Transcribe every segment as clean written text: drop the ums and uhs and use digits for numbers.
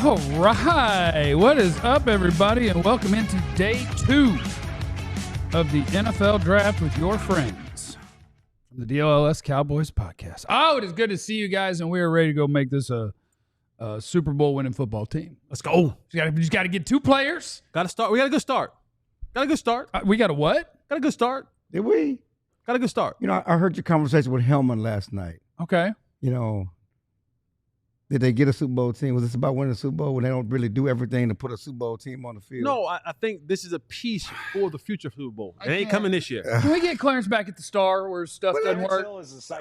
All right. What is up, everybody? And welcome into day 2 of the NFL Draft with your friends from the DLLS Cowboys podcast. Oh, it is good to see you guys, and we are ready to go make this a Super Bowl winning football team. Let's go. You just got to get 2 players. Got to start. We got a good start. We got a what? Got a good start. Did we? Got a good start. You know, I heard your conversation with Hellman last night. Okay. You know, did they get a Super Bowl team? Was this about winning a Super Bowl when they don't really do everything to put a Super Bowl team on the field? No, I think this is a piece for the future Super Bowl. It ain't coming this year. Can we get Clarence back at the star where stuff doesn't work?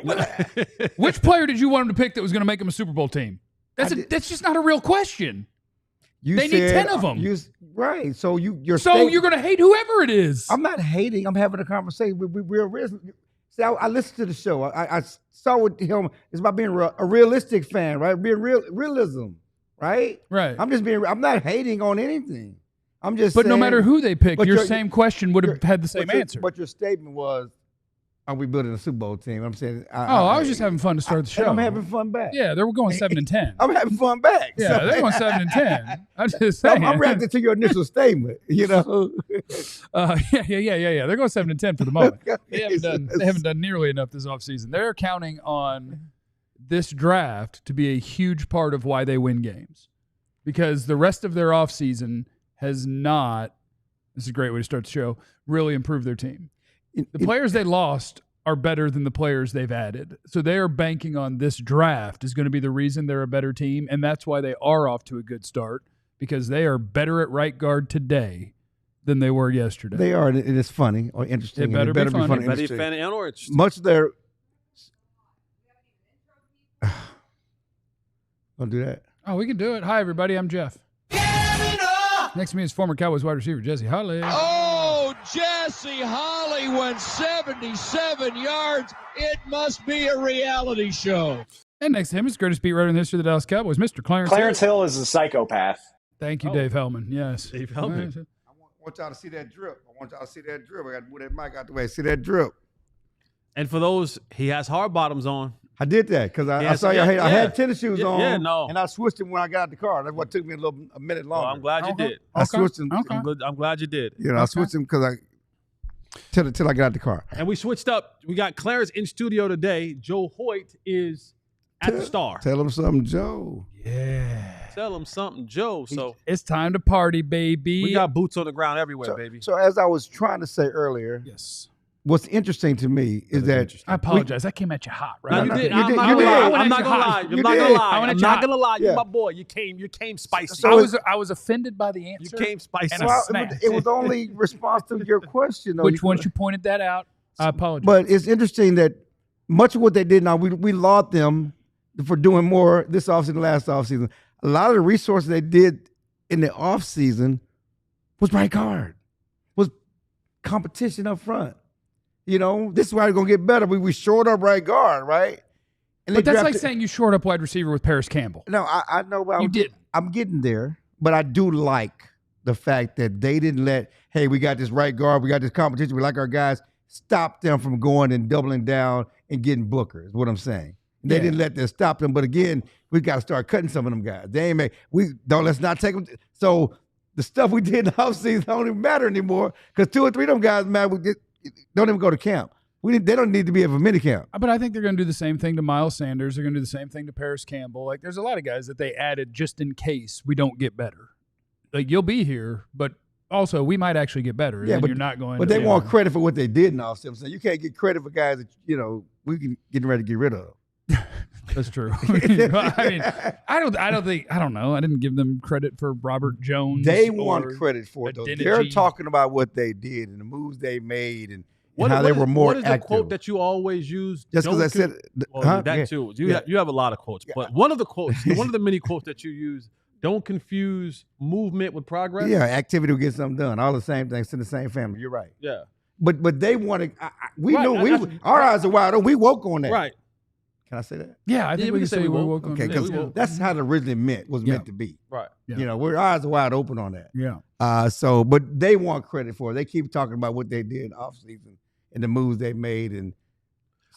What? Which player did you want him to pick that was going to make him a Super Bowl team? That's just not a real question. They need 10 of them. Right. So you're going to hate whoever it is. I'm not hating. I'm having a conversation. We're see, I listened to the show. I saw with him. It's about being a realistic fan, right? Being realism, right? Right. I'm not hating on anything. I'm just But saying, no matter who they pick, your your same question would have had the same answer. But your statement was, are we building a Super Bowl team? I'm saying. I was just having fun to start the show. I'm having fun back. Yeah, they were going 7-10. I'm having fun back. Yeah, they're going 7-10. I'm just saying. I'm reacting to your initial statement. You know. Yeah. They're going 7-10 for the moment. They haven't done nearly enough this offseason. They're counting on this draft to be a huge part of why they win games, because the rest of their offseason has not. This is a great way to start the show. Really improved their team. The players they lost are better than the players they've added. So they are banking on this draft is going to be the reason they're a better team, and that's why they are off to a good start, because they are better at right guard today than they were yesterday. They are, and it's funny or interesting. It better be funny. Better be funny and or interesting. Much of their don't do that. Oh, we can do it. Hi, everybody. I'm Jeff. Next to me is former Cowboys wide receiver Jesse Holley. Oh, Jesse Holley went 77 yards. It must be a reality show. And next to him is greatest beat writer in the history of the Dallas Cowboys, Mr. Clarence Hill is a psychopath. Thank you, Dave Hellman. Yes. Dave Hellman. I want y'all to see that drip. I got to move that mic out the way. See that drip. And for those, he has hard bottoms on. I did that because I saw y'all. I had tennis shoes on. Yeah, no. And I switched them when I got out the car. That's what took me a minute longer. Well, I'm glad you did. I switched them. Okay. I'm glad you did. You know, I switched them because till I got out the car. And we switched up. We got Clarence in studio today. Joe Hoyt is at the star. Tell him something, Joe. Yeah. Tell him something, Joe. So It's time to party, baby. we got boots on the ground everywhere, baby. So as I was trying to say earlier, Yes. what's interesting to me is that I apologize. I came at you hot, No, right? you did. You did. I'm not gonna lie. You did. I'm not gonna lie. Yeah. You're my boy. You came spicy. So I was offended by the You answer. came spicy. And I well, smacked. it was only response to your question, though. Which once you pointed that out, I apologize. But it's interesting that much of what they did now, we laud them for doing more this offseason than last offseason. A lot of the resources they did in the offseason was right guard, was competition up front. You know, this is why we're going to get better. We shored up right guard, right? And but that's like saying you short up wide receiver with Paris Campbell. No, I know. You did. I'm getting there, but I do like the fact that they didn't let, hey, we got this right guard, we got this competition, we like our guys, stop them from going and doubling down and getting Booker, is what I'm saying. They didn't let that stop them. But again, we got to start cutting some of them guys. Let's not take them. So the stuff we did in the offseason don't even matter anymore because 2 or 3 of them guys don't even go to camp. They don't need to be at a mini camp. But I think they're going to do the same thing to Miles Sanders. They're going to do the same thing to Paris Campbell. Like, there's a lot of guys that they added just in case we don't get better. Like, you'll be here, but also we might actually get better. Yeah, but you're not going. But they want credit for what they did in the offseason. So you can't get credit for guys that we can getting ready to get rid of. That's true. I mean, I don't know. I didn't give them credit for Robert Jones. They want credit for it, though. Adeniji. They're talking about what they did and the moves they made and how they were more active. What is the quote that you always use? Just because I said that too. You have a lot of quotes, but one of the many quotes that you use: "Don't confuse movement with progress." Yeah, activity will get something done. All the same things in the same family. You're right. Yeah, but they want to. Our eyes are wide open. We woke on that. Right. Can I say that? Yeah, I think we can say we're woke on okay, that. because that's how it originally meant to be. Right. Yeah. Our eyes are wide open on that. Yeah. But they want credit for it. They keep talking about what they did in offseason and the moves they made. And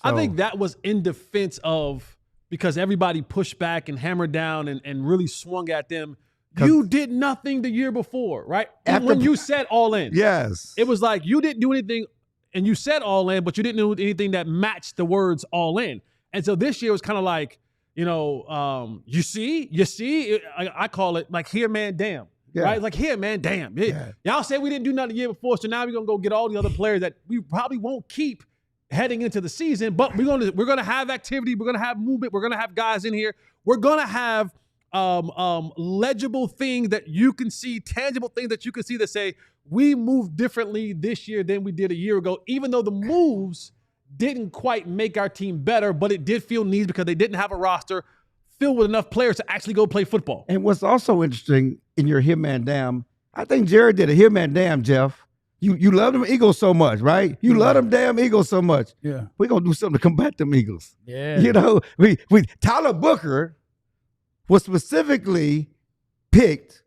I think that was in defense of, because everybody pushed back and hammered down and really swung at them You did nothing the year before, right? After- When you said all in. Yes. It was like you didn't do anything, and you said all in, but you didn't do anything that matched the words all in. And so this year was kind of like, you see, I call it like here, man, damn. Yeah. Right? Like here, man, damn. Yeah. Y'all said we didn't do nothing the year before, so now we're gonna go get all the other players that we probably won't keep heading into the season, but we're gonna have activity, we're gonna have movement, we're gonna have guys in here, we're gonna have legible things that you can see, tangible things that you can see that say we moved differently this year than we did a year ago, even though the moves didn't quite make our team better, but it did feel needs because they didn't have a roster filled with enough players to actually go play football. And what's also interesting in your hit man damn, I think Jared did a hit man damn, Jeff. You love them Eagles so much, right? You love them damn Eagles so much. Yeah. We're gonna do something to combat them Eagles. Yeah. We Tyler Booker was specifically picked,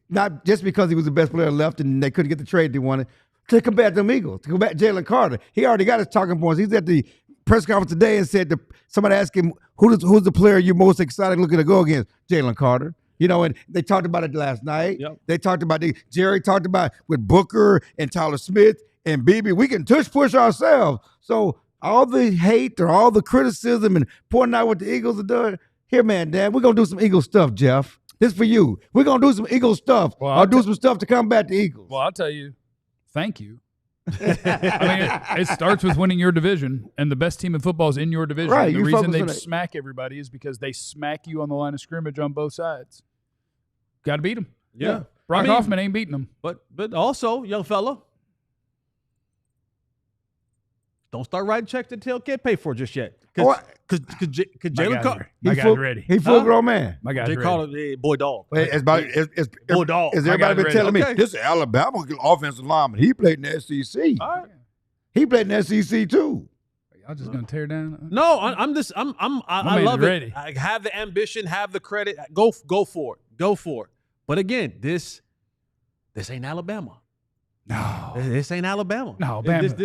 not just because he was the best player left and they couldn't get the trade they wanted, to combat them Eagles, to combat Jalen Carter. He already got his talking points. He's at the press conference today and said somebody asked him, who's the player you're most excited looking to go against? Jalen Carter. And they talked about it last night. Yep. They talked about Jerry talked about with Booker and Tyler Smith and BB. We can push ourselves. So all the hate or all the criticism and pointing out what the Eagles are doing, here, man, Dad, we're going to do some Eagle stuff, Jeff. This for you. We're going to do some Eagle stuff. Well, I'll do some stuff to combat the Eagles. Well, I'll tell you, thank you. I mean, it starts with winning your division, and the best team in football is in your division. Right, The you reason focus they on it. smack everybody is because they smack you on the line of scrimmage on both sides. Got to beat them. Yeah. Brock Hoffman ain't beating them. But also, young fella, don't start writing checks that Tail can't pay for just yet. Because Jalen Carter, My guy's ready. He full grown man. My guy's they ready. call it boy dog. It's Boy dog. Has My everybody guy's been ready. telling me Okay. this is Alabama offensive lineman? He played in the SEC. All right. He played in the SEC too. Y'all just gonna tear down? No, I man's love ready. it. I have the ambition, have the credit. Go for it. Go for it. But again, this ain't Alabama. No. This ain't Alabama. No, This Bama.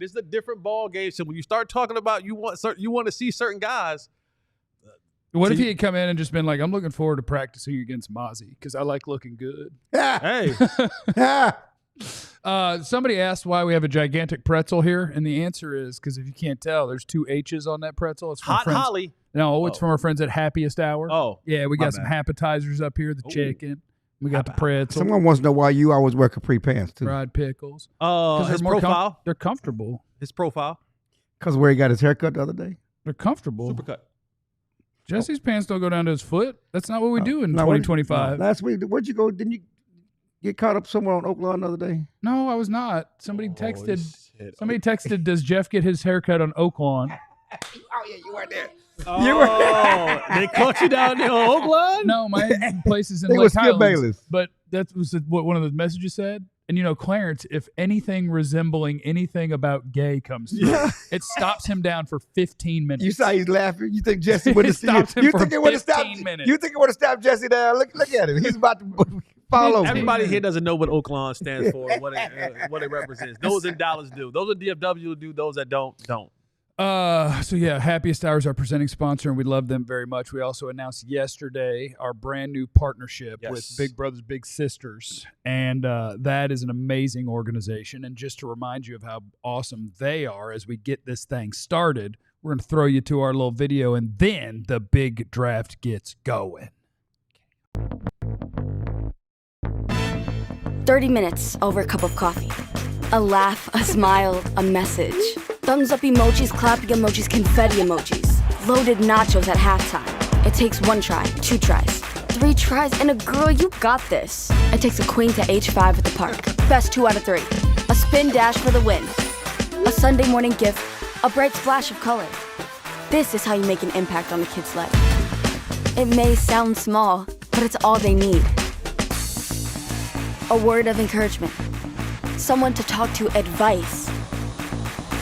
is a different ball game. So when you start talking about you want to see certain guys. What if he had come in and just been like, I'm looking forward to practicing against Mozzie because I like looking good. Hey, Somebody asked why we have a gigantic pretzel here, and the answer is because if you can't tell, there's 2 H's on that pretzel. It's from hot friends. Holly. No, it's from our friends at Happiest Hour. Oh, Yeah, we my got some bad. appetizers up here, the Ooh. chicken. We got the pretzel, Someone wants to know why you always wear capri pants too. fried pickles. 'Cause his they're more profile. they're comfortable. His profile. Because where he got his haircut the other day. They're comfortable. Supercut. Jesse's pants don't go down to his foot. That's not what we do in No, 2025. Last week, where'd you go? Didn't you get caught up somewhere on Oakland the other day? No, I was not. Somebody texted. Shit. Somebody texted. Does Jeff get his haircut on Oak Lawn? Oh yeah, you weren't there. Oh, they caught you down there on Oakland? No, my place is in They Lake was Skip Highlands. Bayless. But that was what one of the messages said. And Clarence, if anything resembling anything about gay comes through, it stops him down for 15 minutes. You saw he's laughing. You think Jesse would have stopped him You for think it would have stopped? 15 minutes. You think it would have stopped Jesse down? Look at him. He's about to follow. Everybody here doesn't know what Oakland stands for, what it represents. Those in Dallas do. Those in DFW do. Those that don't. So yeah, Happiest Hour is our presenting sponsor, and we love them very much. We also announced yesterday our brand new partnership with Big Brothers Big Sisters, and that is an amazing organization. And just to remind you of how awesome they are as we get this thing started, we're going to throw you to our little video, and then the big draft gets going. 30 minutes over a cup of coffee. A laugh, a smile, a message. Thumbs up emojis, clapping emojis, confetti emojis. Loaded nachos at halftime. It takes 1 try, 2 tries, 3 tries, and a girl, you got this. It takes a queen to H5 at the park. Best 2 out of 3. A spin dash for the win. A Sunday morning gift, a bright splash of color. This is how you make an impact on a kid's life. It may sound small, but it's all they need. A word of encouragement. Someone to talk to, advice.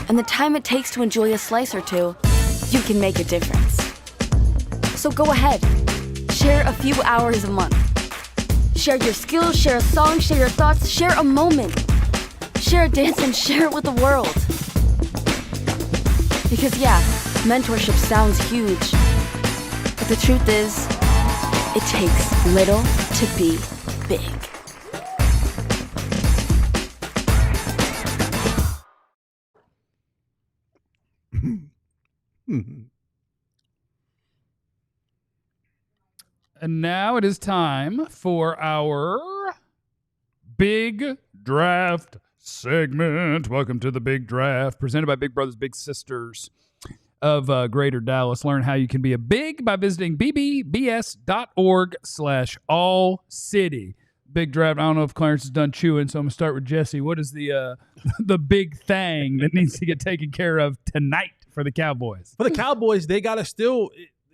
And the time it takes to enjoy a slice or two, you can make a difference. So go ahead, share a few hours a month. Share your skills, share a song, share your thoughts, share a moment. Share a dance and share it with the world. Because yeah, mentorship sounds huge, but the truth is, It takes little to be big. And now it is time for our Big Draft segment. Welcome to the Big Draft, presented by Big Brothers Big Sisters of Greater Dallas. Learn how you can be a big by visiting bbbs.org/all-city. Big Draft. I don't know if Clarence is done chewing, so I'm going to start with Jesse. What is the big thing that needs to get taken care of tonight for the Cowboys? For the Cowboys, they got to still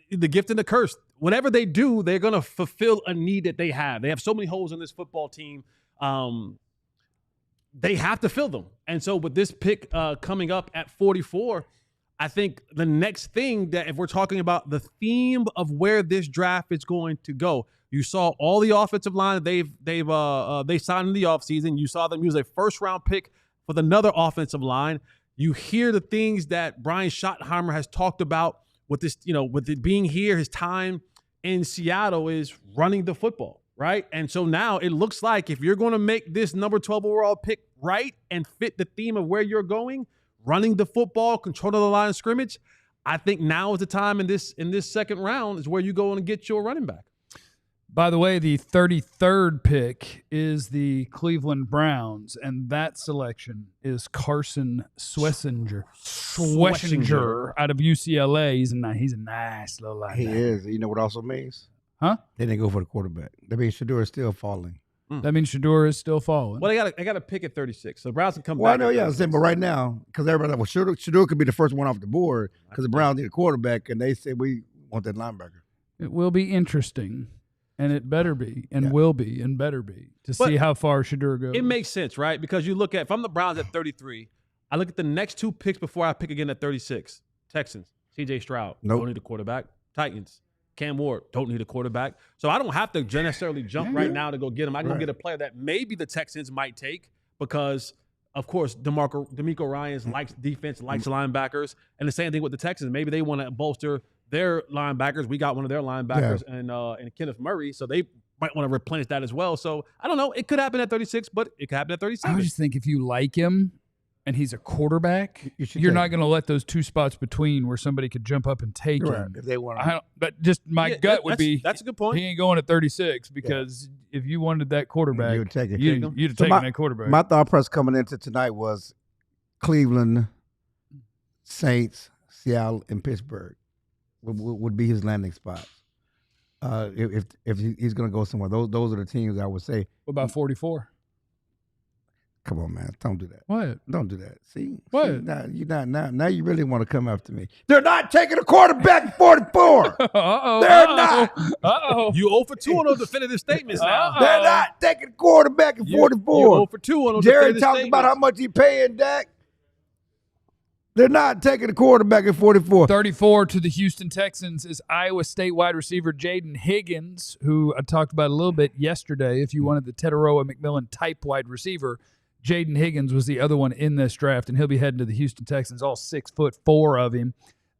the gift and the curse. Whatever they do, they're going to fulfill a need that they have. They have so many holes in this football team. They have to fill them. And so with this pick coming up at 44, I think the next thing that if we're talking about the theme of where this draft is going to go, you saw all the offensive line they signed in the offseason. You saw them use a first-round pick for another offensive line. You hear the things that Brian Schottenheimer has talked about with this, with it being here, his time in Seattle is running the football, right? And so now it looks like if you're going to make this number 12 overall pick right and fit the theme of where you're going, running the football, controlling the line of scrimmage, I think now is the time in this second round is where you go and get your running back. By the way, the 33rd pick is the Cleveland Browns, and that selection is Carson Schwessinger out of UCLA. He's a nice little linebacker. He is. You know what also means? Huh? They didn't go for the quarterback. That means Shador is still falling. That means Shador is still falling. Well, I got to pick at 36. So the Browns can come back. Well, I know, yeah. But right now, because everybody, Shador could be the first one off the board because the Browns need a quarterback, and they said we want that linebacker. It will be interesting. And it better be, and will be, and better be, to see how far Shador goes. It makes sense, right? Because you look at, if I'm the Browns at 33, I look at the next two picks before I pick again at 36. Texans, C.J. Stroud, don't need a quarterback. Titans, Cam Ward, don't need a quarterback. So I don't have to necessarily jump right now to go get him. I can go get a player that maybe the Texans might take because, of course, DeMeco Ryans likes defense, likes linebackers. And the same thing with the Texans. Maybe they want to bolster their linebackers. We got one of their linebackers and Kenneth Murray, so they might want to replenish that as well. So I don't know. It could happen at 36, but it could happen at 37. I just think if you like him and he's a quarterback, you're not going to let those two spots between where somebody could jump up and take him. If they want but just my gut would be that's a good point. He ain't going at 36 because if you wanted that quarterback, you would take it. You'd have taken that quarterback. My thought process coming into tonight was Cleveland, Saints, Seattle, and Pittsburgh would be his landing spots. If he's going to go somewhere, those are the teams I would say. What about 44? Come on, man! Don't do that. What? Don't do that. See what? See, now you really want to come after me. They're not taking a quarterback at 44. Uh-oh. They're not. Uh-oh. You 0 for 2 on those definitive statements now. They're not taking a quarterback at 44. You 0 for 2 on those Jerry definitive talked statements. about how much he paying Dak. They're not taking a quarterback at 44. 34 to the Houston Texans is Iowa State wide receiver Jaden Higgins, who I talked about a little bit yesterday. If you wanted the Tetaroa McMillan type wide receiver, Jaden Higgins was the other one in this draft, and he'll be heading to the Houston Texans, all 6'4" of him.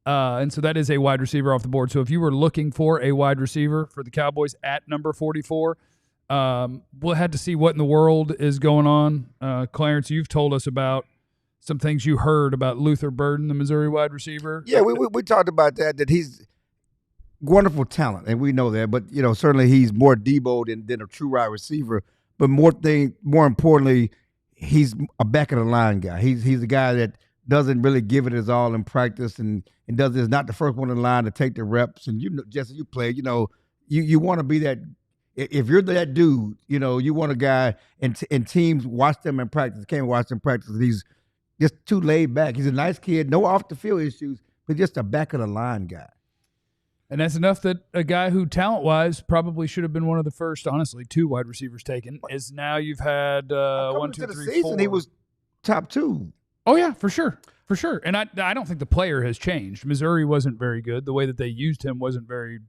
And so that is a wide receiver off the board. So if you were looking for a wide receiver for the Cowboys at number 44, we'll have to see what in the world is going on. Clarence, you've told us about some things you heard about Luther Burden, the Missouri wide receiver. Yeah, we talked about that he's wonderful talent, and we know that. But, certainly he's more Debo than a true wide receiver. But more importantly, he's a back-of-the-line guy. He's a guy that doesn't really give it his all in practice and is not the first one in line to take the reps. And, Jesse, you play, you want to be that. If you're that dude, you want a guy, and teams watch them in practice. Can't watch them practice. He's just too laid back. He's a nice kid, no off-the-field issues, but just a back-of-the-line guy. And that's enough that a guy who talent-wise probably should have been one of the first, honestly, 2 wide receivers taken, is now you've had 1, 2, 3, 4. He was top 2. Oh, yeah, for sure. For sure. And I don't think the player has changed. Missouri wasn't very good. The way that they used him wasn't very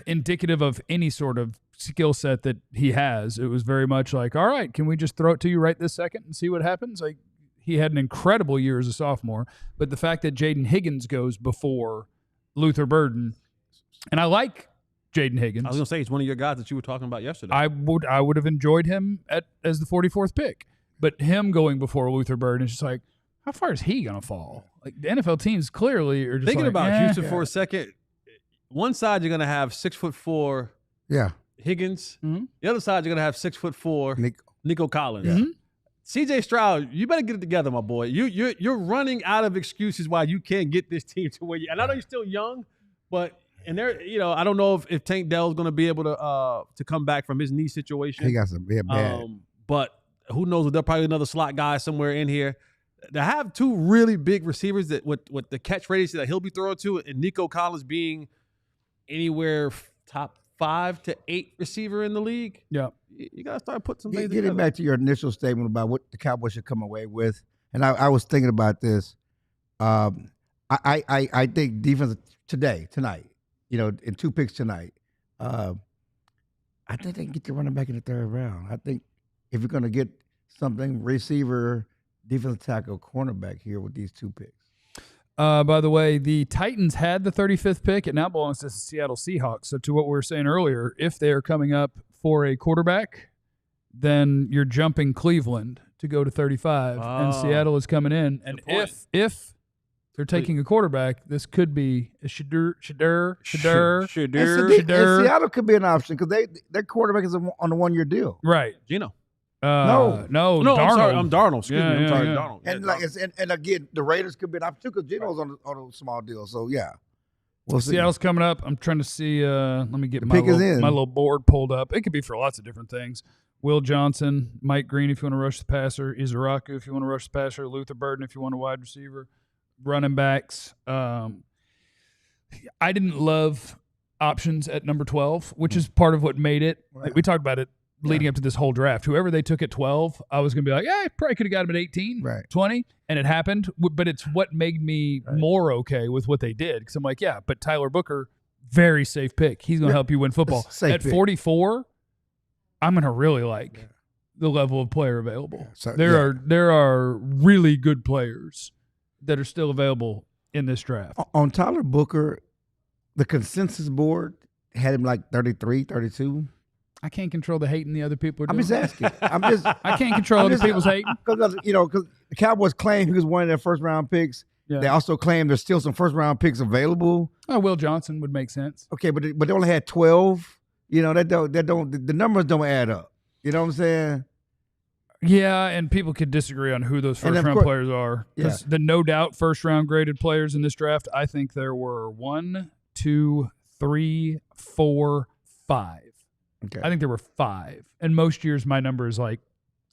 indicative of any sort of skill set that he has. It was very much like, all right, can we just throw it to you right this second and see what happens? Like, he had an incredible year as a sophomore, but the fact that Jaden Higgins goes before Luther Burden, and I like Jaden Higgins. I was gonna say he's one of your guys that you were talking about yesterday. I would have enjoyed him as the 44th pick, but him going before Luther Burden is just like, how far is he gonna fall? Like the NFL teams clearly are just thinking like, about Houston for a second. One side you're gonna have 6'4" Higgins. Mm-hmm. The other side you're gonna have 6'4" Nico Collins. Mm-hmm. CJ Stroud, you better get it together, my boy. You're running out of excuses why you can't get this team to where you. And I know you're still young, but I don't know if Tank Dell's going to be able to come back from his knee situation. He got some bad. But who knows? There'll probably another slot guy somewhere in here. To have two really big receivers that with the catch radius that he'll be throwing to, and Nico Collins being anywhere top 5 to 8 receiver in the league. Yeah. You got to start putting some things together. Getting back to your initial statement about what the Cowboys should come away with, and I was thinking about this. I think defense tonight, in 2 picks tonight, I think they can get the running back in the 3rd round. I think if you're going to get something, receiver, defensive tackle, cornerback here with these 2 picks. By the way, the Titans had the 35th pick. It now belongs to the Seattle Seahawks. So to what we were saying earlier, if they are coming up for a quarterback, then you're jumping Cleveland to go to 35, and Seattle is coming in. And if they're taking a quarterback, this could be a Shadur. And Seattle could be an option because their quarterback is on a 1-year deal. Right. Gino. No, Darnold. I'm Darnold. Excuse me. I'm sorry, yeah. Darnold. And and again, the Raiders could be an option too because Gino's on a small deal. So yeah, we'll see. Seattle's coming up. I'm trying to see. Let me get my pick is in. my little board pulled up. It could be for lots of different things. Will Johnson, Mike Green if you want to rush the passer, Ezeiruaku if you want to rush the passer, Luther Burden if you want a wide receiver, running backs. I didn't love options at number 12, which is part of what made it. Like, we talked about it leading up to this whole draft. Whoever they took at 12, I was going to be like, I probably could have got him at 18, 20, and it happened. But it's what made me more okay with what they did because I'm like, but Tyler Booker, very safe pick. He's going to help you win football. At 44, I'm going to really like the level of player available. So, there are really good players that are still available in this draft. On Tyler Booker, the consensus board had him like 33, 32. I can't control the hating the other people are doing. I'm just asking. I can't control other people's hating. Because the Cowboys claim he was one of their first-round picks. Yeah. They also claim there's still some first-round picks available. Will Johnson would make sense. Okay, but they only had 12. The numbers don't add up. You know what I'm saying? Yeah, and people could disagree on who those first-round players are. Because the no doubt first-round graded players in this draft, I think there were 1, 2, 3, 4, 5. Okay. I think there were 5. And most years my number is like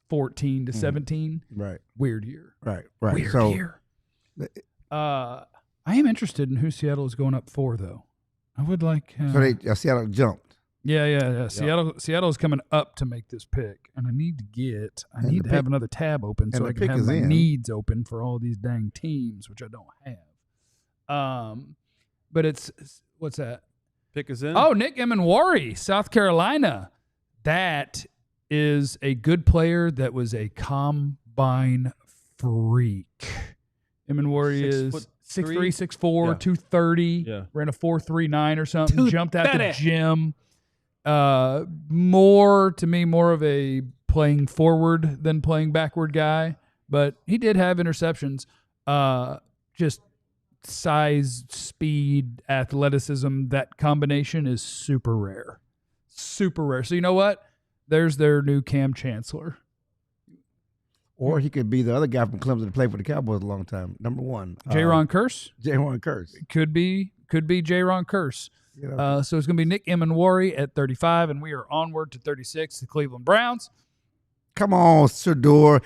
14 to 17. Right. Weird year. Right. Weird year. I am interested in who Seattle is going up for, though. I would like. Seattle jumped. Yeah. Seattle is coming up to make this pick, and I need to have another tab open so I can have my needs open for all these dang teams, which I don't have. But what's that? Pick is in. Oh, Nick Emenwari, South Carolina. That is a good player that was a combine freak. Emenwari is 6'3", 6'4", 230. Ran a 4.39 or something. Dude, jumped out the gym. More of a playing forward than playing backward guy, but he did have interceptions. Just size, speed, athleticism, that combination is super rare. Super rare. So you know what? There's their new Cam Chancellor. Or he could be the other guy from Clemson that played for the Cowboys a long time. Number 1. J-Ron Curse? J-Ron Curse. Could be J-Ron Curse. So it's going to be Nick Emenwari at 35, and we are onward to 36, the Cleveland Browns. Come on, Shadur.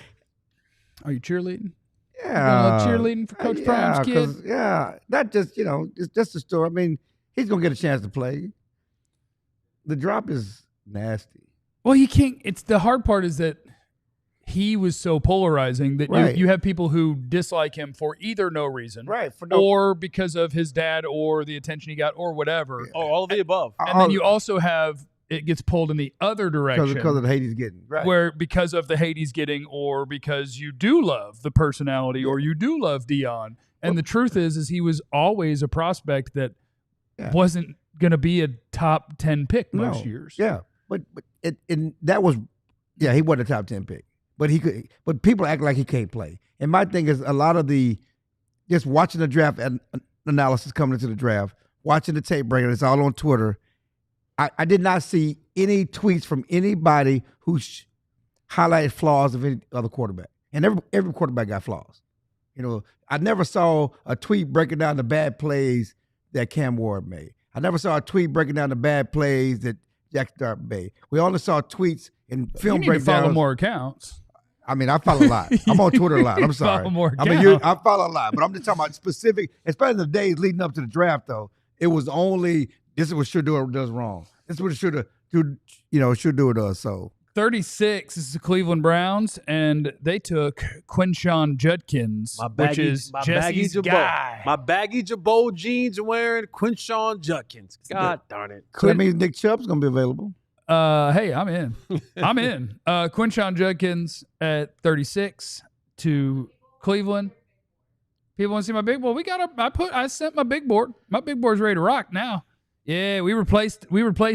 Are you cheerleading? Yeah. Cheerleading for Coach Prime's kid? Not just, it's just a story. I mean, he's going to get a chance to play. The drop is nasty. Well, you can't. It's the hard part is that he was so polarizing that you have people who dislike him for either no reason, or because of his dad or the attention he got or whatever. Or all of the above. And then you also have it gets pulled in the other direction. Because of the hate he's getting. Right. Where because of the hate he's getting or because you do love the personality or you do love Dion. And the truth is he was always a prospect that wasn't going to be a top 10 pick most years. Yeah, but that was, he wasn't a top 10 pick. But he could. But people act like he can't play. And my thing is, a lot of just watching the draft analysis coming into the draft, watching the tape breaking, it's all on Twitter. I did not see any tweets from anybody who highlighted flaws of any other quarterback. And every quarterback got flaws. I never saw a tweet breaking down the bad plays that Cam Ward made. I never saw a tweet breaking down the bad plays that Jack Stark made. We only saw tweets and film breakdowns. You need to follow more accounts. I mean, I follow a lot. I'm on Twitter a lot. I'm sorry. I follow a lot, but I'm just talking about specific, especially in the days leading up to the draft, though. It was only, this is what should do it does wrong. This is what it should do, should do it does. So 36 is the Cleveland Browns, and they took Quinshon Judkins, which is Jesse's guy. My baggy Jabot jeans wearing Quinshon Judkins. God darn it. So that means Nick Chubb's going to be available. Hey, I'm in. Quinshon Judkins at 36 to Cleveland. People want to see my big board. I sent my big board. My big board's ready to rock now. Yeah, we replaced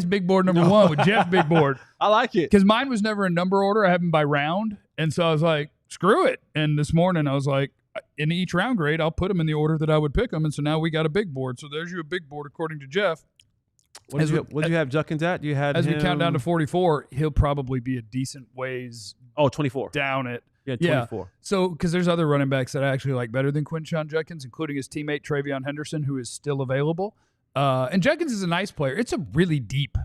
big board number 1 with Jeff's big board. I like it. Because mine was never in number order. I have them by round. And so I was like, screw it. And this morning I was like, in each round grade, I'll put them in the order that I would pick them. And so now we got a big board. So there's you a big board according to Jeff. What did you have Judkins at? You had we count down to 44, he'll probably be a decent ways 24 down it. Yeah, 24. Yeah. So because there's other running backs that I actually like better than Quinshon Judkins, including his teammate Travion Henderson, who is still available. And Judkins is a nice player. It's a really deep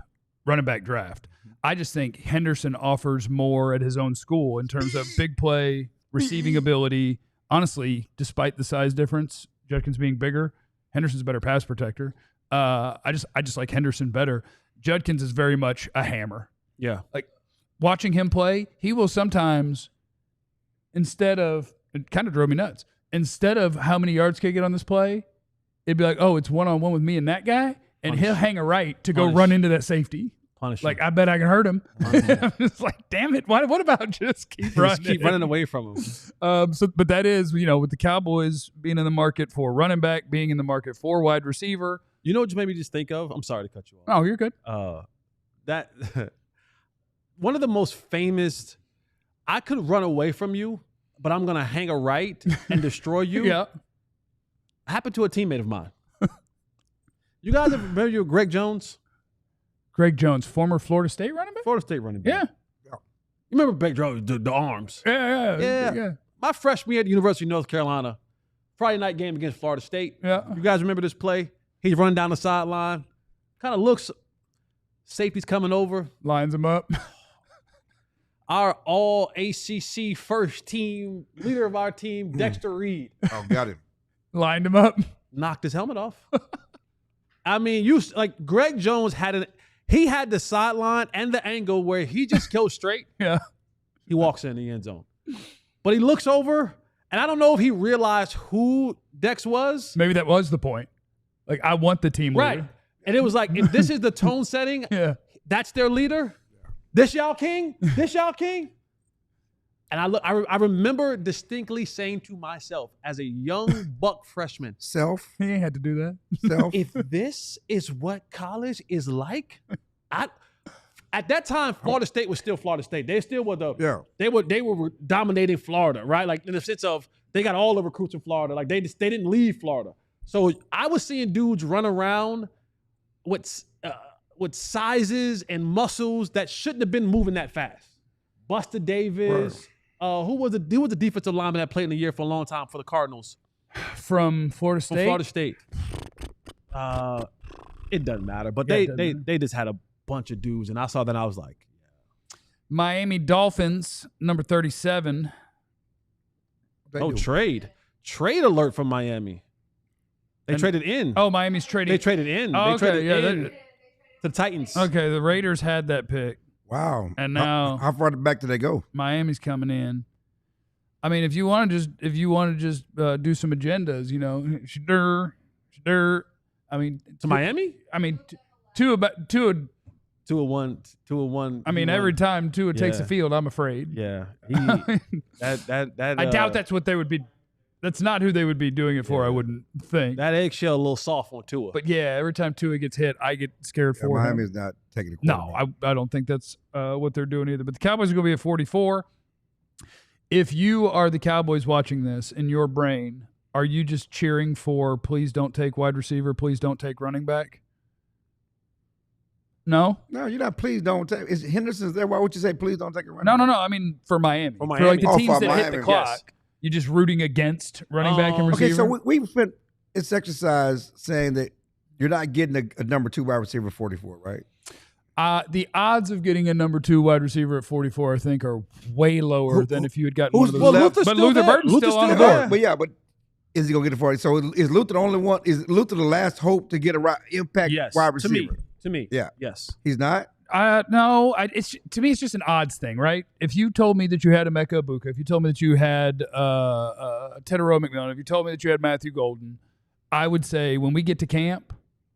running back draft. I just think Henderson offers more at his own school in terms of big play, receiving ability. Honestly, despite the size difference, Judkins being bigger, Henderson's a better pass protector. I just like Henderson better. Judkins is very much a hammer. Yeah. Like watching him play, he will sometimes, it kind of drove me nuts. Instead of how many yards can I get on this play, it'd be like, oh, it's one-on-one with me and that guy, and he'll hang a right to go run into that safety. Punish like, I bet I can hurt him. I'm just like, damn it. What about just keep running? Just keep running away from him. But that is, with the Cowboys being in the market for running back, being in the market for wide receiver. You know what you made me just think of? I'm sorry to cut you off. Oh, you're good. That one of the most famous, I could run away from you, but I'm going to hang a right and destroy you. Yeah. Happened to a teammate of mine. You guys remember Greg Jones? Greg Jones, former Florida State running back? Florida State running back. Yeah. You remember Greg Jones, the arms? Yeah. My freshman year at the University of North Carolina, Friday night game against Florida State. Yeah. You guys remember this play? He's running down the sideline, kind of looks, safety's coming over. Lines him up. Our all ACC first team, leader of our team, Dexter Reed. Oh, got him. Lined him up. Knocked his helmet off. I mean, Greg Jones had the sideline and the angle where he just goes straight. Yeah. He walks in the end zone. But he looks over, and I don't know if he realized who Dex was. Maybe that was the point. Like, I want the team leader. Right. And it was like, if this is the tone setting, that's their leader. This y'all king? This y'all king? And I remember distinctly saying to myself as a young buck freshman, Self. He ain't had to do that. Self. If this is what college is like, at that time, Florida State was still Florida State. They still were they were dominating Florida, right? Like in the sense of they got all the recruits in Florida. Like they didn't leave Florida. So I was seeing dudes run around with sizes and muscles that shouldn't have been moving that fast. Buster Davis. Who was the defensive lineman that played in the year for a long time for the Cardinals? From Florida State? From Florida State. It doesn't matter. But they just had a bunch of dudes, and I saw that and I was like, Miami Dolphins, number 37. Trade alert from Miami. They traded in. Oh, Miami's trading. They traded in. Oh, they traded in to the Titans. Okay, the Raiders had that pick. Wow. And now how far back did they go? Miami's coming in. I mean, if you want to just do some agendas, I mean, to Miami. I mean, two a one. I mean, every time Tua takes the field, I'm afraid. Yeah. I doubt that's what they would be That's not who they would be doing it for, I wouldn't think. That eggshell a little soft on Tua. But yeah, every time Tua gets hit, I get scared for him. Miami's not taking the quarterback. No, I don't think that's what they're doing either. But the Cowboys are going to be at 44. If you are the Cowboys watching this in your brain, are you just cheering for please don't take wide receiver, please don't take running back? No? No, you're not. Please don't take. Is Henderson's there? Why would you say please don't take a running No. back? I mean for Miami. For like the teams that Miami. hit the clock, Yes. you're just rooting against running back and receiver. Okay, so we've spent this exercise saying that you're not getting a number 2 wide receiver 44, right? The odds of getting a number 2 wide receiver at 44, I think, are way lower than if you had gotten one of those. Well, Luther's but still Luther there. Burton's Luther's still on the still board. there. But is he gonna get it 40? So is Luther the only one? Is Luther the last hope to get a impact Yes. wide receiver? To me. Yeah. Yes. He's not. No, to me it's just an odds thing, right? If you told me that you had Emeka Ibuka, if you told me that you had Tedero McMillan, if you told me that you had Matthew Golden, I would say when we get to camp,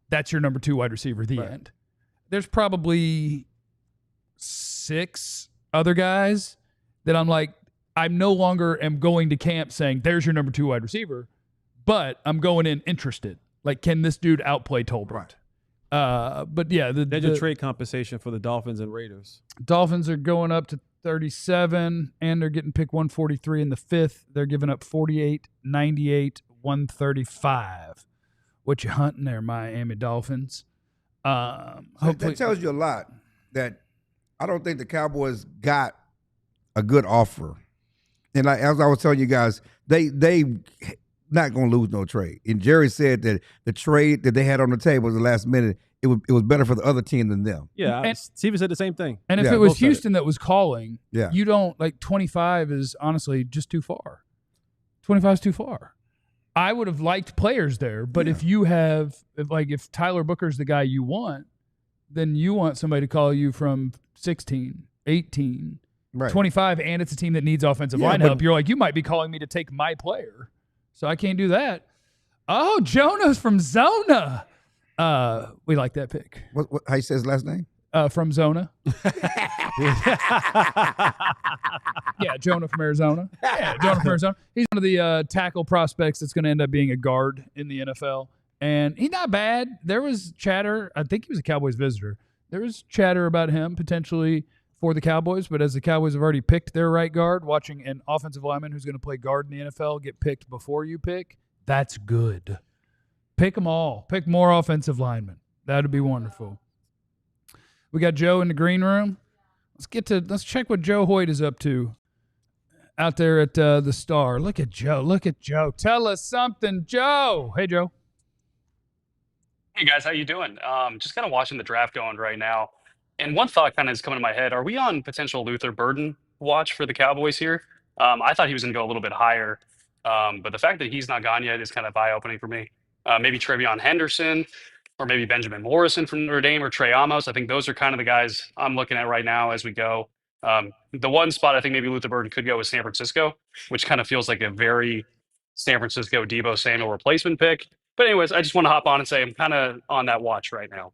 that's your number 2 wide receiver at the end. There's probably 6 other guys that I'm like, I no longer am going to camp saying there's your number 2 wide receiver, but I'm going in interested. Like, can this dude outplay Tolbert? Right. But yeah, There's your trade compensation for the Dolphins and Raiders. Dolphins are going up to 37, and they're getting pick 143 in the 5th. They're giving up 48, 98, 135. What you hunting there, Miami Dolphins? That tells you a lot. That I don't think the Cowboys got a good offer. And as I was telling you guys, they not going to lose no trade. And Jerry said that the trade that they had on the table was the last minute. It was better for the other team than them. Yeah, And- Steven said the same thing. And if Yeah, it was both said Houston that was calling, Yeah. you don't like 25 is honestly just too far. 25 is too far. I would have liked players there, but if you have, if Tyler Booker's the guy you want, then you want somebody to call you from 16, 18, Right. 25, and it's a team that needs offensive line but- help. You're like, you might be calling me to take my player. So I can't do that. Oh, Jonah's from Zona. We like that pick. What how you say his last name? From Zona. Yeah, Jonah from Arizona. Yeah, Jonah from Arizona. He's one of the tackle prospects that's going to end up being a guard in the NFL. And he's not bad. There was chatter. I think he was a Cowboys visitor. There was chatter about him potentially for the Cowboys, but as the Cowboys have already picked their right guard, watching an offensive lineman who's going to play guard in the NFL get picked before you pick, that's good. Pick them all. Pick more offensive linemen. That would be wonderful. We got Joe in the green room. Let's check what Joe Hoyt is up to out there at the Star. Look at Joe. Look at Joe. Tell us something, Joe. Hey, Joe. Hey guys, how you doing? Just kind of watching the draft going right now. And one thought kind of is coming to my head. Are we on potential Luther Burden watch for the Cowboys here? I thought he was going to go a little bit higher. But the fact that he's not gone yet is kind of eye-opening for me. Maybe Travion Henderson or maybe Benjamin Morrison from Notre Dame or Trey Amos. I think those are kind of the guys I'm looking at right now as we go. The one spot I think maybe Luther Burden could go is San Francisco, which kind of feels like a very San Francisco Deebo Samuel replacement pick. But anyways, I just want to hop on and say I'm kind of on that watch right now.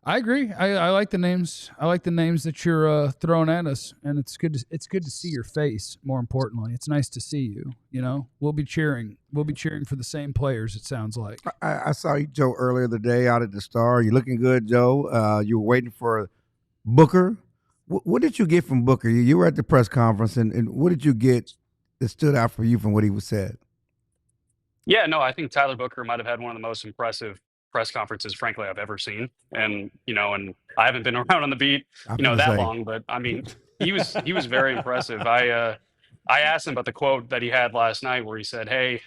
I agree. I like the names. I like the names that you're throwing at us, and it's good to see your face. More importantly, it's nice to see you. You know, we'll be cheering. We'll be cheering for the same players. It sounds like. I saw you, Joe, earlier the day out at the Star. You're looking good, Joe. You were waiting for Booker. What did you get from Booker? You were at the press conference, and what did you get that stood out for you from what he was said? Yeah, no, I think Tyler Booker might have had one of the most impressive press conferences, frankly, I've ever seen. And and I haven't been around on the beat, that long, but I mean, he was very impressive. I asked him about the quote that he had last night where he said, "Hey,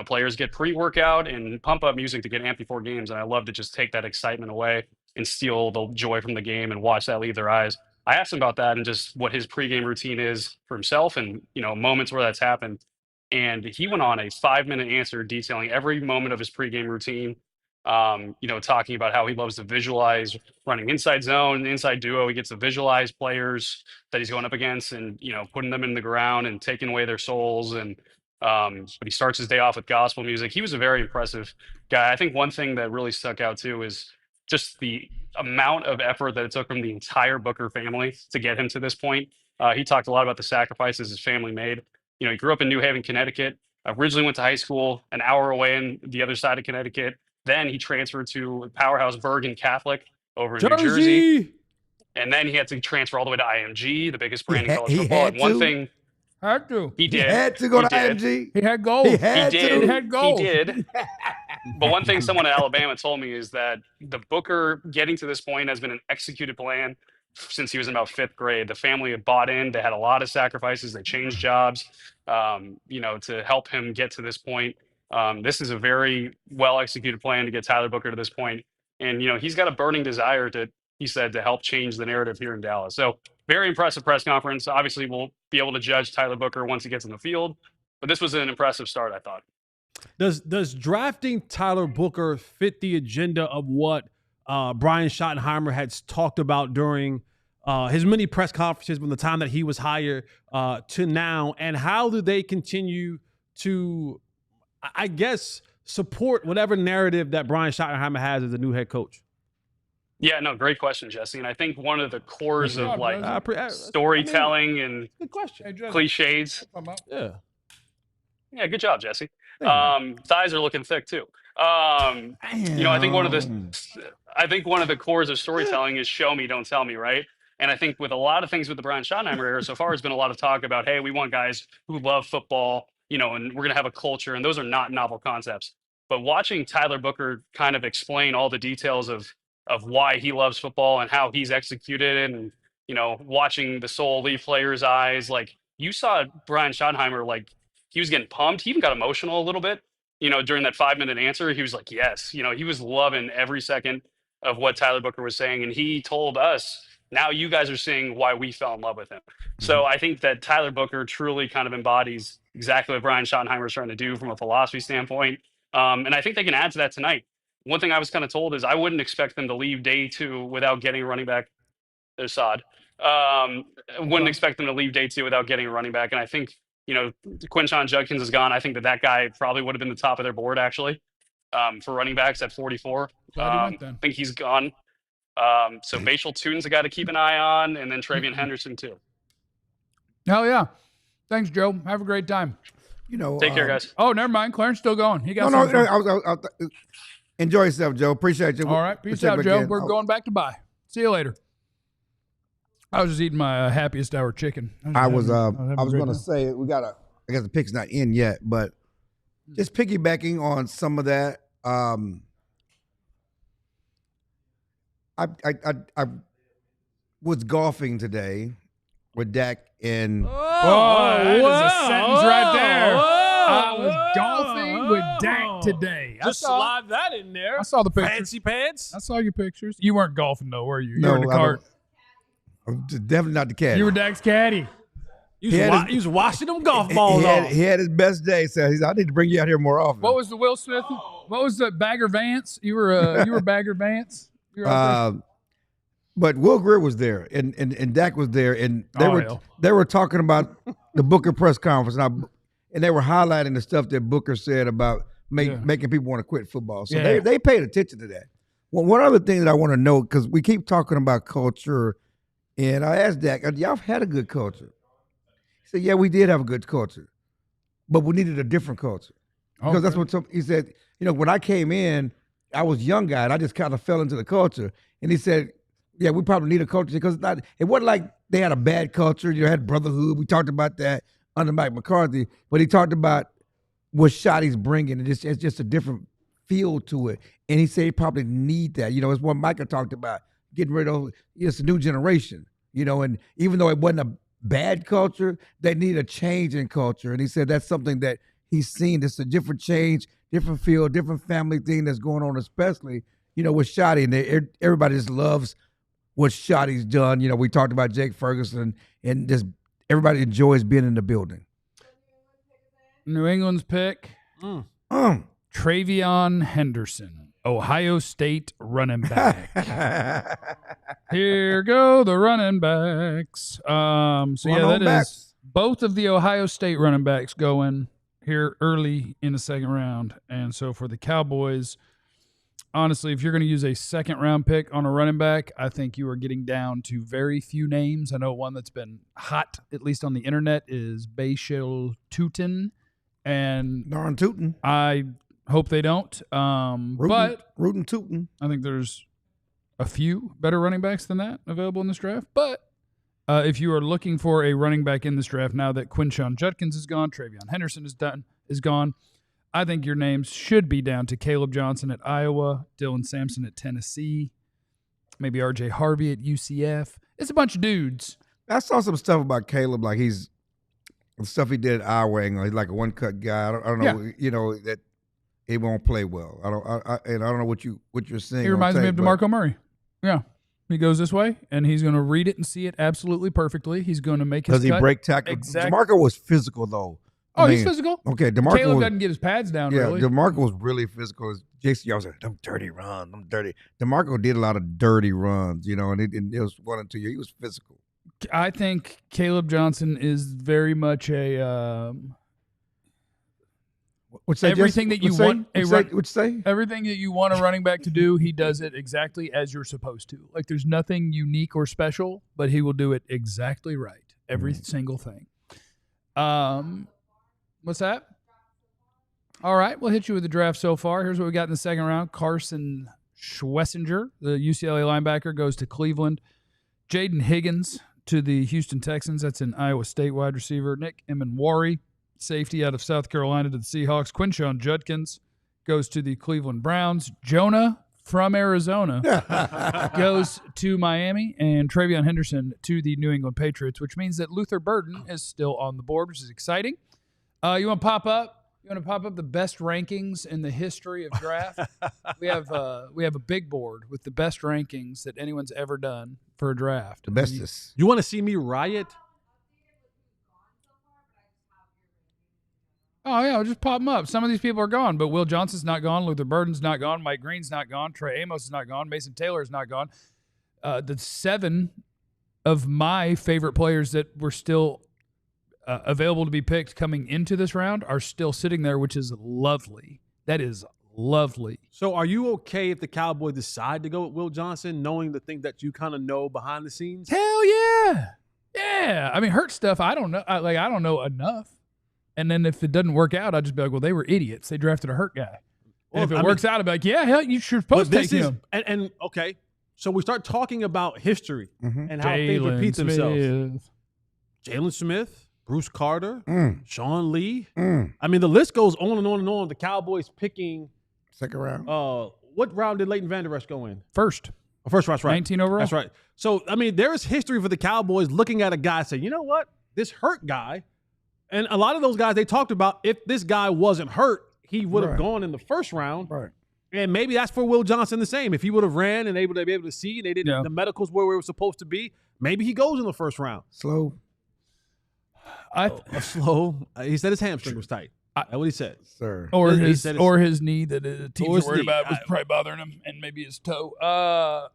players get pre-workout and pump up music to get amped before games, and I love to just take that excitement away and steal the joy from the game and watch that leave their eyes." I asked him about that and just what his pregame routine is for himself and moments where that's happened. And he went on a 5-minute answer detailing every moment of his pregame routine. Talking about how he loves to visualize running inside zone, inside duo. He gets to visualize players that he's going up against and, putting them in the ground and taking away their souls. And but he starts his day off with gospel music. He was a very impressive guy. I think one thing that really stuck out too is just the amount of effort that it took from the entire Booker family to get him to this point. He talked a lot about the sacrifices his family made. He grew up in New Haven, Connecticut. Originally went to high school an hour away in the other side of Connecticut. Then he transferred to Powerhouse Bergen Catholic over in New Jersey. And then he had to transfer all the way to IMG, the biggest brand in college football. And one thing had to. He did. He had to go to IMG. He had gold. He had gold. He did. But one thing someone at Alabama told me is that the Booker getting to this point has been an executed plan since he was in about 5th grade. The family had bought in. They had a lot of sacrifices. They changed jobs, to help him get to this point. This is a very well executed plan to get Tyler Booker to this point. And, he's got a burning desire to help change the narrative here in Dallas. So very impressive press conference. Obviously, we'll be able to judge Tyler Booker once he gets in the field. But this was an impressive start, I thought. Does drafting Tyler Booker fit the agenda of what Brian Schottenheimer had talked about during his many press conferences from the time that he was hired to now? And how do they continue to, I guess, support whatever narrative that Brian Schottenheimer has as a new head coach? Yeah, no, great question, Jesse. And I think one of the cores of storytelling and good question. cliches. Yeah, good job, Jesse. Thighs are looking thick too. I think one of the cores of storytelling is show me, don't tell me, right? And I think with a lot of things with the Brian Schottenheimer era so far, has been a lot of talk about, hey, we want guys who love football, and we're gonna have a culture, and those are not novel concepts. But watching Tyler Booker kind of explain all the details of why he loves football and how he's executed it, and watching the soul leave players' eyes, like you saw Brian Schottenheimer, like he was getting pumped. He even got emotional a little bit, during that 5-minute answer. He was like, yes, he was loving every second of what Tyler Booker was saying. And he told us, now you guys are seeing why we fell in love with him. Mm-hmm. So I think that Tyler Booker truly kind of embodies exactly what Brian Schottenheimer is trying to do from a philosophy standpoint. And I think they can add to that tonight. One thing I was kind of told is I wouldn't expect them to leave day 2 without getting a running back. There's Saad. Wouldn't expect them to leave day 2 without getting a running back. And I think, Quinshon Judkins is gone. I think that guy probably would have been the top of their board, actually, for running backs at 44. I think he's gone. So Bashal Tutin's a guy to keep an eye on, and then Travion Henderson, too. Hell yeah. Thanks, Joe. Have a great time. Take care, guys. Oh, never mind. Clarence still going. He got enjoy yourself, Joe. Appreciate you. All right. Peace out, Joe. We're going back to buy. See you later. I was just eating my happiest hour chicken. I was going to say I guess the pick's not in yet, but just piggybacking on some of that. I was golfing today with Dak and that is a sentence right there. I was golfing with Dak today. Just slide that in there. I saw the pictures. Fancy pants. I saw your pictures. You weren't golfing though, were you? You No, were in the cart. I'm definitely not the caddy. You were Dak's caddy. He was washing them golf balls off. He had his best day, so he said, I need to bring you out here more often. What was the Will Smith? What was the Bagger Vance? You were Bagger Vance? But Will Greer was there, and Dak was there, and they were talking about the Booker press conference, and they were highlighting the stuff that Booker said about making people want to quit football. So they paid attention to that. Well, one other thing that I want to know, because we keep talking about culture, and I asked Dak, y'all had a good culture. He said, yeah, we did have a good culture, but we needed a different culture. Because that's what he said. When I came in, I was a young guy, and I just kind of fell into the culture. And he said, yeah, we probably need a culture because it wasn't like they had a bad culture. You had brotherhood. We talked about that under Mike McCarthy, but he talked about what Shotty's bringing, and it's just a different feel to it. And he said he probably need that. It's what Micah talked about, getting rid of, it's a new generation, and even though it wasn't a bad culture, they need a change in culture. And he said that's something that he's seen. It's a different change, different feel, different family thing that's going on, especially, with Shotty. And everybody just loves what Shotty's done. We talked about Jake Ferguson, and just everybody enjoys being in the building. New England's pick, Travion Henderson, Ohio State running back. Here go the running backs. Is both of the Ohio State running backs going here early in the second round. And so for the Cowboys, honestly, if you're going to use a second-round pick on a running back, I think you are getting down to very few names. I know one that's been hot, at least on the internet, is Bashal Tutin. And Darn tootin'. I hope they don't. But rootin' tootin'. I think there's a few better running backs than that available in this draft. But if you are looking for a running back in this draft now that Quinshon Judkins is gone, Travion Henderson is gone, I think your names should be down to Caleb Johnson at Iowa, Dylan Sampson at Tennessee, maybe R.J. Harvey at UCF. It's a bunch of dudes. I saw some stuff about Caleb, like the stuff he did at Iowa. He's like a one-cut guy. I don't know, that he won't play well. I don't know what you're saying. He reminds me of DeMarco Murray. Yeah. He goes this way, and he's going to read it and see it absolutely perfectly. He's going to make his cut. Does he break tackle? Exactly. DeMarco was physical, though. He's physical. Okay, DeMarco Caleb doesn't get his pads down, really. Yeah, DeMarco was really physical. Jason, y'all said, them dirty runs, them dirty. DeMarco did a lot of dirty runs, and it was 1 and 2 years. He was physical. I think Caleb Johnson is very much a everything that you want everything that you want a running back to do, he does it exactly as you're supposed to. Like there's nothing unique or special, but he will do it exactly right. Every single thing. What's that? All right, we'll hit you with the draft so far. Here's what we got in the second round. Carson Schwessinger, the UCLA linebacker, goes to Cleveland. Jaden Higgins to the Houston Texans. That's an Iowa State wide receiver. Nick Emanwari, safety out of South Carolina, to the Seahawks. Quinshon Judkins goes to the Cleveland Browns. Jonah from Arizona goes to Miami. And Travion Henderson to the New England Patriots, which means that Luther Burden is still on the board, which is exciting. You want to pop up the best rankings in the history of draft? we have a big board with the best rankings that anyone's ever done for a draft. The bestest. You want to see me riot? Oh, yeah, I'll just pop them up. Some of these people are gone, but Will Johnson's not gone. Luther Burden's not gone. Mike Green's not gone. Trey Amos is not gone. Mason Taylor is not gone. The 7 of my favorite players that were still available to be picked coming into this round are still sitting there, which is lovely. That is lovely. So are you okay if the Cowboys decide to go with Will Johnson, knowing the thing that you kind of know behind the scenes? Hell yeah. Yeah. I mean, hurt stuff, I don't know. I don't know enough. And then if it doesn't work out, I'll just be like, well, they were idiots. They drafted a hurt guy. And if it works out, I'll be like, yeah, hell, you should supposed to take him. And okay, so we start talking about history and how things repeat themselves. Jalen Smith, Bruce Carter, Sean Lee. I mean, the list goes on and on and on. The Cowboys picking second round. What round did Leighton Vander Esch go in? First. First round, that's right. 19 overall. That's right. So, I mean, there is history for the Cowboys looking at a guy and saying, you know what? This hurt guy. And a lot of those guys they talked about, if this guy wasn't hurt, he would have gone in the first round. Right. And maybe that's for Will Johnson the same. If he would have ran and able to be able to see, and they didn't, the medicals were where it was supposed to be, maybe he goes in the first round. Slow. Slow. He said his hamstring was tight. That's what he said. Sir. Or his knee that the team's worried about was probably bothering him, and maybe his toe.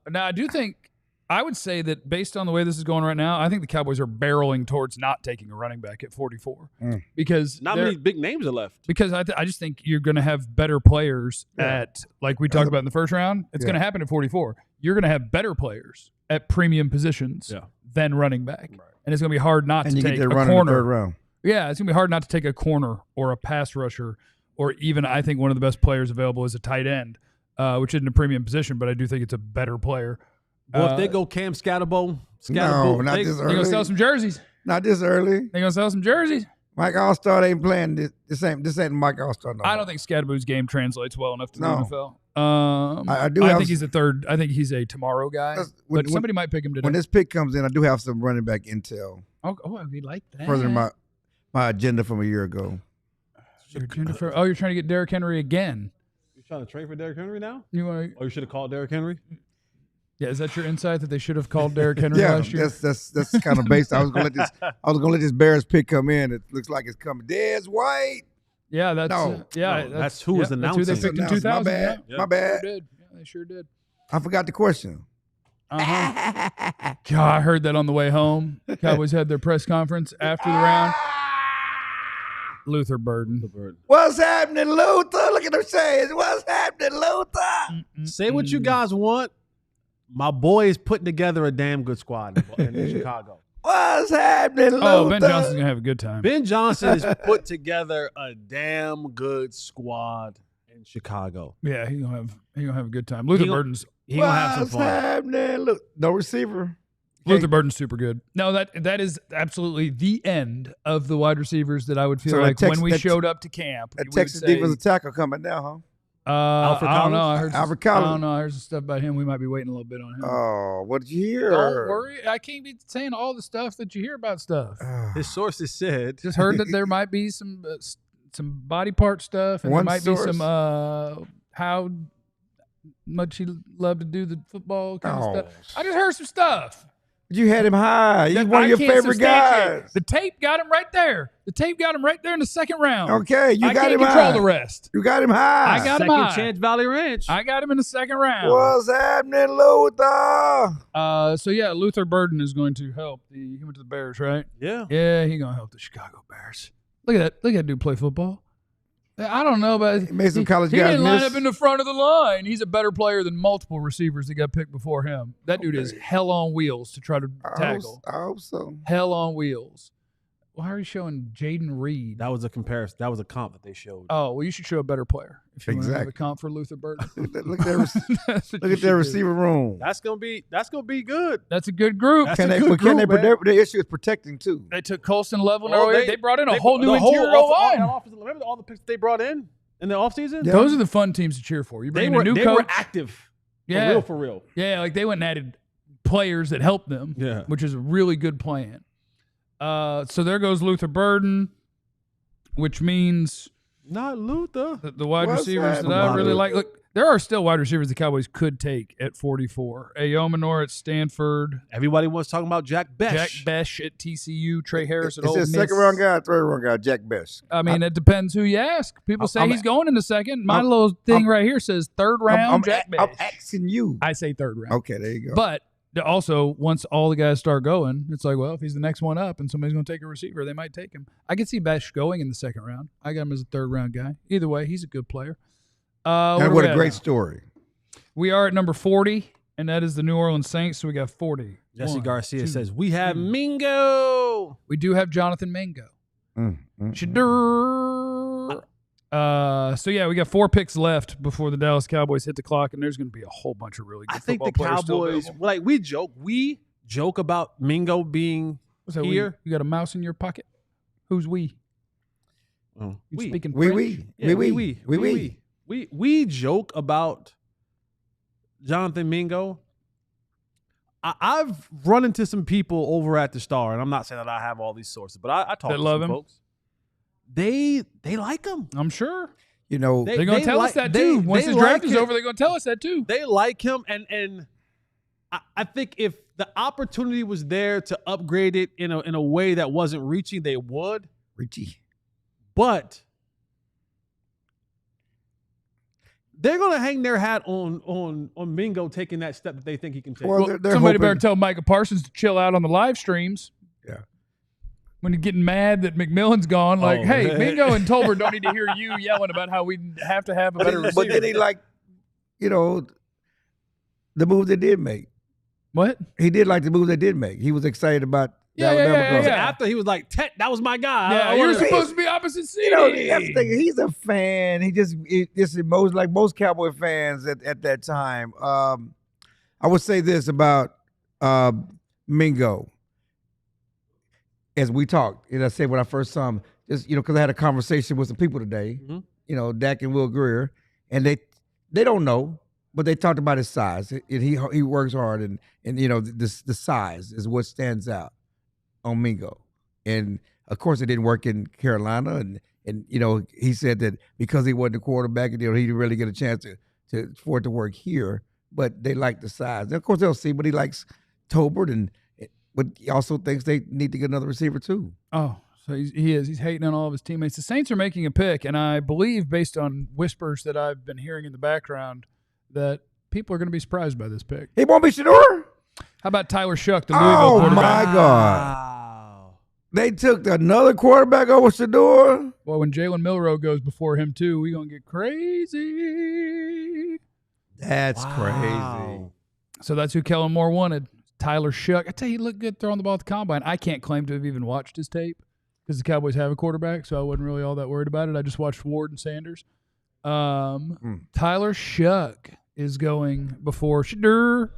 Now, I would say that based on the way this is going right now, I think the Cowboys are barreling towards not taking a running back at 44 because not many big names are left. Because I just think you're going to have better players at, like we talked about in the first round. It's going to happen at 44. You're going to have better players at premium positions than running back, and it's going to be hard not to take a corner. Third round. Yeah, it's going to be hard not to take a corner or a pass rusher, or even I think one of the best players available is a tight end, which isn't a premium position, but I do think it's a better player. Well, if they go Cam Scatterbo, no, not this early. They're going to sell some jerseys. Not this early. They're going to sell some jerseys. Mike Allstar ain't playing this ain't Mike Allstar no more. I don't think Scatterbo's game translates well enough to the NFL. I think he's a third. I think he's a tomorrow guy. But somebody might pick him today. When this pick comes in, I do have some running back intel. Oh, we like that. Further my agenda from a year ago. You're trying to get Derrick Henry again. You're trying to trade for Derrick Henry now? You should have called Derrick Henry? Yeah, is that your insight that they should have called Derrick Henry last year? That's kind of based. I was gonna let this Bears pick come in. It looks like it's coming. Dez White. Yeah, that's who was announcing. That's who they picked in 2000. My bad. Yeah. My bad. They sure did. I forgot the question. God, I heard that on the way home. Cowboys had their press conference after the round. Luther Burden. What's happening, Luther? Look at them saying, what's happening, Luther? Say what you guys want. My boy is putting together a damn good squad in Chicago. What's happening, Luther? Oh, Ben Johnson's going to have a good time. Ben Johnson has put together a damn good squad in Chicago. Yeah, he's going to have a good time. Luther Burden's He gonna have some What's fun. happening? Look, no receiver. Luther Burden's super good. No, that is absolutely the end of the wide receivers that I would feel So like that when we showed up to camp. That we would Texas say, defensive tackle coming now, huh? Alfred I don't know. Collins? I heard Alfred I Collins. don't know. I heard some stuff about him. We might be waiting a little bit on him. Oh, what did you hear? Don't worry. I can't be saying all the stuff that you hear about stuff. His sources said Just heard that there might be some body part stuff, and One there might source. be some how much he loved to do the football kind of stuff. I just heard some stuff. You had him high. He's that one I of your can't favorite substantiate. guys. The tape got him right there. The tape got him right there in the second round. Okay, you I got can't him control high. the rest. You got him high. I got him Second high. Chance Valley Ranch. I got him in the second round. What's happening, Luther? So yeah, Luther Burden is going to help. He went to the Bears, right? Yeah. Yeah, he's gonna help the Chicago Bears. Look at that! Look at that dude play football. I don't know, but He made some college he guys didn't line miss. up in the front of the line. He's a better player than multiple receivers that got picked before him. That dude is hell on wheels to try to tackle. I hope so. Hell on wheels. Why are you showing Jaden Reed? That was a comparison. That was a comp that they showed. Oh, well, you should show a better player if you want to have a Exactly. comp for Luther Burden. Look at that, That's what look you at should their do. receiver room. That's gonna be good. That's a good group. That's Can a they? good But can they? group, man. The issue is protecting too. They took Colston Level. Oh, They brought in a whole new the interior whole line. Remember all the picks they brought in the offseason? Yeah. Those are the fun teams to cheer for. You bring in a new they coach. were active. Yeah. For real. Yeah, like they went and added players that helped them, Yeah. which is a really good plan. So there goes Luther Burden, which means Not Luther. that the wide What's receivers that happening? I really like. Look, there are still wide receivers the Cowboys could take at 44. Ayomanor at Stanford, Everybody was talking about Jack Besh. Jack Besh at TCU, Trey Harris at It's Ole a Miss. second round guy, third round guy, Jack Best. I mean, it depends who you ask. People say I'm- he's going in the second. My I'm- little thing I'm- right here says third round, Jack Besh. I'm asking you. I say third round. Okay, there you go. But also, once all the guys start going, it's like, well, if he's the next one up and somebody's going to take a receiver, they might take him. I could see Besh going in the second round. I got him as a third round guy. Either way, he's a good player. And what a great story. We are at number 40, and that is the New Orleans Saints. So we got 40. Jesse 1, Garcia 2. says, we have Mingo. We do have Jonathan Mingo. Shadur. So yeah, we got 4 picks left before the Dallas Cowboys hit the clock, and there's going to be a whole bunch of really good I think the football players still Cowboys, available. like we joke about Mingo being What's that, here. You got a mouse in your pocket? Who's we? Oh, You speaking Oui, French? oui. We joke about Jonathan Mingo. I've run into some people over at the Star, and I'm not saying that I have all these sources, but I talk That to love some him? folks. They like him. I'm sure. You know, They're going to tell us that too. Once his draft is over, they're going to tell us that too. They like him, and I think if the opportunity was there to upgrade it in a way that wasn't reaching, they would. Richie. But they're going to hang their hat on Mingo taking that step that they think he can take. Well, Well, they're somebody hoping- better tell Micah Parsons to chill out on the live streams. Yeah. When you're getting mad that McMillan's gone, like, Oh. hey, Mingo and Tolbert don't need to hear you yelling about how we have to have a better receiver. But then he like, you know, the move they did make. What? He did like the move they did make. He was excited about the Alabama yeah. call. After he was like, that was my guy. Yeah, I you're wanted- supposed to be opposite You know, CD. that's the thing. He's a fan. He just most like most Cowboy fans at that time. I would say this about Mingo. As we talked, and I said when I first saw him, just because I had a conversation with some people today, Mhm. Dak and Will Greer, and they don't know, but they talked about his size. And he works hard, and the size is what stands out on Mingo. And of course, it didn't work in Carolina, and he said that because he wasn't the quarterback, he didn't really get a chance for it to work here. But they like the size. And of course, they'll see. But he likes Tolbert, but he also thinks they need to get another receiver too. Oh, so he's hating on all of his teammates. The Saints are making a pick, and I believe, based on whispers that I've been hearing in the background, that people are going to be surprised by this pick. He won't be Shador? How about Tyler Shuck, the Louisville Oh quarterback? my God! Wow. They took another quarterback over Shador. Boy, when Jalen Milroe goes before him too, we're going to get crazy. That's Wow. crazy. So that's who Kellen Moore wanted. Tyler Shough. I tell you, he looked good throwing the ball at the combine. I can't claim to have even watched his tape because the Cowboys have a quarterback, so I wasn't really all that worried about it. I just watched Ward and Sanders. Tyler Shough is going before Shedeur.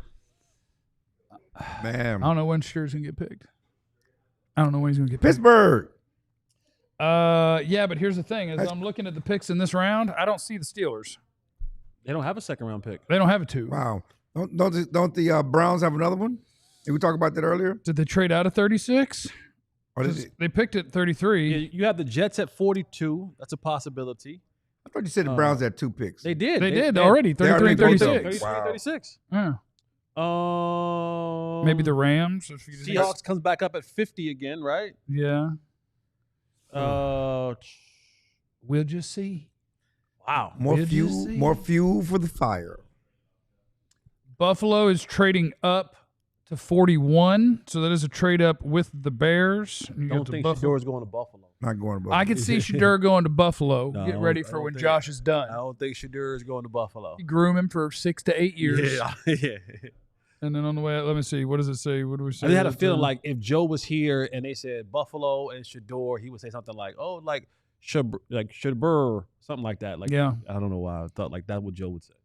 Man. I don't know when Shedur's going to get picked. I don't know when he's going to get picked. Pittsburgh. Yeah, but here's the thing. As I'm looking at the picks in this round, I don't see the Steelers. They don't have a second-round pick. They don't have a 2. Wow. Don't the Browns have another one? Did we talk about that earlier? Did they trade out of 36? Or did They picked at 33. Yeah, you have the Jets at 42. That's a possibility. I thought you said the Browns had 2 picks. They did. They did already. 33 and 36. 36. Yeah. Maybe the Rams. Seahawks comes back up at 50 again, right? Yeah. We'll just see. Wow. More fuel for the fire. Buffalo is trading up to 41, so that is a trade up with the Bears. I don't think Shedeur going to Buffalo. Not going to Buffalo. I could see Shedeur going to Buffalo. No, Get ready for when Josh is done. I don't think Shedeur is going to Buffalo. You groom him for 6 to 8 years. Yeah. And then on the way out, let me see. What does it say? What do we say? I just had a feeling like if Joe was here and they said Buffalo and Shedeur, he would say something like, "Oh, like Shedeur," something like that. Like, yeah. I don't know why I thought like that what Joe would say.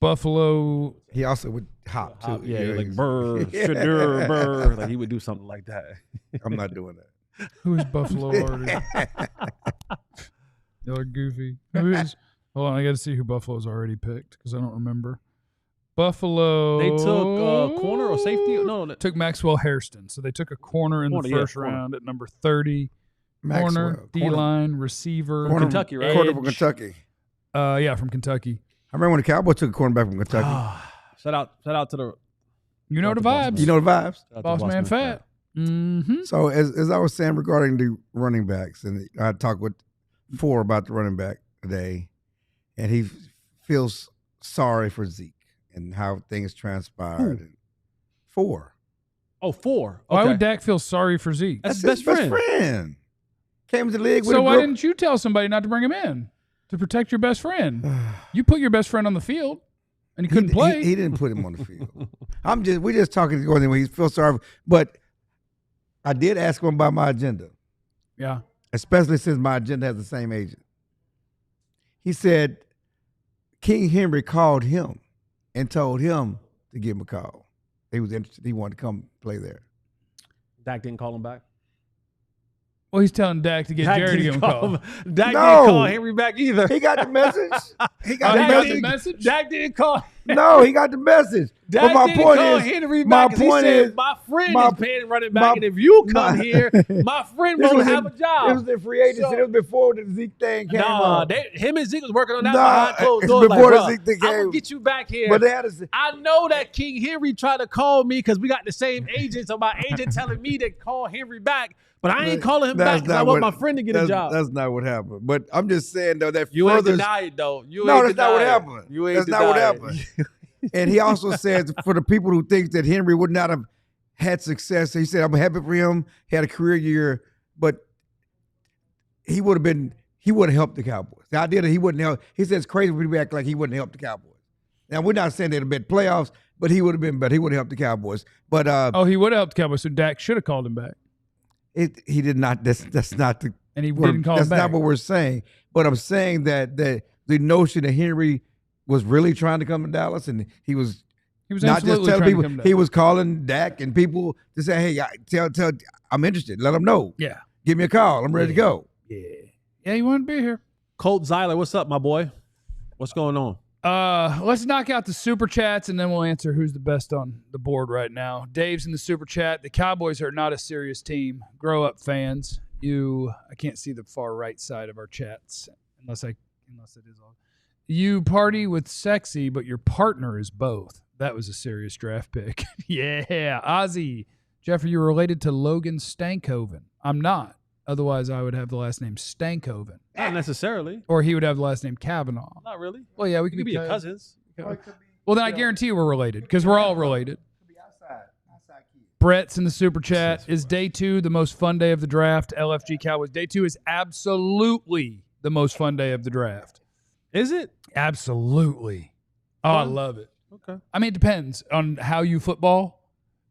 Buffalo. He also would hop too. Yeah, like Burr, Shedeur, Burr. Like he would do something like that. I'm not doing that. Who is Buffalo already? Y'all are goofy. Who is? Hold on, I got to see who Buffalo's already picked because I don't remember. Buffalo. They took corner or safety? No, took Maxwell Hairston. So they took a corner in the first round at number 30. Corner, D-line, receiver. From Kentucky, right? Corner from Kentucky. Yeah, from Kentucky. I remember when the Cowboys took a cornerback from Kentucky. Shout out to the. You know the vibes. You know the vibes. Boss man fat. Mm-hmm. So as I was saying regarding the running backs, and I talked with Four about the running back today, and he feels sorry for Zeke and how things transpired. And Four. Oh, Four. Okay. Why would Dak feel sorry for Zeke? That's his best friend. Came to the league with So why didn't you tell somebody not to bring him in? To protect your best friend. You put your best friend on the field, and he couldn't play. He didn't put him on the field. We're just talking when he feels sorry. But I did ask him about my agenda. Yeah. Especially since my agenda has the same agent. He said King Henry called him and told him to give him a call. He was interested. He wanted to come play there. Dak didn't call him back. Well, he's telling Dak to get Jerry to give him a call. Dak didn't call Henry back either. He got the message. He got the message. Dak didn't call. No, he got the message. Dak but my didn't point call is, Henry back because he said, my friend is paying running back, and if you come here, my friend won't have a job. It was the free agency. It was before the Zeke thing came out. Him and Zeke was working on that behind closed doors. Before the Zeke thing came. I'm going to get you back here. But they had I know that King Henry tried to call me because we got the same agent, so my agent telling me to call Henry back. But I ain't calling him back because I want my friend to get a job. That's not what happened. But I'm just saying, though, that you ain't deny it, though. That's not what happened. That's not what happened. And he also says, for the people who think that Henry would not have had success, he said, I'm happy for him. He had a career year, but he would have helped the Cowboys. The idea that he wouldn't help, he says it's crazy when we act like he wouldn't help the Cowboys. Now, we're not saying they'd have been playoffs, but he would have been better. He would have helped the Cowboys. But he would have helped the Cowboys, so Dak should have called him back. He did not. That's not the. And he didn't call him back. That's not what we're saying. But I'm saying that the notion that Henry was really trying to come to Dallas, and he was not just telling people. He was calling Dak and people to say, "Hey, tell, I'm interested. Let them know. Yeah, give me a call. I'm ready to go." Yeah, you want to be here. Colt Zeiler, what's up, my boy? What's going on? Let's knock out the super chats and then we'll answer who's the best on the board right now. Dave's in the super chat. The Cowboys are not a serious team. Grow up, fans. I can't see the far right side of our chats unless it is all. You party with sexy, but your partner is both. That was a serious draft pick. Yeah, Ozzy. Jeff, are you related to Logan Stankoven? I'm not. Otherwise, I would have the last name Stankoven. Not necessarily. Or he would have the last name Kavanaugh. Not really. Well, yeah, we could be your cousins. Well, then I guarantee you we're related because we're all related. Brett's in the super chat. Is day 2 the most fun day of the draft? LFG Cowboys. Day 2 is absolutely the most fun day of the draft. Is it? Absolutely. Oh, I love it. Okay. I mean, it depends on how you football.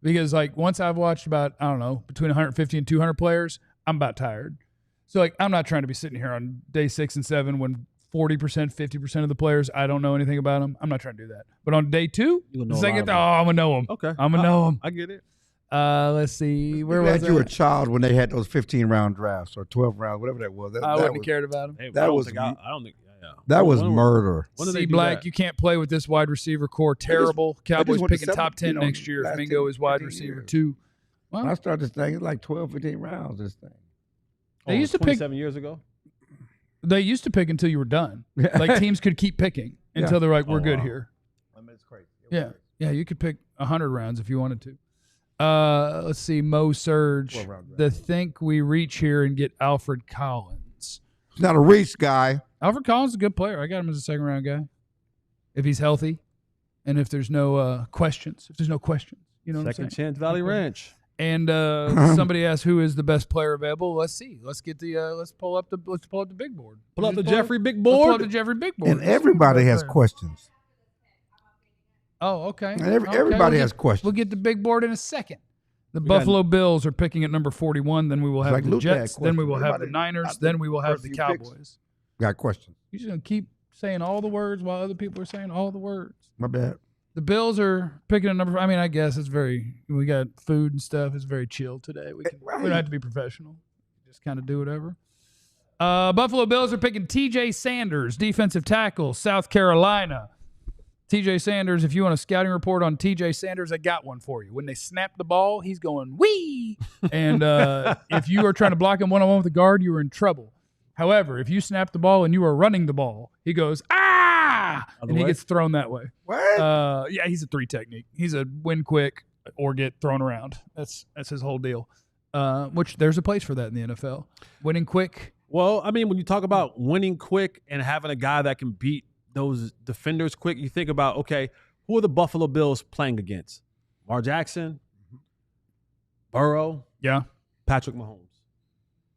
Because, like, once I've watched about, I don't know, between 150 and 200 players, I'm about tired. So, like, I'm not trying to be sitting here on day 6 and 7 when 40%, 50% of the players, I don't know anything about them. I'm not trying to do that. But on day 2, I'm going to know them. Okay. I'm going to know them. I get it. Let's see. Where was you were a child when they had those 15-round drafts or 12 rounds, whatever that was. I wouldn't have cared about them. Hey, That was I don't think. Yeah. that was murder. See, Black, you can't play with this wide receiver core. Terrible. Cowboys went to picking top 10 next year. Mingo is wide receiver 2. When I started this thing, it's like 12, 15 rounds, this thing. They used to pick 7 years ago. They used to pick until you were done. Like, teams could keep picking until they're like, we're good here. I mean, it's crazy. Yeah, you could pick 100 rounds if you wanted to. Let's see, Mo Surge. The think we reach here and get Alfred Collins. It's not a reach guy. Alfred Collins is a good player. I got him as a second-round guy. If he's healthy and if there's no questions. If there's no questions. You know what I'm saying? Second Chance Valley Ranch. And somebody asked who is the best player available. Let's see. Let's get the let's pull up the big board. Pull up the Jeffrey Big Let's Board. pull up the Jeffrey Big Board. And everybody has questions. Oh, okay. And everybody has questions. We'll get the big board in a second. The Buffalo Bills are picking at number 41. Then we will have the Jets. Then we will have the Niners. Then we will have the Cowboys. Got questions. You're just going to keep saying all the words while other people are saying all the words. My bad. The Bills are picking a number. I mean, I guess it's we got food and stuff. It's very chill today. We don't have to be professional. Just kind of do whatever. Buffalo Bills are picking T.J. Sanders, defensive tackle, South Carolina. T.J. Sanders, if you want a scouting report on T.J. Sanders, I got one for you. When they snap the ball, he's going, wee! And if you are trying to block him one-on-one with the guard, you are in trouble. However, if you snap the ball and you are running the ball, he goes, ah! And he gets thrown that way. What? Yeah, he's a 3 technique. He's a win quick or get thrown around. That's his whole deal. Which there's a place for that in the NFL. Winning quick. Well, I mean, when you talk about winning quick and having a guy that can beat those defenders quick, you think about, okay, who are the Buffalo Bills playing against? Lamar Jackson, Burrow, Patrick Mahomes,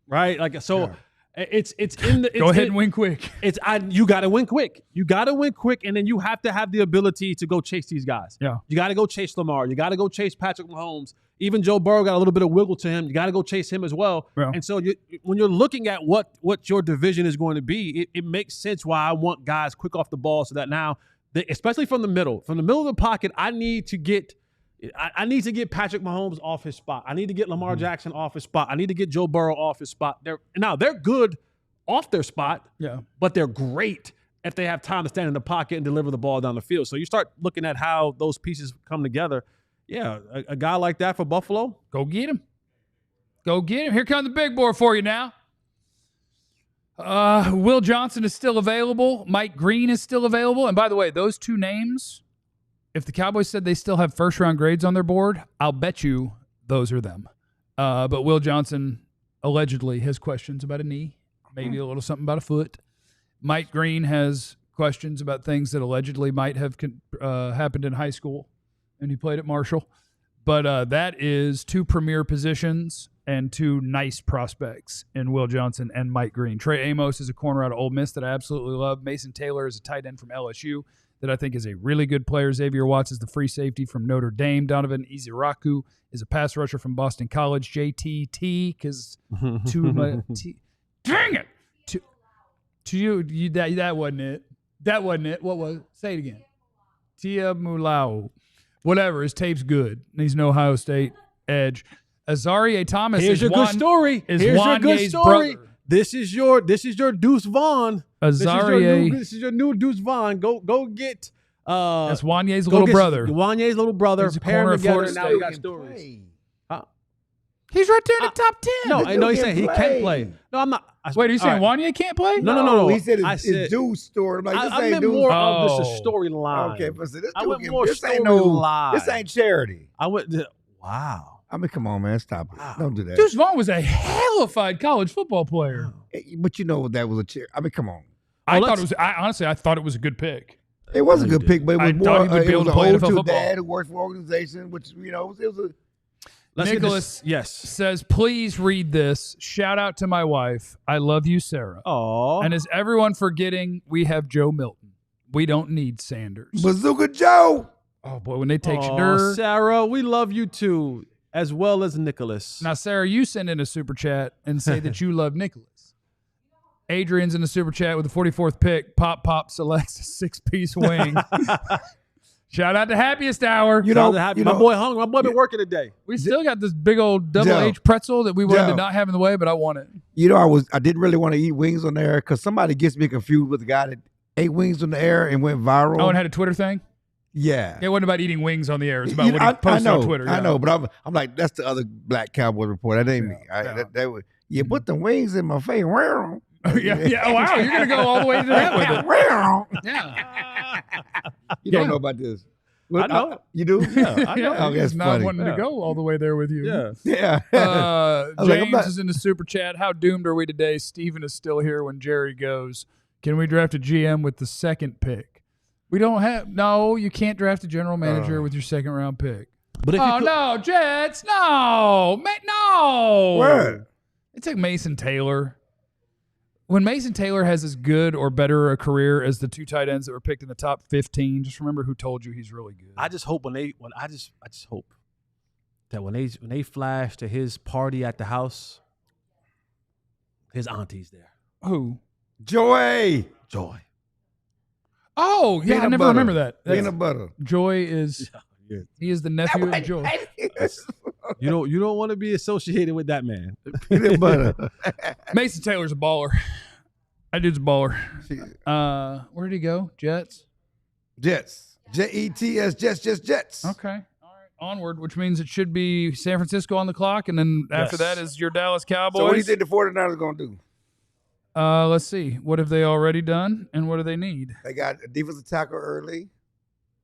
right? Like, so it's in the go ahead and win quick. You got to win quick. You got to win quick, and then you have to have the ability to go chase these guys. Yeah, you got to go chase Lamar. You got to go chase Patrick Mahomes. Even Joe Burrow got a little bit of wiggle to him. You got to go chase him as well. Yeah. And so when you're looking at what your division is going to be, it makes sense why I want guys quick off the ball so that now, especially from the middle of the pocket, I need to get Patrick Mahomes off his spot. I need to get Lamar Jackson off his spot. I need to get Joe Burrow off his spot. They're good off their spot, but they're great if they have time to stand in the pocket and deliver the ball down the field. So you start looking at how those pieces come together. Yeah, a guy like that for Buffalo. Go get him. Go get him. Here comes the big board for you now. Will Johnson is still available. Mike Green is still available. And by the way, those 2 names, if the Cowboys said they still have first-round grades on their board, I'll bet you those are them. But Will Johnson allegedly has questions about a knee, maybe a little something about a foot. Mike Green has questions about things that allegedly might have happened in high school. And he played at Marshall. But that is 2 premier positions and 2 nice prospects in Will Johnson and Mike Green. Trey Amos is a corner out of Ole Miss that I absolutely love. Mason Taylor is a tight end from LSU that I think is a really good player. Xavier Watts is the free safety from Notre Dame. Donovan Ezeiruaku is a pass rusher from Boston College. JTT, because dang it! To you that wasn't it. That wasn't it. What was it? Say it again. Tia Mulao. Whatever, his tape's good. He's an Ohio State edge. Azarie Thomas Here's your good story. Here's your good story. Brother. This is your Deuce Vaughn. Azarie. This is your new Deuce Vaughn. Go get. That's Wanye's little brother. Wanye's little brother. He's a pair corner them together. of Now you got stories. He's right there in the top 10. No, I know he's saying he can't play. No, I'm not. Wait, are you saying Wanye can't play? No. He said it's Deuce story. I'm like, I meant more of this storyline. Okay, but this ain't charity. Wow. I mean, come on, man, stop it. Don't do that. Deuce Vaughn was a hellified college football player. But you know that was a charity. I mean, come on. I thought it was a good pick. It was a good pick, but it was thought he would be able to play NFL football. Dad who worked for an organization, which it was a. Nicholas says, please read this. Shout out to my wife. I love you, Sarah. Aww. And is everyone forgetting we have Joe Milton? We don't need Sanders. Bazooka Joe. Oh, boy, when they take Oh, Shadur. Sarah, we love you too, as well as Nicholas. Now, Sarah, you send in a super chat and say that you love Nicholas. Adrian's in the super chat with the 44th pick. Pop selects a 6-piece wing. Shout out to Happiest Hour. My boy hungry. My boy been working today. We still got this big old double H pretzel that we wanted to not have in the way, but I want it. I didn't really want to eat wings on the air because somebody gets me confused with the guy that ate wings on the air and went viral. Oh, and had a Twitter thing? Yeah. It wasn't about eating wings on the air. It's about what he posted on Twitter. I know, but I'm like, that's the other Black Cowboy report. That ain't me. You put the wings in my face. Yeah. Oh, wow. You're going to go all the way to that with it. Yeah. You don't know about this. I know. You do? Yeah, I know. Oh, that's not funny. wanting to go all the way there with you. Yeah. James is in the super chat. How doomed are we today? Steven is still here when Jerry goes. Can we draft a GM with the second pick? We don't have. No, you can't draft a general manager with your second round pick. But if no, Jets, no, no. What? They took Mason Taylor. When Mason Taylor has as good or better a career as the 2 tight ends that were picked in the top 15, just remember who told you he's really good. I just hope I just hope that when they flash to his party at the house, his auntie's there. Who? Joy. Oh, yeah, I never remember that. Peanut butter. Joy is he is the nephew of Joy. You don't want to be associated with that man. Peanut butter. Mason Taylor's a baller. That dude's a baller. Where did he go? Jets? Jets. Jets. Jets. Okay. All right. Onward, which means it should be San Francisco on the clock, and then after that is your Dallas Cowboys. So what do you think the 49ers are going to do? Let's see. What have they already done, and what do they need? They got a defensive tackle early.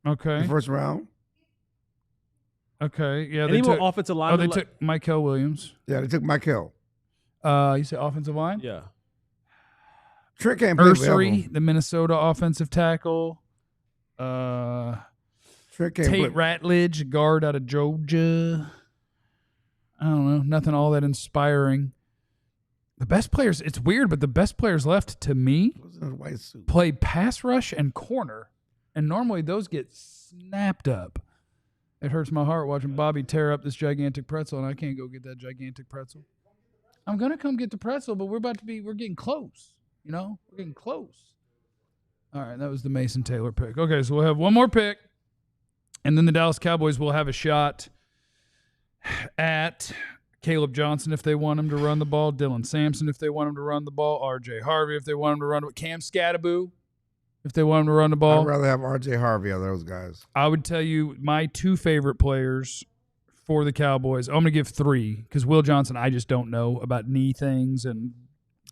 Okay. The first round. Okay. Yeah. Any more offensive line? Oh, they took Michael Williams. Yeah, they took Michael. You say offensive line? Yeah. Trent can't play Ursery, the Minnesota offensive tackle. Trent can't Tate Ratledge, guard out of Georgia. I don't know. Nothing all that inspiring. The best players, it's weird, but the best players left to me play pass rush and corner. And normally those get snapped up. It hurts my heart watching Bobby tear up this gigantic pretzel, and I can't go get that gigantic pretzel. I'm going to come get the pretzel, but we're getting close. You know, we're getting close. All right, that was the Mason Taylor pick. Okay, so we'll have one more pick, and then the Dallas Cowboys will have a shot at Caleb Johnson if they want him to run the ball, Dylan Sampson if they want him to run the ball, R.J. Harvey if they want him to run the ball, Cam Scattaboo if they want him to run the ball. I'd rather have R.J. Harvey of those guys. I would tell you my 2 favorite players for the Cowboys. I'm going to give 3 because Will Johnson, I just don't know about knee things and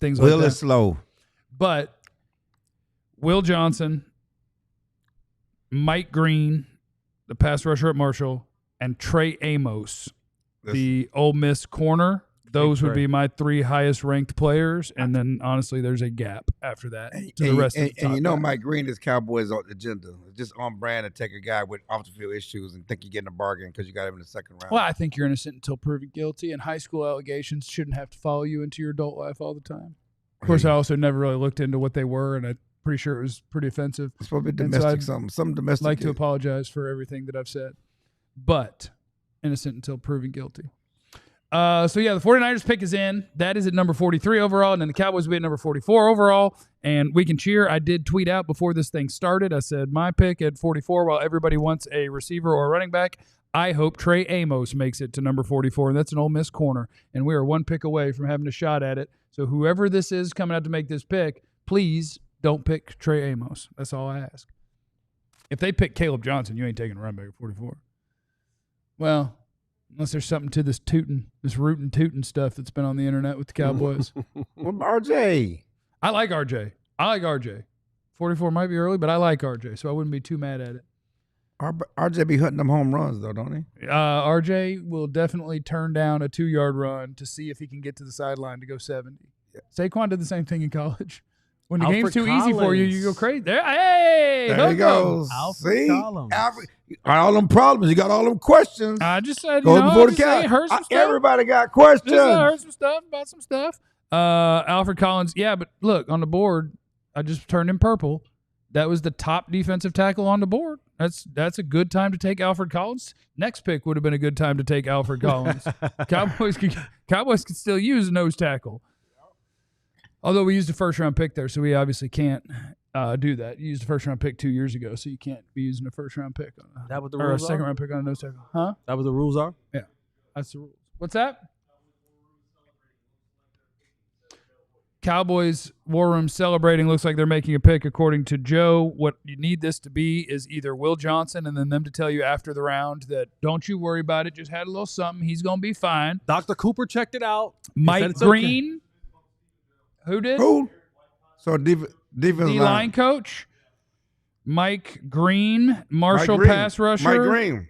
things like that. Will is slow. But Will Johnson, Mike Green, the pass rusher at Marshall, and Trey Amos, the Ole Miss corner. Those would be my 3 highest ranked players, and then honestly, there's a gap after that to the rest of the top. And you know, Mike Green is Cowboys' agenda. It's just on brand to take a guy with off the field issues and think you're getting a bargain because you got him in the second round. Well, I think you're innocent until proven guilty, and high school allegations shouldn't have to follow you into your adult life all the time. Of course, I also never really looked into what they were, and I'm pretty sure it was pretty offensive. It's supposed to be domestic, some domestic. I'd like to apologize for everything that I've said, but innocent until proven guilty. So, yeah, the 49ers pick is in. That is at number 43 overall, and then the Cowboys will be at number 44 overall, and we can cheer. I did tweet out before this thing started. I said my pick at 44 while everybody wants a receiver or a running back. I hope Trey Amos makes it to number 44, and that's an Ole Miss corner, and we are 1 pick away from having a shot at it. So whoever this is coming out to make this pick, please don't pick Trey Amos. That's all I ask. If they pick Caleb Johnson, you ain't taking a running back at 44. Well, unless there's something to this rootin' tootin' stuff that's been on the internet with the Cowboys. What about RJ? I like RJ. 44 might be early, but I like RJ, so I wouldn't be too mad at it. RJ be hunting them home runs, though, don't he? RJ will definitely turn down a 2-yard run to see if he can get to the sideline to go 70. Yeah. Saquon did the same thing in college. When the game's too easy for you, you go crazy. There he goes. See? All them problems. You got all them questions. I just said, before the couch. Everybody got questions. I heard some stuff about some stuff. Alfred Collins. Yeah, but look, on the board, I just turned in purple. That was the top defensive tackle on the board. That's a good time to take Alfred Collins. Next pick would have been a good time to take Alfred Collins. Cowboys could still use a nose tackle. Although we used a first-round pick there, so we obviously can't do that. You used a first-round pick 2 years ago, so you can't be using a first-round pick that what the or a rules second-round pick on a nose tackle. Huh? That what the rules are? Yeah, that's the rules. What's that? Cowboys War Room celebrating. Looks like they're making a pick according to Joe. What you need this to be is either Will Johnson and then them to tell you after the round that don't you worry about it. Just had a little something. He's going to be fine. Dr. Cooper checked it out. Mike Green. Okay. Who did? Who? So defensive D-line coach. Mike Green, Marshall pass rusher. Mike Green.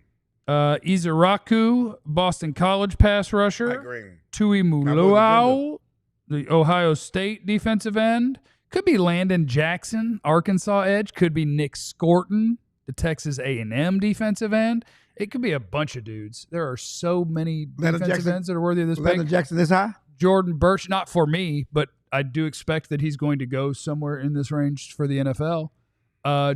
Ezeiruaku, Boston College pass rusher. Mike Green. Tui Muluau, the Ohio State defensive end. Could be Landon Jackson, Arkansas edge. Could be Nick Scorton, the Texas A&M defensive end. It could be a bunch of dudes. There are so many defensive ends that are worthy of this pick. Landon Jackson this high? Jordan Birch, not for me, but I do expect that he's going to go somewhere in this range for the NFL.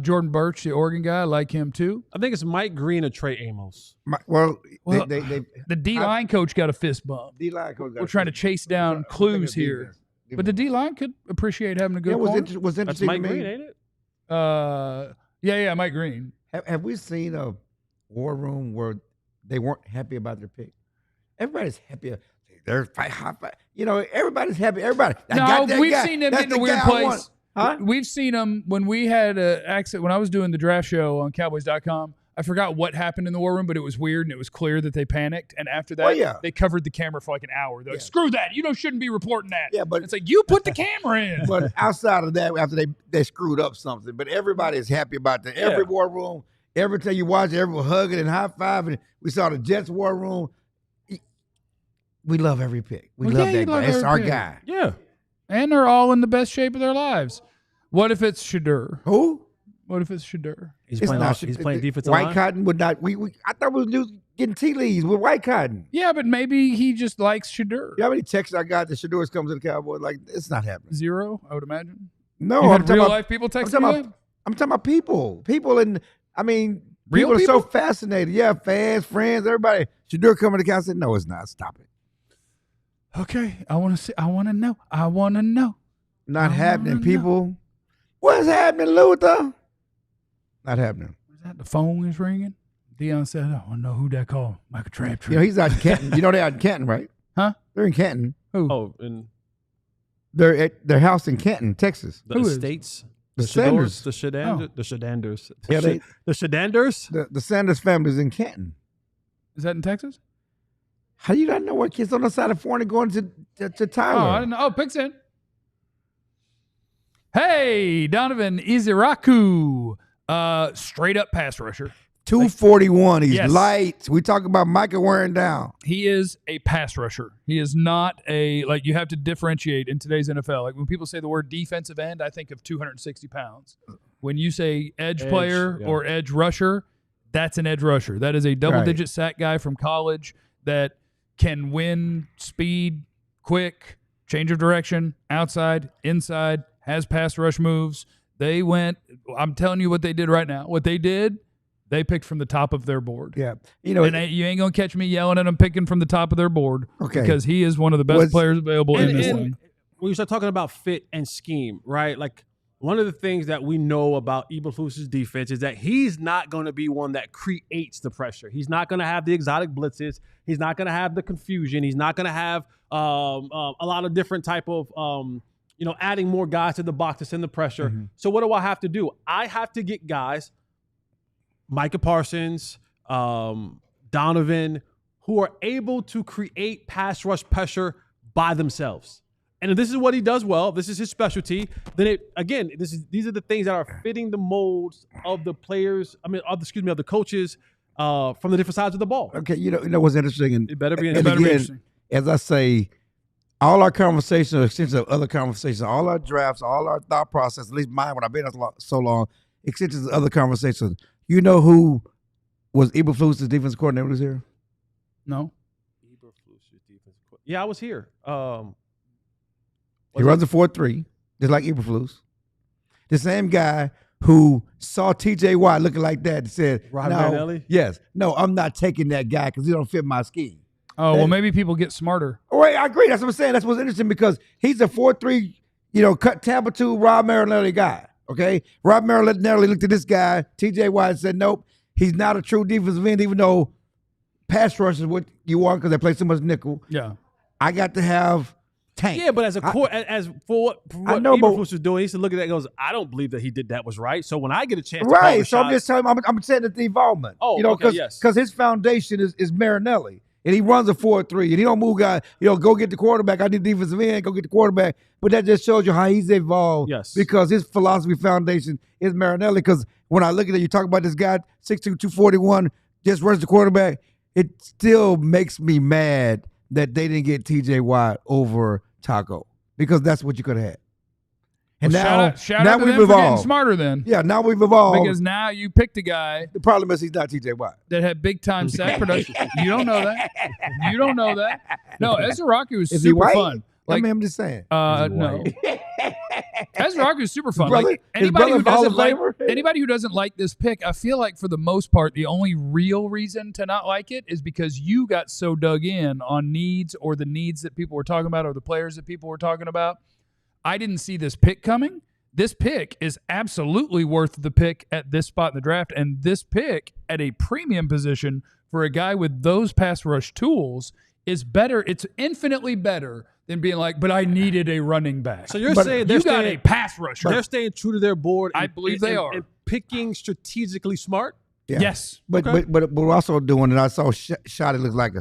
Jordan Birch, the Oregon guy, I like him too. I think it's Mike Green or Trey Amos. The D-line coach got a fist bump. D-line coach We're trying to chase down clues here. But the D-line could appreciate having a good corner. What's interesting That's Mike to me, Green, ain't it? Yeah, Mike Green. Have we seen a war room where they weren't happy about their pick? Everybody's happy. They're everybody's happy. Everybody. We've seen them in a weird place. Huh? We've seen them when we had an accident. When I was doing the draft show on Cowboys.com, I forgot what happened in the war room, but it was weird and it was clear that they panicked. And after that, they covered the camera for like an hour. They're like, screw that. You shouldn't be reporting that. Yeah, but it's like, you put the camera in. But outside of that, after they screwed up something, but everybody is happy about that. Every war room, every time you watch it, everyone hugging and high-fiving. We saw the Jets war room. We love every pick. We love that guy. It's our guy. Yeah. And they're all in the best shape of their lives. What if it's Shadur? Who? What if it's Shadur? He's playing defensive line. White Cotton would not. I thought we were getting tea leaves with White Cotton. Yeah, but maybe he just likes Shadur. You know how many texts I got that Shadur's coming to the Cowboys? Like, it's not happening. 0, I would imagine. No, you had real life people texting you. I'm talking about people. People, and I mean, real people are people? so fascinated. Yeah, fans, friends, everybody. Shadur coming to the Cowboys. No, it's not. Stop it. Okay, I want to see. I want to know. I want to know. Not happening, people. What's happening, Luther? Not happening. Was that the phone is ringing? Dion said, I want to know who that called. Michael Crabtree. He's out in Canton. They're out in Canton, right? Huh? They're in Canton. Who? Oh, and they're at their house in Canton, Texas. The States. The Sanders. The Shadanders. Yeah, the Shadanders? The Sanders family is in Canton. Is that in Texas? How do you not know what kids on the side of 40 going to Tyler? Oh, I didn't know. Oh, picks in. Hey, Donovan Ezeiruaku, straight up pass rusher. 241. He's light. We talk about Micah wearing down. He is a pass rusher. He is not you have to differentiate in today's NFL. Like when people say the word defensive end, I think of 260 pounds. When you say edge player or edge rusher, that's an edge rusher. That is a double-digit sack guy from college that can win speed, quick, change of direction, outside, inside, has pass rush moves. I'm telling you what they did right now. What they did, they picked from the top of their board. Yeah. You ain't going to catch me yelling at them picking from the top of their board. Okay. Because he is one of the best players available in this league. When you start talking about fit and scheme, right? Like one of the things that we know about Eberflus's defense is that he's not going to be one that creates the pressure. He's not going to have the exotic blitzes. He's not going to have the confusion. He's not going to have a lot of different type of adding more guys to the box to send the pressure. Mm-hmm. So what do I have to do? I have to get guys, Micah Parsons, Donovan, who are able to create pass rush pressure by themselves. And if this is what he does well, this is his specialty, then these are the things that are fitting the molds of the players, of the coaches from the different sides of the ball. Okay, you know what's interesting? And it better be interesting. As I say, all our conversations, extensions of other conversations, all our drafts, all our thought process, at least mine when I've been here so long, extensions of other conversations. You know who was Eberflus's defensive coordinator was here? No. Eberflus's defensive coordinator. Yeah, I was here. He runs a 4-3, just like Eberflus. The same guy who saw T.J. Watt looking like that and said, Rod no, Marinelli? yes, no, I'm not taking that guy because he don't fit my scheme. Oh, well, maybe people get smarter. Oh, wait, I agree. That's what I'm saying. That's what's interesting because he's a 4-3, cut Tampa 2 Rod Marinelli guy, okay? Rod Marinelli looked at this guy, T.J. Watt, and said, nope, he's not a true defensive end, even though pass rush is what you want because they play so much nickel. Yeah. I got to have Tank. Yeah, but as a core, as for what Eberflus was doing, he used to look at that and goes, I don't believe that he did that was right. So when I get a chance to call Right, the so I'm shot, just telling you, I'm saying that the involvement. Oh, because okay, yes. his foundation is Marinelli. And he runs a 4-3, and he don't move guys. Go get the quarterback. I need defensive end. Go get the quarterback. But that just shows you how he's evolved. Yes. Because his philosophy foundation is Marinelli. Because when I look at it, you talk about this guy, 6'2", 241, just runs the quarterback. It still makes me mad that they didn't get T.J. Watt over Taco. Because that's what you could have had. And Well, shout out to we've them for getting evolved. smarter then. Yeah, now we've evolved. Because now you picked a guy The problem is he's not T.J. Watt. that had big time sack production. You don't know that. You don't know that. No, Ezeiruaku was Is he super white? fun. Like, I'm just saying. no. Ezeiruku is super fun. Brother- Like his anybody who brother Hall doesn't of like Famer? anybody who doesn't like this pick, I feel like for the most part, the only real reason to not like it is because you got so dug in on needs or the needs that people were talking about or the players that people were talking about. I didn't see this pick coming. This pick is absolutely worth the pick at this spot in the draft, and this pick at a premium position for a guy with those pass rush tools is better. It's infinitely better than being like, but I needed a running back. So you're saying you got a pass rusher. they're staying true to their board. I believe they are. And picking strategically smart. Yeah. Yes. But we're also doing it. I saw Shot. It looks like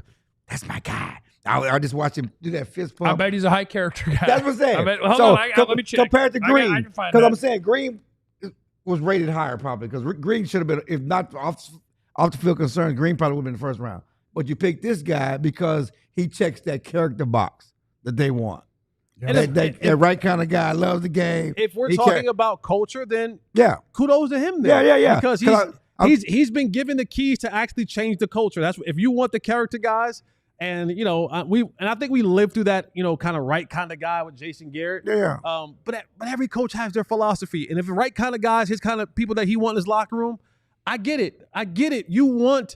that's my guy. I just watched him do that fist pump. I bet he's a high character guy. That's what I'm saying. I bet, hold on, let me check. Compared to I Green, can find because that. I'm saying Green was rated higher probably because Green should have been, if not off the field concerns, Green probably would have been the first round. But you pick this guy because he checks that character box that they want. Yeah. That right kind of guy, loves the game. If we're talking about culture, then kudos to him there. Yeah. Because he's been given the keys to actually change the culture. That's if you want the character guys. And I think we lived through that, kind of right kind of guy with Jason Garrett. Yeah. But every coach has their philosophy, and if the right kind of guys, his kind of people that he wants in his locker room, I get it. You want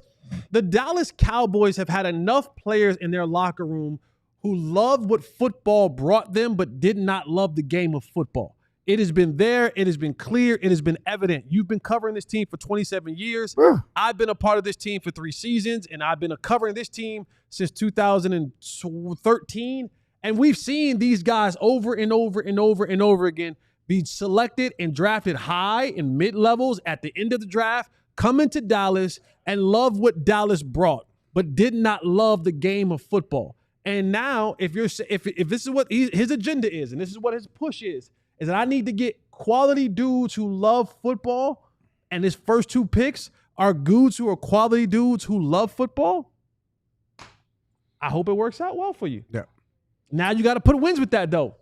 the Dallas Cowboys have had enough players in their locker room who loved what football brought them, but did not love the game of football. It has been there. It has been clear. It has been evident. You've been covering this team for 27 years. I've been a part of this team for 3 seasons, and I've been covering this team since 2013. And we've seen these guys over and over and over and over again be selected and drafted high in mid-levels at the end of the draft, come into Dallas and love what Dallas brought, but did not love the game of football. And now, if this is what his agenda is, and this is what his push is that I need to get quality dudes who love football, and his first 2 picks are dudes who are quality dudes who love football, I hope it works out well for you. Yeah. Now you got to put wins with that, though.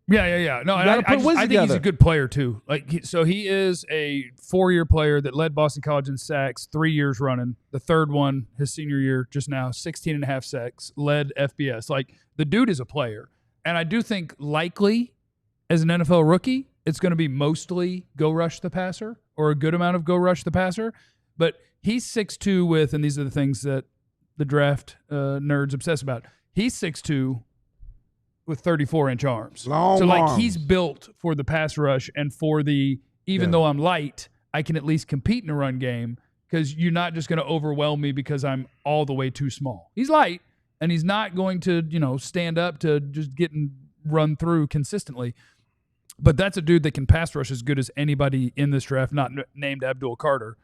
Yeah. No, I think he's a good player, too. So he is a 4-year player that led Boston College in sacks 3 years running. The third one, his senior year, just now, 16 and a half sacks, led FBS. The dude is a player. And I do think likely, as an NFL rookie, it's going to be mostly go rush the passer or a good amount of go rush the passer. But he's 6'2" with, and these are the things that the draft nerds obsess about, he's 6'2" with 34-inch arms. Long arms. He's built for the pass rush and for even though I'm light, I can at least compete in a run game because you're not just going to overwhelm me because I'm all the way too small. He's light, and he's not going to, stand up to just getting run through consistently. But that's a dude that can pass rush as good as anybody in this draft, not named Abdul Carter,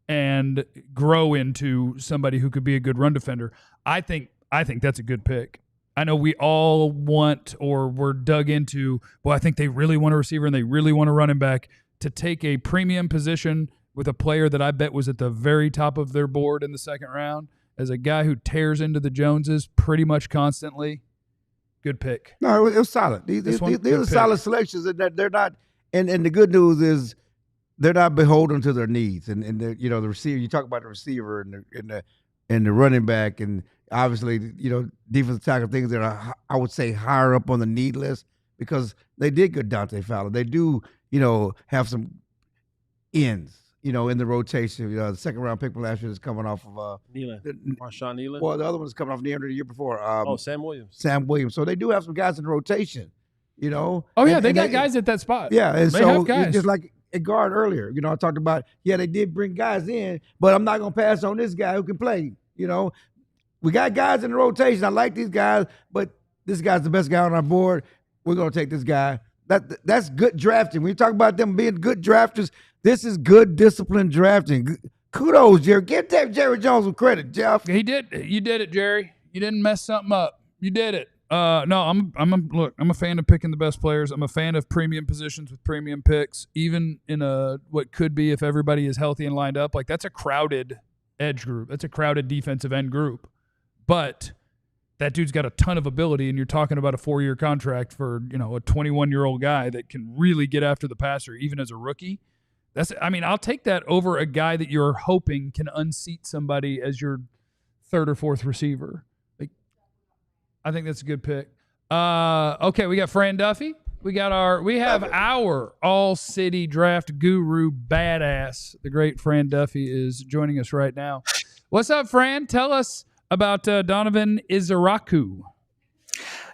and grow into somebody who could be a good run defender. I think that's a good pick. I know we all want or we're dug into, I think they really want a receiver and they really want a running back. To take a premium position with a player that I bet was at the very top of their board in the second round as a guy who tears into the Joneses pretty much constantly, good pick. No, it was solid. These are solid selections, and they're not. And the good news is they're not beholden to their needs. And the receiver. You talk about the receiver and the running back, and obviously defensive tackle, things that are, I would say, higher up on the need list because they did good Dante Fowler. They do have some ends, in the rotation. The second round pick from last year is coming off of Marshawn Nealon. Well, the other one is coming off the end of the year before. Sam Williams. Sam Williams. So they do have some guys in the rotation, Oh, yeah, they got guys at that spot. Yeah, and they so have guys. It's just like a guard earlier. I talked about, they did bring guys in, but I'm not going to pass on this guy who can play. We got guys in the rotation. I like these guys, but this guy's the best guy on our board. We're going to take this guy. That's good drafting. When you talk about them being good drafters, this is good disciplined drafting. Kudos, Jerry. Give Jerry Jones some credit, Jeff. He did. You did it, Jerry. You didn't mess something up. You did it. No, I'm a fan of picking the best players. I'm a fan of premium positions with premium picks, even in what could be, if everybody is healthy and lined up. Like, that's a crowded edge group. That's a crowded defensive end group. But that dude's got a ton of ability, and you're talking about a 4-year contract for, a 21-year-old guy that can really get after the passer, even as a rookie. I'll take that over a guy that you're hoping can unseat somebody as your third or fourth receiver. I think that's a good pick. Okay, we got Fran Duffy. We have our all-city draft guru badass. The great Fran Duffy is joining us right now. What's up, Fran? Tell us about Donovan Ezeiruaku.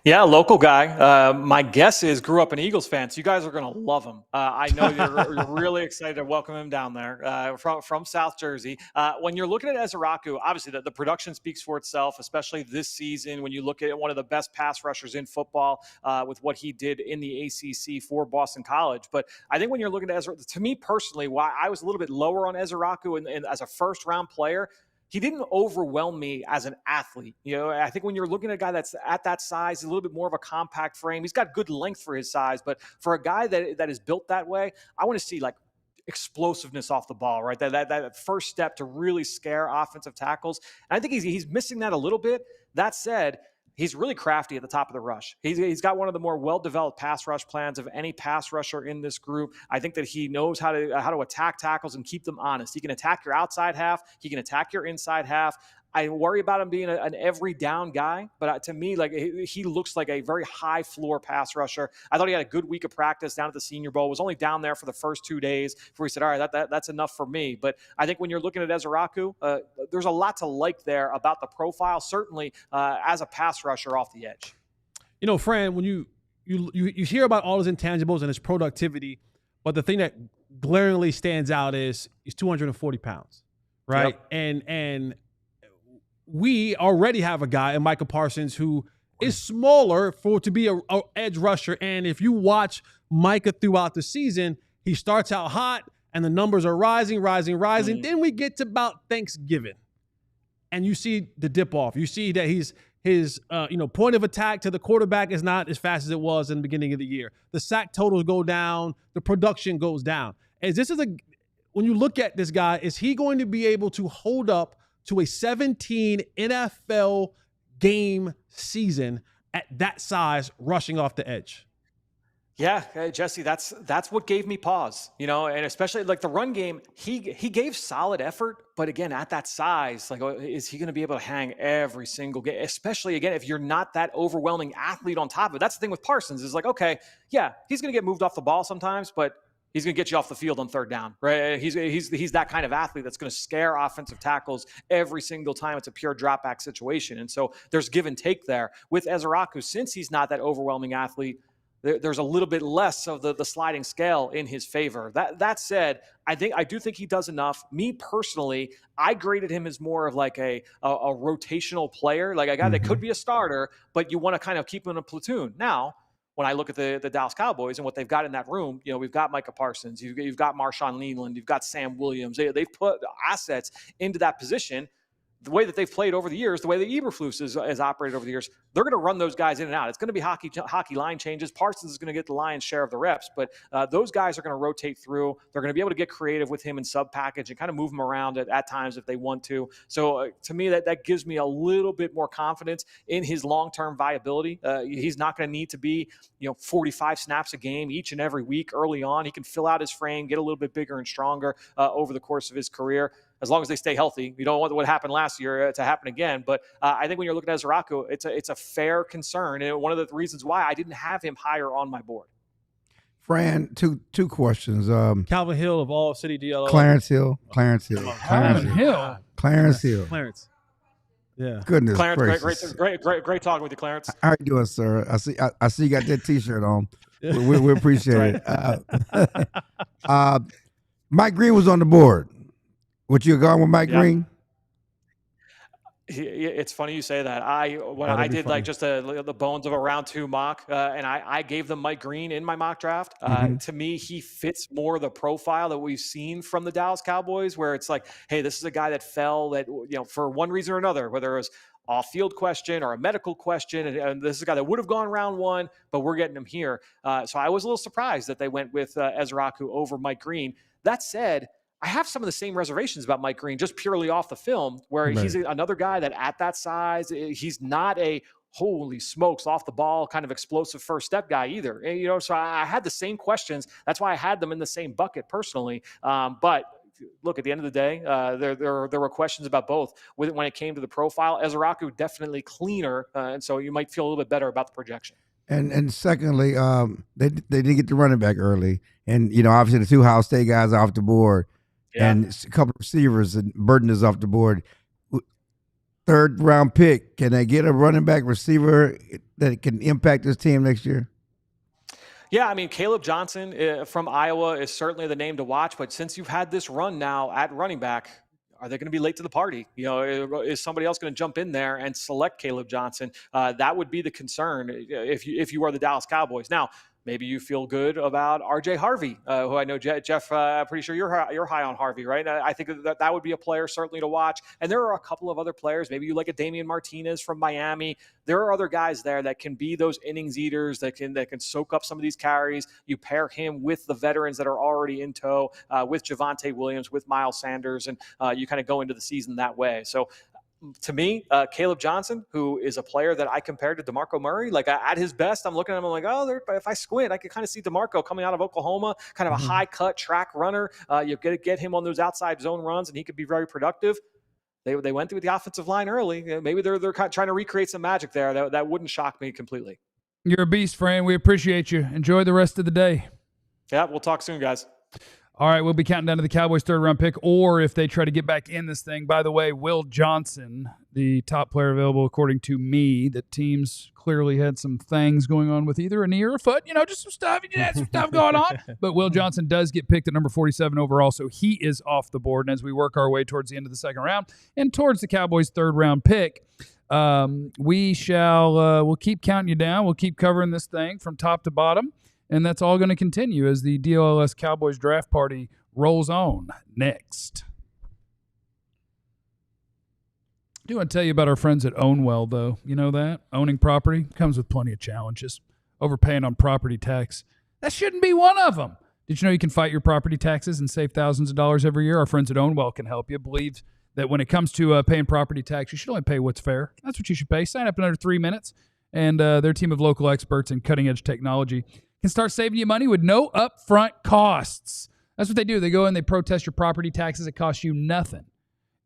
Yeah, local guy. My guess is grew up an Eagles fan, so you guys are going to love him. I know you're really excited to welcome him down there from South Jersey. When you're looking at Ezeiruaku, obviously the production speaks for itself, especially this season when you look at one of the best pass rushers in football with what he did in the ACC for Boston College. But I think when you're looking at Ezeiruaku, to me personally, why I was a little bit lower on Ezeiruaku and as a first-round player, he didn't overwhelm me as an athlete. I think when you're looking at a guy that's at that size, a little bit more of a compact frame, he's got good length for his size. But for a guy that is built that way, I want to see like explosiveness off the ball, right? That first step to really scare offensive tackles. And I think he's missing that a little bit. That said, he's really crafty at the top of the rush. He's got one of the more well-developed pass rush plans of any pass rusher in this group. I think that he knows how to attack tackles and keep them honest. He can attack your outside half. He can attack your inside half. I worry about him being an every down guy, but to me, like he looks like a very high floor pass rusher. I thought he had a good week of practice down at the Senior Bowl. Was only down there for the first 2 days before he said, "All right, that's enough for me." But I think when you're looking at Ezeiruaku, there's a lot to like there about the profile. Certainly as a pass rusher off the edge. Fran, when you hear about all his intangibles and his productivity, but the thing that glaringly stands out is he's 240 pounds, right? Yep. And we already have a guy in Micah Parsons who is smaller to be a edge rusher. And if you watch Micah throughout the season, he starts out hot and the numbers are rising. Then we get to about Thanksgiving and you see the dip off. You see that his point of attack to the quarterback is not as fast as it was in the beginning of the year. The sack totals go down. The production goes down. When you look at this guy, is he going to be able to hold up to a 17 NFL game season at that size, rushing off the edge? Yeah, Jesse, that's what gave me pause, and especially like the run game, he gave solid effort, but again, at that size, like, is he going to be able to hang every single game? Especially again, if you're not that overwhelming athlete on top of it. That's the thing with Parsons is like, okay, yeah, he's going to get moved off the ball sometimes, but he's going to get you off the field on third down, right? He's that kind of athlete that's going to scare offensive tackles every single time it's a pure drop back situation. And so there's give and take there. With Ezeiruaku, since he's not that overwhelming athlete, there's a little bit less of the sliding scale in his favor. That said, I do think he does enough. Me personally, I graded him as more of like a rotational player, like a guy that could be a starter, but you want to kind of keep him in a platoon. Now, when I look at the Dallas Cowboys and what they've got in that room, we've got Micah Parsons, you've got Marshawn Nealon, you've got Sam Williams. They've put assets into that position. The way that they've played over the years, the way that Eberflus has operated over the years, they're going to run those guys in and out. It's going to be hockey line changes. Parsons is going to get the lion's share of the reps, but those guys are going to rotate through. They're going to be able to get creative with him in sub package and kind of move him around at times if they want to. So to me, that gives me a little bit more confidence in his long-term viability. He's not going to need to be 45 snaps a game each and every week early on. He can fill out his frame, get a little bit bigger and stronger over the course of his career. As long as they stay healthy. You don't want what happened last year to happen again. But I think when you're looking at Ezeiruaku, it's a fair concern. And one of the reasons why I didn't have him higher on my board. Fran, two questions. Calvin Hill of All City DLLS. Clarence Hill. Clarence. Yeah. Goodness Clarence, gracious. great talking with you, Clarence. How you doing, sir? I see you got that T-shirt on. We appreciate it. Mike Green was on the board. What you going with Mike Green? It's funny you say that. I did like just the bones of a round 2 mock, and I gave them Mike Green in my mock draft. To me, he fits more the profile that we've seen from the Dallas Cowboys, where it's like, hey, this is a guy that fell that, for one reason or another, whether it was off-field question or a medical question, and this is a guy that would have gone round 1, but we're getting him here. So I was a little surprised that they went with Ezeiruaku over Mike Green. That said, I have some of the same reservations about Mike Green, just purely off the film, where he's another guy that at that size, he's not a holy smokes off the ball kind of explosive first step guy either. So I had the same questions. That's why I had them in the same bucket personally. But look, at the end of the day, there were questions about both. When it came to the profile, Ezeiruaku definitely cleaner, and so you might feel a little bit better about the projection. And secondly, they didn't get the running back early, and obviously the 2 Ohio State guys are off the board. Yeah. And a couple of receivers, and Burton is off the board. 3rd round pick. Can they get a running back receiver that can impact this team next year? Yeah, I mean, Caleb Johnson from Iowa is certainly the name to watch. But since you've had this run now at running back, are they going to be late to the party? Is somebody else going to jump in there and select Caleb Johnson? That would be the concern if you are the Dallas Cowboys. Now, maybe you feel good about R.J. Harvey, who I know, Jeff, I'm pretty sure you're high on Harvey, right? I think that would be a player certainly to watch. And there are a couple of other players. Maybe you like a Damian Martinez from Miami. There are other guys there that can be those innings eaters, that can soak up some of these carries. You pair him with the veterans that are already in tow, with Javonte Williams, with Miles Sanders, and you kind of go into the season that way. So to me, Caleb Johnson, who is a player that I compared to DeMarco Murray, like at his best, I'm looking at him, I'm like, if I squint, I can kind of see DeMarco coming out of Oklahoma, kind of a high cut track runner. You get him on those outside zone runs, and he could be very productive. They went through the offensive line early. Maybe they're trying to recreate some magic there. That wouldn't shock me completely. You're a beast, Fran. We appreciate you. Enjoy the rest of the day. Yeah, we'll talk soon, guys. All right, we'll be counting down to the Cowboys' 3rd round pick, or if they try to get back in this thing. By the way, Will Johnson, the top player available, according to me, that teams clearly had some things going on with either a knee or a foot. Just some stuff. Some stuff going on. But Will Johnson does get picked at number 47 overall, so he is off the board. And as we work our way towards the end of the 2nd round and towards the Cowboys' 3rd round pick, we'll keep counting you down. We'll keep covering this thing from top to bottom. And that's all going to continue as the DLLS Cowboys draft party rolls on next. I do want to tell you about our friends at Ownwell, though. You know that? Owning property comes with plenty of challenges. Overpaying on property tax, that shouldn't be one of them. Did you know you can fight your property taxes and save thousands of dollars every year? Our friends at Ownwell can help you. Believe that when it comes to paying property tax, you should only pay what's fair. That's what you should pay. Sign up in under 3 minutes, and their team of local experts and cutting-edge technology can start saving you money with no upfront costs. That's what they do. They go in, they protest your property taxes. It costs you nothing.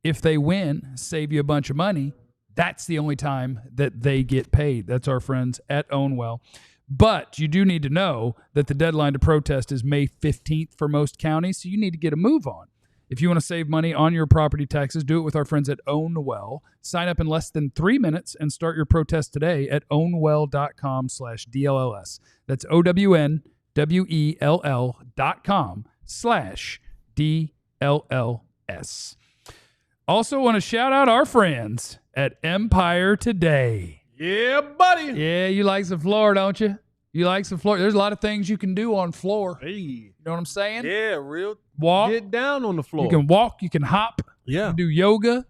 If they win, save you a bunch of money, that's the only time that they get paid. That's our friends at Ownwell. But you do need to know that the deadline to protest is May 15th for most counties, so you need to get a move on. If you want to save money on your property taxes, do it with our friends at Ownwell. Sign up in less than 3 minutes and start your protest today at ownwell.com/DLLS. That's OWNWELL.com/DLLS. Also want to shout out our friends at Empire Today. Yeah, buddy. Yeah, you like some floor, don't you? You like some floor. There's a lot of things you can do on floor. Hey. You know what I'm saying? Yeah, real. Walk. Get down on the floor. You can walk. You can hop. Yeah. You can do yoga.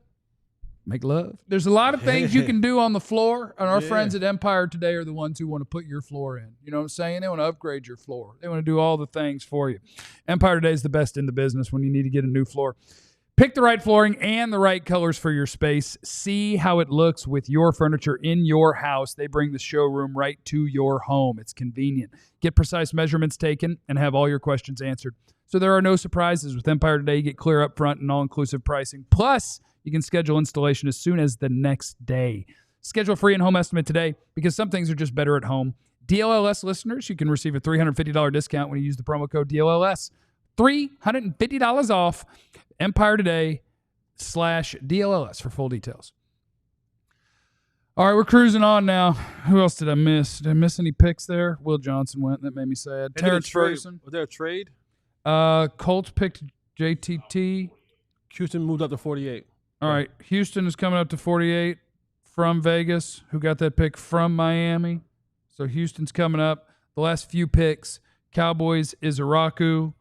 Make love. There's a lot of things you can do on the floor, and our friends at Empire Today are the ones who want to put your floor in. You know what I'm saying? They want to upgrade your floor. They want to do all the things for you. Empire Today is the best in the business when you need to get a new floor. Pick the right flooring and the right colors for your space. See how it looks with your furniture in your house. They bring the showroom right to your home. It's convenient. Get precise measurements taken and have all your questions answered. So there are no surprises. With Empire Today, you get clear upfront and all-inclusive pricing. Plus, you can schedule installation as soon as the next day. Schedule a free and home estimate today because some things are just better at home. DLLS listeners, you can receive a $350 discount when you use the promo code DLLS. $350 off Empire Today/DLLS for full details. All right, we're cruising on now. Who else did I miss? Did I miss any picks there? Will Johnson went. That made me sad. Terrence Ferguson. Was there a trade? Colts picked JTT. Houston moved up to 48. All right, Houston is coming up to 48 from Vegas. Who got that pick from Miami? So Houston's coming up. The last few picks, Cowboys, Ezeiruaku.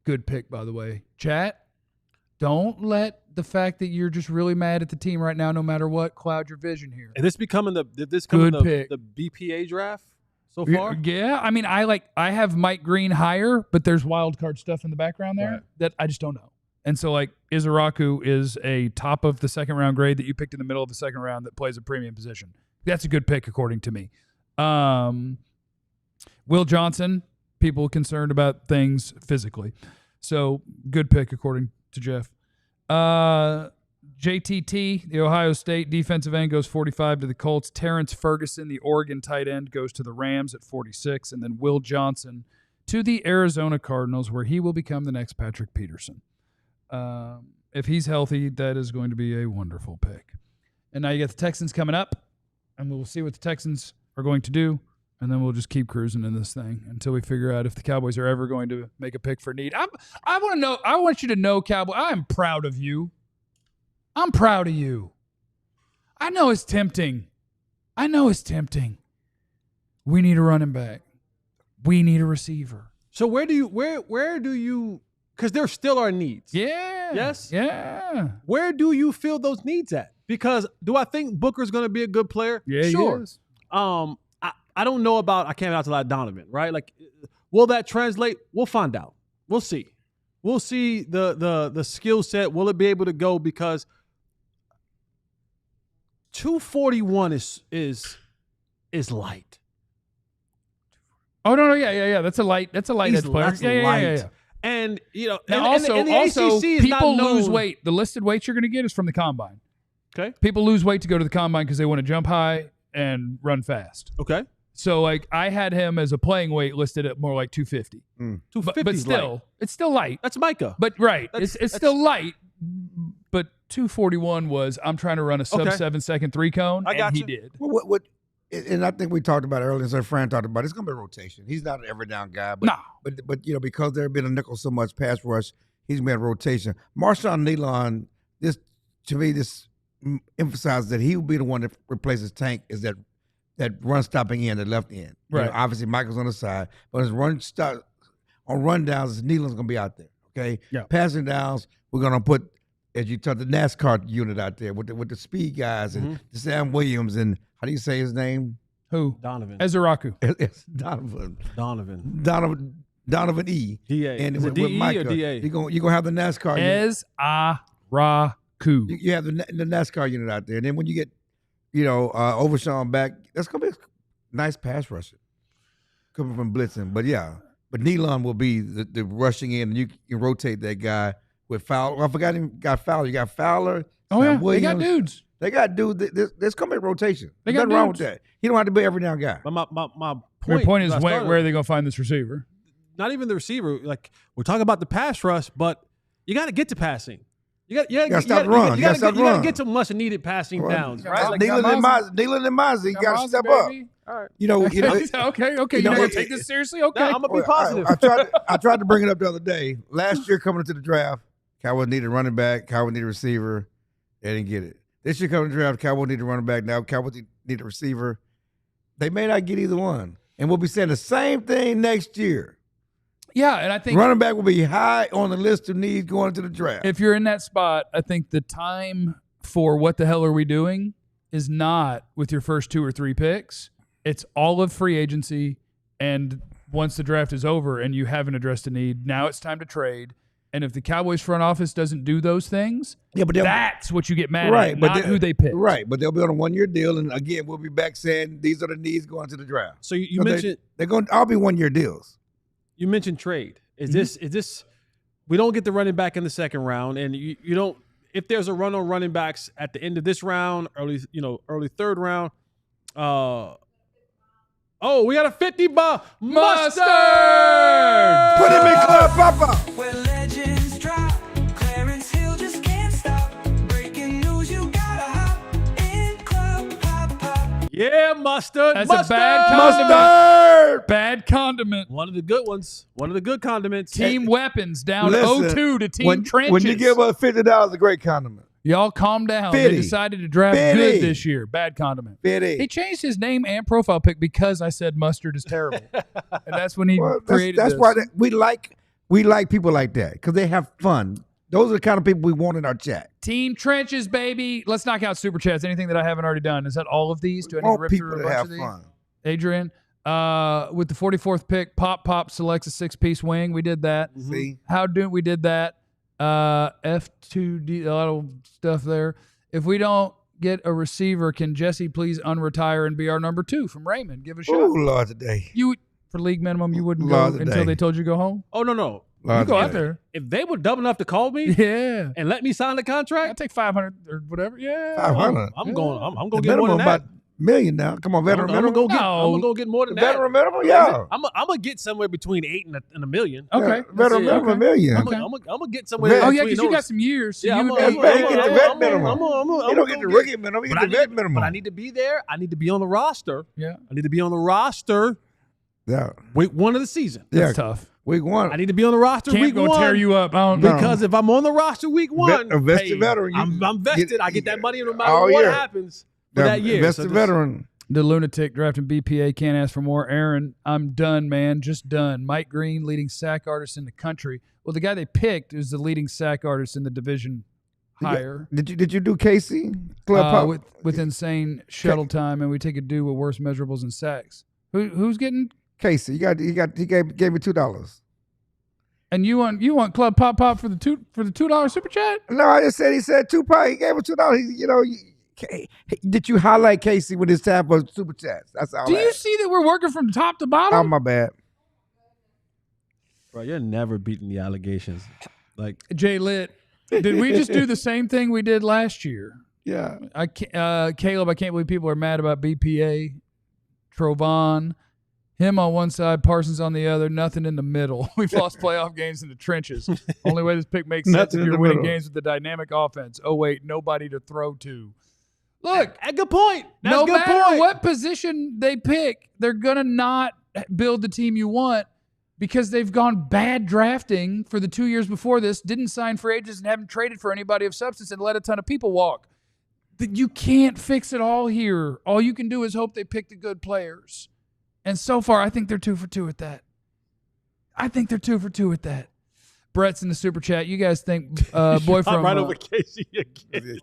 Good pick, by the way. Chat, don't let the fact that you're just really mad at the team right now, no matter what, cloud your vision here. And this becoming the BPA draft so far? Yeah, I mean, I have Mike Green higher, but there's wild card stuff in the background there that I just don't know. And so, like, Ezeiruaku is a top of the second round grade that you picked in the middle of the second round that plays a premium position. That's a good pick, according to me. Will Johnson, people concerned about things physically. So, good pick, according to Jeff. JTT, the Ohio State defensive end, goes 45 to the Colts. Terrence Ferguson, the Oregon tight end, goes to the Rams at 46. And then Will Johnson to the Arizona Cardinals, where he will become the next Patrick Peterson. If he's healthy, that is going to be a wonderful pick. And now you get the Texans coming up, and we'll see what the Texans are going to do, and then we'll just keep cruising in this thing until we figure out if the Cowboys are ever going to make a pick for need. I want you to know, Cowboy, I am proud of you. I'm proud of you. I know it's tempting. We need a running back. We need a receiver. So where do you because there still are needs. Yeah. Yes? Yeah. Where do you feel those needs at? Because do I think Booker's going to be a good player? Yeah, sure. He is. I don't know about, I can't out to like Donovan, right? Like, will that translate? We'll find out. We'll see. We'll see the skill set. Will it be able to go? Because 241 is light. Oh no, yeah. That's a light edge player. That's light. Yeah. And now and also the ACC is people not known. lose weight. The listed weights you're going to get is from the combine. Okay. People lose weight to go to the combine because they want to jump high and run fast. Okay. So like I had him as a playing weight listed at more like 250. 250, but still, light. it's still light. That's Micah. But it's still light. But 241 was I'm trying to run a sub 7 second 3 cone. I got and you. He did. What? And I think we talked about it earlier. So Fran talked about it. It's going to be a rotation. He's not an every down guy, but but because there have been a nickel so much pass rush, he's been a rotation. Marshawn Nealon, this emphasizes that he will be the one that replaces Tank is that run stopping end, the left end. Right. Obviously Michael's on the side, but his run downs, Nealon's going to be out there. Okay. Yeah. Passing downs, we're going to put, as you talk, the NASCAR unit out there with the speed guys and Sam Williams and how do you say his name? Who? Donovan. Ezeiruaku. It's Donovan E. DA. And is it with DE Micah, or DA? you're gonna have the NASCAR unit. Ezeiruaku. You have the NASCAR unit out there, and then when you get, Overshawn back, that's gonna be a nice pass rusher coming from blitzing. But Nealon will be the rushing in, and you can rotate that guy with Fowler. I forgot him. Got Fowler. You got Fowler. Oh yeah, Williams. they got dudes. They got dudes. There's coming rotation. They There's got nothing wrong with dudes. that. He don't have to be every down guy. But my Your point is I where started- are they going to find this receiver? not even the receiver. Like we're talking about the pass rush, but you got to get to passing. You got gotta stop the run. You gotta stop the You got to run. get to much needed passing downs, right? Like, Nealon and Mozzie, you got to step up. all right. Okay. You're not going to take this seriously? Okay. No, I'm gonna be positive. I tried to bring it up the other day. Last year coming into the draft, Cowboys needed a running back. Cowboys needed a receiver. They didn't get it. This year coming to the draft, Cowboys need a running back. Now Cowboys need a receiver. They may not get either one. And we'll be saying the same thing next year. Yeah, and I think running back will be high on the list of needs going into the draft. if you're in that spot, I think the time for what the hell are we doing is not with your first 2 or 3 picks. It's all of free agency, and once the draft is over and you haven't addressed a need, now it's time to trade. And if the Cowboys front office doesn't do those things, but that's what you get mad at, not who they pick. Right, but they'll be on a 1-year deal, and again, we'll be back saying these are the needs going to the draft. So you mentioned they're going. I'll be 1-year deals. You mentioned trade. Is this? We don't get the running back in the second round, and you don't. If there's a run on running backs at the end of this round, early third round, Oh, we got a 50 ball mustard. Put him in Club Papa. Where legends drop, Clarence Hill just can't stop. Breaking news, you gotta hop in Club Papa. Yeah, mustard. That's mustard. a bad condiment. Mustard. Bad condiment. One of the good ones. One of the good condiments. Team weapons down Listen, 0-2 to team trenches. When you give us $50, a great condiment. Y'all calm down. They 50. decided to draft 50. good this year. Bad condiment. 50. He changed his name and profile pic because I said mustard is terrible. And that's when he Well, created that's this. why we like people like that because they have fun. Those are the kind of people we want in our chat. Team trenches, baby. Let's knock out super chats. Anything that I haven't already done. Is that all of these? Do I need to Want rip people through a to bunch have of these? fun. Adrian, with the 44th pick, Pop selects a 6-piece wing. We did that. See? We did that. F2D, a lot of stuff there. If we don't get a receiver, can Jesse please unretire and be our number 2 from Raymond? Give a shot. Oh, Lord, today. You for league minimum, you wouldn't Lord go today. until they told you to go home. Oh, no. You go out there. If they were dumb enough to call me Yeah. and let me sign the I'll contract, take 500 or whatever. Yeah. 500. I'm Yeah. going to The get more than minimum that. about $1 million now. Come on, veteran I'm gonna minimum. go get. No. I'm gonna go get more than that. Veteran minimum, yeah. I'm gonna get somewhere between 8 and $1 million. Okay. Yeah, veteran Let's see. minimum, Okay. $1 million. I'm Okay. gonna get somewhere. Oh, yeah, between because you got those. some years. So Yeah, you I'm would gonna- be- Hey, get the vet I'm minimum. gonna You don't get the go rookie minimum. You But get I the need vet to- minimum. But I need to be there. I need to be on the roster. Yeah. I need to be on the roster Yeah. week 1 of the season. Yeah. That's tough. Week 1. I need to be on the roster Can't week go 1. tear you up. I don't No. Because if I'm on the roster week 1, A vested veteran, you I'm vested. get- I get that money no matter all what year. happens for that year. Vested So just- veteran. The lunatic drafting BPA can't ask for more. Aaron, I'm done, man. Just done. Mike Green, leading sack artist in the country. Well, the guy they picked is the leading sack artist in the division higher. Did you do Casey? Club Pop? With insane shuttle time, and we take a dude with worse measurables and sacks. Who's getting? Casey, he gave me $2. And you want Club Pop for the $2 super chat? No, I just said he said $2. He gave him $2. Did you highlight Casey with his tab for super chats? That's all. Do you see that we're working from top to bottom? Oh, my bad. Bro, you're never beating the allegations. Like Jay Lit, did we just do the same thing we did last year? Yeah. Caleb, I can't believe people are mad about BPA. Trovon, him on one side, Parsons on the other, nothing in the middle. We've lost playoff games in the trenches. Only way this pick makes sense Nothing if in you're the winning middle. games with the dynamic offense. Oh, wait, nobody to throw to. Look, a good point. That's no a good matter point. what position they pick, they're going to not build the team you want because they've gone bad drafting for the 2 years before this, didn't sign free agents and haven't traded for anybody of substance and let a ton of people walk. You can't fix it all here. All you can do is hope they pick the good players. And so far, I think they're 2 for 2 at that. Brett's in the super chat. You guys think boy from right over Casey again.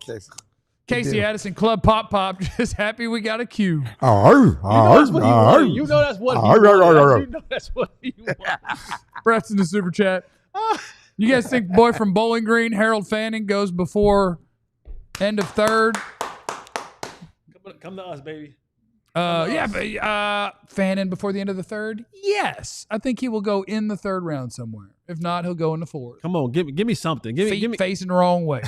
Casey Addison, Club Pop, just happy we got a Q. You know that's what he wanted. You know that's what he wanted. You know that's what he wanted. Brett's in the super chat. You guys think boy from Bowling Green, Harold Fanning, goes before end of third? Come to us, baby. Fanning before the end of the third? Yes. I think he will go in the third round somewhere. If not, he'll go in the fourth. Come on, give me something. Give me Facing the wrong way.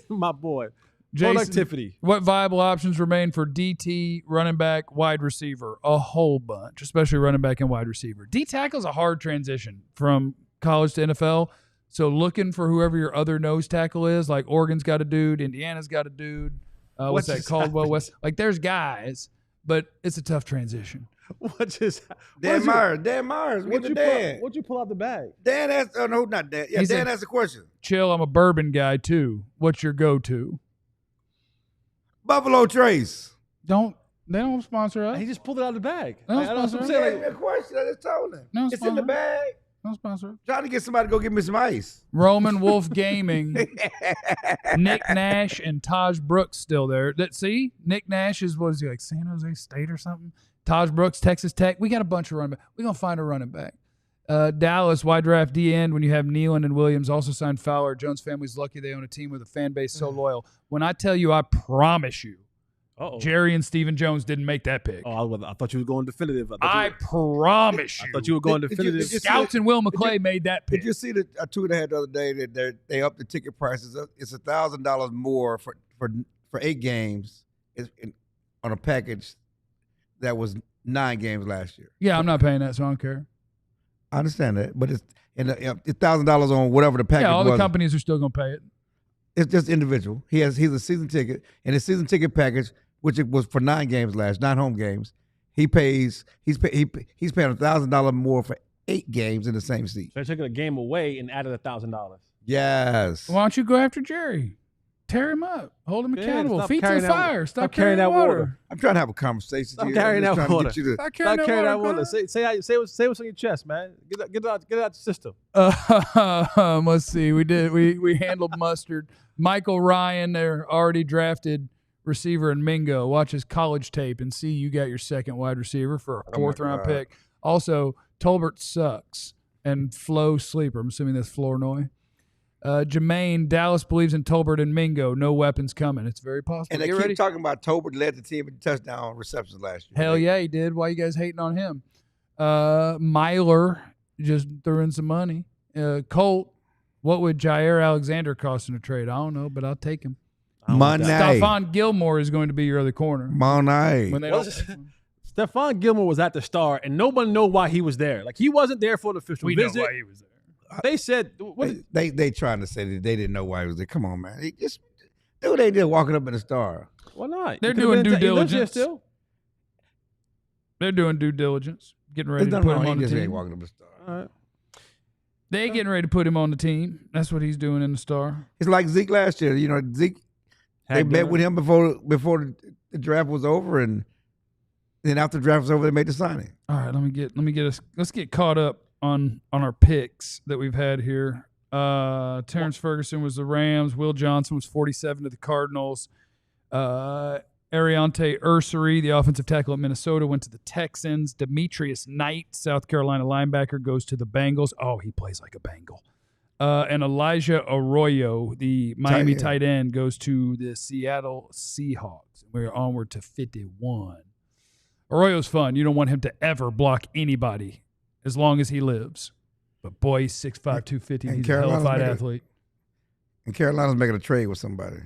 my boy. Jason, Productivity. What viable options remain for DT, running back, wide receiver? A whole bunch, especially running back and wide receiver. D tackle is a hard transition from college to NFL. So looking for whoever your other nose tackle is, like Oregon's got a dude, Indiana's got a dude. What's that? Caldwell West. Like there's guys, but it's a tough transition. What just Dan Myers. What'd you pull out the bag? Dan asked, no, not Dan. Yeah, Dan asked a question. Chill, I'm a bourbon guy too. What's your go-to? Buffalo Trace. They don't sponsor us. He just pulled it out of the bag. They don't Like, that's sponsor what I'm us. He saying, asked like, me a question. I just told him. No It's in sponsor. the bag. No sponsor. Trying to get somebody to go get me some ice. Roman Wolf Gaming. Nick Nash and Taj Brooks still there. See? Nick Nash is, what is he, like San Jose State or something? Taj Brooks, Texas Tech. We got a bunch of running back. We're going to find a running back. Dallas, wide draft D end when you have Nealon and Williams. Also signed Fowler. Jones family's lucky they own a team with a fan base so loyal. When I tell you, I promise you, Jerry and Stephen Jones didn't make that pick. I thought you were going definitive. I promise you. I thought you were going definitive. Scouts and Will McClay made that pick. Did you see the tweet I had the other day that they upped the ticket prices? It's $1,000 more for 8 games on a package that was 9 games last year. Yeah, I'm not paying that, so I don't care. I understand that, but it's $1,000 on whatever the package Yeah, all was. the companies are still going to pay it. It's just individual. He's a season ticket, and his season ticket package, which it was for 9 home games, he's paying $1,000 more for 8 games in the same seat. So they took a game away and added $1,000. Yes. Why don't you go after Jerry? Tear him up. Hold him accountable. stop Feet to the carrying that- fire. Stop stop carrying carrying that water. water. I'm trying to have a conversation. Stop here. carrying I'm just that trying to water. get you to- Stop carrying Stop carrying that water. water. Say what's on your chest, man. Get out the system. Let's see. We handled Mustard. Michael Ryan, their already drafted receiver, and Mingo. Watch his college tape and see you got your second wide receiver for a 4th-round pick. Also, Tolbert sucks and Flo sleeper. I'm assuming that's Flournoy. Jermaine, Dallas believes in Tolbert and Mingo. No weapons coming. It's very possible. And they Get keep ready. talking about Tolbert led the team in touchdown receptions last year. Hell yeah, he did. Why you guys hating on him? Myler just threw in some money. Colt, what would Jair Alexander cost in a trade? I don't know, but I'll take him. Money. Stephon Gilmore is going to be your other corner. Money. When they Well, don't, Stephon Gilmore was at the start, and nobody know why he was there. Like, he wasn't there for the official we know visit. why he was there. They said, They trying to say that they didn't know why he was there. Come on, man. He just dude ain't just walking up in the star. why not? They're He could've doing been- due he lives here diligence. still. They're doing due diligence, getting ready There's to nothing put him wrong. on He the just ain't team. walking up the star. All right. They getting ready to put him on the team. That's what he's doing in the star. It's like Zeke last year. You know, Zeke. They Had met dinner. with him before the draft was over, and then after the draft was over, they made the signing. All right, let's get caught up on our picks that we've had here. Terrence Ferguson was the Rams. Will Johnson was 47 to the Cardinals. Ariante Ursery, the offensive tackle at Minnesota, went to the Texans. Demetrius Knight, South Carolina linebacker, goes to the Bengals. Oh, he plays like a Bengal. And Elijah Arroyo, the Miami tight end, goes to the Seattle Seahawks. We're onward to 51. Arroyo's fun. You don't want him to ever block anybody as long as he lives. But boy, he's 6'5", 250. And He's a Carolina's hellified making a- athlete. And Carolina's making a trade with somebody.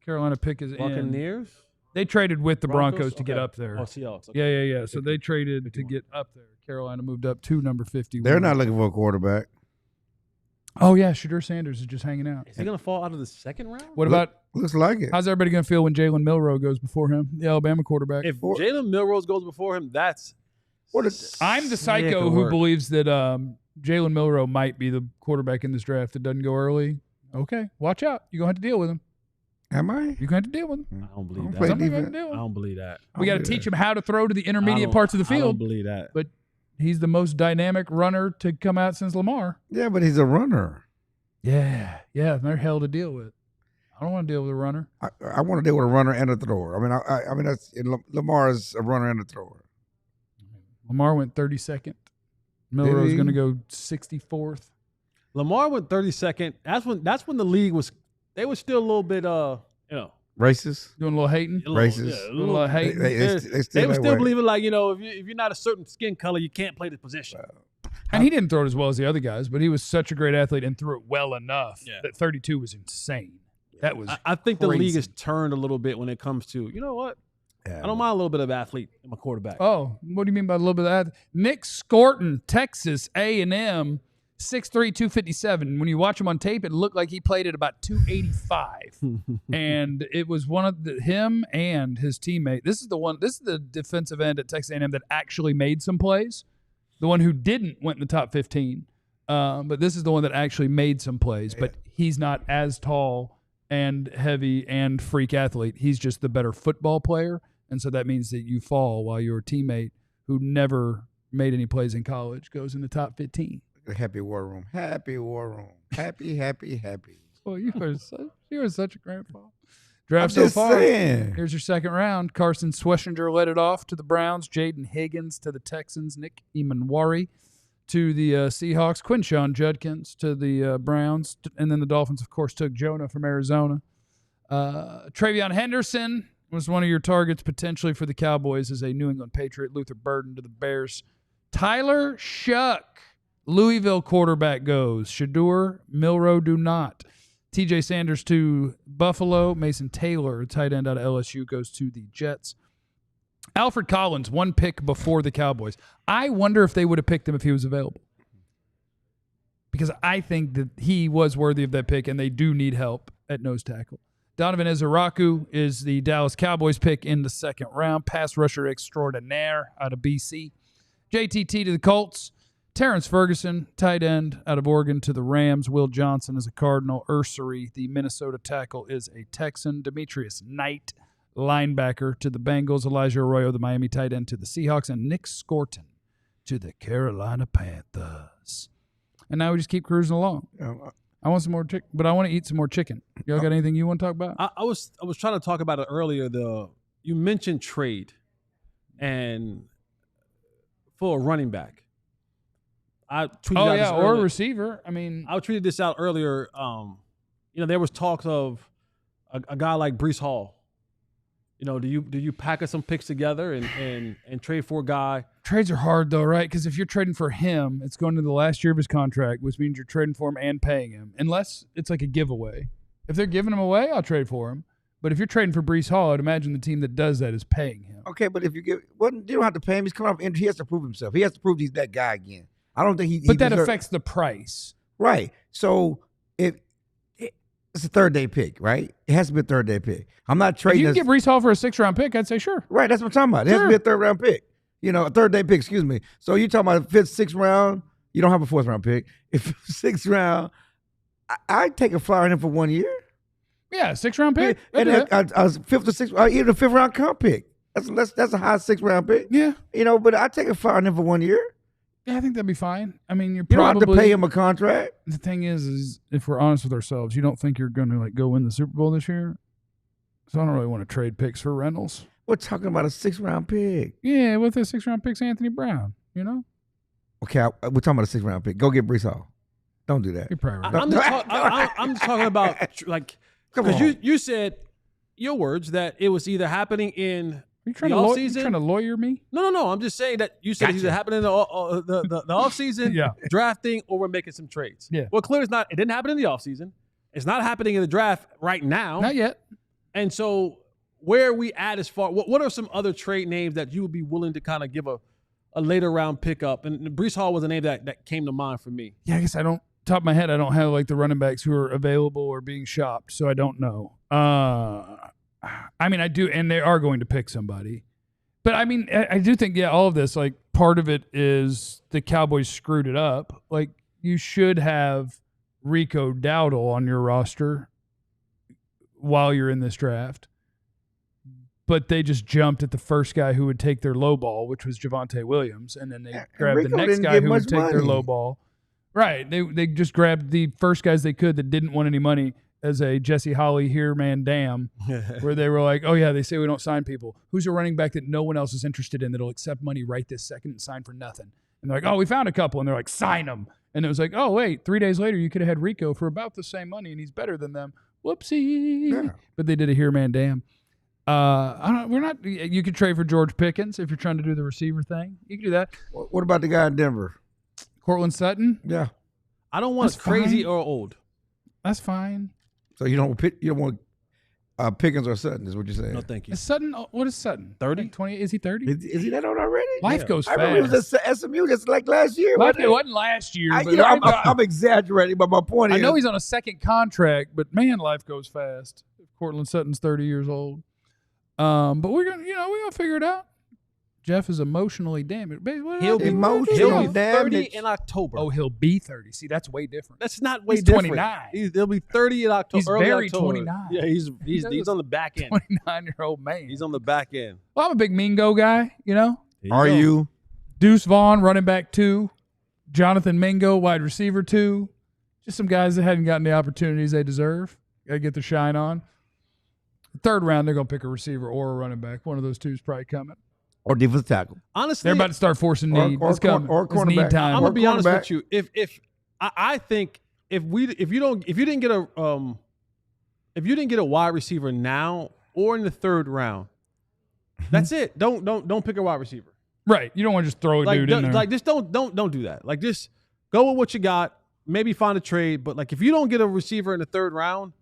Carolina pick is in. Buccaneers? They traded with the Broncos to get Okay. up there. Oh, Seahawks. Okay. Yeah. So they traded to get up there. Carolina moved up to number 51. They're not looking for a quarterback. Oh, yeah. Shadur Sanders is just hanging out. Is he going to fall out of the second round? What about Looks like it. how's everybody going to feel when Jalen Milroe goes before him, the Alabama quarterback? If Jalen Milrose goes before him, that's I'm the sick psycho of who work. believes that Jalen Milroe might be the quarterback in this draft that doesn't go early. Okay, watch out. You're going to have to deal with him. Am I? You're going to have to deal with him. I don't believe Don't that. play Somebody's going to defense. deal with I him. don't believe that. We got to teach him how to throw to the intermediate parts of the I don't field. believe that. But he's the most dynamic runner to come out since Lamar. Yeah, but he's a runner. Yeah, they're hell to deal with. I don't want to deal with a runner. I want to deal with a runner and a thrower. I mean that's Lamar is a runner and a thrower. Lamar went 32nd. Milroe's he? going to go 64th. Lamar went 32nd. That's when the league was. They were still a little bit Racist. Doing a little hating. Racist. Yeah, a Doing a little hating. They They still were that still way. believing like if you're not a certain skin color, you can't play the position. And he didn't throw it as well as the other guys, but he was such a great athlete and threw it well enough that 32 was insane. That was I think the league crazy. has turned a little bit when it comes to what. Yeah, I don't mind a little bit of athlete in my quarterback. Oh, what do you mean by a little bit of that? Nick Scorton, Texas A&M, 6'3", 257. When you watch him on tape, it looked like he played at about 285. And it was one of him and his teammate. This is the defensive end at Texas A&M that actually made some plays. The one who didn't went in the top 15. But this is the one that actually made some plays. But he's not as tall and heavy and freak athlete. He's just the better football player. And so that means that you fall while your teammate who never made any plays in college goes in the top 15. Happy War Room. Happy War Room. Happy, happy, happy. Well, you are such a grandpa. Draft I'm so just far. saying. Here's your second round. Carson Schwessinger led it off to the Browns. Jaden Higgins to the Texans. Nick Emanwari to the Seahawks. Quinshon Judkins to the Browns. And then the Dolphins, of course, took Jonah from Arizona. Travion Henderson was one of your targets potentially for the Cowboys as a New England Patriot. Luther Burden to the Bears. Tyler Shuck, Louisville quarterback goes. Shadur Milroe do not. TJ Sanders to Buffalo. Mason Taylor, tight end out of LSU, goes to the Jets. Alfred Collins, 1 pick before the Cowboys. I wonder if they would have picked him if he was available. Because I think that he was worthy of that pick, and they do need help at nose tackle. Donovan Ezeiruaku is the Dallas Cowboys pick in the 2nd round. Pass rusher extraordinaire out of BC. JTT to the Colts. Terrence Ferguson, tight end out of Oregon, to the Rams. Will Johnson is a Cardinal. Ursary, the Minnesota tackle, is a Texan. Demetrius Knight, linebacker, to the Bengals. Elijah Arroyo, the Miami tight end, to the Seahawks. And Nick Scorton to the Carolina Panthers. And now we just keep cruising along. I want some more chicken, but I want to eat some more chicken. Y'all got anything you want to talk about? I was trying to talk about it earlier. You mentioned trade, and for a running back, I tweeted out this or earlier. a receiver. I mean, I tweeted this out earlier. There was talks of a guy like Breece Hall. Do you package some picks together and trade for a guy? Trades are hard though, right? Because if you're trading for him, it's going to the last year of his contract, which means you're trading for him and paying him, unless it's like a giveaway. If they're giving him away, I'll trade for him. But if you're trading for Breece Hall, I'd imagine the team that does that is paying him. Okay, but if you you don't have to pay him. He's coming off injury. He has to prove himself. He has to prove he's that guy again. I don't think he. But that affects the price, right? So it's a 3rd-day pick, right? It has to be a 3rd-day pick. I'm not trading. If you can get Breece Hall for a 6th-round pick, I'd say sure. Right, that's what I'm talking about. It has to be a 3rd-round pick. A 3rd-day pick. Excuse me. So you're talking about 5th, 6th round. You don't have a 4th-round pick. If 6th round, I'd take a flyer on him for 1 year. Yeah, 6th-round pick. And I was 5th or 6th, even a 5th-round comp pick. That's a high 6th-round pick. Yeah. But I'd take a flyer on him for 1 year. Yeah, I think that'd be fine. I mean, you don't have to pay him a contract. The thing is if we're honest with ourselves, you don't think you're going to go win the Super Bowl this year. So I don't really want to trade picks for Reynolds. We're talking about a 6th-round pick. Yeah, with a 6th-round pick's Anthony Brown. Okay, we're talking about a 6th-round pick. Go get Breece Hall. Don't do that. You're probably right. I'm just talking about because you said your words that it was either happening in. Are you trying to lawyer me? No. I'm just saying that you said it's either happening in the offseason, drafting, or we're making some trades. Yeah. Well, clearly it's not. It didn't happen in the offseason. It's not happening in the draft right now. Not yet. And so where are we at as far? What are some other trade names that you would be willing to kind of give a later round pickup? And Breece Hall was a name that came to mind for me. Yeah, I guess top of my head, I don't have the running backs who are available or being shopped, so I don't know. I mean, I do, and they are going to pick somebody. But, I mean, I do think, all of this, part of it is the Cowboys screwed it up. You should have Rico Dowdle on your roster while you're in this draft. But they just jumped at the first guy who would take their low ball, which was Javonte Williams, and then they grabbed the next guy who would take their low ball. Right. They just grabbed the first guys they could that didn't want any money as a Jesse Holley here, man, damn, where they were like, oh, yeah, they say we don't sign people. Who's a running back that no one else is interested in that'll accept money right this second and sign for nothing? And they're like, oh, we found a couple. And they're like, sign them. And it was like, oh, wait, 3 days later, you could have had Rico for about the same money, and he's better than them. Whoopsie. Yeah. But they did a here, man, damn. You could trade for George Pickens if you're trying to do the receiver thing. You can do that. What about the guy in Denver? Cortland Sutton? Yeah. I don't want crazy or old. That's fine. So you don't want Pickens or Sutton is what you're saying? No, thank you. Is Sutton, what is Sutton? 30? 20? Is he 30? Is he that old already? Life goes fast. I remember he was at SMU just like last year. It wasn't last year. I'm exaggerating, but my point is. I know he's on a second contract, but man, life goes fast. Cortland Sutton's 30 years old. But we're gonna figure it out. Jeff is emotionally damaged. He'll be 30 in October. Oh, he'll be 30. See, that's way different. That's not way he's different. 29. He'll be 30 in October. He's very October. 29. Yeah, he's on the back end. 29-year-old man. He's on the back end. Well, I'm a big Mingo guy, Are you? Deuce Vaughn, running back 2. Jonathan Mingo, wide receiver 2. Just some guys that haven't gotten the opportunities they deserve. Got to get their shine on. Third round, they're going to pick a receiver or a running back. One of those two is probably coming. Or defensive tackle. Honestly, they're about to start forcing need. It's coming. Or cornerback. It's need time. I'm gonna be honest with you. I think if you didn't get a wide receiver now or in the third round, that's it. Don't pick a wide receiver. Right. You don't want to just throw a dude in there. Just don't do that. Just go with what you got. maybe find a trade. But like, if you don't get a receiver in the 3rd round,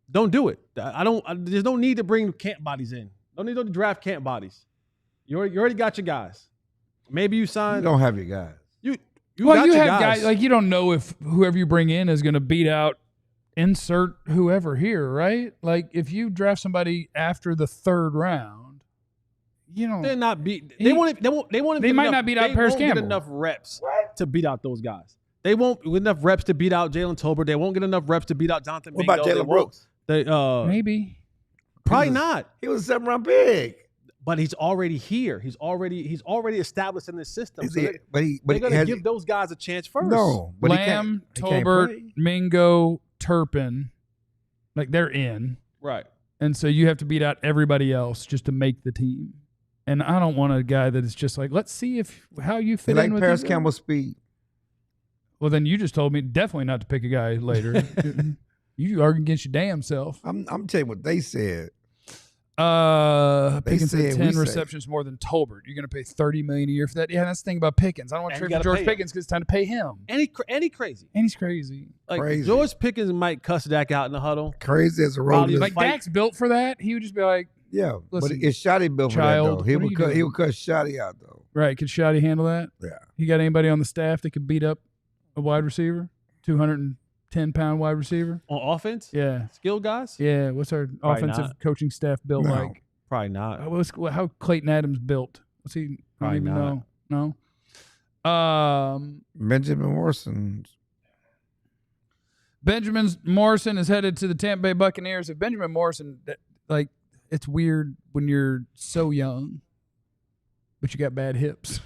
don't do it. There's no need to bring camp bodies in. Don't need to draft camp bodies. You already got your guys. Maybe you sign. You don't have your guys. You Well, got you your have guys. like you don't know if whoever you bring in is going to beat out insert whoever here, right? Like if you draft somebody after the 3rd round, you know They're not beat. They won't. They might not beat out Paris They won't Campbell. get enough reps to beat out those guys. They won't get enough reps to beat out Jalen Tolbert. They won't get enough reps to beat out Jonathan What Mingo. about Jalen Brooks? maybe. Probably not. He was a 7th-round pick. But he's already here. He's already established in this system. So they're But going to give those guys a chance first. No, but Lamb, he can't Tolbert, play. Mingo, Turpin, like they're in. Right. And so you have to beat out everybody else just to make the team. And I don't want a guy that is just like, let's see how you They fit like in with Paris these Campbell's speed. Well, then you just told me definitely not to pick a guy later. You argue against your damn self. I'm telling you what they said. Pickens said, had we 10 said. receptions more than Tolbert. You're going to pay $30 million a year for that? Yeah, that's the thing about Pickens. I don't want to And trade you for gotta George pay him. Pickens because it's time to pay him. And he crazy. And he's crazy. Like Crazy. George Pickens might cuss Dak out in the huddle. Crazy as a Probably road. Like fight. Dak's built for that. He would just be like, Yeah, Listen, but it's Shotty built for child, that though. what are you He doing? would cut Shotty out though. right, could Shotty handle that? Yeah. You got anybody on the staff that could beat up a wide receiver? 210-pound wide receiver? On offense? Yeah. Skill guys? Yeah. What's our Probably offensive not. coaching staff built No. like? Probably not. How Clayton Adams built? What's he? I don't Probably even not. know. No. Benjamin Morrison. Benjamin Morrison is headed to the Tampa Bay Buccaneers. If Benjamin Morrison, like, it's weird when you're so young, but you got bad hips.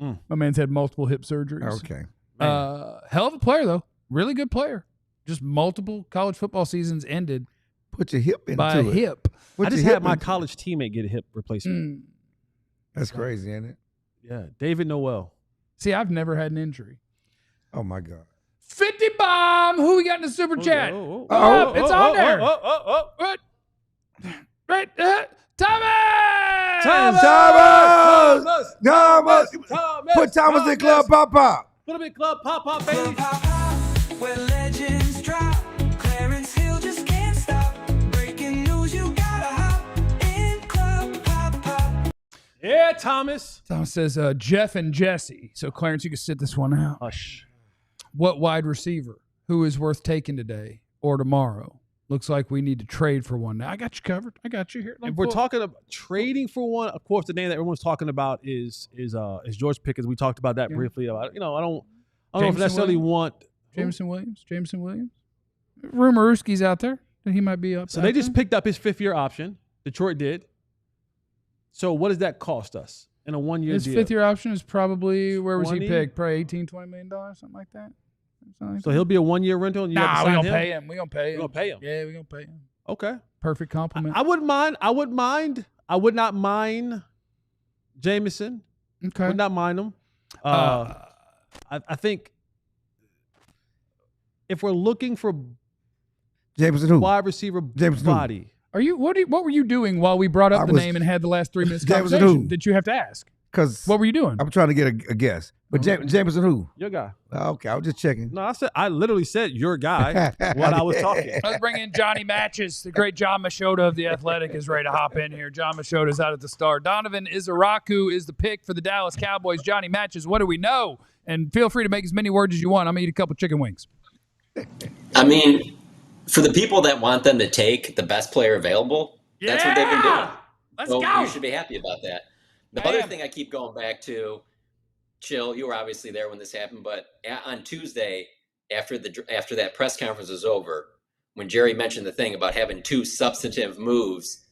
Mm. My man's had multiple hip surgeries. Okay. Hell of a player, though. Really good player. Just multiple college football seasons ended Put your hip into by a it. hip. Put I just your had hip my into it. college teammate get a hip replacement. Mm. That's crazy, isn't it? Yeah. David Noel. See, I've never had an injury. Oh my God. 50 bomb. Who we got in the super chat? Oh, It's on there. Oh. What? Right. Thomas! Thomas! Put Thomas in Club Pop Pop. Put him in Club Pop, baby. Club Pop Pop, where legends drop. Clarence Hill just can't stop. Breaking news, you gotta hop in Club Pop Pop. Yeah, Thomas. Thomas says Jeff and Jesse. So, Clarence, you can sit this one out. Hush. What wide receiver who is worth taking today or tomorrow? Looks like we need to trade for one. Now, I got you covered. I got you here. If we're talking about trading for one, of course, the name that everyone's talking about is George Pickens. We talked about that briefly. I don't know if Jameson necessarily want. Jameson Williams. Rumor Ruski's out there that he might be up. So they just picked up his 5th-year option. Detroit did. So what does that cost us in a 1-year His deal? 5th-year option is probably, where was he 20? picked? Probably $18-20 million, something like that. So he'll be a 1-year rental. And you have Nah, to we're sign going to him? pay him. We're going to pay him. We're gonna pay him. Yeah, we're going to pay him. Okay. Perfect compliment. I wouldn't mind. I would not mind Jameson. Okay. Would not mind him. I think if we're looking for Jameson who? wide receiver Jameson who? body, What were you doing while we brought up I the was- name and had the last 3 minutes of Jameson conversation? who? Did you have to ask? Because What were you doing? I'm trying to get a guess. But Jameson who? your guy. Okay, I was just checking. No, I literally said your guy when I was talking. Let's bring in Johnny Matches. The great Jon Machota of The Athletic is ready to hop in here. Jon Machota is out at the start. Donovan Ezeiruaku is the pick for the Dallas Cowboys. Johnny Matches, what do we know? And feel free to make as many words as you want. I'm going to eat a couple chicken wings. I mean, for the people that want them to take the best player available, that's what they've been doing. Let's So go. you should be happy about that. The I other am. thing I keep going back to, Chill, you were obviously there when this happened, but on Tuesday, after that press conference was over, when Jerry mentioned the thing about having 2 substantive moves,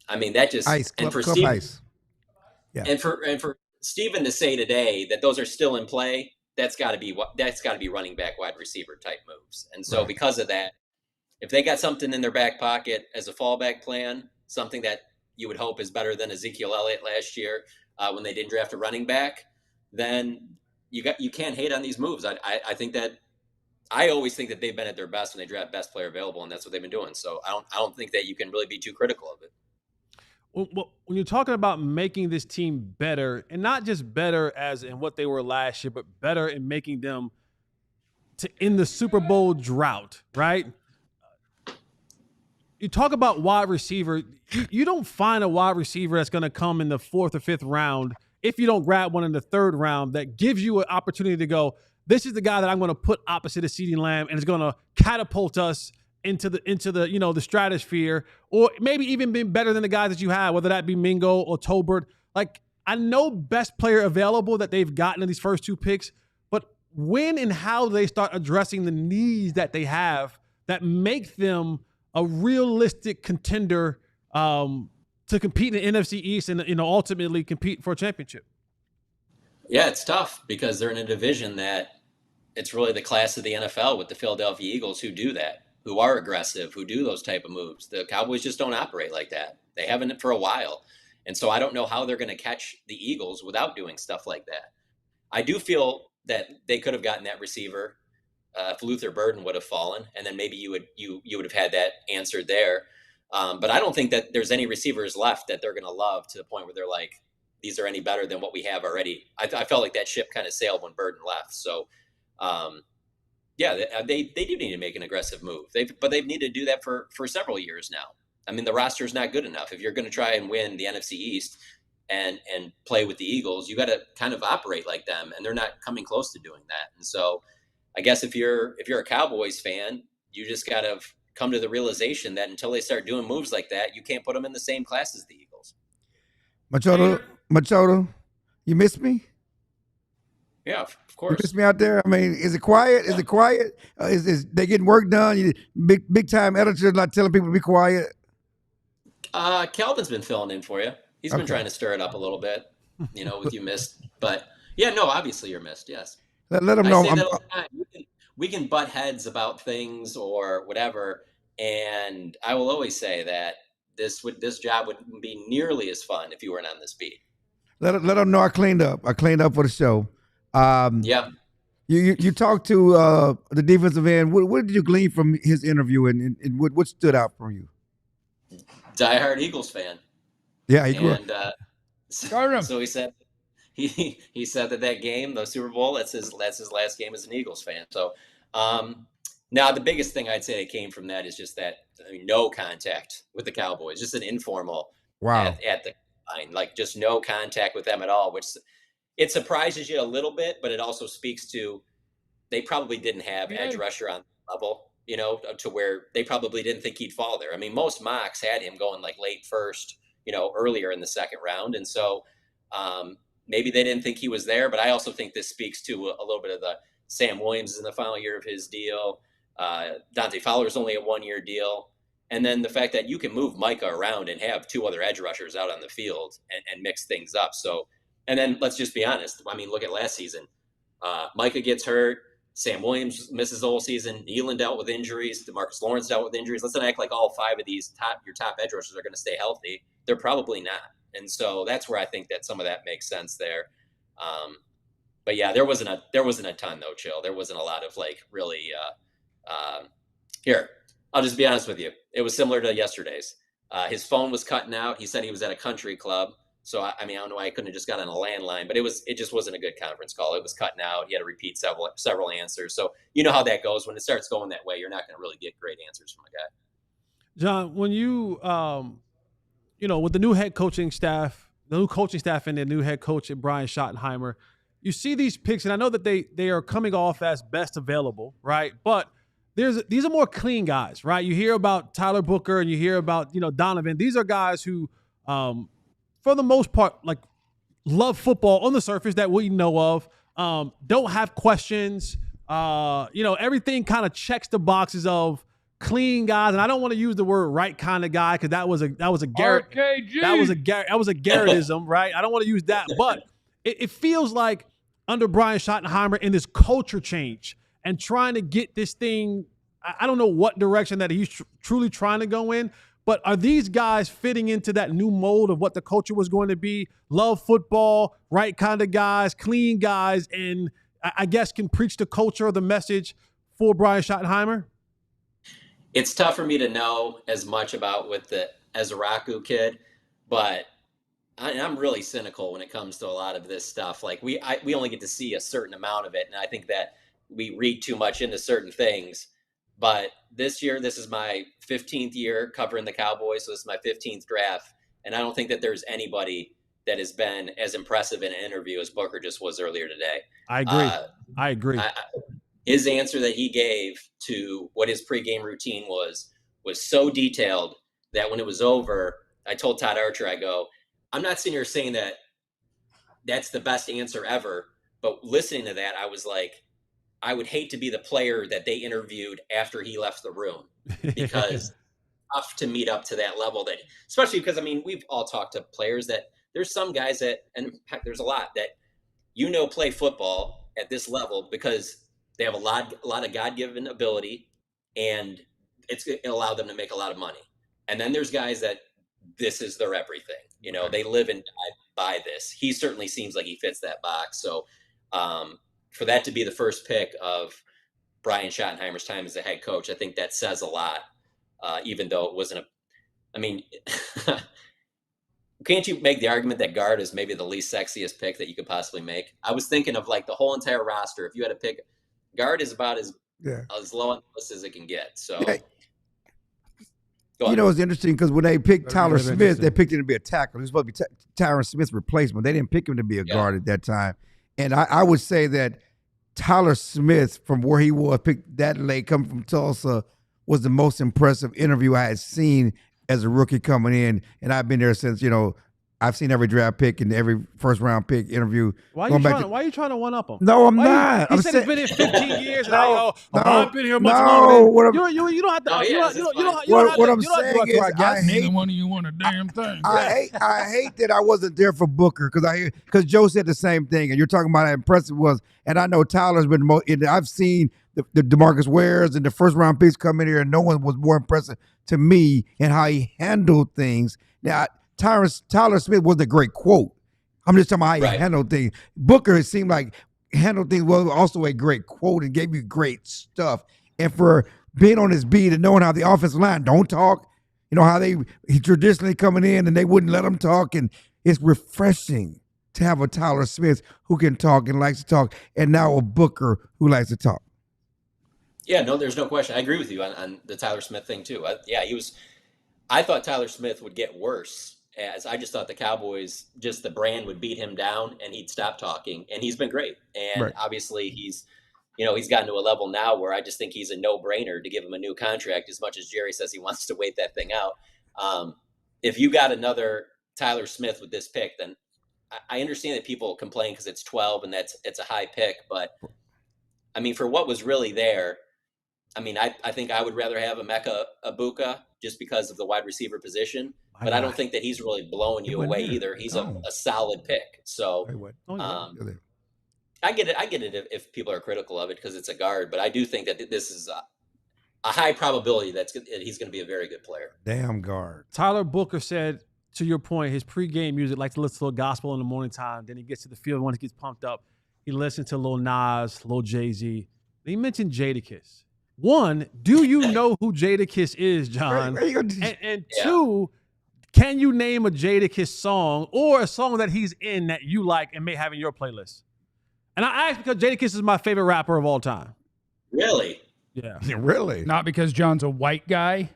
I mean, that just Ice, and club for Steve, ice. Yeah. and for Steven to say today that those are still in play, that's got to be running back wide receiver type moves. And so because of that, if they got something in their back pocket as a fallback plan, something that you would hope is better than Ezekiel Elliott last year when they didn't draft a running back, then you can't hate on these moves. I think that I always think that they've been at their best when they draft best player available, and that's what they've been doing. So I don't think that you can really be too critical of it. Well, when you're talking about making this team better, and not just better as in what they were last year, but better in making them to end the Super Bowl drought, right? You talk about wide receiver. You don't find a wide receiver that's going to come in the 4th or 5th round if you don't grab one in the 3rd round that gives you an opportunity to go, this is the guy that I'm going to put opposite of CeeDee Lamb and is going to catapult us into the the stratosphere, or maybe even being better than the guys that you have, whether that be Mingo or Tolbert. Like, I know best player available that they've gotten in these first 2 picks, but when and how they start addressing the needs that they have that make them a realistic contender to compete in the NFC East and ultimately compete for a championship. Yeah, it's tough because they're in a division that it's really the class of the NFL with the Philadelphia Eagles who do that, who are aggressive, who do those type of moves. The Cowboys just don't operate like that. They haven't for a while. And so I don't know how they're going to catch the Eagles without doing stuff like that. I do feel that they could have gotten that receiver if Luther Burden would have fallen, and then maybe you would have had that answered there. But I don't think that there's any receivers left that they're going to love to the point where they're like, these are any better than what we have already. I felt like that ship kind of sailed when Burden left. So, they do need to make an aggressive move. But they've needed to do that for several years now. I mean, the roster is not good enough. If you're going to try and win the NFC East and play with the Eagles, you got to kind of operate like them, and they're not coming close to doing that. And so, I guess if you're a Cowboys fan, you just got to come to the realization that until they start doing moves like that, you can't put them in the same class as the Eagles. Machota, you miss me? Yeah, of course. You miss me out there? I mean, is it quiet? Is it quiet? Is they getting work done? Big time editor not telling people to be quiet? Calvin's been filling in for you. He's been trying to stir it up a little bit, with you missed. But yeah, no, obviously you're missed. Yes. Let them know. I say that all the time. We can butt heads about things or whatever, and I will always say that this job wouldn't be nearly as fun if you weren't on this beat. Let them know I cleaned up. I cleaned up for the show. Yeah. You talked to the defensive end. What did you glean from his interview, and what stood out for you? Diehard Eagles fan. Yeah, he grew up. So he said he said that game, the Super Bowl, that's his last game as an Eagles fan. So now the biggest thing I'd say that came from that is just that no contact with the Cowboys, just an informal at the line, like just no contact with them at all, which it surprises you a little bit, but it also speaks to they probably didn't have edge rusher on the level, to where they probably didn't think he'd fall there. I mean, most mocks had him going like late first, earlier in the 2nd round. And so maybe they didn't think he was there, but I also think this speaks to a little bit of the Sam Williams is in the final year of his deal. Dante Fowler's only a 1-year deal. And then the fact that you can move Micah around and have 2 other edge rushers out on the field and mix things up. So, and then let's just be honest. I mean, look at last season. Micah gets hurt. Sam Williams misses the whole season. Nealon dealt with injuries. DeMarcus Lawrence dealt with injuries. Let's not act like all 5 of these your top edge rushers are going to stay healthy. They're probably not. And so that's where I think that some of that makes sense there. But yeah, there wasn't a ton though, Chill. There wasn't a lot of like really. Here, I'll just be honest with you. It was similar to yesterday's. His phone was cutting out. He said he was at a country club. So I don't know why I couldn't have just got on a landline, but it just wasn't a good conference call. It was cutting out. He had to repeat several answers. So you know how that goes. When it starts going that way, you're not going to really get great answers from a guy. John, when you with the new head coaching staff, and the new head coach at Brian Schottenheimer, you see these picks, and I know that they are coming off as best available, right? But these are more clean guys, right? You hear about Tyler Booker and you hear about Donovan. These are guys who for the most part, like, love football on the surface that we know of, don't have questions. Everything kind of checks the boxes of clean guys. And I don't want to use the word right kind of guy because that was a Garrett. RKG. That was a Garrettism, right? I don't want to use that. But it feels like under Brian Schottenheimer in this culture change and trying to get this thing, I don't know what direction that he's truly trying to go in. But are these guys fitting into that new mold of what the culture was going to be? Love football, right kind of guys, clean guys, and I guess can preach the culture or the message for Brian Schottenheimer? It's tough for me to know as much about with the Ezeiruaku kid, but I'm really cynical when it comes to a lot of this stuff. Like we only get to see a certain amount of it, and I think that we read too much into certain things. But this year, this is my 15th year covering the Cowboys, so this is my 15th draft, and I don't think that there's anybody that has been as impressive in an interview as Booker just was earlier today. I agree. I agree. His answer that he gave to what his pregame routine was so detailed that when it was over, I told Todd Archer, I go, I'm not sitting here saying that that's the best answer ever, but listening to that, I was like, I would hate to be the player that they interviewed after he left the room, because tough to meet up to that level, that, especially because, I mean, we've all talked to players that there's some guys that, and in fact, there's a lot that, play football at this level because they have a lot of God-given ability, and it allowed them to make a lot of money. And then there's guys that this is their everything. They live and die by this. He certainly seems like he fits that box. So for that to be the first pick of Brian Schottenheimer's time as a head coach, I think that says a lot, even though it wasn't can't you make the argument that guard is maybe the least sexiest pick that you could possibly make? I was thinking of like the whole entire roster. If you had to pick, guard is about as low on the list as it can get. So, it's interesting because when they picked Tyler Smith, they picked him to be a tackle. He was supposed to be Tyron Smith's replacement. They didn't pick him to be a guard at that time. And I would say that Tyler Smith, from where he was, picked that late, coming from Tulsa, was the most impressive interview I had seen as a rookie coming in, and I've been there since. I've seen every draft pick and every first round pick interview. Why are you trying to one up him? No, I'm not. He said he's been here 15 years. And I've been here much longer. You don't have to. What I'm saying is, I hate neither one of you want a damn thing. I hate that I wasn't there for Booker because Joe said the same thing, and you're talking about how impressive it was. And I know Tyler's been I've seen the DeMarcus Wares and the first round picks come in here, and no one was more impressive to me in how he handled things. Now, Tyler Smith was a great quote. I'm just talking about how he handled things. Booker, it seemed like, handled things was also a great quote and gave you great stuff. And for being on his beat and knowing how the offensive line don't talk, how he traditionally coming in and they wouldn't let him talk. And it's refreshing to have a Tyler Smith who can talk and likes to talk, and now a Booker who likes to talk. Yeah, no, there's no question. I agree with you on the Tyler Smith thing too. I thought Tyler Smith would get worse, as I just thought the Cowboys, just the brand would beat him down and he'd stop talking, and he's been great. And obviously he's gotten to a level now where I just think he's a no-brainer to give him a new contract, as much as Jerry says he wants to wait that thing out. If you got another Tyler Smith with this pick, then I understand that people complain because it's 12 and it's a high pick, but I mean, for what was really there, I mean, I think I would rather have Emeka Egbuka just because of the wide receiver position, but I don't think that he's really blowing you away either. He's a solid pick. So I get it if people are critical of it because it's a guard, but I do think that this is a high probability that he's going to be a very good player. Damn guard. Tyler Booker said, to your point, his pregame music, like to listen to a little gospel in the morning time. Then he gets to the field when he gets pumped up. He listens to Lil Nas, Lil Jay-Z. He mentioned Jadakiss. One, do you know who Jadakiss is, John? And two, can you name a Jadakiss song or a song that he's in that you like and may have in your playlist? And I ask because Jadakiss is my favorite rapper of all time. Really? Yeah. Really? Not because John's a white guy?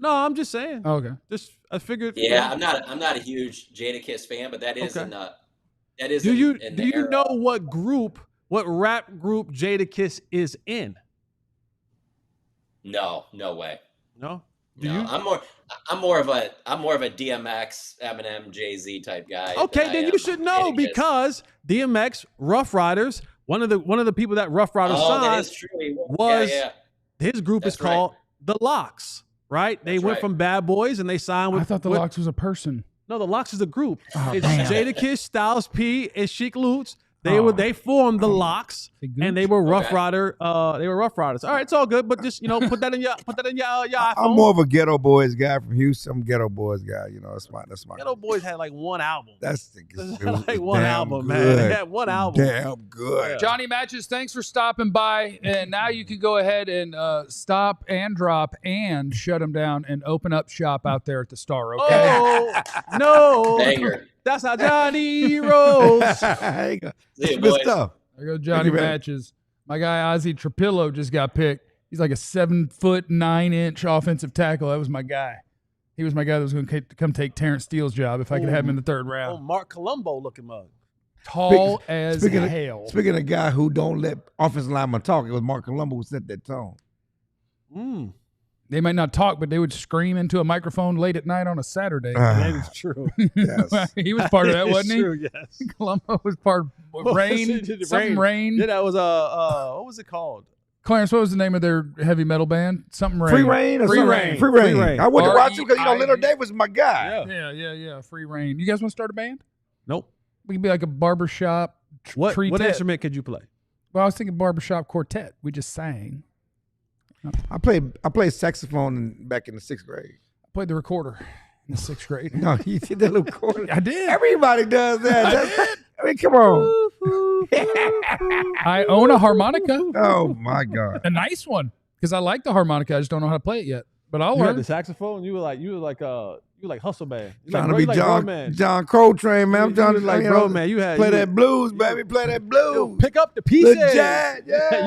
No, I'm just saying. Okay. I figured. Yeah, I'm not a huge Jadakiss fan, but that is Do you know what rap group Jadakiss is in? No way. No? I'm more of a DMX, Eminem, Jay-Z type guy. Okay, then you should know Jadakiss. because DMX, Rough Riders, one of the people that Rough Riders signed that is true. was his group is called The Lox, right? They went from Bad Boys and they signed with. I thought the Lox was a person. No, the Lox is a group. It's damn. Jadakiss, Styles P, and Sheek Lutz. They formed the Lox, and they were Rough Rider. They were Rough Riders. All right, it's all good, but just put that in your iPhone. I'm more of a Ghetto Boys guy from Houston. I'm a Ghetto Boys guy. That's my. Ghetto Boys had like one album. That's like one album, good. man. They had one album. Damn good. Yeah. Johnny Matches, thanks for stopping by, and now you can go ahead and stop and drop and shut them down and open up shop out there at the Star. Okay. Oh no. Banger. That's how Johnny rolls. That's See you, good boys. stuff. There goes Johnny Matches. My guy Ozzie Trapillo just got picked. He's like a 7'9" offensive tackle. That was my guy. He was my guy that was going to come take Terrence Steele's job if I could have him in the third round. Mark Colombo looking mug. Tall as hell. Speaking of a guy who don't let offensive linemen talk, it was Mark Colombo who set that tone. They might not talk, but they would scream into a microphone late at night on a Saturday. That is true. Yes. He was part of that, wasn't he? True, yes. Colombo was part of Rain. Rain. Yeah, that was what was it called? Clarence, what was the name of their heavy metal band? Something Rain. Free Reign or Free something? Reign. Free Reign. Free Reign. I went to watch him because Leonard Davis was my guy. Yeah. Free Reign. You guys want to start a band? Nope. We could be like a barbershop What treetette. instrument could you play? Well, I was thinking barbershop quartet. We just sang. I played saxophone back in the 6th grade. I played the recorder in the 6th grade. No, you did that little quarter. I did. Everybody does that. I mean, come on. I own a harmonica. Oh my God. A nice one. Because I like the harmonica. I just don't know how to play it yet. But I'll You had learn. the saxophone. You were like hustle man. You Trying like, to be Bro Man. John Coltrane, man. I'm You trying was to like Bro Man. You had play that blues, baby. Play that blues. Pick up the pieces. The jazz, yeah.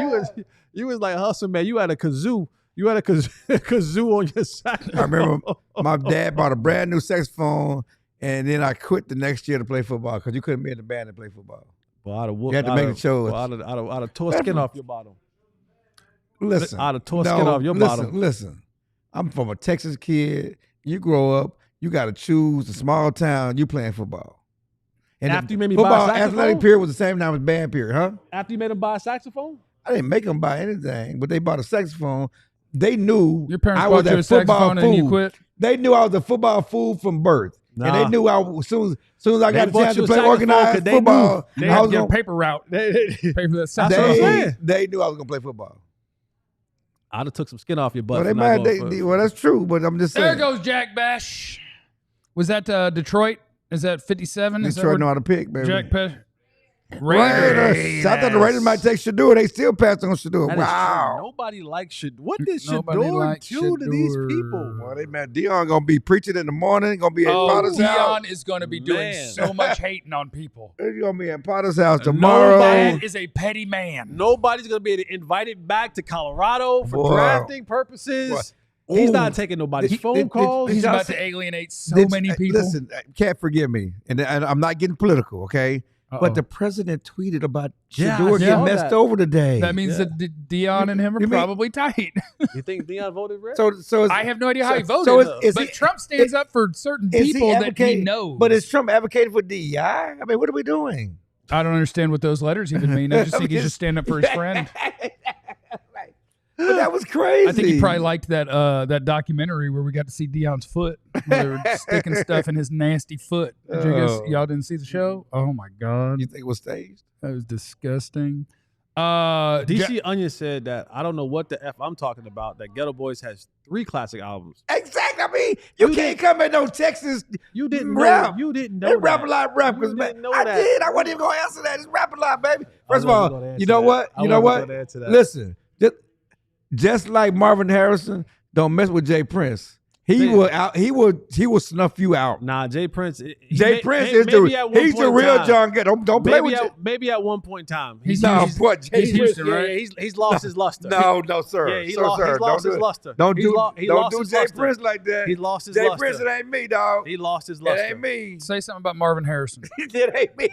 You was like hustle man. You had a kazoo. You had a kazoo on your saxophone. I remember my dad bought a brand new saxophone, and then I quit the next year to play football because you couldn't be in the band and play football. You had to make the choice. I'd have tore skin off your bottom. Listen, I'd have tore skin off your bottom. Listen, I'm from a Texas kid. You grow up, you got to choose a small town. You playing football. And After the you made me buy a football saxophone? athletic period was the same time as band period, huh? After you made him buy a saxophone? I didn't make them buy anything, but they bought a saxophone. They knew Your parents I was bought you a a football saxophone and you fool. quit? They knew I was a football fool from birth. And they knew as soon as I got a bought chance you to a play saxophone organized 'cause they football, They I had was to get a gonna, paper route. Pay for that That's what I'm saxophone. saying. they knew I was going to play football. I'd have took some skin off your butt. Well, for not going for- well, that's true, but I'm just saying. There goes Jack Bash. Was that Detroit? Is that 57? Is that Detroit where know how to pick, baby. Jack Bash? Raiders. I thought the Raiders might take Shador. They still passed on Shador. That is true. Wow. Nobody likes Shador. What did Nobody Shador likes do to these Shador. people? Well, they man, Dion gonna be preaching in the morning. Gonna be at Potter's house. Dion is going to be doing Man. so much hating on people. He's gonna be at Potter's house tomorrow. That is a petty man. Nobody's going to be invited back to Colorado for Boy. drafting purposes. Boy. He's Ooh. not taking nobody's Did- phone did- calls. He's y'all about see- to alienate so many people. Listen, can't forgive me, and I'm not getting political, okay? Uh-oh. But the president tweeted about Yeah, Shador I getting saw messed that. over today. That means that Dion and him are you mean- probably tight. You think Dion voted red? so it's, I have no idea how he voted. So is but he- Trump stands up for certain is he people that he advocating- knows. But is Trump advocating for DEI? I mean, what are we doing? I don't understand what those letters even mean. I just think he's just standing up for his friend. But that was crazy. I think he probably liked that documentary where we got to see Dion's foot. Where they were sticking stuff in his nasty foot. Did you guys, y'all didn't see the show? Oh my God. You think it was staged? That was disgusting. DC Onion said that I don't know what the F I'm talking about, that Ghetto Boys has 3 classic albums. Exactly. I mean, you can't come at no Texas. You didn't rap. know. You didn't know They that. rap a lot, rap. You 'Cause, man, didn't know I that. did. I wasn't even gonna answer that. It's rap a lot, baby. First of wasn't all, gonna answer you know that. what? I You know wasn't what? gonna answer that. Listen, just like Marvin Harrison, don't mess with Jay Prince. He Man. will snuff you out. Nah, Jay Prince. Jay Prince is he's the real John Ghetto. Don't play with Jay. Maybe at one point in time. He's No, Houston. what? Jay He's Prince- Houston, yeah, right? he's lost his luster. No, sir. Yeah, he Sir, lost, sir. he's lost Don't his do it. luster. Don't He do lost his Jay luster. Prince like that. He lost his Jay luster. Prince, it ain't me, dog. He lost his It luster. ain't me. Say something about Marvin Harrison. It ain't me.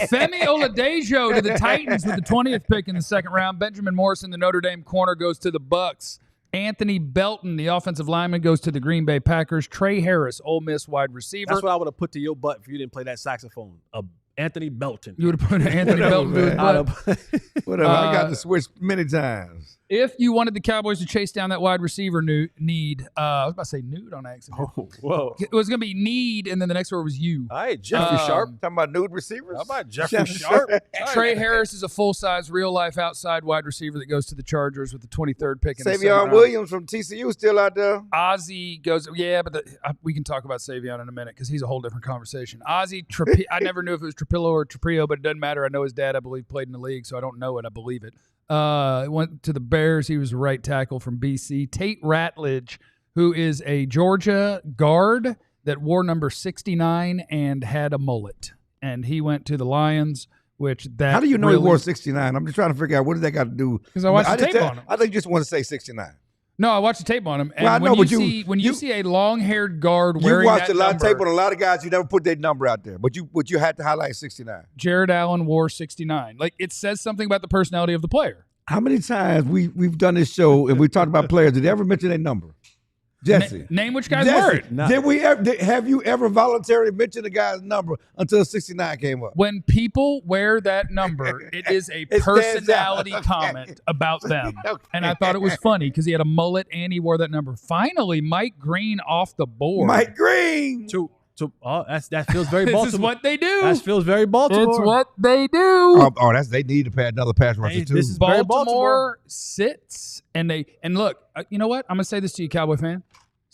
Femi Oladejo to the Titans with the 20th pick in the second round. Benjamin Morrison, the Notre Dame corner, goes to the Bucks. Anthony Belton, the offensive lineman, goes to the Green Bay Packers. Trey Harris, Ole Miss wide receiver. That's what I would have put to your butt if you didn't play that saxophone. Anthony Belton. You would have put Anthony Belton to his butt. Whatever. I got to switch many times. If you wanted the Cowboys to chase down that wide receiver need, I was about to say nude on accident. Oh, whoa. It was going to be need, and then the next word was you. All right, Jeffrey Sharp. Talking about nude receivers? How about Jeffrey Sharp? Trey Harris is a full-size, real-life outside wide receiver that goes to the Chargers with the 23rd pick in the second round. Savion Williams from TCU still out there. Ozzie goes, but we can talk about Savion in a minute because he's a whole different conversation. Ozzie, I never knew if it was Trapillo or Trapillo, but it doesn't matter. I know his dad, I believe, played in the league, so I don't know it. I believe it. Went to the Bears. He was a right tackle from BC. Tate Ratledge, who is a Georgia guard that wore number 69 and had a mullet. And he went to the Lions which that How do you know really, he wore 69? I'm just trying to figure out what does that got to do. Because I watched the tape on him. I think you just want to say 69. No, I watched the tape on him. And Well, I know, when but you see a long-haired guard You wearing watched that a lot of number, tape on a lot of guys. You never put their number out there, but you had to highlight 69. Jared Allen wore 69. Like, it says something about the personality of the player. How many times we've done this show and we talked about players? Did they ever mention their number? Jesse, name which guys wore it. Have you ever voluntarily mentioned a guy's number until 69 came up? When people wear that number, it is a It stands personality out. comment about them. Okay. And I thought it was funny because he had a mullet and he wore that number. Finally, Mike Green off the board. Mike Green. That feels very Baltimore. This is what they do. That feels very Baltimore. It's what they do. They need to pay another pass rusher too. This is very Baltimore sits and look. You know what? I'm gonna say this to you, Cowboy fan.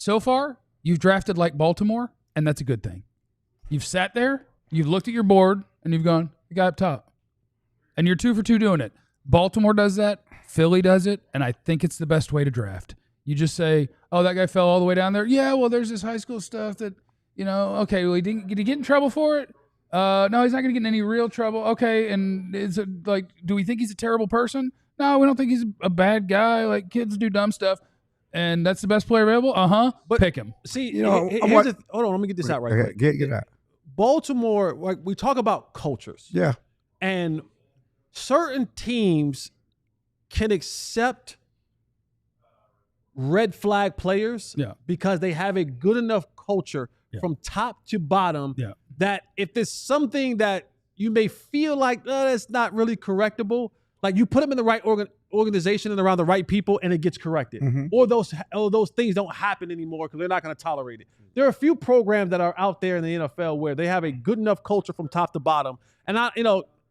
So far, you've drafted like Baltimore, and that's a good thing. You've sat there, you've looked at your board, and you've gone, the guy up top, and you're 2 for 2 doing it. Baltimore does that, Philly does it, and I think it's the best way to draft. You just say, oh, that guy fell all the way down there. Yeah, well, there's this high school stuff that. Okay, well, did he get in trouble for it? No, he's not going to get in any real trouble. Okay, and is it do we think he's a terrible person? No, we don't think he's a bad guy. Like, kids do dumb stuff, and that's the best player available? But pick him. See, hold on, let me get this out right quick. Get out. Baltimore, like we talk about cultures. Yeah. And certain teams can accept red flag players because they have a good enough culture from top to bottom that if there's something that you may feel like that's not really correctable, like you put them in the right organization and around the right people and it gets corrected. Or those things don't happen anymore because they're not going to tolerate it. There are a few programs that are out there in the NFL where they have a good enough culture from top to bottom. And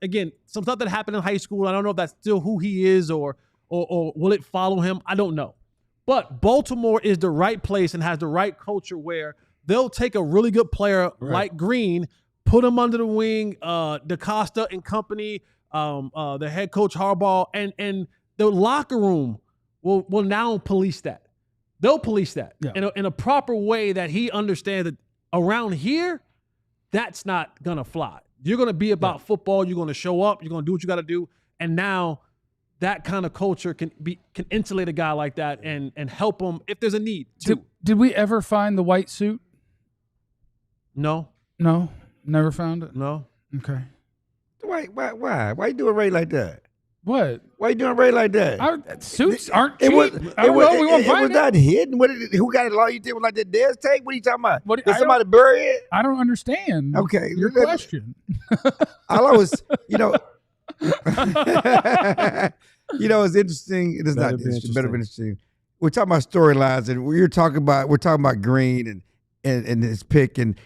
again, some stuff that happened in high school, I don't know if that's still who he is or will it follow him? I don't know. But Baltimore is the right place and has the right culture where they'll take a really good player like Green, put him under the wing, DaCosta and company, the head coach Harbaugh, and the locker room will now police that. They'll police that in a proper way that he understands that around here, that's not going to fly. You're going to be about football. You're going to show up. You're going to do what you got to do. And now that kind of culture can insulate a guy like that and help him if there's a need too. Did we ever find the white suit? No, never found it. No. Okay. Why you doing Ray like that? What? Why you doing Ray like that? Suits aren't cheap. We won't find it was it. not hidden. Who got it? All you did was like that Des tape. What are you talking about? Did I somebody bury it? I don't understand. Okay, your question. All I was, it's interesting. It is not interesting. Better be interesting. We're talking about storylines, and we're talking about Green and his pick and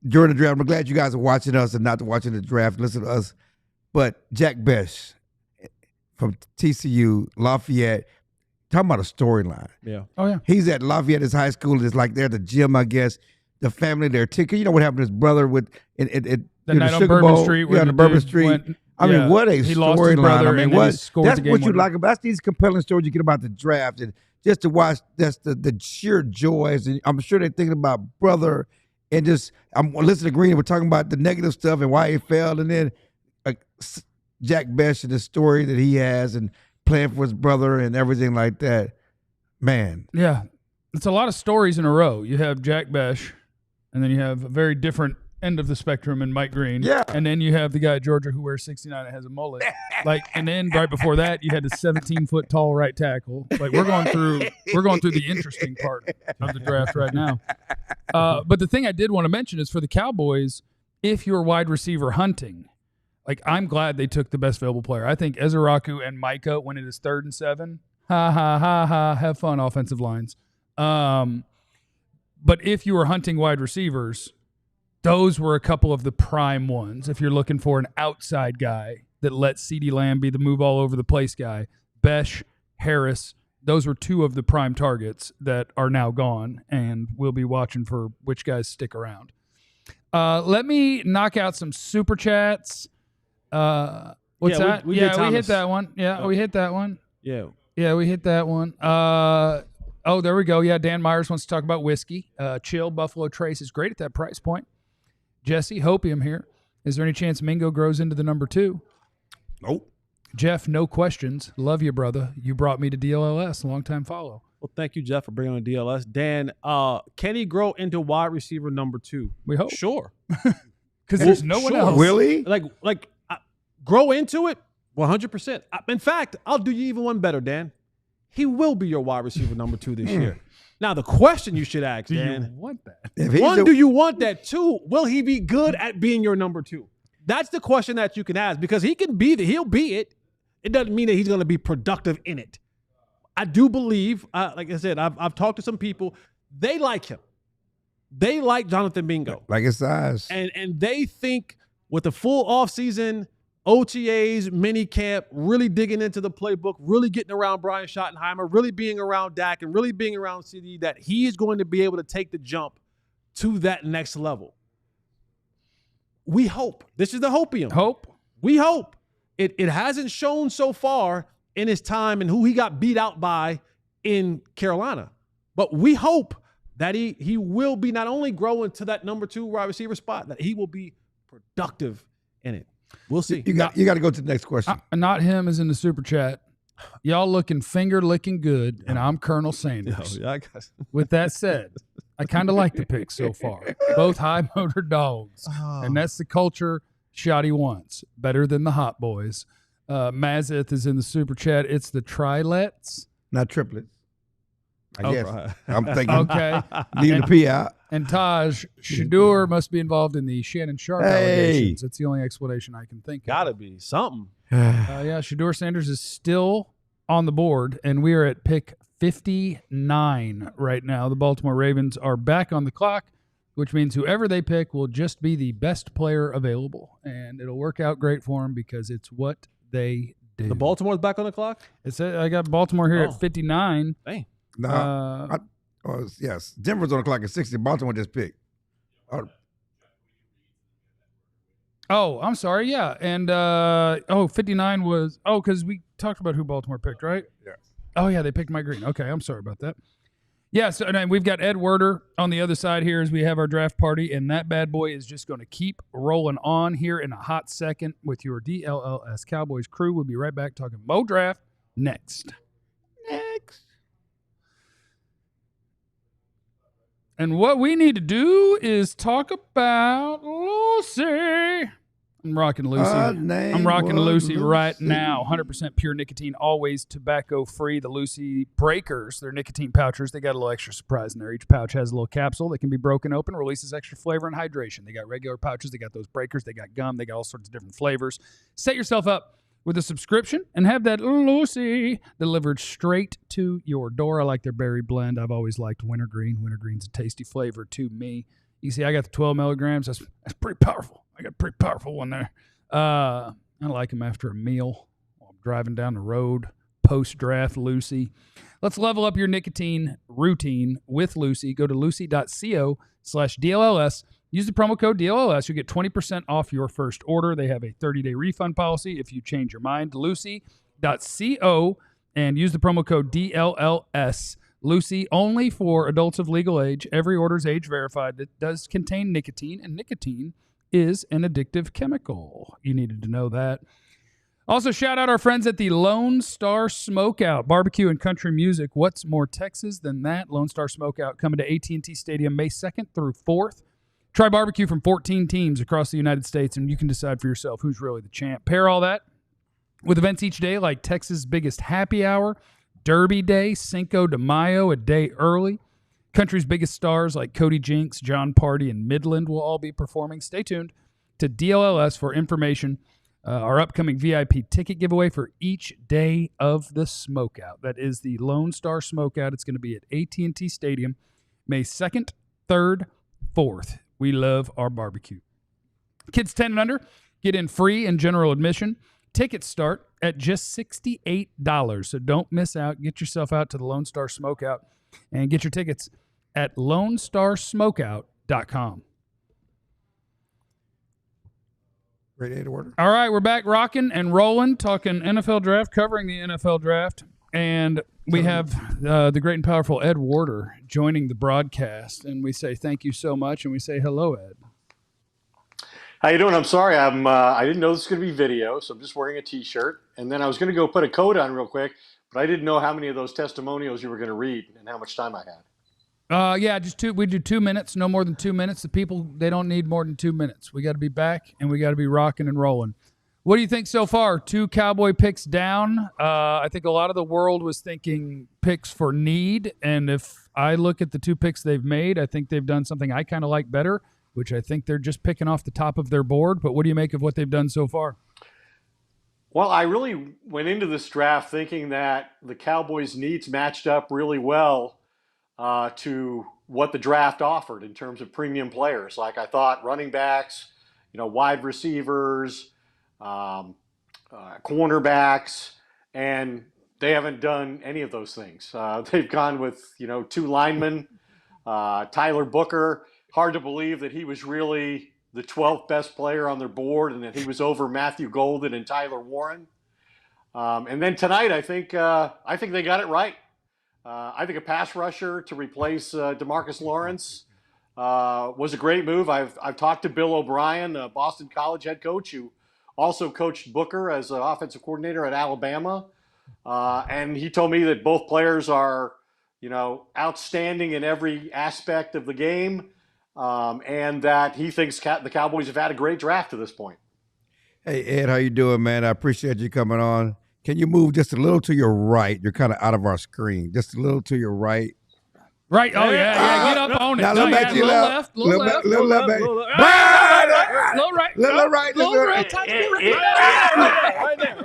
during the draft. I'm glad you guys are watching us and not watching the draft. Listen to us. But Jack Besh from TCU, Lafayette, talking about a storyline. Yeah. Oh, yeah. He's at Lafayette, his high school. It's like they're at the gym, I guess. The family, their ticket. You know what happened to his brother with the night on Bourbon Street. Yeah, on Bourbon Street. I mean, what a storyline. I mean, that's what you like about. That's these compelling stories you get about the draft, and just to watch. That's the sheer joys, and I'm sure they're thinking about brother, and just I'm listening to Green. We're talking about the negative stuff and why he failed, and then Jack Besh and the story that he has, and playing for his brother and everything like that. Man, yeah, it's a lot of stories in a row. You have Jack Besh, and then you have a very different end of the spectrum in Mike Green. Yeah. And then you have the guy at Georgia who wears 69 and has a mullet. And then right before that, you had the 17-foot tall right tackle. Like we're going through the interesting part of the draft right now. But the thing I did want to mention is for the Cowboys, if you're wide receiver hunting, like I'm glad they took the best available player. I think Ezeiruaku and Micah when it is 3rd and 7. Ha ha ha ha. Have fun, offensive lines. But if you were hunting wide receivers, those were a couple of the prime ones. If you're looking for an outside guy that lets CeeDee Lamb be the move all over the place guy, Besh, Harris, those were 2 of the prime targets that are now gone, and we'll be watching for which guys stick around. Let me knock out some super chats. What's that? We hit that one. Yeah, we hit that one. Yeah. Yeah, we hit that one. Oh, there we go. Yeah, Dan Myers wants to talk about whiskey. Chill Buffalo Trace is great at that price point. Jesse, hopium here. Is there any chance Mingo grows into the number 2? Nope. Jeff, no questions. Love you, brother. You brought me to DLLS, long-time follow. Well, thank you, Jeff, for bringing on DLS. Dan, can he grow into wide receiver number 2? We hope. Sure. Because there's no one else. Will he? Grow into it 100%. In fact, I'll do you even one better, Dan. He will be your wide receiver number 2 this year. Now, the question you should ask, Dan. Do you want that? Do you want that? 2, will he be good at being your number 2? That's the question that you can ask, because he can be he'll be it. It doesn't mean that he's going to be productive in it. I do believe, like I said, I've talked to some people. They like him. They like Jonathan Mingo. Like his size. And they think with the full offseason, OTAs, mini camp, really digging into the playbook, really getting around Brian Schottenheimer, really being around Dak, and really being around CD, that he is going to be able to take the jump to that next level. We hope. This is the hopium. Hope. We hope. It hasn't shown so far in his time and who he got beat out by in Carolina. But we hope that he will be not only growing to that number 2 wide receiver spot, that he will be productive in it. We'll see. You got to go to the next question. Not him is in the super chat. Y'all looking finger-licking good, and I'm Colonel Sanders. With that said, I kind of like the picks so far. Both high-motor dogs. And that's the culture Shotty wants. Better than the Hot Boys. Mazeth is in the super chat. It's the trilets. Not triplets. I guess. Right. I'm thinking. Okay. Leave the P out. And Taj Shadur must be involved in the Shannon Sharp allegations. That's the only explanation I can think of. Gotta be something. Yeah, Shadur Sanders is still on the board, and we are at pick 59 right now. The Baltimore Ravens are back on the clock, which means whoever they pick will just be the best player available, and it'll work out great for them because it's what they do. The Baltimore's back on the clock? I got Baltimore here at 59. Dang. No, yes. Denver's on the clock at 60. Baltimore just picked. Oh, I'm sorry. Yeah. And 59 was because we talked about who Baltimore picked, right? Yeah. Oh, yeah. They picked Mike Green. Okay. I'm sorry about that. Yeah. So and we've got Ed Werder on the other side here as we have our draft party. And that bad boy is just going to keep rolling on here in a hot second with your DLLS Cowboys crew. We'll be right back talking Mo Draft next. And what we need to do is talk about Lucy. I'm rocking Lucy. I'm rocking Lucy right now. 100% pure nicotine, always tobacco-free. The Lucy Breakers, they're nicotine pouchers. They got a little extra surprise in there. Each pouch has a little capsule that can be broken open, releases extra flavor and hydration. They got regular pouches. They got those breakers. They got gum. They got all sorts of different flavors. Set yourself up with a subscription and have that Lucy delivered straight to your door. I like their berry blend. I've always liked wintergreen. Wintergreen's a tasty flavor to me. You see, I got the 12 milligrams. That's pretty powerful. I got a pretty powerful one there. I like them after a meal while I'm driving down the road. Post-draft Lucy. Let's level up your nicotine routine with Lucy. Go to lucy.co/DLLS. Use the promo code DLLS. You'll get 20% off your first order. They have a 30-day refund policy if you change your mind. Lucy.co and use the promo code DLLS. Lucy, only for adults of legal age. Every order is age verified. It does contain nicotine, and nicotine is an addictive chemical. You needed to know that. Also, shout out our friends at the Lone Star Smokeout. Barbecue and country music. What's more Texas than that? Lone Star Smokeout coming to AT&T Stadium May 2nd through 4th. Try barbecue from 14 teams across the United States, and you can decide for yourself who's really the champ. Pair all that with events each day like Texas' biggest happy hour, Derby Day, Cinco de Mayo, a day early. Country's biggest stars like Cody Jinks, John Party, and Midland will all be performing. Stay tuned to DLLS for information. Our upcoming VIP ticket giveaway for each day of the Smokeout. That is the Lone Star Smokeout. It's going to be at AT&T Stadium May 2nd, 3rd, 4th. We love our barbecue. Kids 10 and under get in free and general admission. Tickets start at just $68. So don't miss out. Get yourself out to the Lone Star Smokeout and get your tickets at LoneStarSmokeout.com. Great day to order. All right, we're back rocking and rolling, talking NFL draft, covering the NFL draft. And we have the great and powerful Ed Werder joining the broadcast. And we say thank you so much. And we say hello, Ed. How you doing? I'm sorry. I didn't know this was going to be video, so I'm just wearing a T-shirt. And then I was going to go put a coat on real quick, but I didn't know how many of those testimonials you were going to read and how much time I had. Yeah, we do 2 minutes, no more than 2 minutes. The people, they don't need more than 2 minutes. We got to be back, and we got to be rocking and rolling. What do you think so far? 2 Cowboy picks down. I think a lot of the world was thinking picks for need, and if I look at the 2 picks they've made, I think they've done something I kind of like better, which I think they're just picking off the top of their board. But what do you make of what they've done so far? Well, I really went into this draft thinking that the Cowboys' needs matched up really well to what the draft offered in terms of premium players. Like I thought running backs, wide receivers, cornerbacks, and they haven't done any of those things. They've gone with, 2 linemen, Tyler Booker. Hard to believe that he was really the 12th best player on their board and that he was over Matthew Golden and Tyler Warren. And then tonight, I think they got it right. I think a pass rusher to replace DeMarcus Lawrence was a great move. I've talked to Bill O'Brien, Boston College head coach, who also coached Booker as an offensive coordinator at Alabama. And he told me that both players are, outstanding in every aspect of the game. And that he thinks the Cowboys have had a great draft to this point. Hey, Ed, how you doing, man? I appreciate you coming on. Can you move just a little to your right? You're kind of out of our screen. Just a little to your right. Right. Oh, yeah. Get up on it. Now, little back to your left. Little left. Little left. Little right. Little right.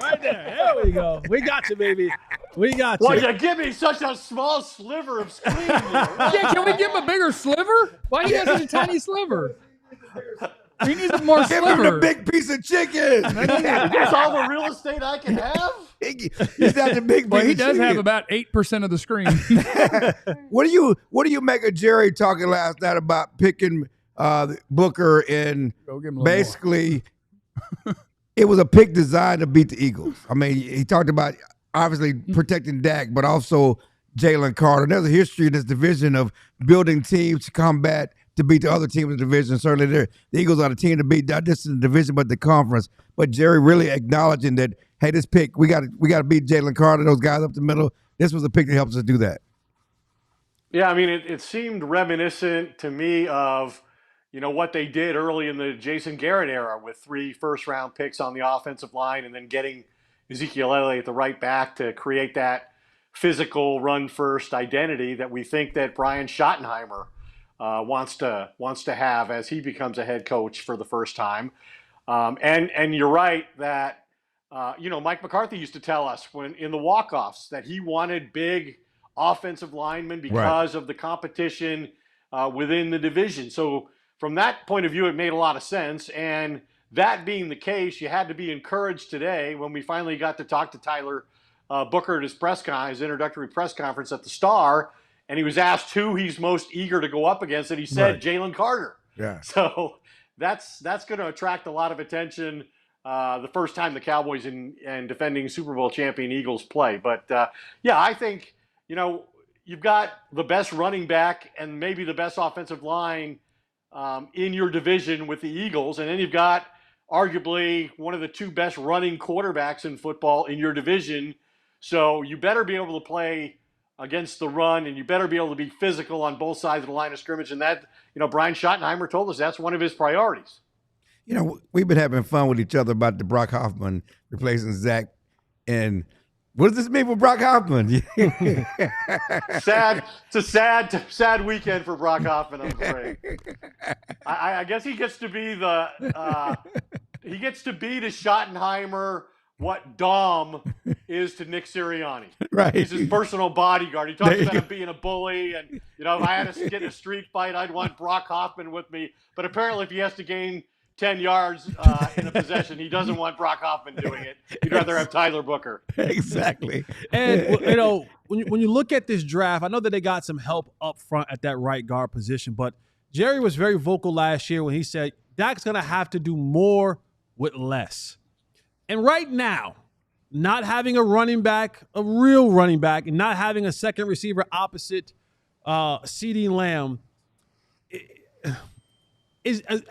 Right there. There we go. We got you, baby. We got you. Why you give me such a small sliver of screen? Yeah, can we give him a bigger sliver? Why do you have such a tiny sliver? We need more Give sliver. him the big piece of chicken. That's all the real estate I can have? He's got the big piece Well, he of does chicken. have about 8% of the screen. What do you make of Jerry talking last night about picking Booker and basically it was a pick designed to beat the Eagles? I mean, he talked about obviously protecting Dak, but also Jalen Carter. There's a history in this division of building teams to combat to beat the other team in the division. Certainly, the Eagles are the team to beat, not just in the division, but the conference. But Jerry really acknowledging that, hey, this pick, we got to beat Jalen Carter, those guys up the middle. This was a pick that helps us do that. Yeah, I mean, it seemed reminiscent to me of, what they did early in the Jason Garrett era with 3 first-round picks on the offensive line and then getting Ezekiel Elliott at the right back to create that physical run-first identity that we think that Brian Schottenheimer wants to have as he becomes a head coach for the first time. And you're right that, Mike McCarthy used to tell us when in the walk-offs that he wanted big offensive linemen because of the competition within the division. So from that point of view, it made a lot of sense. And that being the case, you had to be encouraged today when we finally got to talk to Tyler Booker at his introductory press conference at the Star, and he was asked who he's most eager to go up against, and he said Jalen Carter. Yeah. So that's going to attract a lot of attention the first time the Cowboys and defending Super Bowl champion Eagles play. But, I think, you've got the best running back and maybe the best offensive line in your division with the Eagles, and then you've got arguably one of the 2 best running quarterbacks in football in your division. So you better be able to play against the run, and you better be able to be physical on both sides of the line of scrimmage. And that, Brian Schottenheimer told us that's one of his priorities. We've been having fun with each other about the Brock Hoffman replacing Zach. And what does this mean for Brock Hoffman? Sad. It's a sad weekend for Brock Hoffman, I'm afraid. I guess he gets to be to Schottenheimer what Dom is to Nick Sirianni. Right. He's his personal bodyguard. He talks about him being a bully, and if I had to get in a street fight, I'd want Brock Hoffman with me. But apparently, if he has to gain 10 yards in a possession, he doesn't want Brock Hoffman doing it. He'd rather have Tyler Booker. Exactly. And when you look at this draft, I know that they got some help up front at that right guard position, but Jerry was very vocal last year when he said Dak's going to have to do more with less. And right now, not having a running back, a real running back, and not having a second receiver opposite CeeDee Lamb,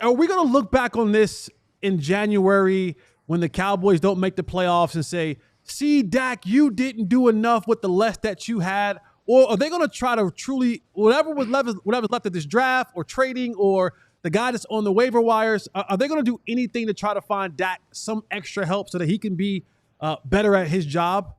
Are we going to look back on this in January when the Cowboys don't make the playoffs and say, see, Dak, you didn't do enough with the less that you had? Or are they going to try to truly, whatever's left of this draft or trading or the guy that's on the waiver wires, are they going to do anything to try to find Dak some extra help so that he can be better at his job?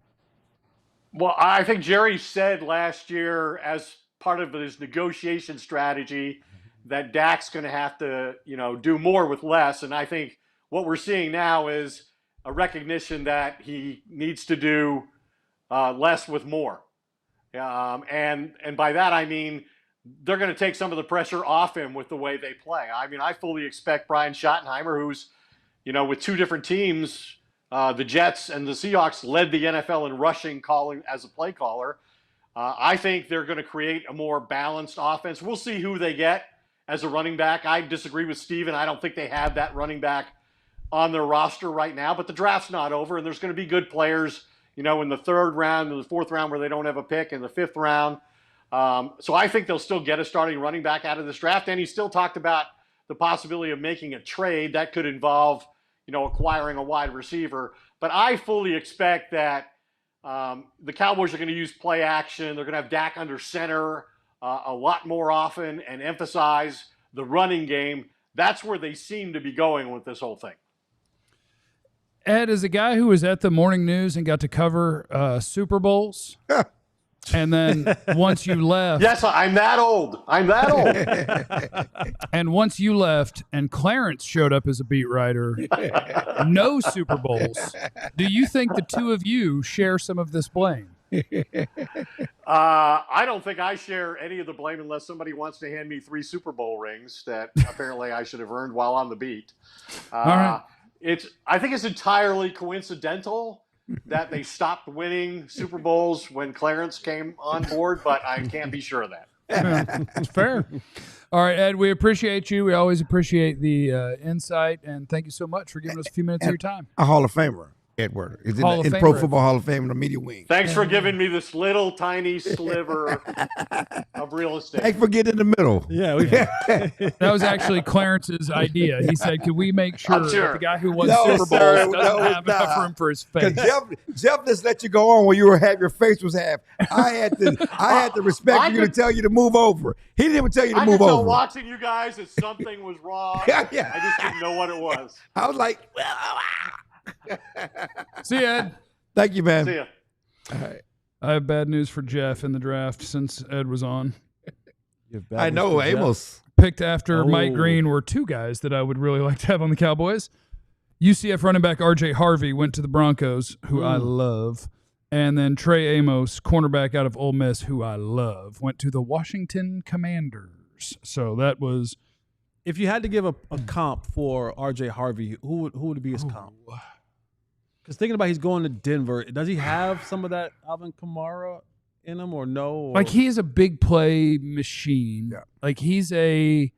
Well, I think Jerry said last year as part of his negotiation strategy that Dak's going to have to, do more with less. And I think what we're seeing now is a recognition that he needs to do less with more. And by that, I mean, they're going to take some of the pressure off him with the way they play. I mean, I fully expect Brian Schottenheimer, who's, with two different teams, the Jets and the Seahawks, led the NFL in rushing calling as a play caller. I think they're going to create a more balanced offense. We'll see who they get as a running back. I disagree with Steven. I don't think they have that running back on their roster right now, but the draft's not over, and there's going to be good players, in the third round, in the fourth round where they don't have a pick, in the fifth round. So I think they'll still get a starting running back out of this draft. And he still talked about the possibility of making a trade that could involve, acquiring a wide receiver. But I fully expect that the Cowboys are going to use play action. They're going to have Dak under center a lot more often and emphasize the running game. That's where they seem to be going with this whole thing. Ed, as a guy who was at the morning news and got to cover Super Bowls, and then once you left. Yes, I'm that old. And once you left and Clarence showed up as a beat writer, no Super Bowls. Do you think the two of you share some of this blame? I don't think I share any of the blame unless somebody wants to hand me 3 Super Bowl rings that apparently I should have earned while on the beat. All right. I think it's entirely coincidental that they stopped winning Super Bowls when Clarence came on board, but I can't be sure of that. It's fair. All right, Ed, we appreciate you. We always appreciate the insight, and thank you so much for giving us a few minutes of your time. A Hall of Famer, Ed Werder. Is in Pro Football Hall of Fame in the media wing. Thanks for giving me this little tiny sliver of real estate. Thanks for getting in the middle. Yeah. That was actually Clarence's idea. He said, could we make sure that the guy who won Super Bowls sir, doesn't have enough room for his face? Jeff just let you go on when you had your face was half. I had to respect you to tell you to move over. He didn't even tell you to move over. I could tell watching you guys that something was wrong. Yeah. I just didn't know what it was. I was like, See you, Ed. Thank you, man. See ya. All right. I have bad news for Jeff in the draft since Ed was on. I know, Amos. Picked after Mike Green were 2 guys that I would really like to have on the Cowboys. UCF running back R.J. Harvey went to the Broncos, who I love. And then Trey Amos, cornerback out of Ole Miss, who I love, went to the Washington Commanders. So that was... If you had to give a comp for R.J. Harvey, who would be his comp? Because thinking about he's going to Denver, does he have some of that Alvin Kamara in him or no? Or? Like, he is a big play machine. Yeah. Like, he's a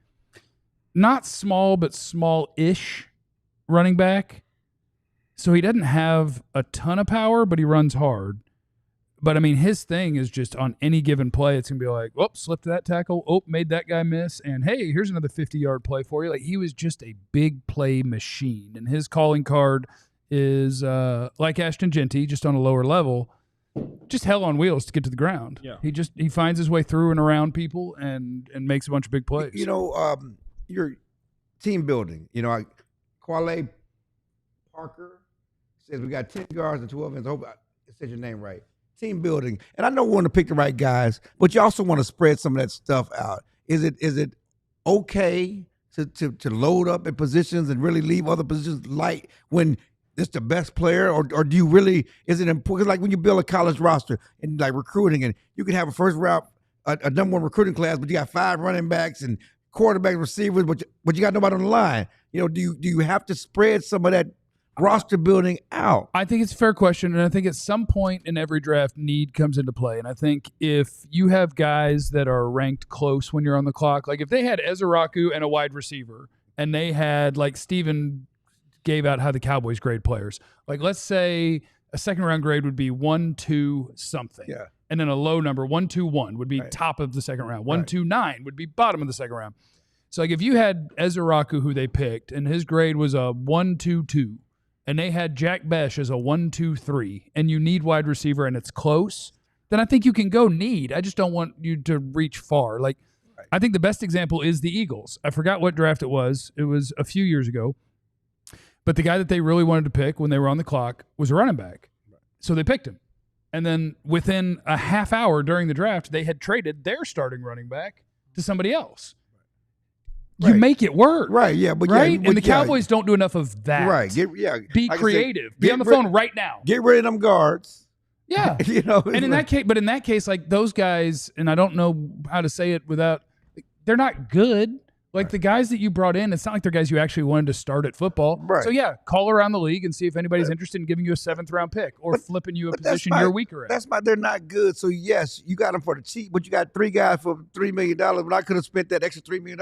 not small, but small-ish running back. So he doesn't have a ton of power, but he runs hard. But, I mean, his thing is just on any given play, it's going to be like, oh, slipped that tackle. Oh, made that guy miss. And, hey, here's another 50-yard play for you. Like, he was just a big play machine. And his calling card is like Ashton Genty, just on a lower level, just hell on wheels to get to the ground. Yeah. He finds his way through and around people and makes a bunch of big plays. Your team building. Quale Parker says we got 10 guards and 12 ends. I hope I said your name right. Team building. And I know we want to pick the right guys, but you also want to spread some of that stuff out. Is it okay to load up at positions and really leave other positions light when it's the best player, or do you really, is it important? Like when you build a college roster and like recruiting, and you can have a first round, a number 1 recruiting class, but you got 5 running backs and quarterbacks, receivers, but you got nobody on the line. Do you have to spread some of that roster building out? I think it's a fair question, and I think at some point in every draft, need comes into play. And I think if you have guys that are ranked close when you're on the clock, like if they had Ezeiruaku and a wide receiver, and they had, like Steven gave out how the Cowboys grade players. Like, let's say a second-round grade would be 1-2 something. Yeah. And then a low number, 1-2-1 would be top of the second round. 1-2-9 would be bottom of the second round. So like if you had Ezeiruaku, who they picked, and his grade was a 1-2-2, and they had Jack Besh as a 1-2-3, and you need wide receiver and it's close, then I think you can go need. I just don't want you to reach far. Like I think the best example is the Eagles. I forgot what draft it was. It was a few years ago. But the guy that they really wanted to pick when they were on the clock was a running back. So they picked him. And then within a half hour during the draft, they had traded their starting running back to somebody else. You make it work. Right, yeah. But right? Yeah, and the Cowboys don't do enough of that. Right. Be like creative. Be on the phone right now. Get rid of them guards. Yeah. You know. And in that case, like those guys, and I don't know how to say it without, they're not good. Like the guys that you brought in, it's not like they're guys you actually wanted to start at football. Right. So yeah, call around the league and see if anybody's interested in giving you a 7th round pick or flipping you a position you're weaker at. They're not good. So yes, you got them for the cheap, but you got 3 guys for $3 million. But I could have spent that extra $3 million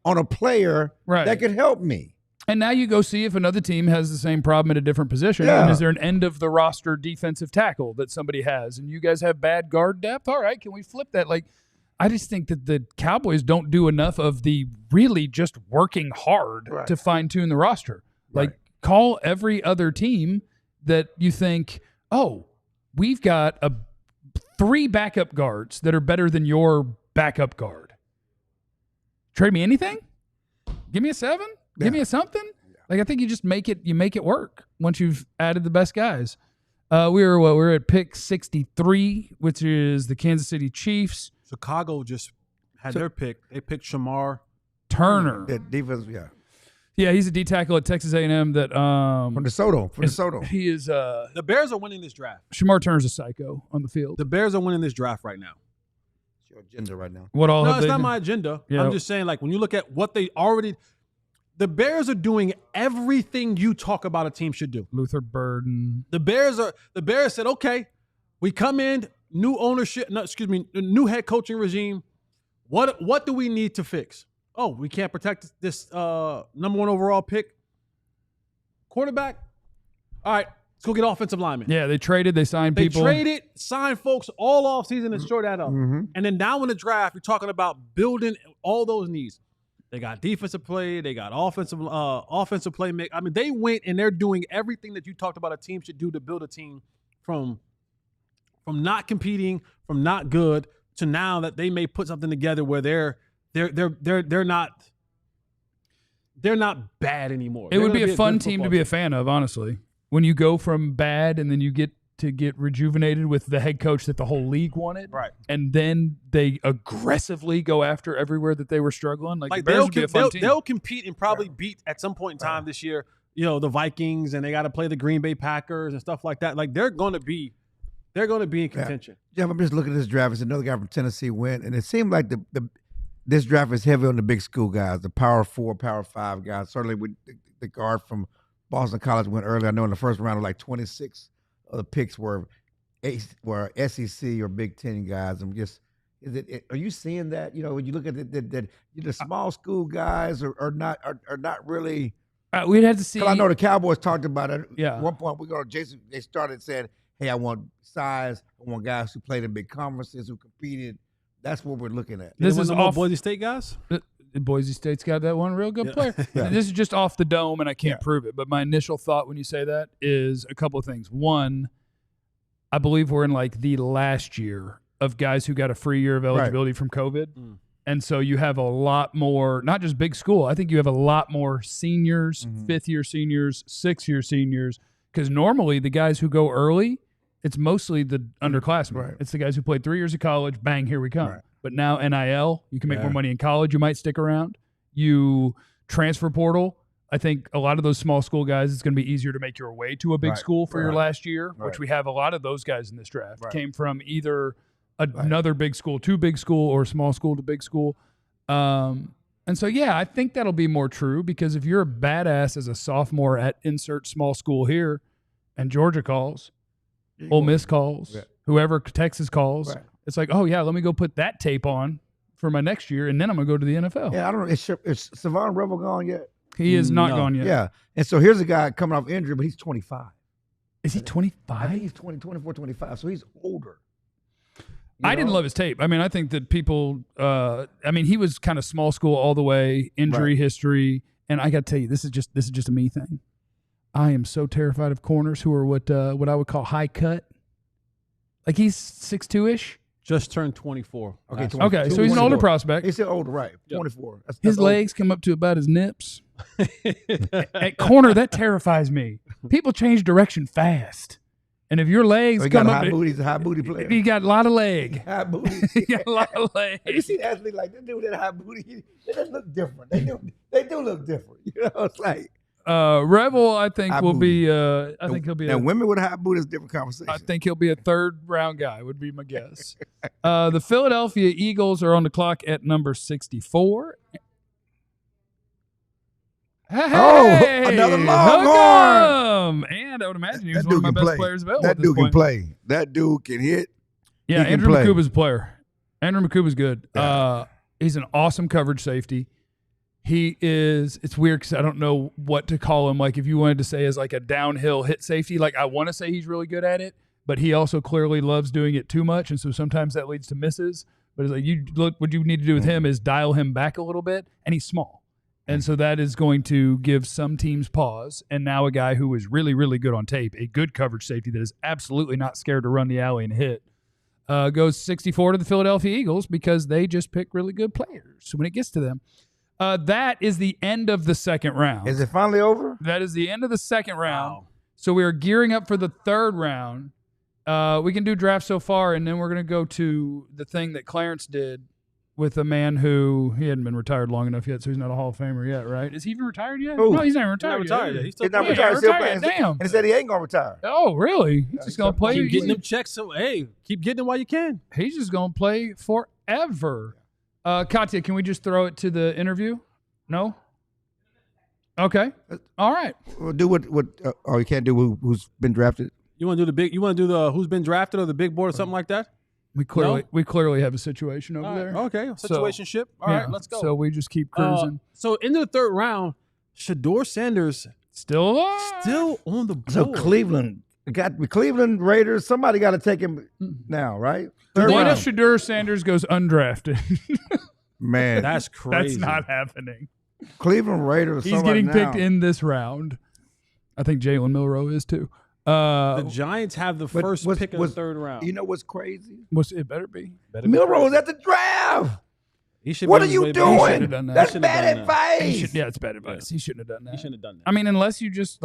on a player that could help me. And now you go see if another team has the same problem at a different position. Yeah. And is there an end of the roster defensive tackle that somebody has? And you guys have bad guard depth? All right, can we flip that? Like, I just think that the Cowboys don't do enough of the really just working hard to fine-tune the roster. Like, call every other team that you think, oh, we've got 3 backup guards that are better than your backup guard. Trade me anything? Give me a 7? Yeah. Give me a something? Yeah. Like, I think you just make it work once you've added the best guys. We're at pick 63, which is the Kansas City Chiefs. Chicago just had their pick. They picked Shamar Turner. That defense, yeah, he's a D tackle at Texas A&M. That from DeSoto. He is. The Bears are winning this draft. Shamar Turner's a psycho on the field. The Bears are winning this draft right now. It's your agenda right now. No, it's not my agenda. Yeah. I'm just saying, like when you look at what they already. The Bears are doing everything you talk about a team should do. Luther Burden. The Bears said, okay, we come in, new ownership, new head coaching regime. What do we need to fix? Oh, we can't protect this number 1 overall pick. Quarterback? All right, let's go get offensive linemen. Yeah, they traded, they signed people. They traded, signed folks all offseason and shore that up. Mm-hmm. And then now in the draft, you're talking about building all those needs. They got defensive play. They got offensive play. I mean, they went and they're doing everything that you talked about a team should do to build a team from not competing, from not good, to now that they may put something together where they're not bad anymore. It would be a fun team to be a fan of, honestly. When you go from bad and then you get to get rejuvenated with the head coach that the whole league wanted, right? And then they aggressively go after everywhere that they were struggling. Like the Bears would be a fun team. They'll compete and probably beat at some point in time this year. You know, the Vikings, and they got to play the Green Bay Packers and stuff like that. Like they're going to be in contention. Yeah, I'm just looking at this draft. It's another guy from Tennessee went, and it seemed like this draft is heavy on the big school guys, the Power 4, Power 5 guys. Certainly, with the guard from Boston College went early. I know in the first round, like 26 of the picks were SEC or Big Ten guys. I'm just, are you seeing that? You know, when you look at the small school guys are not really. We'd have to see. I know the Cowboys talked about it. Yeah. At one point, they started saying, hey, I want size. I want guys who played in big conferences, who competed. That's what we're looking at. This is all Boise State guys? Boise State's got that one real good player. Yeah. This is just off the dome, and I can't prove it. But my initial thought when you say that is a couple of things. One, I believe we're in like the last year of guys who got a free year of eligibility from COVID. Mm. And so you have a lot more, not just big school. I think you have a lot more seniors, 5th-year seniors, 6th-year seniors, because normally the guys who go early, it's mostly the underclassmen. Right. It's the guys who played 3 years of college, bang, here we come. Right. But now NIL, you can make more money in college. You might stick around. You transfer portal. I think a lot of those small school guys, it's going to be easier to make your way to a big school for your last year, which we have a lot of those guys in this draft. Came from either another big school to big school or small school to big school. And so, yeah, I think that'll be more true because if you're a badass as a sophomore at insert small school here and Georgia calls, Ole Miss calls, whoever Texas calls, it's like, oh, yeah, let me go put that tape on for my next year, and then I'm going to go to the NFL. Yeah, I don't know. Is Shavon Revel gone yet? He is not gone yet. Yeah, and so here's a guy coming off injury, but he's 25. Is he 25? I think he's 24, 25, so he's older. I didn't love his tape. I mean, I think that people. He was kind of small school all the way, injury history, and I got to tell you, this is just a me thing. I am so terrified of corners who are what I would call high cut. Like he's 6'2" Just turned 24. Okay, so he's an older prospect. He's still older, right? 24. His legs come up to about his nips. At corner, that terrifies me. People change direction fast. And if your legs come up, he's a high booty player. He got a lot of leg. High booty. He got a lot of leg. You see athletes like this dude that high booty, they just look different. They do look different. You know, it's like Revel, I think high will booty. be. I think he'll be. And women with high booty is a different conversation. I think he'll be a third round guy. Would be my guess. The Philadelphia Eagles are on the clock at number 64. Hey, another Longhorn. And I would imagine he was one of my best players available. That dude can play. That dude can hit. Yeah, Andrew Makuba's a player. Andrew Makuba's good. Yeah. He's an awesome coverage safety. He is. It's weird because I don't know what to call him. Like if you wanted to say as like a downhill hit safety, like I want to say he's really good at it, but he also clearly loves doing it too much, and so sometimes that leads to misses. But it's like you look. What you need to do with him is dial him back a little bit, and he's small. And so that is going to give some teams pause. And now a guy who is really, really good on tape, a good coverage safety that is absolutely not scared to run the alley and hit, goes 64 to the Philadelphia Eagles because they just pick really good players. So when it gets to them, that is the end of the second round. Is it finally over? That is the end of the second round. Wow. So we are gearing up for the third round. We can do draft so far, and then we're going to go to the thing that Clarence did with a man who he hadn't been retired long enough yet, so he's not a Hall of Famer yet, right? Is he even retired yet? Ooh. No, he's not retired yet. He's still not retired. Still playing. Damn. And he said he ain't gonna retire. Oh, really? He's just gonna play. Keep getting them checks. So hey, keep getting them while you can. He's just gonna play forever. Katya, can we just throw it to the interview? No. Okay. All right. We'll do what you can't do who's been drafted. You want to do the big? You want to do the who's been drafted or the big board or something like that? We clearly have a situation over there. Okay, situationship. All right, let's go. So we just keep cruising. So into the third round, Shador Sanders still on the board. So Cleveland Raiders. Somebody got to take him now, right? What if Shador Sanders goes undrafted? Man, that's crazy. That's not happening. Cleveland Raiders. He's getting picked in this round. I think Jalen Milroe is too. The Giants have the first pick of the third round. You know what's crazy? It better be. Milroe's at the draft. What are you doing? That's bad advice. It's bad advice. He shouldn't have done that. He shouldn't have done that. I mean, unless you just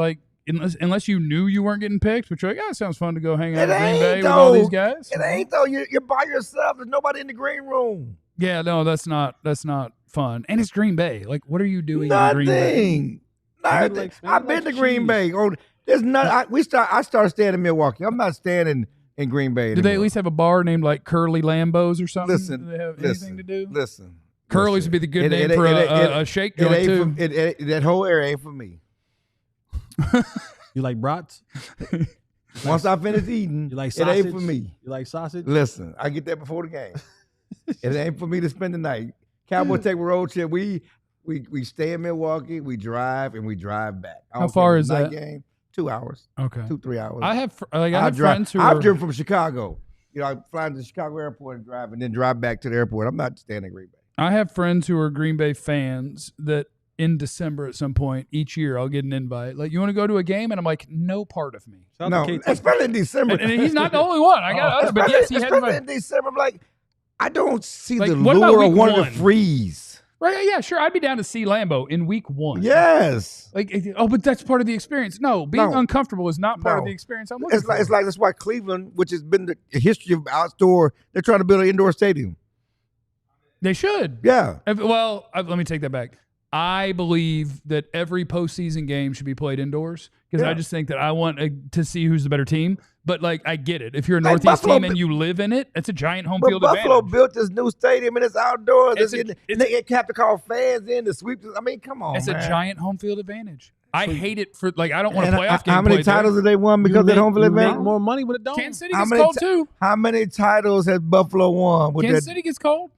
unless you knew you weren't getting picked, but you're like, it sounds fun to go hang out in Green Bay with all these guys. It ain't though. You're by yourself. There's nobody in the green room. Yeah, no, that's not fun. And it's Green Bay. Like, what are you doing in Green Bay? Nothing. I've been to Green Bay. There's not. I started staying in Milwaukee. I'm not staying in Green Bay anymore. Do they at least have a bar named like Curly Lambos or something? Listen, do they have anything to do? Listen, Curly's would be the good name for a shake joint too. That whole area ain't for me. You like brats? Once I finish eating, you like sausage? It ain't for me. You like sausage? Listen, I get that before the game. It ain't for me to spend the night. Cowboy take a road trip. We stay in Milwaukee. We drive and we drive back. How far is that? Game. 2 hours. Okay. 2-3 hours. I have friends who I've driven from Chicago. I fly to the Chicago airport and drive back to the airport. I'm not staying in Green Bay. I have friends who are Green Bay fans that in December at some point each year I'll get an invite. Like, you want to go to a game? And I'm like, no part of me. No, especially in December. And he's not the only one. I got other, but yes, he had in December. I'm like, I don't see the lure of one of the freeze. Right? Yeah, sure. I'd be down to see Lambeau in week 1. Yes. But that's part of the experience. No, being uncomfortable is not part of the experience. I'm looking for. It's like that's why Cleveland, which has been the history of outdoor, they're trying to build an indoor stadium. They should. Yeah. Let me take that back. I believe that every postseason game should be played indoors because I just think that I want to see who's the better team. But, I get it. If you're a Northeast team and you live in it, it's a giant home field advantage. Buffalo built this new stadium, and it's outdoors. They have to call fans in to sweep. I mean, come on, It's a giant home field advantage. I hate it for, I don't want a playoff game. How many titles have they won because of that home field advantage? Make more money with a dome. Kansas City gets cold, too. How many titles has Buffalo won? Kansas City gets cold.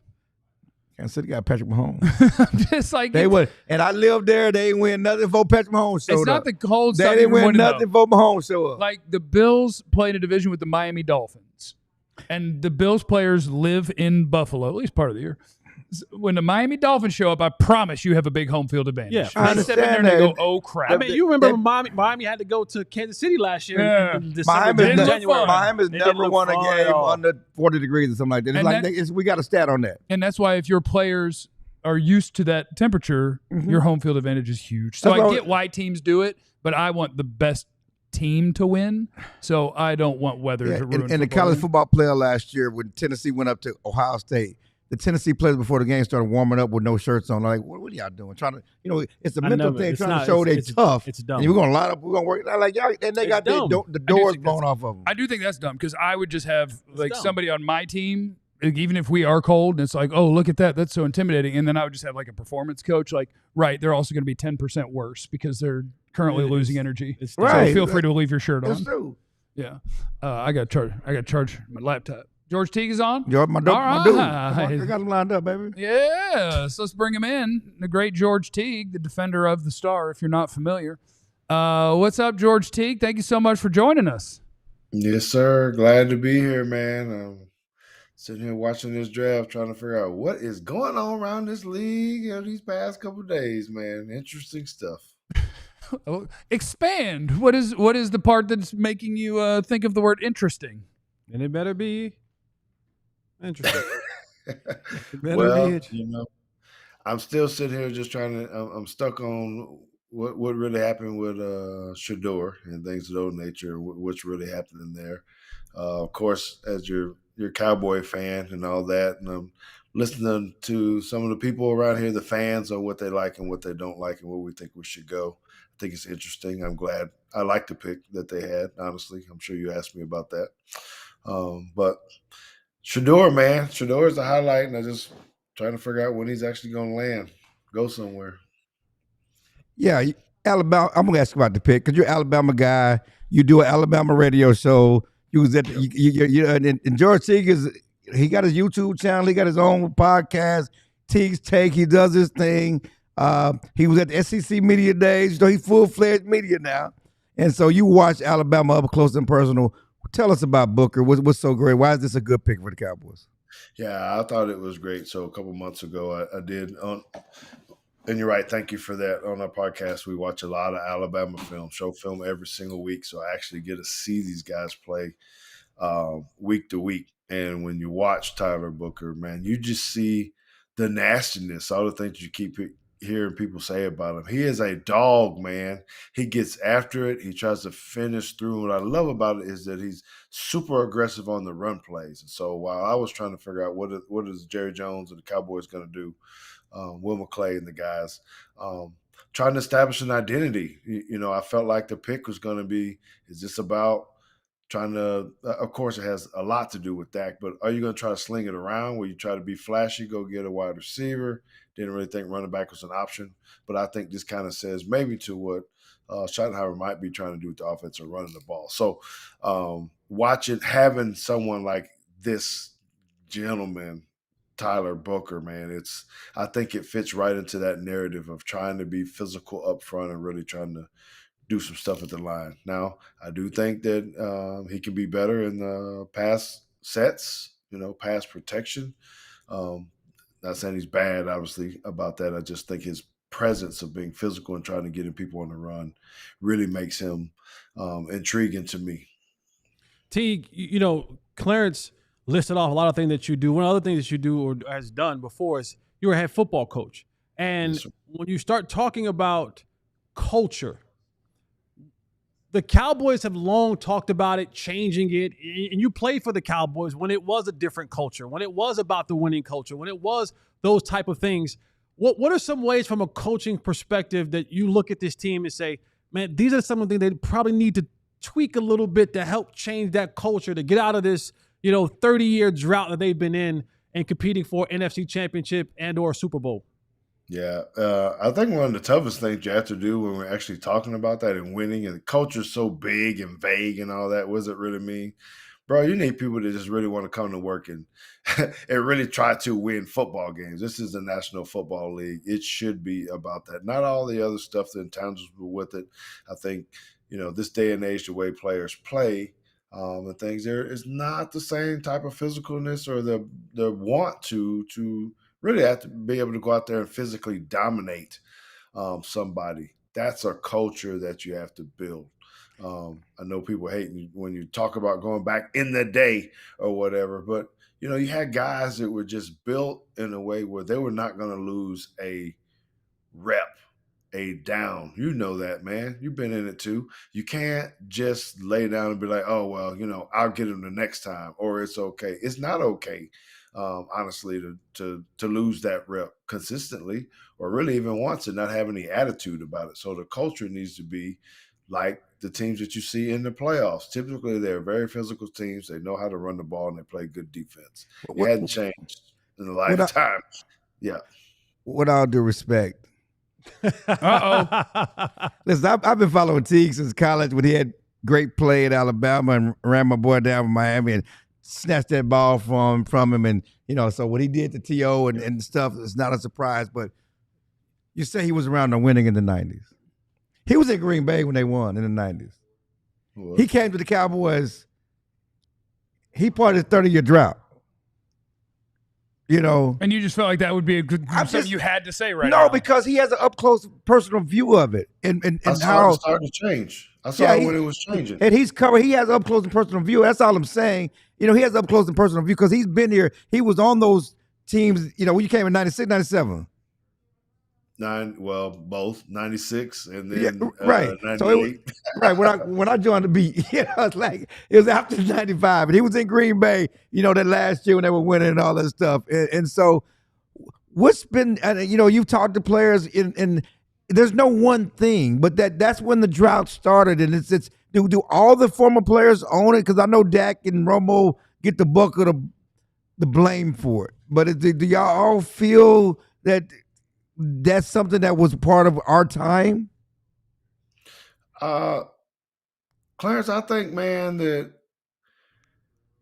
Kansas City got Patrick Mahomes. I'm just like they would, and I lived there. They didn't win nothing before Patrick Mahomes showed up. It's not the cold stuff. They didn't win nothing before Mahomes showed up. Like the Bills play in a division with the Miami Dolphins. and the Bills players live in Buffalo, at least part of the year. When the Miami Dolphins show up, I promise you have a big home field advantage. Yeah, I They step in there and understand they that. go, oh, crap. I mean, you remember when Miami had to go to Kansas City last year in December, didn't look January. fun. Miami's It didn't never look won a fun at game all. under 40 degrees or something like that. It's And like that- we got a stat on that. And that's why if your players are used to that temperature, your home field advantage is huge. So That's I why- get why teams do it, but I want the best team to win. So I don't want weather Yeah, to ruin and the football. college football player last year when Tennessee went up to Ohio State, the Tennessee players before the game started warming up with no shirts on. Like, what are y'all doing? Trying to, it's a mental thing, trying to show they tough. It's dumb. And we're gonna line up. We're gonna work. Like, y'all, and they got dumb. the doors think blown off of them. I do think that's dumb because I would just have like dumb. somebody on my team, even if we are cold, and it's like, oh, look at that. That's so intimidating. And then I would just have like a performance coach, like, right, they're also going to be 10% worse because they're currently It's- losing energy. it's So right. feel free to leave your shirt That's on. true. Yeah. I got to charge my laptop. George Teague is on? Yo, my dude. All Come on, right. I got them lined up, baby. Yeah. So let's bring him in. The great George Teague, the defender of the star, if you're not familiar. What's up, George Teague? Thank you so much for joining us. Yes, sir. Glad to be here, man. Sitting here watching this draft, trying to figure out what is going on around this league these past couple of days, man. Interesting stuff. Expand. What is the part that's making you think of the word interesting? And it better be interesting. It better Well, be it. I'm still sitting here just trying to. I'm stuck on what really happened with Shador and things of that nature. What's really happening there? Of course, as your Cowboy fan and all that, and I'm listening to some of the people around here, the fans, on what they like and what they don't like, and where we think we should go. I think it's interesting. I'm glad. I like the pick that they had. Honestly, I'm sure you asked me about that. But Shador, man, Shador is the highlight, and I'm just trying to figure out when he's actually going to land, go somewhere. Yeah, Alabama. I'm gonna ask you about the pick because you're an Alabama guy. You do an Alabama radio show. You was at and George Teague he got his YouTube channel. He got his own podcast. Teague's Take. He does his thing. He was at the SEC Media Days. He's full-fledged media now. And so you watch Alabama up close and personal. Tell us about Booker. What's so great? Why is this a good pick for the Cowboys? Yeah, I thought it was great. So a couple months ago, I did and you're right. Thank you for that. On our podcast, we watch a lot of Alabama film, show film every single week. So I actually get to see these guys play week to week. And when you watch Tyler Booker, man, you just see the nastiness, all the things you keep hearing people say about him. He is a dog, man. He gets after it. He tries to finish through. What I love about it is that he's super aggressive on the run plays. And so while I was trying to figure out what is Jerry Jones and the Cowboys going to do, Will McClay and the guys, trying to establish an identity. I felt like the pick was going to be, is this about trying to, of course, it has a lot to do with Dak, but are you going to try to sling it around where you try to be flashy, go get a wide receiver? Didn't really think running back was an option, but I think this kind of says maybe to what Schottenheimer might be trying to do with the offense or running the ball. So having someone like this gentleman, Tyler Booker, man, I think it fits right into that narrative of trying to be physical up front and really trying to do some stuff at the line. Now, I do think that he can be better in pass sets, pass protection. Not saying he's bad, obviously, about that. I just think his presence of being physical and trying to get in people on the run really makes him intriguing to me. Teague, Clarence listed off a lot of things that you do. One other thing that you do or has done before is you're a head football coach. And Yes, sir. when you start talking about culture, the Cowboys have long talked about it, changing it. And you played for the Cowboys when it was a different culture, when it was about the winning culture, when it was those type of things. What are some ways from a coaching perspective that you look at this team and say, man, these are some of the things they probably need to tweak a little bit to help change that culture, to get out of this 30-year drought that they've been in and competing for NFC Championship and or Super Bowl? Yeah, I think one of the toughest things you have to do when we're actually talking about that and winning, and the culture's so big and vague and all that, what does it really mean? Bro, you need people that just really want to come to work and really try to win football games. This is the National Football League. It should be about that. Not all the other stuff, the intangibles with it. I think, this day and age, the way players play, and things. There is not the same type of physicalness or the want to really have to be able to go out there and physically dominate somebody. That's a culture that you have to build. I know people hate when you talk about going back in the day or whatever, but you had guys that were just built in a way where they were not going to lose a rep, a down. You know that, man. You've been in it too. You can't just lay down and be like, oh, well, I'll get him the next time, or it's okay. It's not okay, honestly, to lose that rep consistently or really even once and not have any attitude about it. So the culture needs to be like the teams that you see in the playoffs. Typically, they're very physical teams. They know how to run the ball and they play good defense. It hadn't changed in a lifetime. Yeah. With all due respect. Uh-oh. Listen, I've been following Teague since college when he had great play at Alabama and ran my boy down with Miami and snatched that ball from him. And, so what he did to T.O. and stuff is not a surprise. But you say he was around the winning in the 90s. He was in Green Bay when they won in the 90s. What? He came to the Cowboys. He part of his 30-year drought. And you just felt like that would be something you had to say right now. No, because he has an up-close personal view of it. And how it started to change. I saw it when it was changing. And he has up-close and personal view. That's all I'm saying. He has up-close and personal view because he's been here. He was on those teams, when you came in 96, 97. Both 96 and then right. 98. So when I joined the beat, it's like it was after 95, and he was in Green Bay, that last year when they were winning and all that stuff. And so, what's been, you've talked to players, and there's no one thing, but that's when the drought started, and it's do all the former players own it? Because I know Dak and Romo get the buck of the blame for it, but do y'all all feel that that's something that was part of our time? Clarence, I think, man,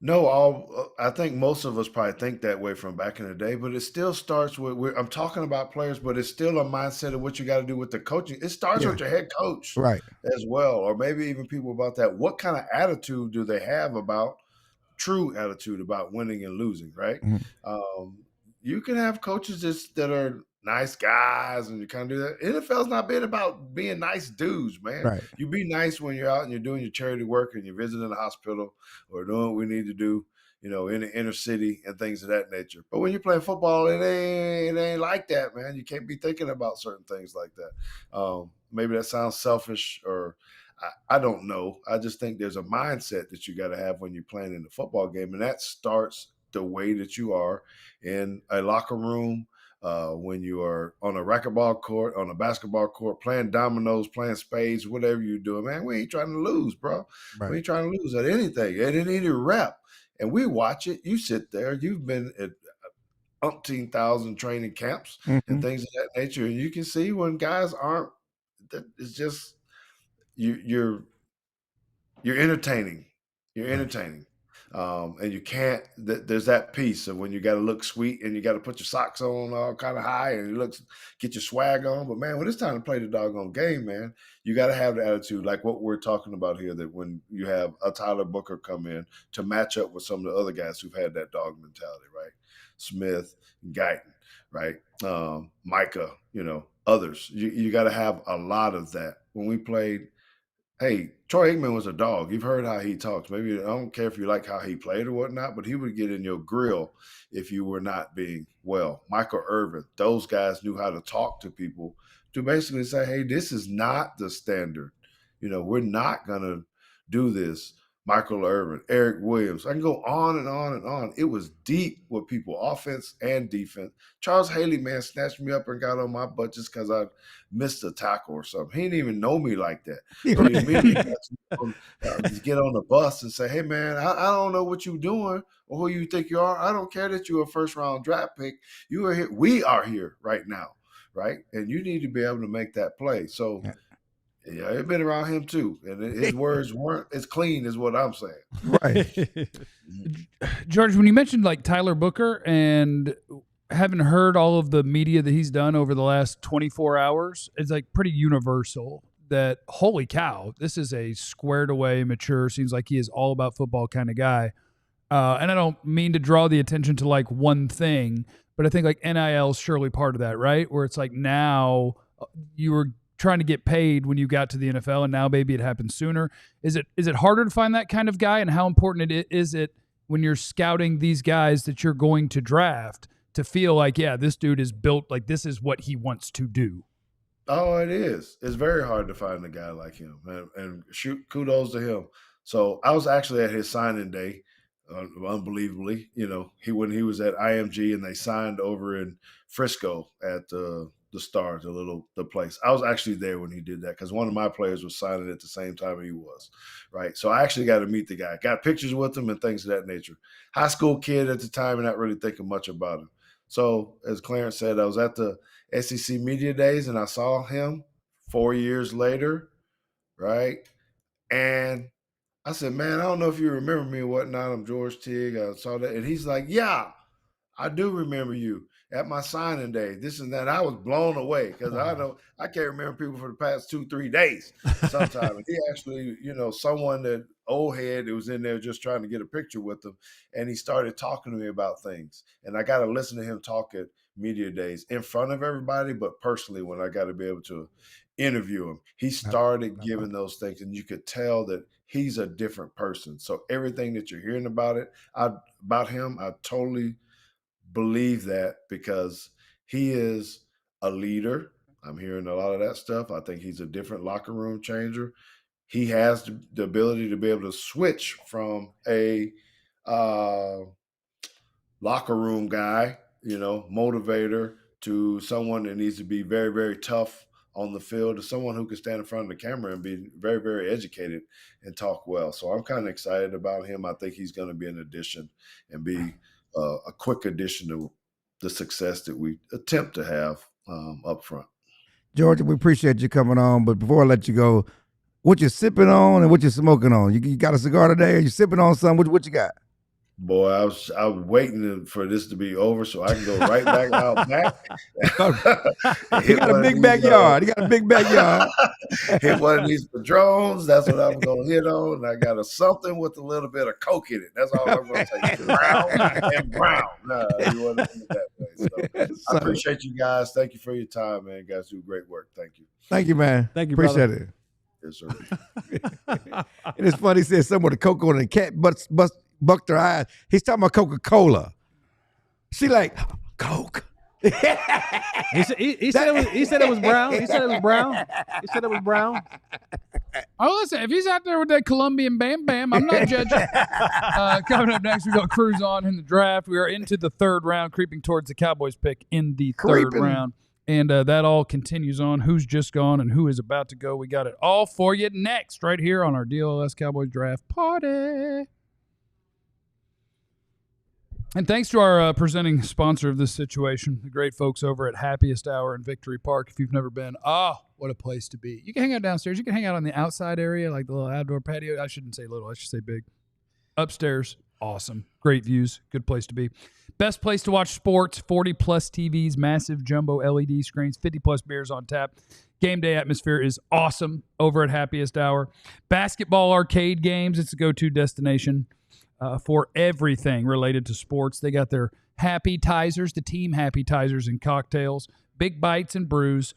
I think most of us probably think that way from back in the day, but it still starts with, I'm talking about players, but it's still a mindset of what you got to do with the coaching. It starts with your head coach right, as well, or maybe even people about that. What kind of attitude do they have true attitude about winning and losing, right? Mm-hmm. You can have coaches that are nice guys, and you kind of do that. NFL's not been about being nice dudes, man. Right. You be nice when you're out and you're doing your charity work and you're visiting the hospital or doing what we need to do, in the inner city and things of that nature. But when you're playing football, it ain't like that, man. You can't be thinking about certain things like that. Maybe that sounds selfish, or I don't know. I just think there's a mindset that you got to have when you're playing in the football game, and that starts the way that you are in a locker room, when you are on a racquetball court, on a basketball court, playing dominoes, playing spades, whatever you're doing, man, we ain't trying to lose, bro. Right. We ain't trying to lose at anything, at any rep. And we watch it. You sit there. You've been at umpteen thousand training camps and things of that nature, and you can see when guys aren't. It's just you're entertaining. You're entertaining. And you can't, there's that piece of when you got to look sweet and you got to put your socks on all kind of high and you get your swag on. But man, when it's time to play the doggone game, man, you got to have the attitude like what we're talking about here, that when you have a Tyler Booker come in to match up with some of the other guys who've had that dog mentality, right? Smith, Guyton, right? Micah, others. You got to have a lot of that. When we played, hey, Troy Aikman was a dog. You've heard how he talks. Maybe I don't care if you like how he played or whatnot, but he would get in your grill if you were not being well. Michael Irvin, those guys knew how to talk to people to basically say, hey, this is not the standard. We're not going to do this. Michael Irvin, Eric Williams. I can go on and on and on. It was deep with people, offense and defense. Charles Haley, man, snatched me up and got on my butt just because I missed a tackle or something. He didn't even know me like that. But he immediately just get on the bus and say, hey, man, I don't know what you're doing or who you think you are. I don't care that you're a first-round draft pick. You are here. We are here right now, right? And you need to be able to make that play. So, yeah, it's been around him too, and his words weren't as clean as what I'm saying. Right. George, when you mentioned like Tyler Booker and having heard all of the media that he's done over the last 24 hours, it's like pretty universal. that, holy cow, this is a squared away, mature, seems like he is all about football kind of guy. And I don't mean to draw the attention to like one thing, but I think like NIL is surely part of that, right? Where it's like now you were trying to get paid when you got to the NFL, and now maybe it happens sooner. Is it harder to find that kind of guy, and how important is it when you're scouting these guys that you're going to draft to feel like, yeah, this dude is built like this is what he wants to do? Oh, it is. It's very hard to find a guy like him, and kudos to him. So I was actually at his signing day, unbelievably. When he was at IMG and they signed over in Frisco at the Star, the place. I was actually there when he did that because one of my players was signing at the same time he was, right? So I actually got to meet the guy, got pictures with him and things of that nature. High school kid at the time and not really thinking much about him. So as Clarence said, I was at the SEC Media Days and I saw him 4 years later, right? And I said, man, I don't know if you remember me or whatnot. I'm George Teague. I saw that. And he's like, yeah, I do remember you at my signing day, this and that. I was blown away because I can't remember people for the past 2-3 days sometimes. And he actually, someone that old head that was in there just trying to get a picture with him. And he started talking to me about things. And I got to listen to him talk at media days in front of everybody, but personally when I got to be able to interview him, he started giving those things, and you could tell that he's a different person. So everything that you're hearing about him, I totally believe that because he is a leader. I'm hearing a lot of that stuff. I think he's a different locker room changer. He has the ability to be able to switch from a locker room guy, motivator, to someone that needs to be very, very tough on the field, to someone who can stand in front of the camera and be very, very educated and talk well. So I'm kind of excited about him. I think he's going to be an addition and be a quick addition to the success that we attempt to have up front. George, we appreciate you coming on, but before I let you go, what you sipping on and what you smoking on? You got a cigar today? Are you sipping on something? What you got? Boy, I was waiting for this to be over so I can go right back out back. He got a big backyard. Hit one of these Padrones. That's what I'm going to hit on. And I got something with a little bit of Coke in it. That's all I'm going to say. Brown and brown. No, you want to do it that way. So I appreciate you guys. Thank you for your time, man. You guys do great work. Thank you. Thank you, man. Thank you, appreciate brother. it. Yes, sir. And it's funny, he said something with a Coke on it. Cat bucked her eyes. He's talking about Coca-Cola. She like, Coke. He said it was brown. He said it was brown. Oh, listen, if he's out there with that Colombian Bam Bam, I'm not judging. Coming up next, we got Cruise on in the draft. We are into the third round, creeping towards the Cowboys pick in the third round. And that all continues on. Who's just gone and who is about to go. We got it all for you next, right here on our DLLS Cowboys draft party. And thanks to our presenting sponsor of this situation, the great folks over at Happiest Hour in Victory Park. If you've never been, what a place to be. You can hang out downstairs. You can hang out on the outside area, like the little outdoor patio. I shouldn't say little. I should say big. Upstairs, awesome. Great views. Good place to be. Best place to watch sports. 40-plus TVs, massive jumbo LED screens, 50-plus beers on tap. Game day atmosphere is awesome over at Happiest Hour. Basketball arcade games. It's a go-to destination for everything related to sports. They got their Happy-Tizers, the team Happy-Tizers and cocktails, big bites and brews,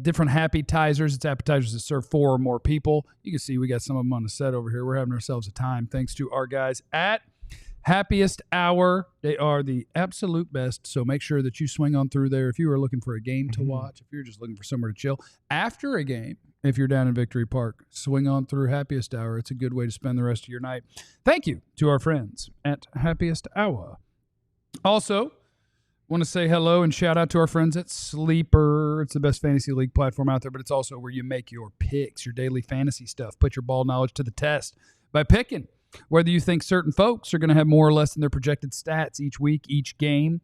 different Happy-Tizers. It's appetizers that serve 4 or more people. You can see we got some of them on the set over here. We're having ourselves a time thanks to our guys at Happiest Hour. They are the absolute best, so make sure that you swing on through there if you are looking for a game to watch, if you're just looking for somewhere to chill. After a game, if you're down in Victory Park, swing on through Happiest Hour. It's a good way to spend the rest of your night. Thank you to our friends at Happiest Hour. Also, want to say hello and shout out to our friends at Sleeper. It's the best fantasy league platform out there, but it's also where you make your picks, your daily fantasy stuff. Put your ball knowledge to the test by picking whether you think certain folks are going to have more or less than their projected stats each week, each game.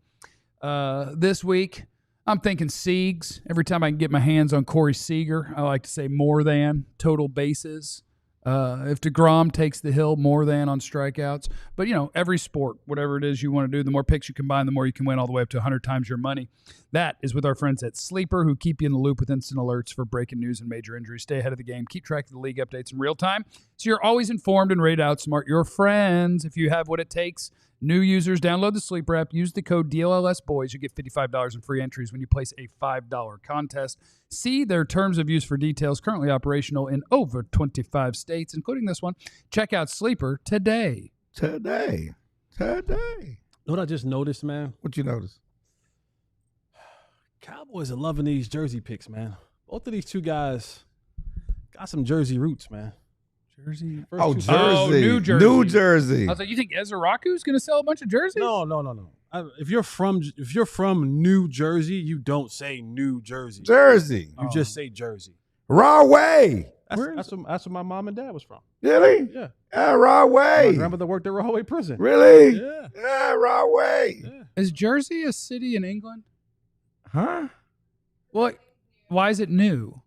This week, I'm thinking Siegs. Every time I can get my hands on Corey Seager, I like to say more than total bases. If DeGrom takes the hill, more than on strikeouts. But, every sport, whatever it is you want to do, the more picks you combine, the more you can win, all the way up to 100 times your money. That is with our friends at Sleeper, who keep you in the loop with instant alerts for breaking news and major injuries. Stay ahead of the game. Keep track of the league updates in real time, so you're always informed and ready to outsmart your friends. If you have what it takes, new users, download the Sleeper app. Use the code DLLSBOYS. You get $55 in free entries when you place a $5 contest. See their terms of use for details. Currently operational in over 25 states, including this one. Check out Sleeper today. Today. You know what I just noticed, man? What you notice? Cowboys are loving these jersey picks, man. Both of these two guys got some jersey roots, man. Jersey. Jersey. New Jersey. New Jersey. I was like, you think Ezeiruaku is going to sell a bunch of jerseys? No. If you're from New Jersey, you don't say New Jersey. Jersey. You just say Jersey. Rahway. That's where my mom and dad was from. Really? Yeah. Rahway. My grandmother worked at Rahway Prison. Really? Yeah. Rahway. Yeah. Is Jersey a city in England? Huh? Well, why is it new?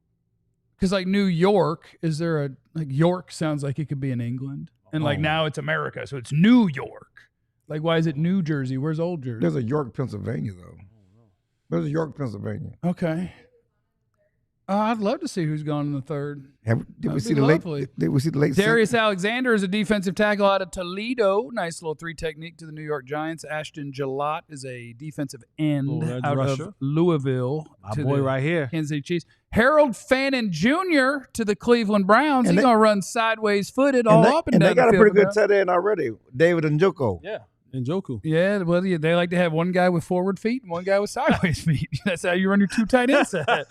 Because New York, is there York sounds like it could be in England, and now it's America, so it's New York. Why is it New Jersey? Where's Old Jersey? There's a York, Pennsylvania, though. There's a York, Pennsylvania. Okay. I'd love to see who's gone in the third. Did we see the late? Darius Alexander is a defensive tackle out of Toledo. Nice little three technique to the New York Giants. Ashton Gillott is a defensive end out of Louisville. My boy right here. Kansas City Chiefs. Harold Fannin Jr. to the Cleveland Browns. He's going to run sideways footed all up and down. And they got the a pretty field good tight end already, David Njoku. Yeah. Njoku. Yeah, well, they like to have one guy with forward feet and one guy with sideways feet. That's how you run your two tight end set.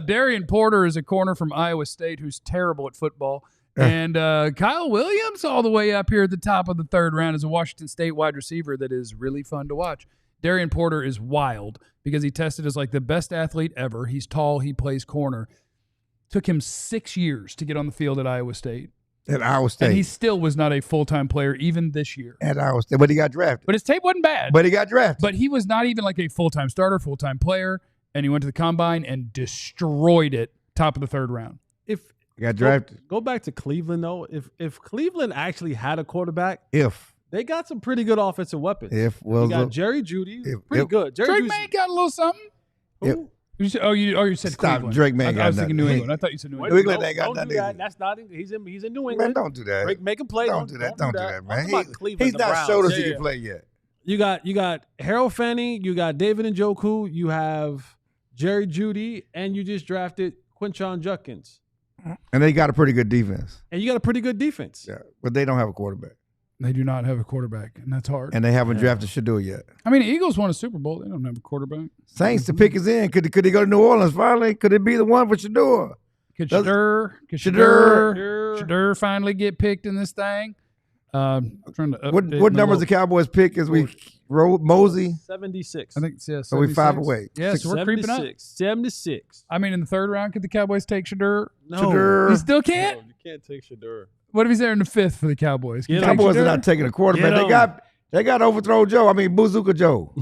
Darian Porter is a corner from Iowa State who's terrible at football. And Kyle Williams all the way up here at the top of the third round is a Washington State wide receiver that is really fun to watch. Darian Porter is wild because he tested as the best athlete ever. He's tall. He plays corner. Took him 6 years to get on the field at Iowa State. At Iowa State. And he still was not a full-time player even this year. At Iowa State, but he got drafted. But his tape wasn't bad. But he got drafted. But he was not even a full-time starter, full-time player. And he went to the combine and destroyed it top of the third round. He got drafted. Go back to Cleveland, though. If Cleveland actually had a quarterbaor, they got some pretty good offensive weapons. You got Jerry Jeudy, pretty good. Drake May got a little something. Who? You said Stop. Cleveland. Drake May got I was thinking New England. I thought you said New England. New England ain't got nothing. Do that. That's not. He's in New England. Man, don't do that. Drake May can play. Don't do that. Don't do that, man. He's not showed us he can play yet. You got Harold Fanning. You got David Njoku. You have Jerry Jeudy, and you just drafted Quinshon Judkins. And they got a pretty good defense. Yeah, but they don't have a quarterback. They do not have a quarterback, and that's hard. And they haven't drafted Shador yet. I mean, the Eagles won a Super Bowl. They don't have a quarterback. Saints, the pick is in. Could he go to New Orleans finally? Could it be the one for Shador? Could Shador finally get picked in this thing? Trying to what numbers the Cowboys pick as we Mosley? 76. I think it's 76. So we 5 away. Yeah, so we're creeping up. 76. I mean, in the third round, could the Cowboys take Shador? No. Shador. You still can't? No, you can't take Shador. What if he's there in the fifth for the Cowboys? The Cowboys are not taking a quarterback. They got Overthrow Joe. I mean, Bazooka Joe.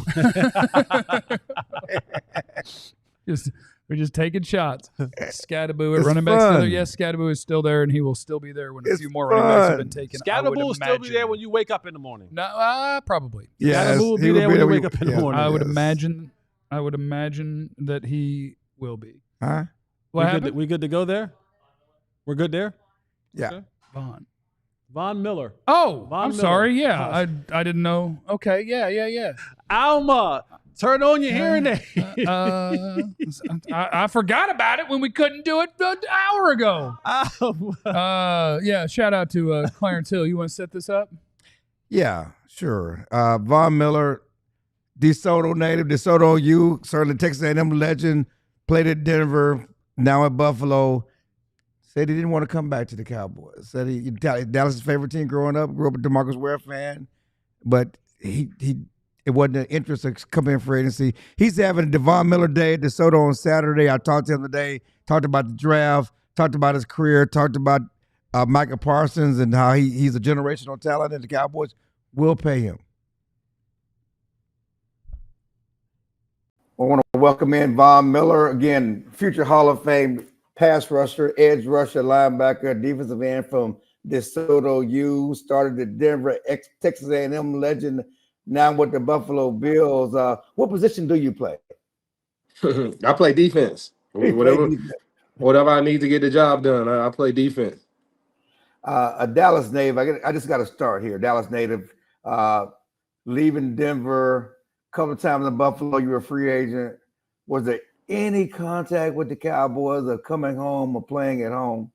We're just taking shots. Scattaboo at running back still there. Yes, Scattaboo is still there, and he will still be there when a few more running backs have been taken. Scattaboo will still be there when you wake up in the morning. No, probably. Yes, Scattaboo will be there when you wake up in the morning. I would imagine that he will be. Huh? What happened? We good to go there? We're good there? Yeah. Okay. Von Miller. Oh, Von I'm Miller. sorry. Yeah, I didn't know. Okay, yeah. Alma, turn on your hearing aid. I forgot about it when we couldn't do it an hour ago. Yeah, shout out to Clarence Hill. You want to set this up? Yeah, sure. Von Miller, DeSoto native, DeSoto U, certainly Texas A&M legend, played at Denver, now at Buffalo. Said he didn't want to come back to the Cowboys. Said Dallas' favorite team growing up. Grew up a DeMarcus Ware fan, but it wasn't an interest to come in for agency. He's having a Devon Miller day at DeSoto on Saturday. I talked to him today. Talked about the draft. Talked about his career. Talked about Micah Parsons and how he's a generational talent, and the Cowboys will pay him. I want to welcome in Von Miller again, future Hall of Fame pass rusher, edge rusher, linebacker, defensive end from DeSoto U, started at Denver, Texas A&M legend, now with the Buffalo Bills. What position do you play? I play defense. You play Whatever defense. whatever I need to get the job done, I play defense. A Dallas native. I just got to start here. Dallas native, leaving Denver, a couple of times in Buffalo. You were a free agent. Was there any contact with the Cowboys or coming home or playing at home?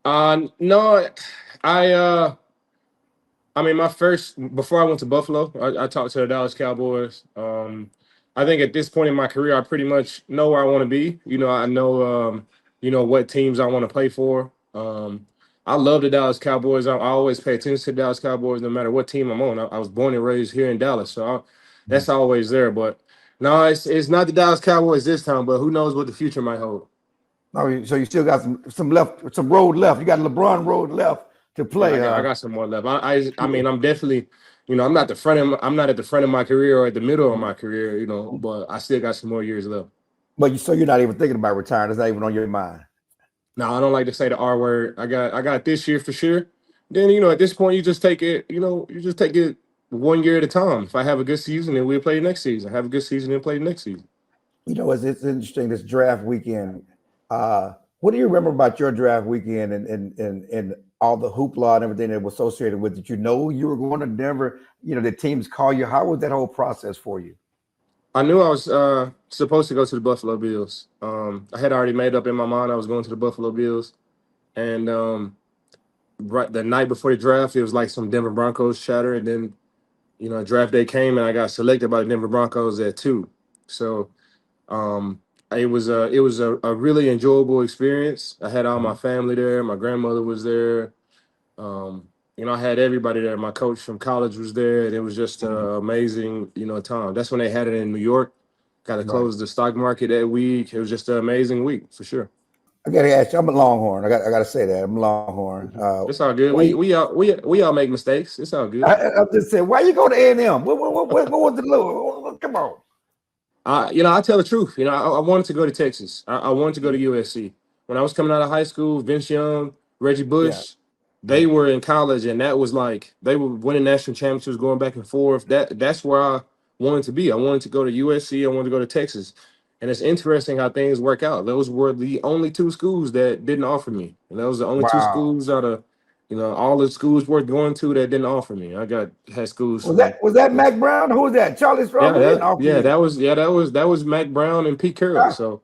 No, I mean, before I went to Buffalo, I talked to the Dallas Cowboys. I think at this point in my career, I pretty much know where I want to be. I know, what teams I want to play for. I love the Dallas Cowboys. I always pay attention to the Dallas Cowboys, no matter what team I'm on. I was born and raised here in Dallas, so that's always there. But no, it's not the Dallas Cowboys this time. But who knows what the future might hold? Oh, so you still got some road left. You got LeBron road left to play. I got some more left. I mean, I'm definitely, I'm not at the front of my career or at the middle of my career, but I still got some more years left. But you're not even thinking about retiring. It's not even on your mind. No, I don't like to say the R word. I got this year for sure. Then, at this point, you just take it, you just take it 1 year at a time. If I have a good season, then we'll play next season. Have a good season and play next season. It's interesting, this draft weekend. What do you remember about your draft weekend and all the hoopla and everything that was associated with it? You were going to Denver, the teams call you. How was that whole process for you? I knew I was supposed to go to the Buffalo Bills. I had already made up in my mind I was going to the Buffalo Bills. And right the night before the draft, it was like some Denver Broncos chatter. And then, draft day came and I got selected by the Denver Broncos at 2. So it was a really enjoyable experience. I had all my family there. My grandmother was there. I had everybody there. My coach from college was there, and it was just an amazing, time. That's when they had it in New York. Got to close the stock market that week. It was just an amazing week for sure. I got to ask you. I'm a Longhorn. I got to say that I'm a Longhorn. It's all good. We all make mistakes. It's all good. I'm just saying, why you go to A&M? What was the look? Come on. I tell the truth. I wanted to go to Texas. I wanted to go to USC. When I was coming out of high school, Vince Young, Reggie Bush, they were in college, and that was like they were winning national championships, going back and forth. That's where I wanted to be. I wanted to go to USC. I wanted to go to Texas. And it's interesting how things work out. Those were the only 2 schools that didn't offer me. And those are the only 2 schools out of, all the schools worth going to that didn't offer me. I had schools. Was that Mac Brown? Who was that? Charlie Strong? That was Mac Brown and Pete Carroll. So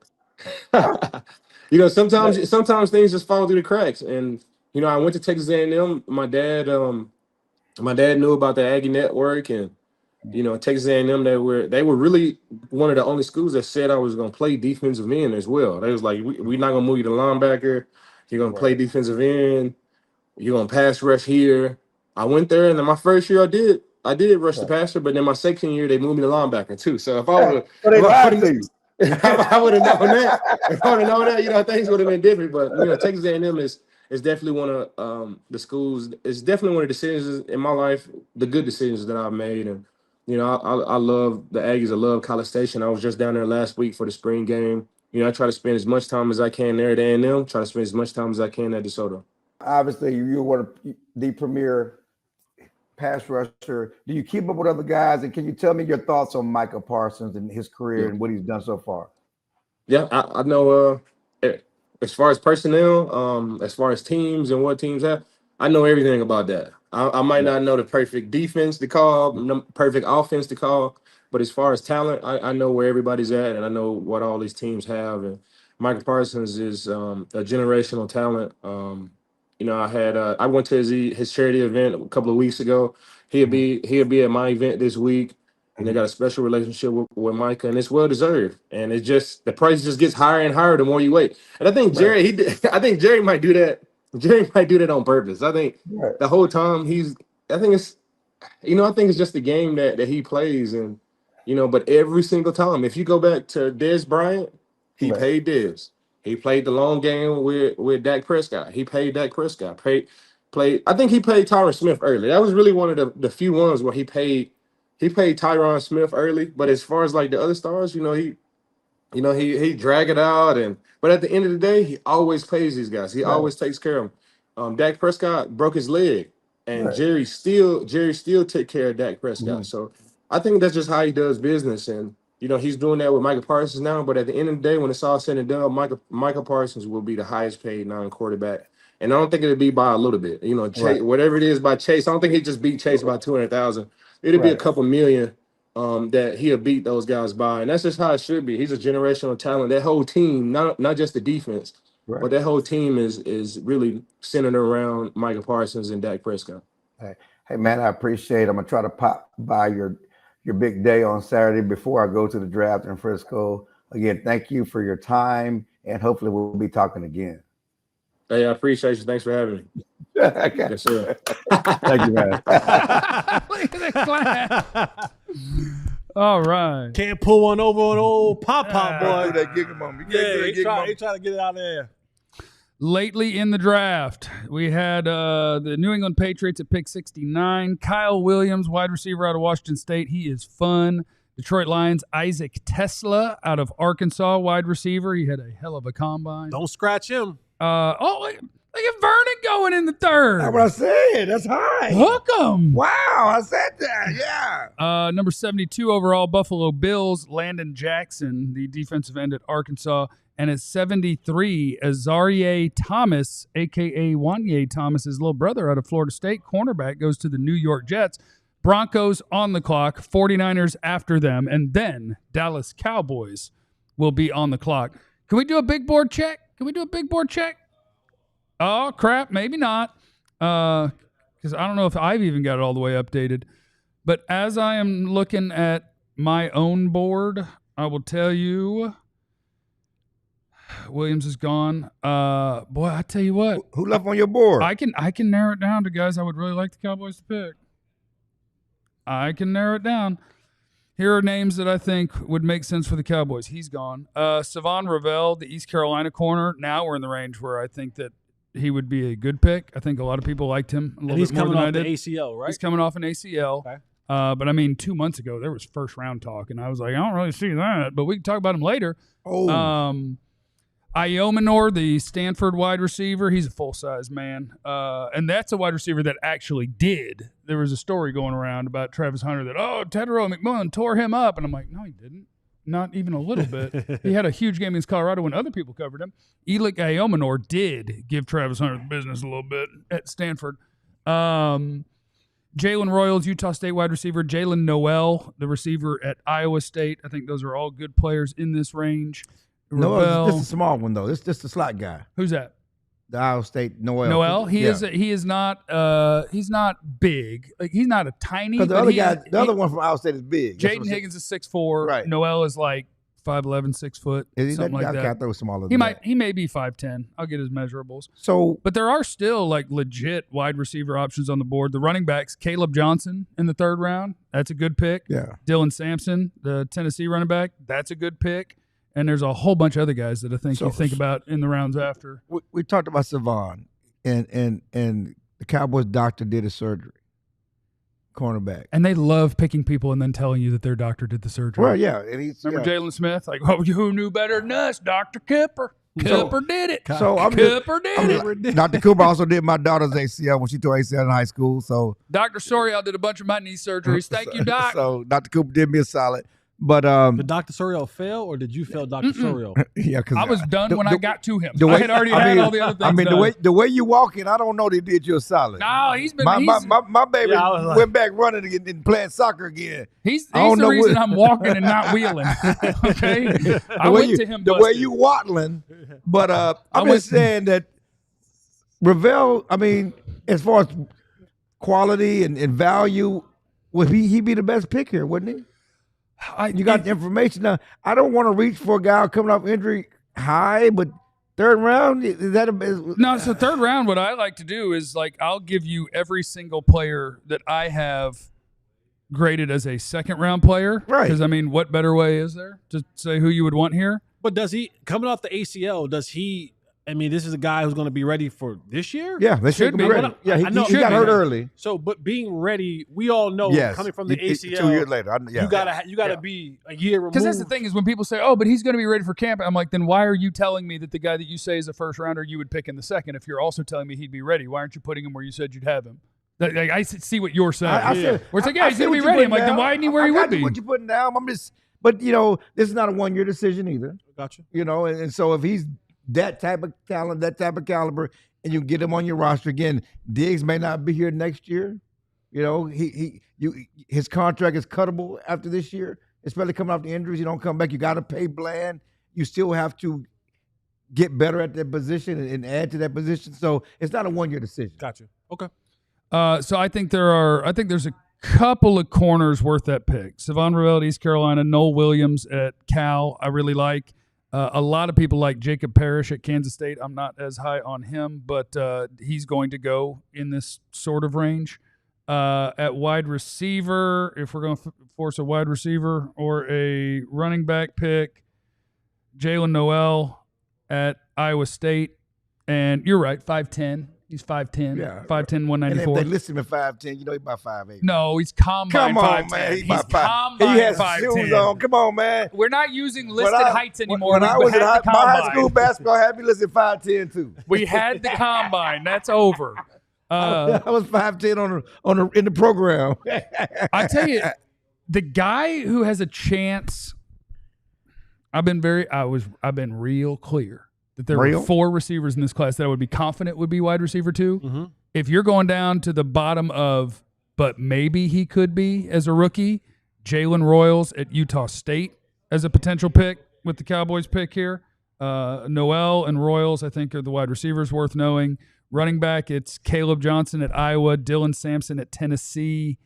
sometimes things just fall through the cracks. And I went to Texas A&M. My dad knew about the Aggie Network, and Texas A&M, they were really one of the only schools that said I was going to play defensive end as well. They was like, we're not going to move you to linebacker. You're going to play defensive end. You're going to pass rush here. I went there, and then my first year I did rush the passer, but then my second year they moved me to linebacker too. So if I would I would have known that. If I would have known that, things would have been different. But Texas A&M is definitely one of the schools. It's definitely one of the decisions in my life, the good decisions that I've made. And I love the Aggies. I love College Station. I was just down there last week for the spring game. I try to spend as much time as I can there at A&M. Try to spend as much time as I can at DeSoto. Obviously, you're one of the premier pass rusher. Do you keep up with other guys? And can you tell me your thoughts on Micah Parsons and his career and what he's done so far? Yeah, I know. As far as personnel, as far as teams and what teams have, I know everything about that. I might not know the perfect defense to call, perfect offense to call, but as far as talent, I know where everybody's at, and I know what all these teams have. And Micah Parsons is a generational talent. I went to his charity event a couple of weeks ago. He'll be at my event this week, and they got a special relationship with Micah, and it's well deserved. And it's just the price just gets higher and higher the more you wait. And I think Jerry, I think Jerry might do that. Jerry might do that on purpose. I think the whole time I think it's just the game that he plays, and but every single time, if you go back to Dez Bryant, he paid Dez. He played the long game with Dak Prescott. He paid Dak Prescott. I think he paid Tyron Smith early. That was really one of the few ones where he paid Tyron Smith early. But as far as like the other stars, he You know, he drag it out, but at the end of the day, he always pays these guys. He always takes care of them. Dak Prescott broke his leg, and Jerry still take care of Dak Prescott. So I think that's just how he does business, and you know he's doing that with Micah Parsons now. But at the end of the day, when it's all said and done, Micah Parsons will be the highest paid non-quarterback, and I don't think it'll be by a little bit. You know, Chase, whatever it is by Chase, I don't think he just beat Chase by 200,000. It'll be a couple million. That he'll beat those guys by, and that's just how it should be. He's a generational talent. That whole team, not just the defense, but that whole team is really centered around Micah Parsons and Dak Prescott. Hey man, I appreciate it. I'm gonna try to pop by your big day on Saturday before I go to the draft in Frisco. Again, thank you for your time, and hopefully we'll be talking again. Hey, I appreciate you. Thanks for having me. Yes, sir. Thank you, man. Look at that clap. All right. Can't pull one over on old Pop boy. Do that gig moment. Yeah, he trying to get it out there. Lately in the draft, we had the New England Patriots at pick 69. Kyle Williams, wide receiver out of Washington State. He is fun. Detroit Lions, Isaac Tesla out of Arkansas, wide receiver. He had a hell of a combine. Don't scratch him. Look at Vernon going in the third. That's what I said. That's high. Hook 'em. Wow, I said that. Yeah. Number 72 overall, Buffalo Bills, Landon Jackson, the defensive end at Arkansas. And at 73, Azarie Thomas, a.k.a. Wanye Thomas, his little brother out of Florida State, cornerback, goes to the New York Jets. Broncos on the clock, 49ers after them, and then Dallas Cowboys will be on the clock. Can we do a big board check? Oh, crap, maybe not, because I don't know if I've even got it all the way updated. But as I am looking at my own board, I will tell you Williams is gone. Boy, I tell you what. Who left on your board? I can narrow it down to guys I would really like the Cowboys to pick. I can narrow it down. Here are names that I think would make sense for the Cowboys. He's gone. Shavon Revel, the East Carolina corner. Now we're in the range where I think that he would be a good pick. I think a lot of people liked him a little bit more than I did. He's coming off the ACL, right? He's coming off an ACL. Okay. But I mean, 2 months ago, there was first round talk, and I was like, I don't really see that, but we can talk about him later. Iomanor, the Stanford wide receiver, he's a full-size man. And that's a wide receiver that actually did. There was a story going around about Travis Hunter that, Tedero McMillan tore him up. And I'm like, no, he didn't. Not even a little bit. He had a huge game against Colorado when other people covered him. Elik Iomanor did give Travis Hunter the business a little bit at Stanford. Jalen Royals, Utah State wide receiver. Jalen Noel, the receiver at Iowa State. I think those are all good players in this range. No, this is a small one though. It's just a slot guy. Who's that? The Iowa State Noel. Noel. He is not. He's not big. Like he's not a tiny. Because the other one from Iowa State is big. Jaden Higgins is 6'4". Right. Noel is like 5'11", 6 foot. Is he something like that? I thought it was smaller. He may be 5'10". I'll get his measurables. So, but there are still like legit wide receiver options on the board. The running backs, Caleb Johnson in the 3rd round. That's a good pick. Yeah. Dylan Sampson, the Tennessee running back. That's a good pick. And there's a whole bunch of other guys that I think you think about in the rounds after. We talked about Shavon, and the Cowboys doctor did a surgery, cornerback. And they love picking people and then telling you that their doctor did the surgery. Well, yeah. And remember Jalen Smith? Like, who knew better than us? Dr. Kipper. Kipper did it. Kipper did it. Dr. Cooper also did my daughter's ACL when she tore ACL in high school. So Dr. Sorial did a bunch of my knee surgeries. Thank you, Doc. So Dr. Cooper did me a solid. But did Dr. Sorial fail, or did you fail Dr. Sorial? Yeah, because I was done when I got to him. I had already had all the other things. I mean, the way you walking, I don't know they did you a solid. No, he's been my baby went back running again and playing soccer again. He's the reason I'm walking and not wheeling. Okay, I went to him. The way you waddling, but I'm just saying that Revel. I mean, as far as quality and value, would he be the best pick here? Wouldn't he? You got the information now. I don't want to reach for a guy coming off injury high, but 3rd round, is that no? So 3rd round, what I like to do is like I'll give you every single player that I have graded as a 2nd round player, right? Because I mean, what better way is there to say who you would want here? But does he coming off the ACL? Does he I mean, this is a guy who's going to be ready for this year. Yeah, they should be ready. Yeah, he got hurt early. So, but being ready, we all know coming from the ACL, 2 years later, you gotta be a year removed. Because that's the thing is when people say, "Oh, but he's going to be ready for camp," I'm like, then why are you telling me that the guy that you say is a first rounder you would pick in the second if you're also telling me he'd be ready? Why aren't you putting him where you said you'd have him? Like, I see what you're saying. Where it's like, yeah, he's going to be ready. I'm like, then why isn't he where he would be? What you putting down? I'm just, but this is not a 1 year decision either. Gotcha. And so if he's that type of talent, that type of caliber, and you get him on your roster again, Diggs may not be here next year. His contract is cuttable after this year, especially coming off the injuries. You don't come back. You got to pay Bland. You still have to get better at that position and add to that position. So it's not a 1 year decision. Gotcha. Okay. So I think there's a couple of corners worth that pick. Shavon Revel at East Carolina, Noel Williams at Cal, I really like. A lot of people like Jacob Parrish at Kansas State. I'm not as high on him, but he's going to go in this sort of range. At wide receiver, if we're going to force a wide receiver or a running back pick, Jalen Noel at Iowa State. And you're right, 5'10". He's 5'10". Yeah. 5'10", 194. And if they list him at 5'10", he's about 5'8". No, he's combine 5'10". Come on, man. He's combine he has 5'10". shoes on. Come on, man. We're not using listed heights anymore. When I was in my high school basketball, had me listed 5'10" too. We had the combine. That's over. I was 5'10" in the program. I tell you, the guy who has a chance. I've been real clear that there were 4 receivers in this class that I would be confident would be wide receiver 2. Mm-hmm. If you're going down to the bottom of, but maybe he could be as a rookie, Jalen Royals at Utah State as a potential pick with the Cowboys pick here. Noel and Royals, I think, are the wide receivers worth knowing. Running back, it's Caleb Johnson at Iowa, Dylan Sampson at Tennessee.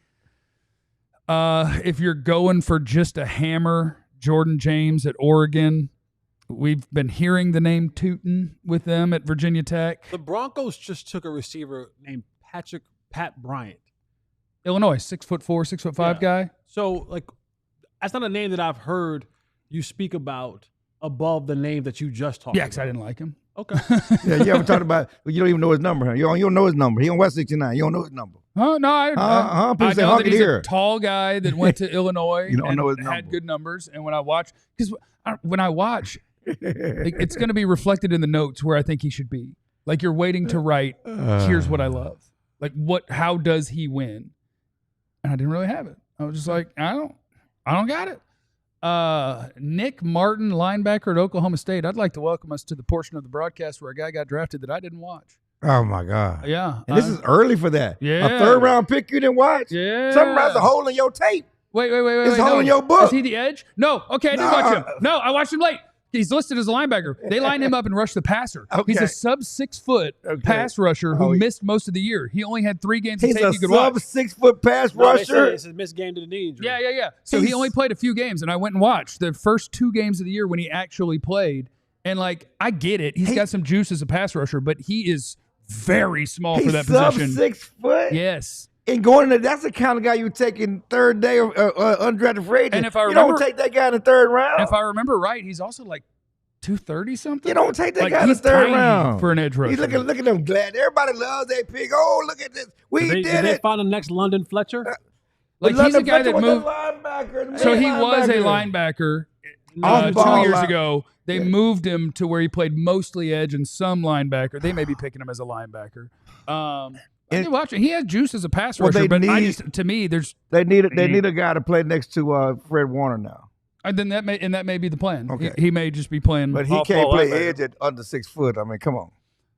If you're going for just a hammer, Jordan James at Oregon. We've been hearing the name Tootin with them at Virginia Tech. The Broncos just took a receiver named Pat Bryant. Illinois, 6'4", 6'5" guy. So, that's not a name that I've heard you speak about above the name that you just talked about. Yeah, because I didn't like him. Okay. Yeah, you haven't talked about. You don't even know his number. Huh? You don't know his number. He on West 69. You don't know his number. Oh no, I know that he's a tall guy that went to Illinois and had good numbers. And when I watch, it's going to be reflected in the notes where I think he should be. Like you're waiting to write. Here's what I love. How does he win? And I didn't really have it. I was just like, I don't got it. Nick Martin, linebacker at Oklahoma State. I'd like to welcome us to the portion of the broadcast where a guy got drafted that I didn't watch. Oh, my God. Yeah. And this is early for that. Yeah. A third-round pick you didn't watch? Yeah. Somebody's a hole in your tape. Wait. It's a hole in your book. Is he the edge? No. Okay, I didn't watch him. No, I watched him late. He's listed as a linebacker. They lined him up and rushed the passer. Okay. He's a sub-6 foot pass rusher who missed most of the year. He only had 3 games of tape you could watch. He's a sub-6 foot pass rusher. It's a missed game to the knee injury. Yeah. So he only played a few games, and I went and watched the first 2 games of the year when he actually played. And, I get it. He's got some juice as a pass rusher, but he is very small for that position. He's sub-6 foot? Yes. And going into that's the kind of guy you take in third day or undrafted free agent. And if I remember, you don't take that guy in the third round. If I remember right, he's also 230 something. You don't take that guy in the third round for an edge rusher. Look at them glad. Everybody loves that pick. Oh, look at this. Did they find the next London Fletcher? He's a guy that moved. So he was a linebacker 2 years ago. They moved him to where he played mostly edge and some linebacker. They may be picking him as a linebacker. He has juice as a pass rusher, but to me, they need a guy to play next to Fred Warner now. And then that may be the plan. Okay. He may just be playing, but he can't play edge at under 6 foot. I mean, come on.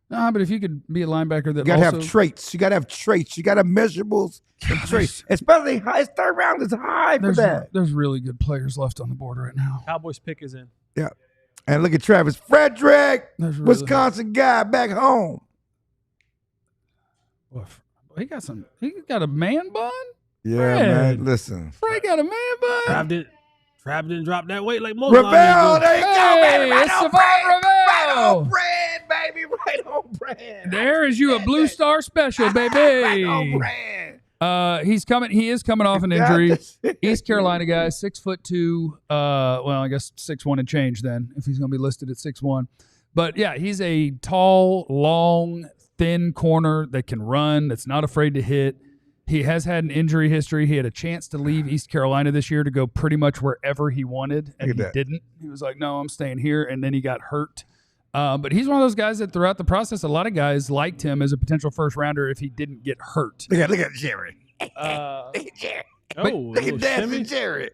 Nah, but if you could be a linebacker that you gotta have traits. You gotta have traits. You gotta have measurables and traits. Especially his third round is high for that. There's really good players left on the board right now. Cowboys pick is in. Yeah. And look at Travis Frederick, Wisconsin guy back home. Well, he got a man bun? Yeah, man. Listen. Fred got a man bun. Trav didn't drop that weight like most. Revel, there you go, baby. It's Shavon Revel. Right on brand, baby. Right on brand. There is you a Blue Star special, baby. Right on brand. He is coming off an injury. East Carolina guy, 6'2". I guess 6'1" and change then, if he's going to be listed at 6'1". But yeah, he's a tall, long, thin corner that can run, that's not afraid to hit. He has had an injury history. He had a chance to leave East Carolina this year to go pretty much wherever he wanted, and he didn't. He was like, no, I'm staying here, and then he got hurt. But he's one of those guys that throughout the process, a lot of guys liked him as a potential first-rounder if he didn't get hurt. Look at Jerry. Look at Jerry. Look at dancing Jerry.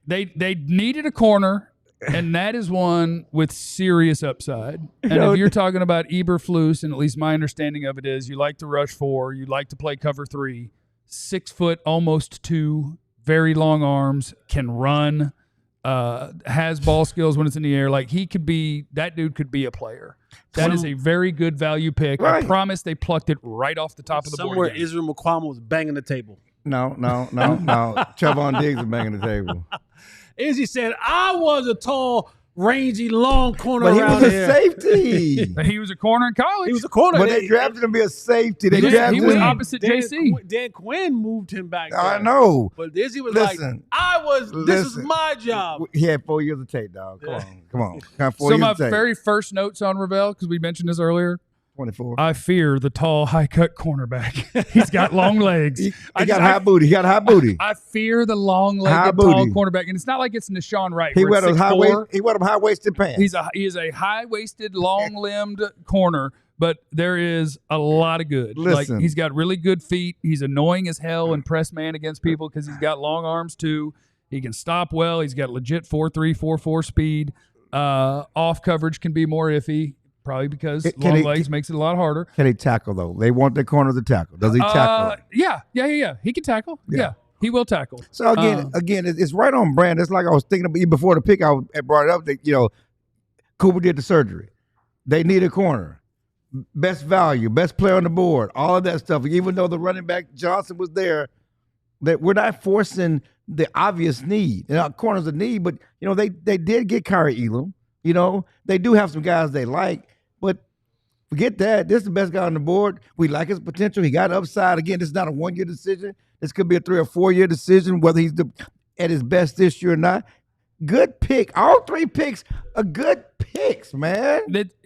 They needed a corner, and that is one with serious upside. And if you're talking about Eberflus, and at least my understanding of it is you like to rush 4, you like to play cover 3, 6 foot, almost 2, very long arms, can run, has ball skills when it's in the air. Like that dude could be a player. That is a very good value pick. Right. I promise they plucked it right off the top of the board. Somewhere Israel McQuam was banging the table. No. Shavon Diggs is banging the table. Izzy said, I was a tall, rangy, long corner but around he was here. a safety. He was a corner in college. He was a corner. But they drafted him to be a safety. He was opposite JC. Dan Quinn moved him back there. I know. But Izzy was this is my job. He had 4 years of tape, dog. Come on. So my very first notes on Revel, because we mentioned this earlier, 24. I fear the tall, high-cut cornerback. He's got long legs. He got high booty. He got high booty. I fear the long-legged, tall cornerback. And it's not like it's Nashawn Wright. He wear them high-waisted pants. He is a high-waisted, long-limbed corner, but there is a lot of good. Listen. Like, he's got really good feet. He's annoying as hell in press man against people because he's got long arms, too. He can stop well. He's got legit 4.3, 4.4 speed. Off coverage can be more iffy. Probably because long legs makes it a lot harder. Can he tackle, though? They want their corner to tackle. Does he tackle? Yeah. He can tackle. Yeah. He will tackle. So, again, it's right on brand. It's like I was thinking about before the pick. I brought it up that, Cooper did the surgery. They need a corner. Best value, best player on the board, all of that stuff. Even though the running back Johnson was there, that we're not forcing the obvious need. Corners a need, but, they did get Kyrie Elam. They do have some guys they like. But forget that. This is the best guy on the board. We like his potential. He got upside. Again, this is not a 1-year decision. This could be a 3 or 4-year decision, whether he's at his best this year or not. Good pick. All 3 picks are good picks, man.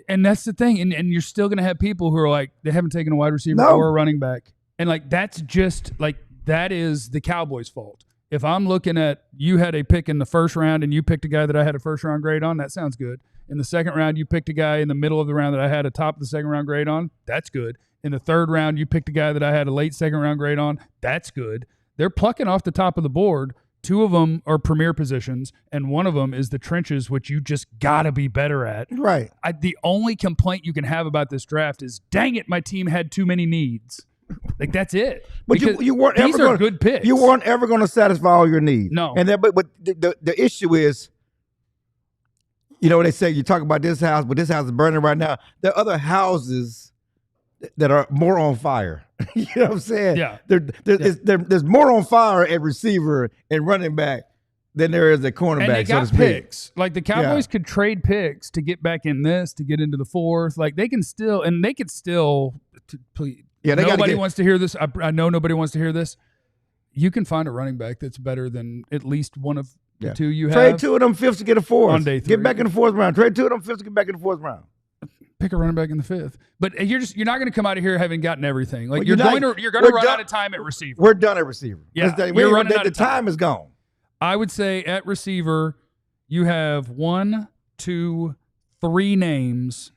And that's the thing. And you're still going to have people who are like, they haven't taken a wide receiver or a running back. And, that's just, that is the Cowboys' fault. If I'm looking at you had a pick in the first round and you picked a guy that I had a first-round grade on, that sounds good. In the second round, you picked a guy in the middle of the round that I had a top of the second-round grade on. That's good. In the third round, you picked a guy that I had a late second-round grade on. That's good. They're plucking off the top of the board. 2 of them are premier positions, and one of them is the trenches, which you just got to be better at. Right. The only complaint you can have about this draft is, dang it, my team had too many needs. That's it. But you weren't these ever are good picks. You weren't ever going to satisfy all your needs. No. And but the issue is, they say you talk about this house, but this house is burning right now. There are other houses that are more on fire. You know what I'm saying? Yeah. There's more on fire at receiver and running back than there is at cornerback. And they got so to speak. picks. The Cowboys could trade picks to get back in this, to get into the 4th. They can still, and they could still. Nobody wants to hear this. I know nobody wants to hear this. You can find a running back that's better than at least one of the 2 you have. Trade 2 of them 5th to get a 4th. On day 3. Get back in the 4th round. Trade 2 of them 5th to get back in the 4th round. Pick a running back in the 5th. But you're not going to come out of here having gotten everything. You're going to run out of time at receiver. We're done at receiver. Yeah, the time is gone. I would say at receiver, you have 1, 2, 3 names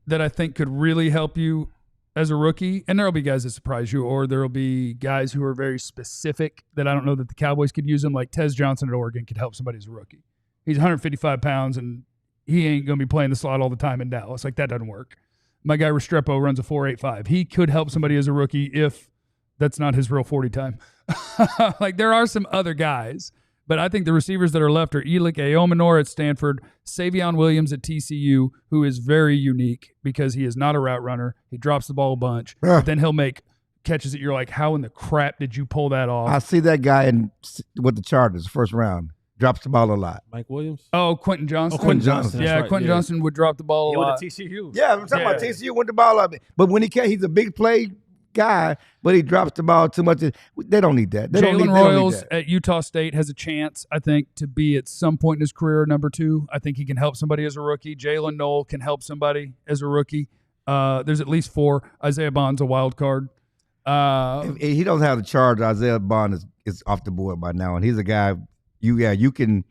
that I think could really help you as a rookie. And there will be guys that surprise you, or there will be guys who are very specific that I don't know that the Cowboys could use them. Like Tez Johnson at Oregon could help somebody as a rookie. He's 155 pounds, and he ain't going to be playing the slot all the time in Dallas. That doesn't work. My guy Restrepo runs a 4.85. He could help somebody as a rookie if that's not his real 40 time. There are some other guys, but I think the receivers that are left are Elik Eomanor at Stanford, Savion Williams at TCU, who is very unique because he is not a route runner. He drops the ball a bunch. But then he'll make catches that you're like, how in the crap did you pull that off? I see that guy with the Chargers, first round. Drops the ball a lot. Mike Williams? Oh, Quentin Johnson. Quentin Johnson. Yeah, right. Quentin Johnson would drop the ball a lot. He went to TCU. Yeah, I'm talking about TCU went the ball up. But when he's a big play guy, but he drops the ball too much. They don't need that. Jalen Royals at Utah State has a chance, I think, to be at some point in his career number 2. I think he can help somebody as a rookie. Jalen Noel can help somebody as a rookie. There's at least 4. Isaiah Bond's a wild card. If he doesn't have the charge, Isaiah Bond is off the board by now, and he's a guy you can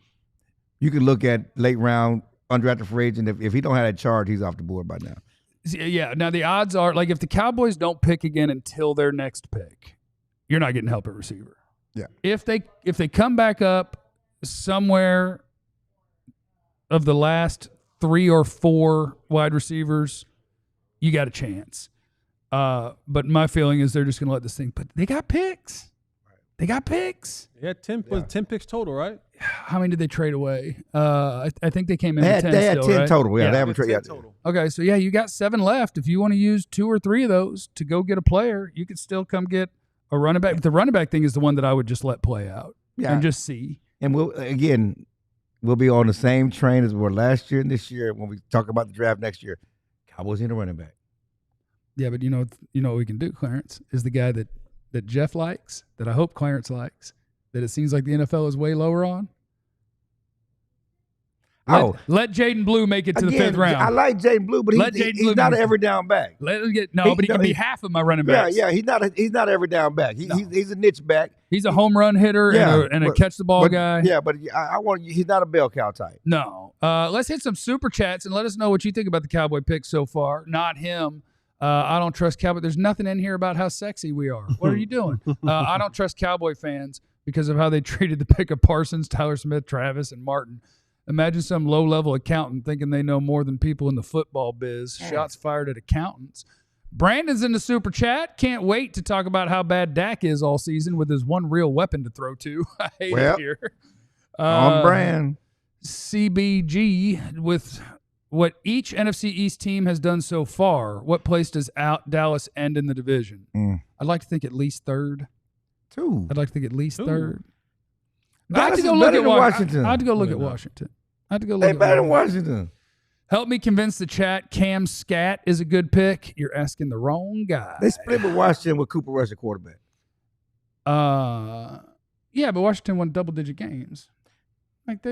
look at late round undrafted free agent. If he don't have that charge, he's off the board by now. Yeah. Now the odds are, like, if the Cowboys don't pick again until their next pick, you're not getting help at receiver. Yeah. If they come back up somewhere of the last 3 or 4 wide receivers, you got a chance. But my feeling is they're just going to let this thing. But they got picks. They got picks. Yeah, 10 picks total, right? How many did they trade away? I think they came in They with 10 had still, 10 right? total. Yeah, Yeah. they haven't traded. total. Okay, so yeah, you got 7 left. If you want to use 2 or 3 of those to go get a player, you could still come get a running back. But the running back thing is the one that I would just let play out and just see. And we'll be on the same train as we were last year and this year when we talk about the draft next year. Cowboys need a running back. Yeah, but you know what we can do, Clarence, is the guy that Jeff likes, that I hope Clarence likes, that it seems like the NFL is way lower on. Let Jaden Blue make it to the 5th round. I like Jaden Blue, but he's not an every down back. But he can be half of my running backs. Yeah, he's not an every down back. He's a niche back. He's a home run hitter and a catch the ball guy. Yeah, but he's not a bell cow type. No. Let's hit some super chats and let us know what you think about the Cowboy pick so far. Not him. I don't trust Cowboy. There's nothing in here about how sexy we are. What are you doing? I don't trust Cowboy fans because of how they treated the pick of Parsons, Tyler Smith, Travis, and Martin. Imagine some low-level accountant thinking they know more than people in the football biz. Shots fired at accountants. Brandon's in the super chat. Can't wait to talk about how bad Dak is all season with his one real weapon to throw to. I hate it here. On brand. CBG with what each NFC East team has done so far. What place does Dallas end in the division? I'd like to think at least 3rd. 2. I'd like to think at least 3rd. I had to go look at Washington. I had to go look at Washington. They better than Washington. Help me convince the chat Cam Scat is a good pick. You're asking the wrong guy. They split with Washington with Cooper Rush at quarterback. Yeah, but Washington won double-digit games.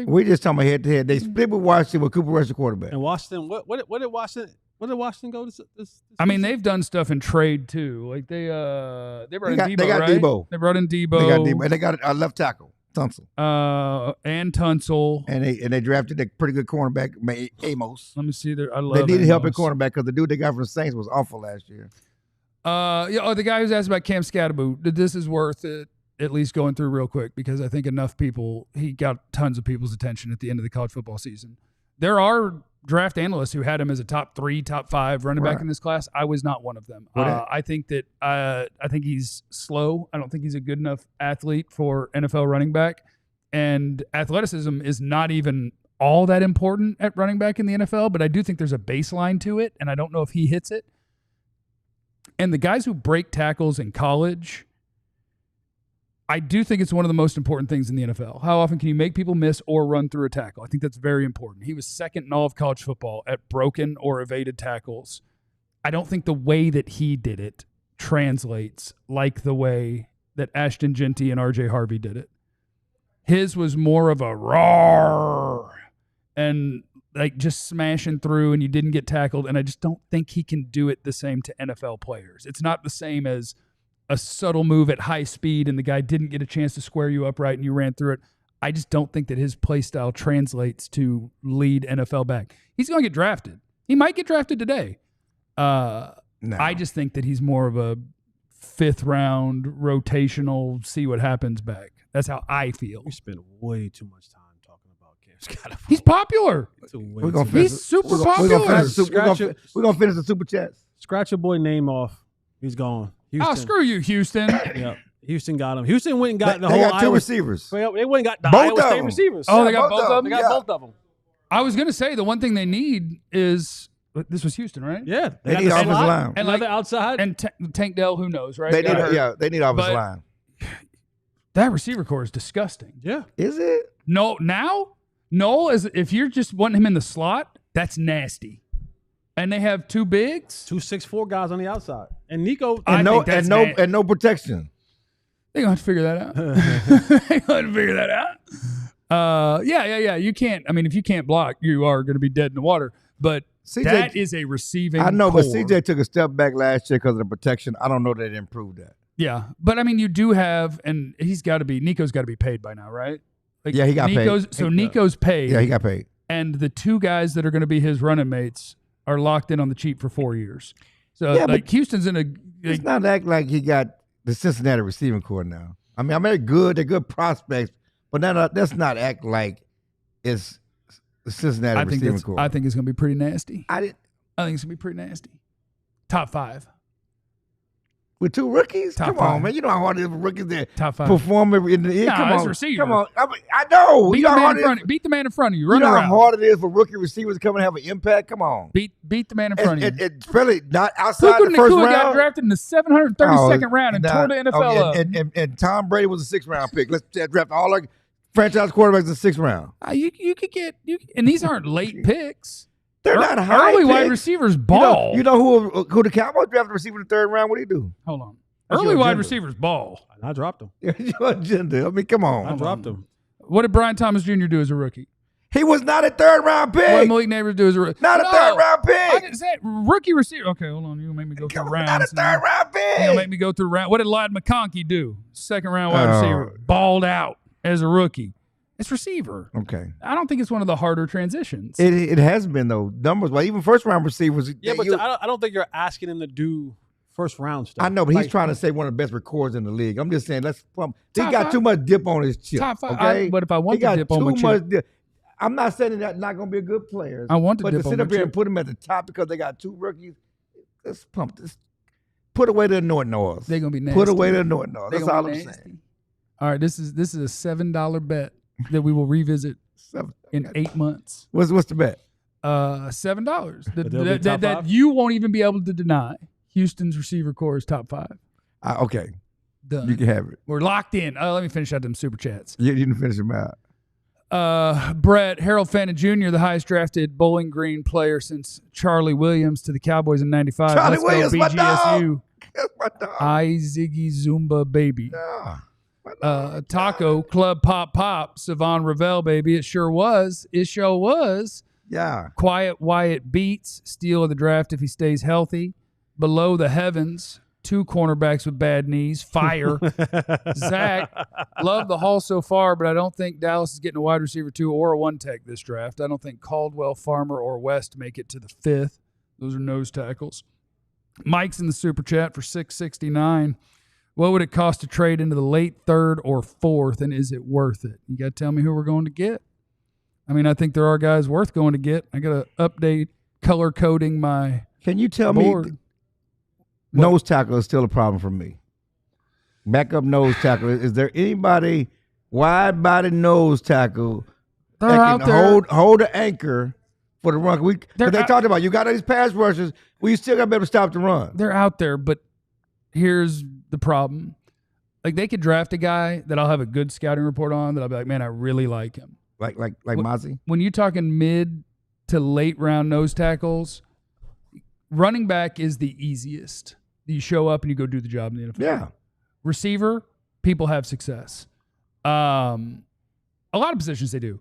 We just talking about head-to-head. They split with Washington with Cooper Rush at quarterback. And Washington, what did Washington go this I mean, they've done stuff in trade too. Like they brought in Debo, they got right? Debo. They brought in Debo. They got Debo. And they got a left tackle, Tunsil. And Tunsil. And they drafted a pretty good cornerback, Amos. Let me see there. I love. They needed Amos. help at cornerback because the dude they got from the Saints was awful last year. The guy who's asked about Cam Scatterbo, this is worth it. At least going through real quick because I think he got tons of people's attention at the end of the college football season. There are draft analysts who had him as a top 3, top 5 running back in this class. I was not one of them. I think he's slow. I don't think he's a good enough athlete for NFL running back. And athleticism is not even all that important at running back in the NFL, but I do think there's a baseline to it, and I don't know if he hits it. And the guys who break tackles in college, I do think it's one of the most important things in the NFL. How often can you make people miss or run through a tackle? I think that's very important. He was second in all of college football at broken or evaded tackles. I don't think the way that he did it translates like the way that Ashton Genty and RJ Harvey did it. His was more of a roar and like just smashing through and you didn't get tackled. And I just don't think he can do it the same to NFL players. It's not the same as a subtle move at high speed and the guy didn't get a chance to square you up right and you ran through it. I just don't think that his play style translates to lead NFL back. He's going to get drafted. He might get drafted today. No. I just think that he's more of a 5th round rotational, see what happens back. That's how I feel. You spend way too much time talking about Cam Scatterbo. He's popular. He's super popular. We're going to finish the super chats. Scratch your boy name off. He's gone. Houston. Oh, screw you, Houston. Yep. Houston got him. Houston went and got they got 2 receivers. They went and got the both Iowa State them. receivers. Oh, they got both of them? They got both of them. I was going to say the one thing they need is this was Houston, right? Yeah. They need offensive line. And like outside. And Tank Dell, who knows, right? They need offensive line. That receiver core is disgusting. Yeah. Is it? No, now? Noel, if you're just wanting him in the slot, that's nasty. And they have two bigs? 2 6'4" guys on the outside. And Nico and no protection. They're gonna have to figure that out. They're gonna have to figure that out. Yeah. You can't. I mean, if you can't block, you are going to be dead in the water. But CJ, that is a receiving. I know, core. but CJ took a step back last year because of the protection. I don't know that it improved that. Yeah, but I mean, you do have, and Nico's got to be paid by now, right? Like, yeah, he got paid. So Nico's paid. Yeah, he got paid. And the two guys that are going to be his running mates are locked in on the cheap for 4 years. So Houston's in a. It's not act like he got the Cincinnati receiving core now. I mean, they're good prospects, but that's not act like it's the Cincinnati receiving core. I think it's going to be pretty nasty. I think it's going to be pretty nasty. Top 5. With 2 rookies? Top Come 5. on, man. You know how hard it is for rookies to Top 5. perform in the Nah, Come it's on. receiver. Come on. I know. Beat the man in front of you. Run you know around. how hard it is for rookie receivers to come and have an impact? Come on. Beat the man in front of you. It's really not outside the first round. got drafted in the 732nd round and tore the NFL up. And Tom Brady was a 6th round pick. Let's draft all our franchise quarterbacks in the 6th round. You could get and these aren't late picks. They're not high early picks. wide receivers ball. You know who the Cowboys drafted receiver in the 3rd round? What do you do? Hold on. Early wide receivers ball. I dropped him. Your agenda. I mean, come on. I dropped him. What did Brian Thomas Jr. do as a rookie? He was not a 3rd round pick. What did Malik Neighbors do as a rookie? Not a 3rd round pick. I didn't say rookie receiver. Okay, hold on. You make me go through rounds. Not a 3rd round pick. You make me go through round. What did Ladd McConkey do? 2nd round wide receiver. Balled out as a rookie. It's receiver. Okay. I don't think it's one of the harder transitions. It has been, though. Numbers, well, even 1st round receivers. Yeah, but I don't think you're asking him to do 1st round stuff. I know, but he's trying to say one of the best records in the league. I'm just saying, he got too much dip on his chip. Top 5. Okay? But if I want to dip on my chip. Dip. I'm not saying that not going to be a good player. I want to dip on my chip. But to sit up here and put him at the top because they got 2 rookies, let's pump this. Put away the annoying noise. They're going to be nasty. Put away the annoying noise. That's all I'm saying. All right, this is a $7 bet that we will revisit in 8 months. What's the bet? $7 that you won't even be able to deny. Houston's receiver core is top 5. Okay. Done. You can have it. We're locked in. Let me finish out them super chats. You didn't finish them out. Brett, Harold Fannin Jr., the highest drafted Bowling Green player since Charlie Williams to the Cowboys in 95. Charlie Let's Williams, go my BGSU. dog. That's my dog. I Ziggy Zumba, baby. Yeah. Taco Club Pop Shavon Revel, baby. It sure was. Yeah. Quiet Wyatt Beats, steal of the draft if he stays healthy. Below the heavens, 2 cornerbacks with bad knees. Fire. Zach, love the haul so far, but I don't think Dallas is getting a wide receiver 2 or a 1 tech this draft. I don't think Caldwell, Farmer, or West make it to the 5th. Those are nose tackles. Mike's in the super chat for $6.69. What would it cost to trade into the late 3rd or 4th, and is it worth it? You got to tell me who we're going to get. I mean, I think there are guys worth going to get. I got to update color coding my Can you tell board. me nose tackle is still a problem for me? Backup nose tackle. Is there anybody wide body nose tackle that can hold the anchor for the run? They talked about you got these pass rushers. Well, you still got to be able to stop the run. They're out there, but here's the problem. Like, they could draft a guy that I'll have a good scouting report on that I'll be like, man, I really like him. Like Mosley? When you're talking mid to late round nose tackles, running back is the easiest. You show up and you go do the job in the NFL. Yeah. Receiver, people have success. A lot of positions they do.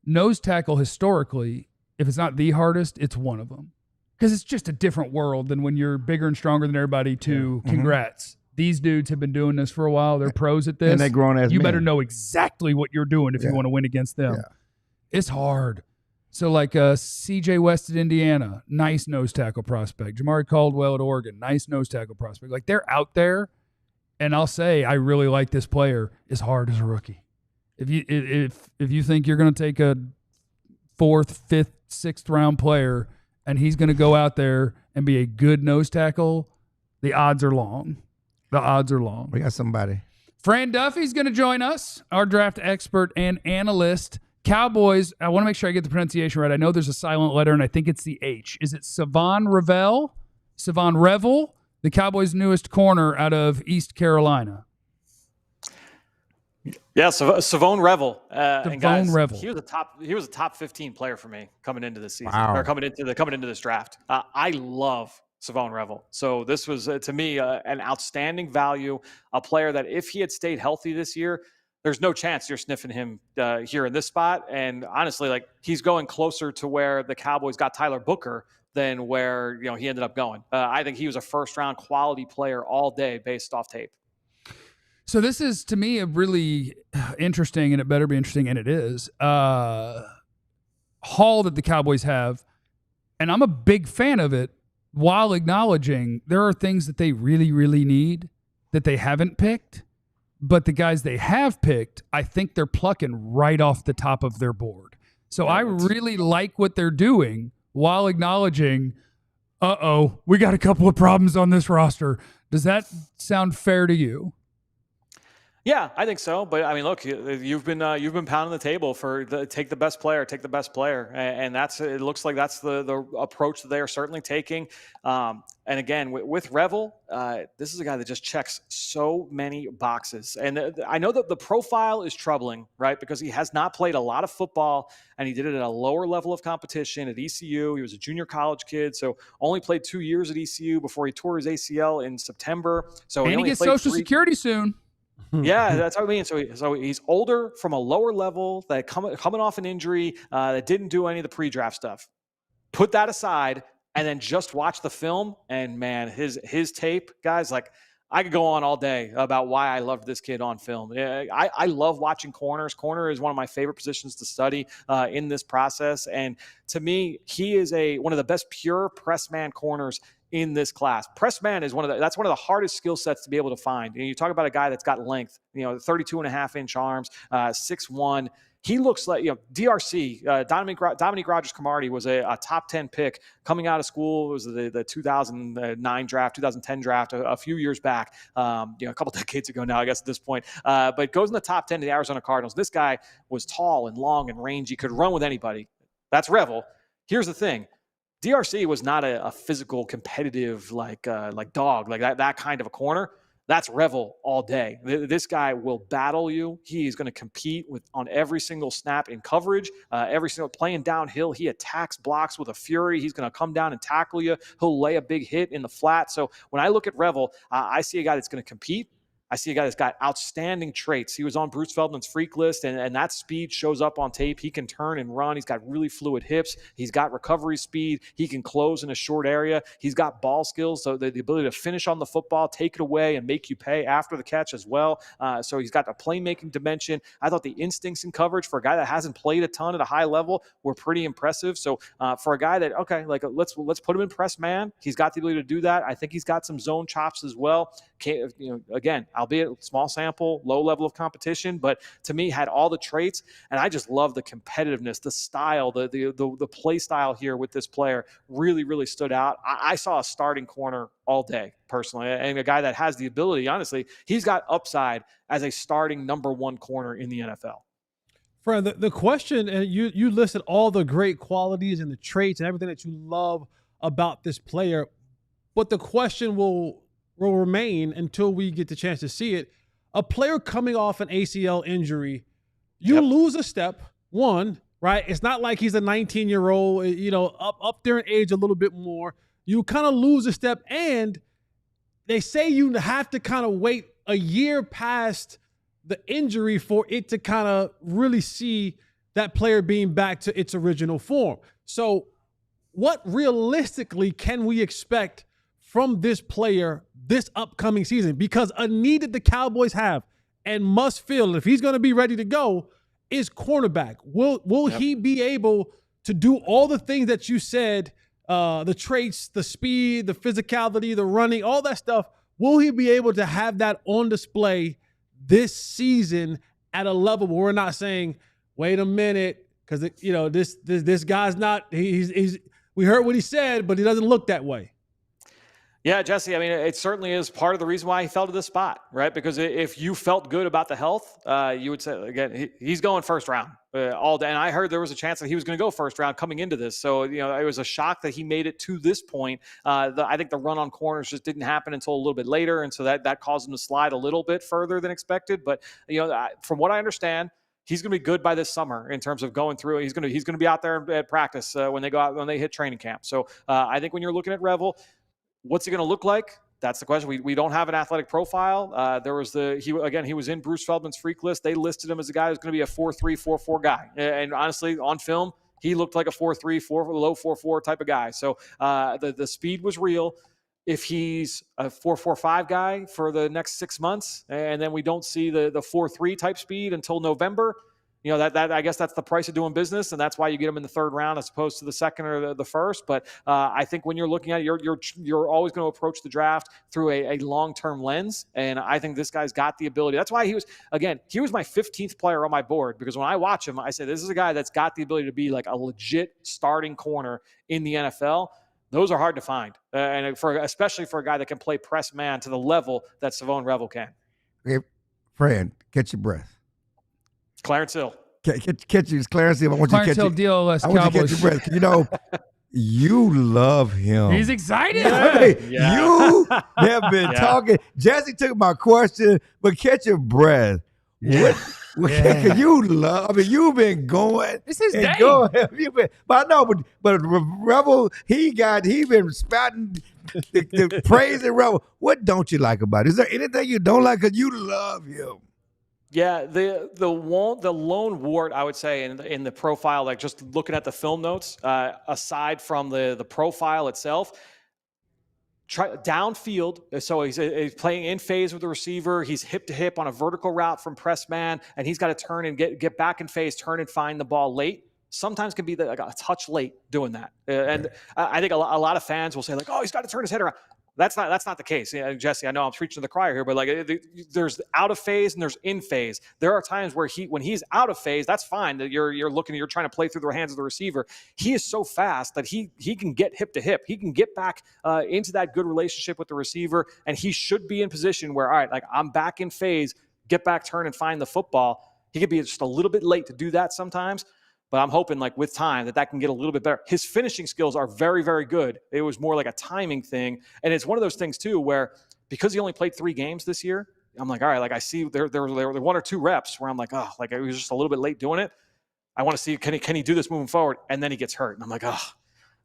Nose tackle, historically, if it's not the hardest, it's one of them. Because it's just a different world than when you're bigger and stronger than everybody to congrats. These dudes have been doing this for a while. They're pros at this. And they're grown as You men. better know exactly what you're doing if you want to win against them. Yeah. It's hard. So like C.J. West at Indiana, nice nose tackle prospect. Jamari Caldwell at Oregon, nice nose tackle prospect. Like, they're out there, and I'll say I really like this player. It's hard as a rookie. If you think you're going to take a 4th, 5th, 6th round player and he's going to go out there and be a good nose tackle, the odds are long. We got somebody. Fran Duffy's going to join us, our draft expert and analyst. Cowboys, I want to make sure I get the pronunciation right. I know there's a silent letter, and I think it's the H. Is it Shavon Revel? Shavon Revel, the Cowboys' newest corner out of East Carolina. Yeah, Shavon Revel. And guys, Revel. He was a top 15 player for me coming into this season, Wow. or coming into this draft. I love Shavon Revel. So this was to me an outstanding value, a player that if he had stayed healthy this year, there's no chance you're sniffing him here in this spot. And honestly, like, he's going closer to where the Cowboys got Tyler Booker than where he ended up going. I think he was a first-round quality player all day based off tape. So this is, to me, a really interesting, and it better be interesting, and it is, haul that the Cowboys have. And I'm a big fan of it, while acknowledging there are things that they really, really need that they haven't picked. But the guys they have picked, I think they're plucking right off the top of their board. So I really like what they're doing, while acknowledging, we got a couple of problems on this roster. Does that sound fair to you? Yeah, I think so. But I mean, look, you've been pounding the table for take the best player, and it looks like that's the approach that they are certainly taking. And again, with Revel, this is a guy that just checks so many boxes. And I know that the profile is troubling, right? Because he has not played a lot of football, and he did it at a lower level of competition at ECU. He was a junior college kid, so only played 2 years at ECU before he tore his ACL in September. So and he gets Social Security soon. Yeah, that's what I mean. So he's older, from a lower level, that coming off an injury, that didn't do any of the pre-draft stuff. Put that aside, and then just watch the film. And man, his tape, guys, like, I could go on all day about why I loved this kid on film. I love watching corners. Corner is one of my favorite positions to study in this process. And to me, he is one of the best pure press man corners in this class. Press man is that's one of the hardest skill sets to be able to find. And you talk about a guy that's got length, 32.5-inch arms, 6'1". He looks like, DRC, Dominique Rodgers-Cromartie was a top 10 pick coming out of school. It was the 2009 draft, 2010 draft, a few years back, a couple decades ago now, I guess, at this point. But goes in the top 10 to the Arizona Cardinals. This guy was tall and long and rangy, could run with anybody. That's Revel. Here's the thing. DRC was not a physical, competitive, like dog, like that kind of a corner. That's Revel all day. This guy will battle you. He's going to compete on every single snap in coverage, every single playing downhill. He attacks blocks with a fury. He's going to come down and tackle you. He'll lay a big hit in the flat. So when I look at Revel, I see a guy that's going to compete. I see a guy that's got outstanding traits. He was on Bruce Feldman's freak list, and that speed shows up on tape. He can turn and run. He's got really fluid hips. He's got recovery speed. He can close in a short area. He's got ball skills, so the ability to finish on the football, take it away, and make you pay after the catch as well. So he's got the playmaking dimension. I thought the instincts in coverage for a guy that hasn't played a ton at a high level were pretty impressive. So for a guy that, let's put him in press man. He's got the ability to do that. I think he's got some zone chops as well. Again, albeit small sample, low level of competition, but to me had all the traits. And I just love the competitiveness, the style, the play style here with this player really, really stood out. I saw a starting corner all day personally, and a guy that has the ability, honestly, he's got upside as a starting number one corner in the NFL. Fran, the question, and you listed all the great qualities and the traits and everything that you love about this player, but the question will remain until we get the chance to see it. A player coming off an ACL injury, you lose a step, one, right? It's not like he's a 19-year-old, up there in age a little bit more. You kind of lose a step, and they say you have to kind of wait a year past the injury for it to kind of really see that player being back to its original form. So what realistically can we expect from this player this upcoming season? Because a need that the Cowboys have and must fill, if he's going to be ready to go, is cornerback. Will he be able to do all the things that you said, the traits, the speed, the physicality, the running, all that stuff? Will he be able to have that on display this season at a level where we're not saying, wait a minute, because this guy's not, we heard what he said, but he doesn't look that way? Yeah, Jesse, I mean, it certainly is part of the reason why he fell to this spot, right? Because if you felt good about the health, you would say, again, he's going first round all day. And I heard there was a chance that he was going to go first round coming into this. So, it was a shock that he made it to this point. I think the run on corners just didn't happen until a little bit later. And so that caused him to slide a little bit further than expected. But, from what I understand, he's going to be good by this summer in terms of going through. He's going to be out there at practice when they hit training camp. So I think when you're looking at Revel, what's he going to look like? That's the question. We don't have an athletic profile. He was in Bruce Feldman's freak list. They listed him as a guy who's going to be a 4.3, 4.4 guy. And honestly, on film, he looked like a 4.3, low 4.4 type of guy. So the speed was real. If he's a 4.45 guy for the next 6 months, and then we don't see the 4.3 type speed until November, that I guess that's the price of doing business, and that's why you get him in the third round as opposed to the second or the first. But I think when you're looking at it, you're always going to approach the draft through a long-term lens, and I think this guy's got the ability. That's why he was my 15th player on my board, because when I watch him, I say this is a guy that's got the ability to be like a legit starting corner in the NFL. Those are hard to find, and especially for a guy that can play press man to the level that Shavon Revel can. Okay, Fran, catch your breath. Clarence Hill. Catch you, Clarence Hill. I want Clarence you to Hill, DLLS I want Cowboys. you to catch your breath. You love him. He's excited. Yeah. You have been talking. Jesse took my question, but catch your breath. Yeah. What you love? I mean, you've been going. This is day. But I know, but Revel, he been spouting the praise and Revel. What don't you like about it? Is there anything you don't like? Because you love him. Yeah, the lone wart, I would say, in the profile, like just looking at the film notes, aside from the profile itself, downfield. So he's playing in phase with the receiver. He's hip to hip on a vertical route from press man, and he's got to turn and get back in phase, turn and find the ball late. Sometimes can be a touch late doing that. And I think a lot of fans will say like, oh, he's got to turn his head around. That's not the case. Yeah, Jesse, I know I'm preaching to the choir here, but like there's out of phase and there's in phase. There are times where when he's out of phase, that's fine. That you're trying to play through the hands of the receiver. He is so fast that he can get hip to hip. He can get back into that good relationship with the receiver, and he should be in position where, all right, like I'm back in phase, get back, turn and find the football. He could be just a little bit late to do that sometimes. But I'm hoping like with time that can get a little bit better. His finishing skills are very, very good. It was more like a timing thing. And it's one of those things too, where because he only played 3 games this year, I'm like, all right, like I see there were 1 or 2 reps where I'm like, oh, like he was just a little bit late doing it. I want to see, can he do this moving forward? And then he gets hurt. And I'm like, oh,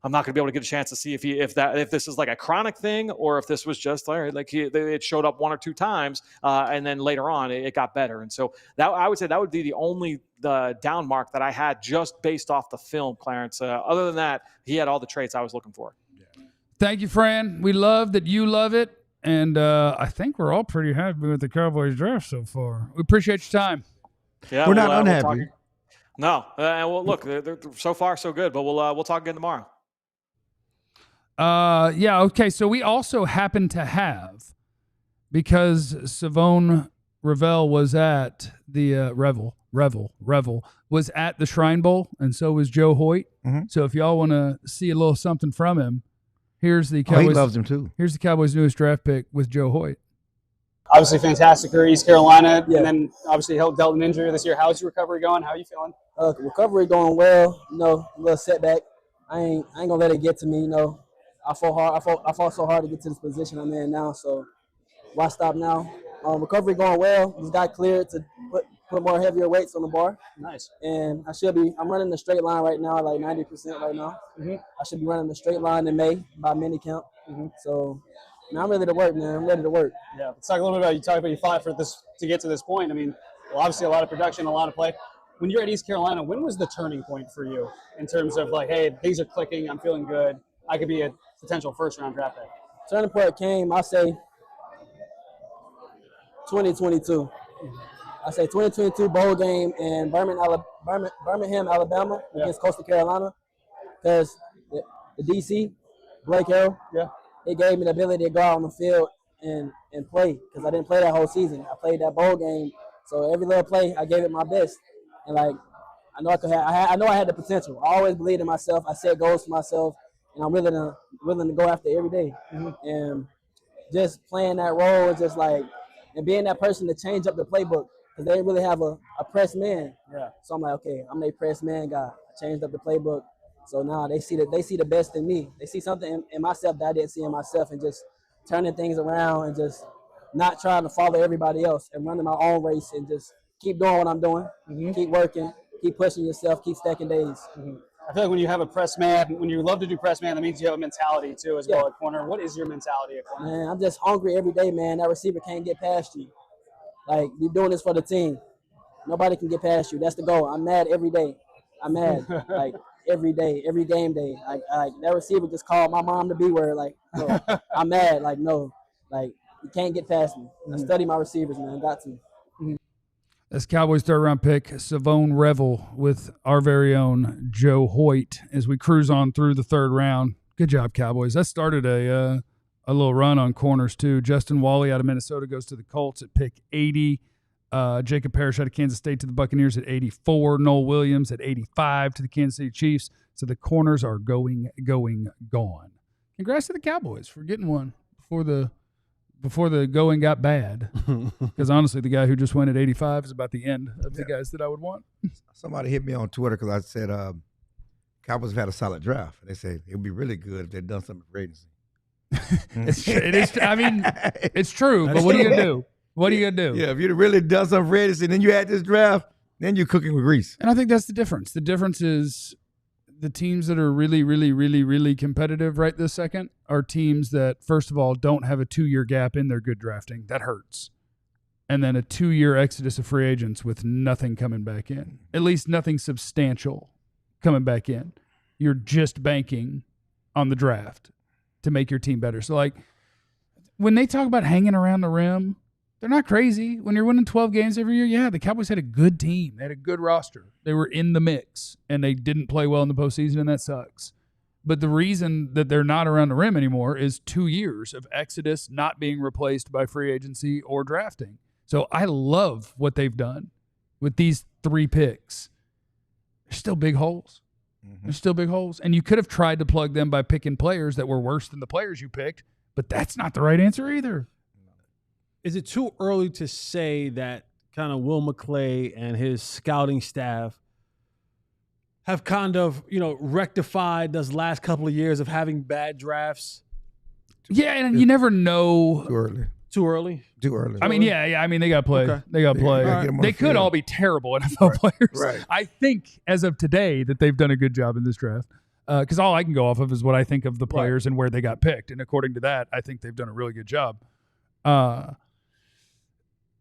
I'm not going to be able to get a chance to see if this is like a chronic thing or if this was just all right, like it showed up 1 or 2 times and then later on it got better. And so that I would say that would be the only down mark that I had just based off the film, Clarence. Other than that, he had all the traits I was looking for. Thank you, Fran. We love that you love it, and I think we're all pretty happy with the Cowboys draft so far. We appreciate your time. Yeah, we're not unhappy. No, well, look, they're so far so good, but we'll talk again tomorrow. Yeah, okay. So we also happen to have, because Shavon Revel was at the Revel was at the Shrine Bowl, and so was Joe Hoyt. Mm-hmm. So if y'all want to see a little something from him, here's the Cowboys. He loves him too. Here's the Cowboys' newest draft pick with Joe Hoyt. Obviously, fantastic career, East Carolina, and then obviously dealt an injury this year. How's your recovery going? How are you feeling? Recovery going well. A little setback. I ain't gonna let it get to me. I fought hard. I fought so hard to get to this position I'm in now. So why stop now? Recovery going well. Just got cleared to put more heavier weights on the bar. Nice. And I'm running the straight line right now, like 90% right now. Mm-hmm. I should be running the straight line in May by mini camp. Mm-hmm. So, man, I'm ready to work, man. I'm ready to work. Yeah. Let's talk a little bit about you fought for this to get to this point. I mean, obviously a lot of production, a lot of play. When you're at East Carolina, when was the turning point for you in terms of like, hey, things are clicking, I'm feeling good, I could be a potential first-round draft pick? Turning point came, I say, 2022. I say 2022 bowl game in Birmingham, Alabama against Coastal Carolina, because the DC, Blake Harrell, it gave me the ability to go out on the field and play, because I didn't play that whole season. I played that bowl game, so every little play I gave it my best, and like I know I had the potential. I always believed in myself. I set goals for myself, and I'm willing to go after every day. And just playing that role is just like, and being that person to change up the playbook, because they didn't really have a press man. Yeah. So I'm like, okay, I'm a press man guy. I changed up the playbook. So now they see the best in me. They see something in myself that I didn't see in myself, and just turning things around and just not trying to follow everybody else and running my own race and just keep doing what I'm doing, keep working, keep pushing yourself, keep stacking days. I feel like when you have a press man, when you love to do press man, that means you have a mentality too as well at corner. What is your mentality at corner? Man, I'm just hungry every day, man. That receiver can't get past you. Like, you're doing this for the team. Nobody can get past you. That's the goal. I'm mad every day. I'm mad, like, every day, every game day. Like that receiver just called my mom the B word. Like, no, I'm mad. Like, no, like, you can't get past me. I study my receivers, man. Got to. That's Cowboys third-round pick, Shavon Revel, with our very own Joe Hoyt as we cruise on through the third round. Good job, Cowboys. That started a little run on corners, too. Justin Wally out of Minnesota goes to the Colts at pick 80. Jacob Parrish out of Kansas State to the Buccaneers at 84. Noel Williams at 85 to the Kansas City Chiefs. So the corners are gone. Congrats to the Cowboys for getting one before the going got bad. Because honestly, the guy who just went at 85 is about the end of the guys that I would want. Somebody hit me on Twitter because I said Cowboys have had a solid draft. They say it would be really good if they'd done something for agency. It is. I mean, it's true. But what are you gonna do? What are you gonna do? Yeah, if you'd really done something for agency, and then you had this draft, then you're cooking with grease. And I think that's the difference. The difference is the teams that are really, really, really, really competitive right this second are teams that, first of all, don't have a 2-year gap in their good drafting. That hurts. And then a 2-year exodus of free agents with nothing coming back in. At least nothing substantial coming back in. You're just banking on the draft to make your team better. So, like, when they talk about hanging around the rim, they're not crazy. When you're winning 12 games every year, yeah, the Cowboys had a good team. They had a good roster. They were in the mix, and they didn't play well in the postseason, and that sucks. But the reason that they're not around the rim anymore is 2 years of exodus not being replaced by free agency or drafting. So I love what they've done with these 3 picks. There's still big holes. There's still big holes. And you could have tried to plug them by picking players that were worse than the players you picked, but that's not the right answer either. Is it too early to say that kind of Will McClay and his scouting staff have kind of, rectified those last couple of years of having bad drafts? Yeah, and you never know. Too early. Too early? Too early. I mean, yeah. I mean, they got to play. Okay. They got to play. They could all be terrible NFL players. Right. I think as of today that they've done a good job in this draft. Because all I can go off of is what I think of the players and where they got picked. And according to that, I think they've done a really good job.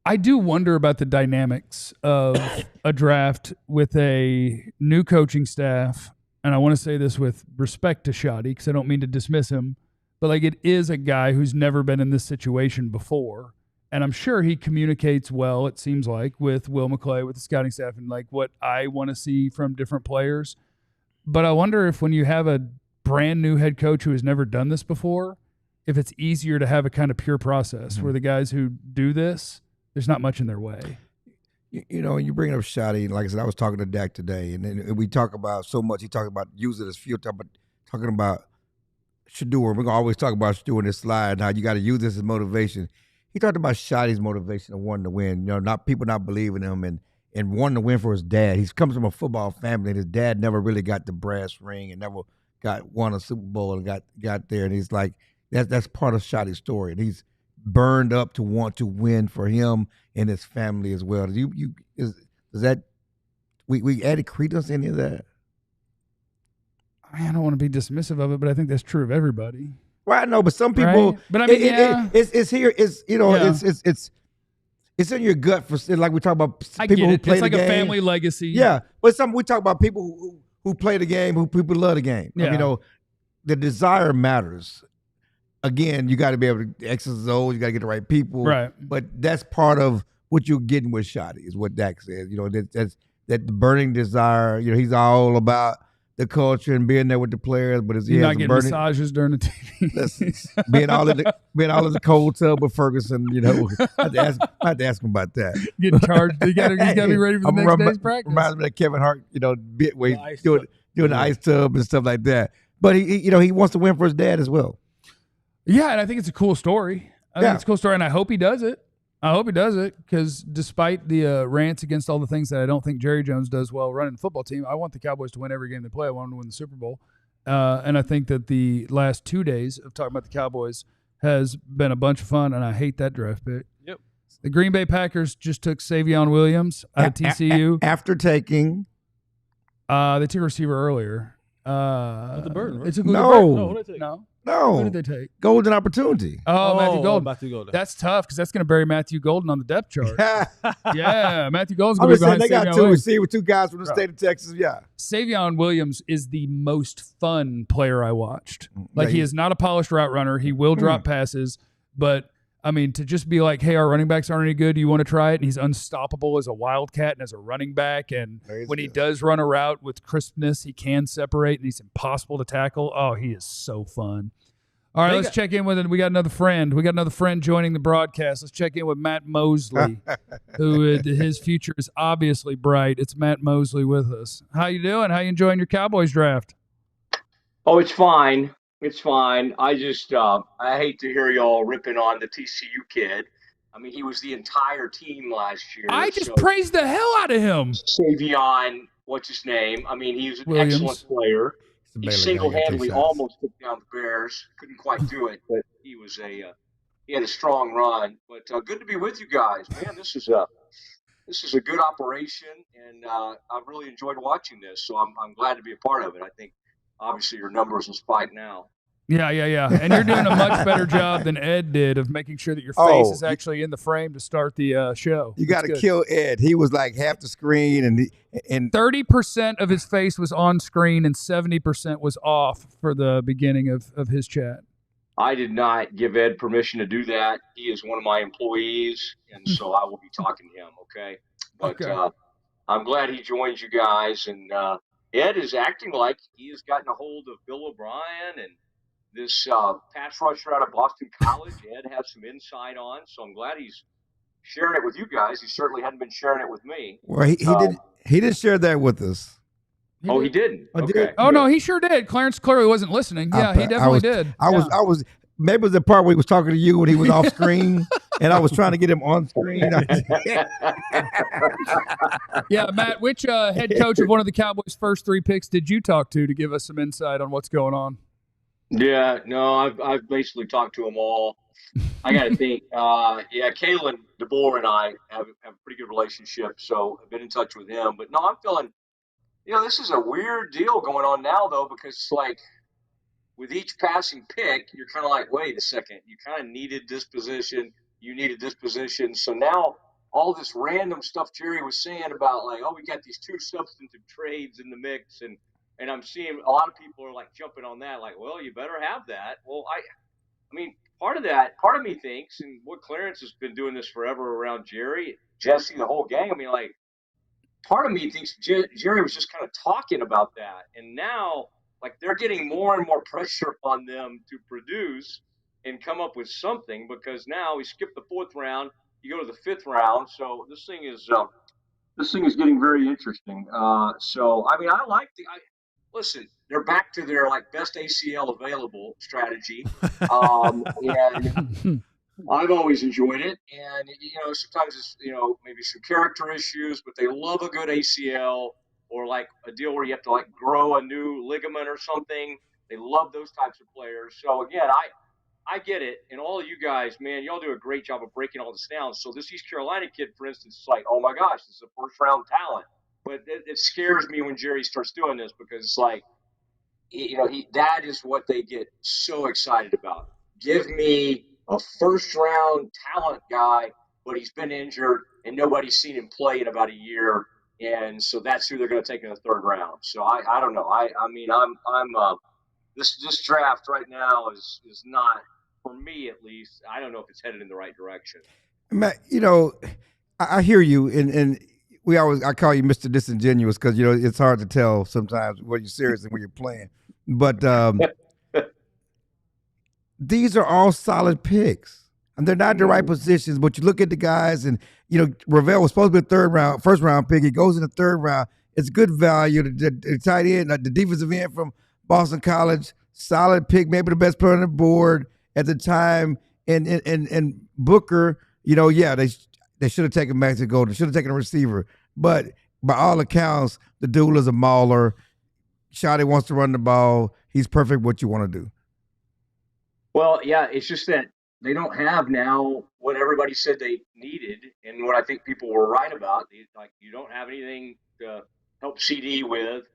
I do wonder about the dynamics of a draft with a new coaching staff. And I want to say this with respect to Shoddy, because I don't mean to dismiss him. But, like, it is a guy who's never been in this situation before. And I'm sure he communicates well, it seems like, with Will McClay, with the scouting staff, and, like, what I want to see from different players. But I wonder if when you have a brand new head coach who has never done this before, if it's easier to have a kind of pure process where the guys who do this, there's not much in their way. When you bring up Shoddy, like I said, I was talking to Dak today, and then we talk about so much. He talked about using it as fuel, talking about Shador. We're going to always talk about Shador in this slide, how you got to use this as motivation. He talked about Shoddy's motivation of wanting to win, not people not believing him and wanting to win for his dad. He comes from a football family, and his dad never really got the brass ring and never won a Super Bowl and got there. And he's like, that's part of Shoddy's story. And he's burned up to want to win for him and his family as well. Does that we added credence to any of that? I don't want to be dismissive of it, but I think that's true of everybody. Well, I know, but some people. Right? But I mean, it's here. It's it's in your gut for, like we talk about people who play it's like the game. A family legacy. Yeah, but we talk about people who play the game, who people love the game. Yeah. The desire matters. Again, you got to be able to exercise those. You got to get the right people. Right. But that's part of what you're getting with Shoddy, is what Dak says. That's the burning desire. He's all about the culture and being there with the players, but you're not getting massages during the TV. Listen, being all in the cold tub with Ferguson, I have to ask him about that. Getting charged. He's got to be ready for the next day's practice. Reminds me of Kevin Hart, bit where he's doing the ice tub and stuff like that. But he wants to win for his dad as well. Yeah, and I think it's a cool story. I think it's a cool story, and I hope he does it. I hope he does it because despite the rants against all the things that I don't think Jerry Jones does well running a football team, I want the Cowboys to win every game they play. I want them to win the Super Bowl. And I think that the last 2 days of talking about the Cowboys has been a bunch of fun, and I hate that draft pick. Yep. The Green Bay Packers just took Shavon Williams out of TCU. After taking? They took a receiver earlier. The Burton, right? No. Who did they take? Golden opportunity. Matthew Golden. That's tough because that's going to bury Matthew Golden on the depth chart. Yeah, Matthew Golden's going to be behind they got Shavon two Williams. receivers, 2 guys from the state of Texas. Yeah. Shavon Williams is the most fun player I watched. Like, he is not a polished route runner. He will drop passes, but I mean, to just be like, hey, our running backs aren't any good. Do you want to try it? And he's unstoppable as a wildcat and as a running back. And when he does run a route with crispness, he can separate, and he's impossible to tackle. Oh, he is so fun. All right, let's check in with it. We got another friend. We got another friend joining the broadcast. Let's check in with Matt Mosley, who his future is obviously bright. It's Matt Mosley with us. How you doing? How you enjoying your Cowboys draft? Oh, it's fine. It's fine. I just I hate to hear y'all ripping on the TCU kid. I mean, he was the entire team last year. I just praised the hell out of him. Shavon, what's his name? I mean, he's an excellent player. He single-handedly almost took down the Bears. Couldn't quite do it, but he had a strong run. But good to be with you guys, man. This is a good operation, and I've really enjoyed watching this. So I'm glad to be a part of it. I think obviously your numbers will spike now. Yeah. And you're doing a much better job than Ed did of making sure that your face is actually in the frame to start the show. You got to kill Ed. He was like half the screen, and 30% of his face was on screen and 70% was off for the beginning of his chat. I did not give Ed permission to do that. He is one of my employees, and so I will be talking to him, okay? But I'm glad he joins you guys, and Ed is acting like he has gotten a hold of Bill O'Brien and this pass rusher out of Boston College. Ed has some insight on, so I'm glad he's sharing it with you guys. He certainly hadn't been sharing it with me. Well, he didn't share that with us. He didn't? Okay. Oh, no, he sure did. Clarence clearly wasn't listening. Yeah, he definitely did. I was maybe it was the part where he was talking to you when he was off screen, and I was trying to get him on screen. Yeah, Matt, which head coach of one of the Cowboys' first 3 picks did you talk to give us some insight on what's going on? Yeah, no, I've basically talked to them all. I got to think. Kalen DeBoer and I have a pretty good relationship, so I've been in touch with him. But no, I'm feeling, this is a weird deal going on now, though, because it's like with each passing pick, you're kind of like, wait a second, you kind of needed this position, you needed this position. So now all this random stuff Jerry was saying about like, we got these 2 substantive trades in the mix, and I'm seeing a lot of people are like jumping on that, like, well, you better have that. Well, I mean, part of me thinks, and what Clarence has been doing this forever around Jerry, Jesse, the whole gang. I mean, like, part of me thinks Jerry was just kind of talking about that, and now like they're getting more and more pressure on them to produce and come up with something, because now we skip the 4th round, you go to the 5th round, so this thing is getting very interesting. So I mean, I like listen, they're back to their like best ACL available strategy. And I've always enjoyed it. And, sometimes it's, maybe some character issues, but they love a good ACL or like a deal where you have to like grow a new ligament or something. They love those types of players. So again, I get it. And all of you guys, man, y'all do a great job of breaking all this down. So this East Carolina kid, for instance, is like, oh my gosh, this is a 1st round talent. But it scares me when Jerry starts doing this, because it's like, that is what they get so excited about. Give me a 1st round talent guy, but he's been injured and nobody's seen him play in about a year, and so that's who they're going to take in the 3rd round. So I don't know. I mean, this draft right now is not, for me at least. I don't know if it's headed in the right direction. Matt, I hear you, and I call you Mr. Disingenuous because, it's hard to tell sometimes when you're serious and when you're playing. But these are all solid picks. And they're not in the right positions, but you look at the guys, and, Revel was supposed to be a 1st round pick. He goes in the 3rd round. It's good value. The tight end, the defensive end from Boston College, solid pick, maybe the best player on the board at the time. And Booker, they should have taken Mexico. They should have taken a receiver. But by all accounts, the dude is a mauler. Shotty wants to run the ball. He's perfect what you want to do. Well, yeah, it's just that they don't have now what everybody said they needed, and what I think people were right about. Like, you don't have anything to help CD with.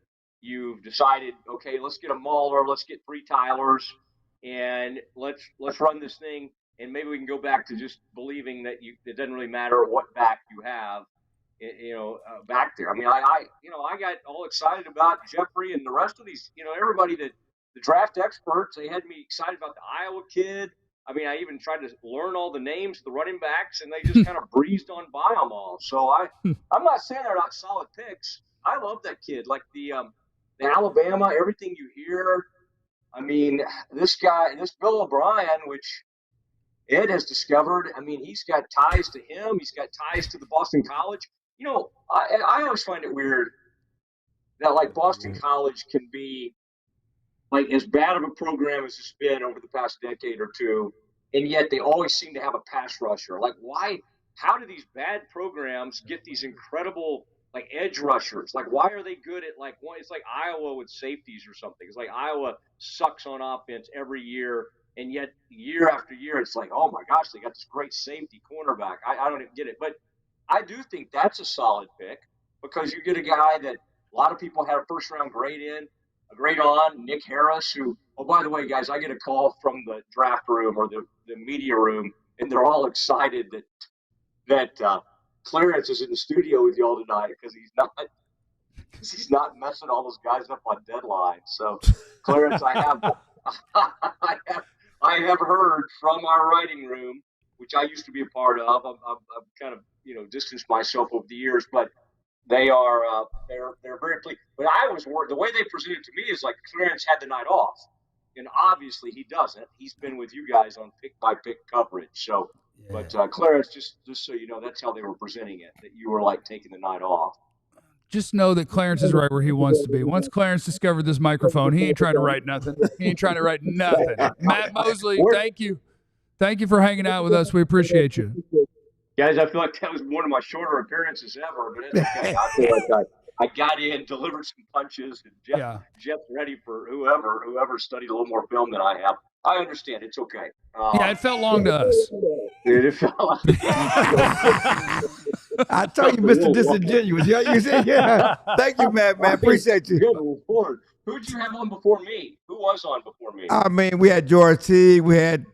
You've decided, okay, let's get a Mauler, let's get 3 Tylers, and let's run this thing, and maybe we can go back to just believing that it doesn't really matter what back you have, back there. I mean, I got all excited about Jeffrey and the rest of these, everybody that the draft experts. They had me excited about the Iowa kid. I mean, I even tried to learn all the names of the running backs, and they just kind of breezed on by them all. So I'm not saying they're not solid picks. I love that kid. Like the Alabama, everything you hear. I mean, this Bill O'Brien, which Ed has discovered. I mean, he's got ties to him. He's got ties to the Boston College. I always find it weird that like Boston College can be like as bad of a program as it's been over the past decade or two, and yet they always seem to have a pass rusher. Like, why? How do these bad programs get these incredible like edge rushers? Like, why are they good at like one? It's like Iowa with safeties or something. It's like Iowa sucks on offense every year, and yet year after year, it's like, oh my gosh, they got this great safety cornerback. I don't even get it, but I do think that's a solid pick because you get a guy that a lot of people had a first-round grade on, Nick Harris, who, oh, by the way, guys, I get a call from the draft room or the media room, and they're all excited that Clarence is in the studio with y'all tonight because he's not messing all those guys up on deadline. So, Clarence, I have heard from our writing room, which I used to be a part of. I've kind of distanced myself over the years, but they are they're very pleased. But I was worried. The way they presented it to me is like Clarence had the night off, and obviously he doesn't. He's been with you guys on pick by pick coverage. So, yeah. But Clarence, just so you know, that's how they were presenting it. That you were like taking the night off. Just know that Clarence is right where he wants to be. Once Clarence discovered this microphone, he ain't trying to write nothing. He ain't trying to write nothing. Matt Mosley, thank you. Thank you for hanging out with us. We appreciate you. Guys, I feel like that was one of my shorter appearances ever, but it's okay. I feel like I got in, delivered some punches, and Jeff's ready for whoever studied a little more film than I have. I understand. It's okay. It felt long to us. Dude, it felt like I told you, Mr. Disingenuous. You said, yeah. Thank you, man. Appreciate you. Who'd you have on before me? Who was on before me? I mean, we had George Teague. We had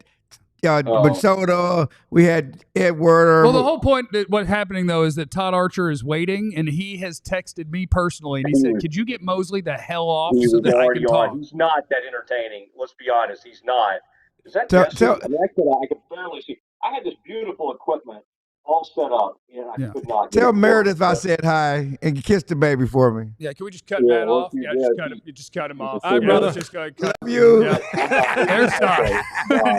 Machota, we had Ed Werder. Well, the whole point that what's happening though is that Todd Archer is waiting, and he has texted me personally, and he said, "Could you get Mosley the hell off so that I can talk?" He's not that entertaining. Let's be honest, he's not. Is that I could barely see. I had this beautiful equipment all set up, and I could not. Tell Meredith I said hi and kiss the baby for me. Yeah, can we just cut Matt off? Yeah, just cut him off. Hi, brother. Just go cut Love you. Yeah.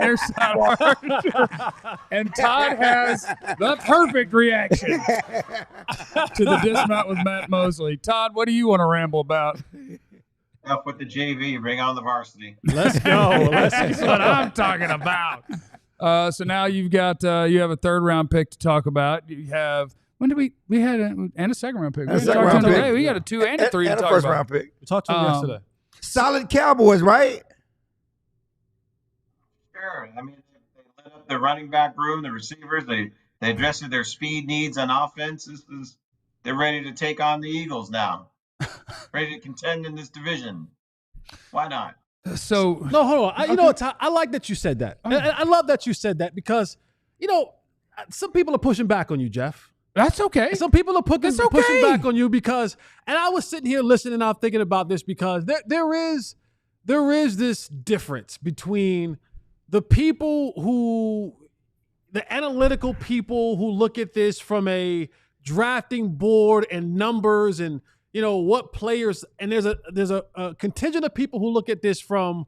There's Todd. And Todd has the perfect reaction to the dismount with Matt Mosley. Todd, what do you want to ramble about? Up with the JV, bring on the varsity. Let's go. That's what I'm talking about. So now you've got you have a 3rd round pick to talk about. You have we had and a 2nd round pick. We got a 2 and a 3 to talk about. First round pick. We talked to him yesterday. Solid Cowboys, right? Sure. I mean, they lit up the running back room, the receivers. They addressed their speed needs on offense. They're ready to take on the Eagles now. Ready to contend in this division. Why not? So no, hold on. Todd, I like that you said that. And I love that you said that because, some people are pushing back on you, Jeff. That's okay. Some people are pushing back on you because, and I was sitting here listening and I'm thinking about this because there is this difference between the analytical people who look at this from a drafting board and numbers and what players, and there's a contingent of people who look at this from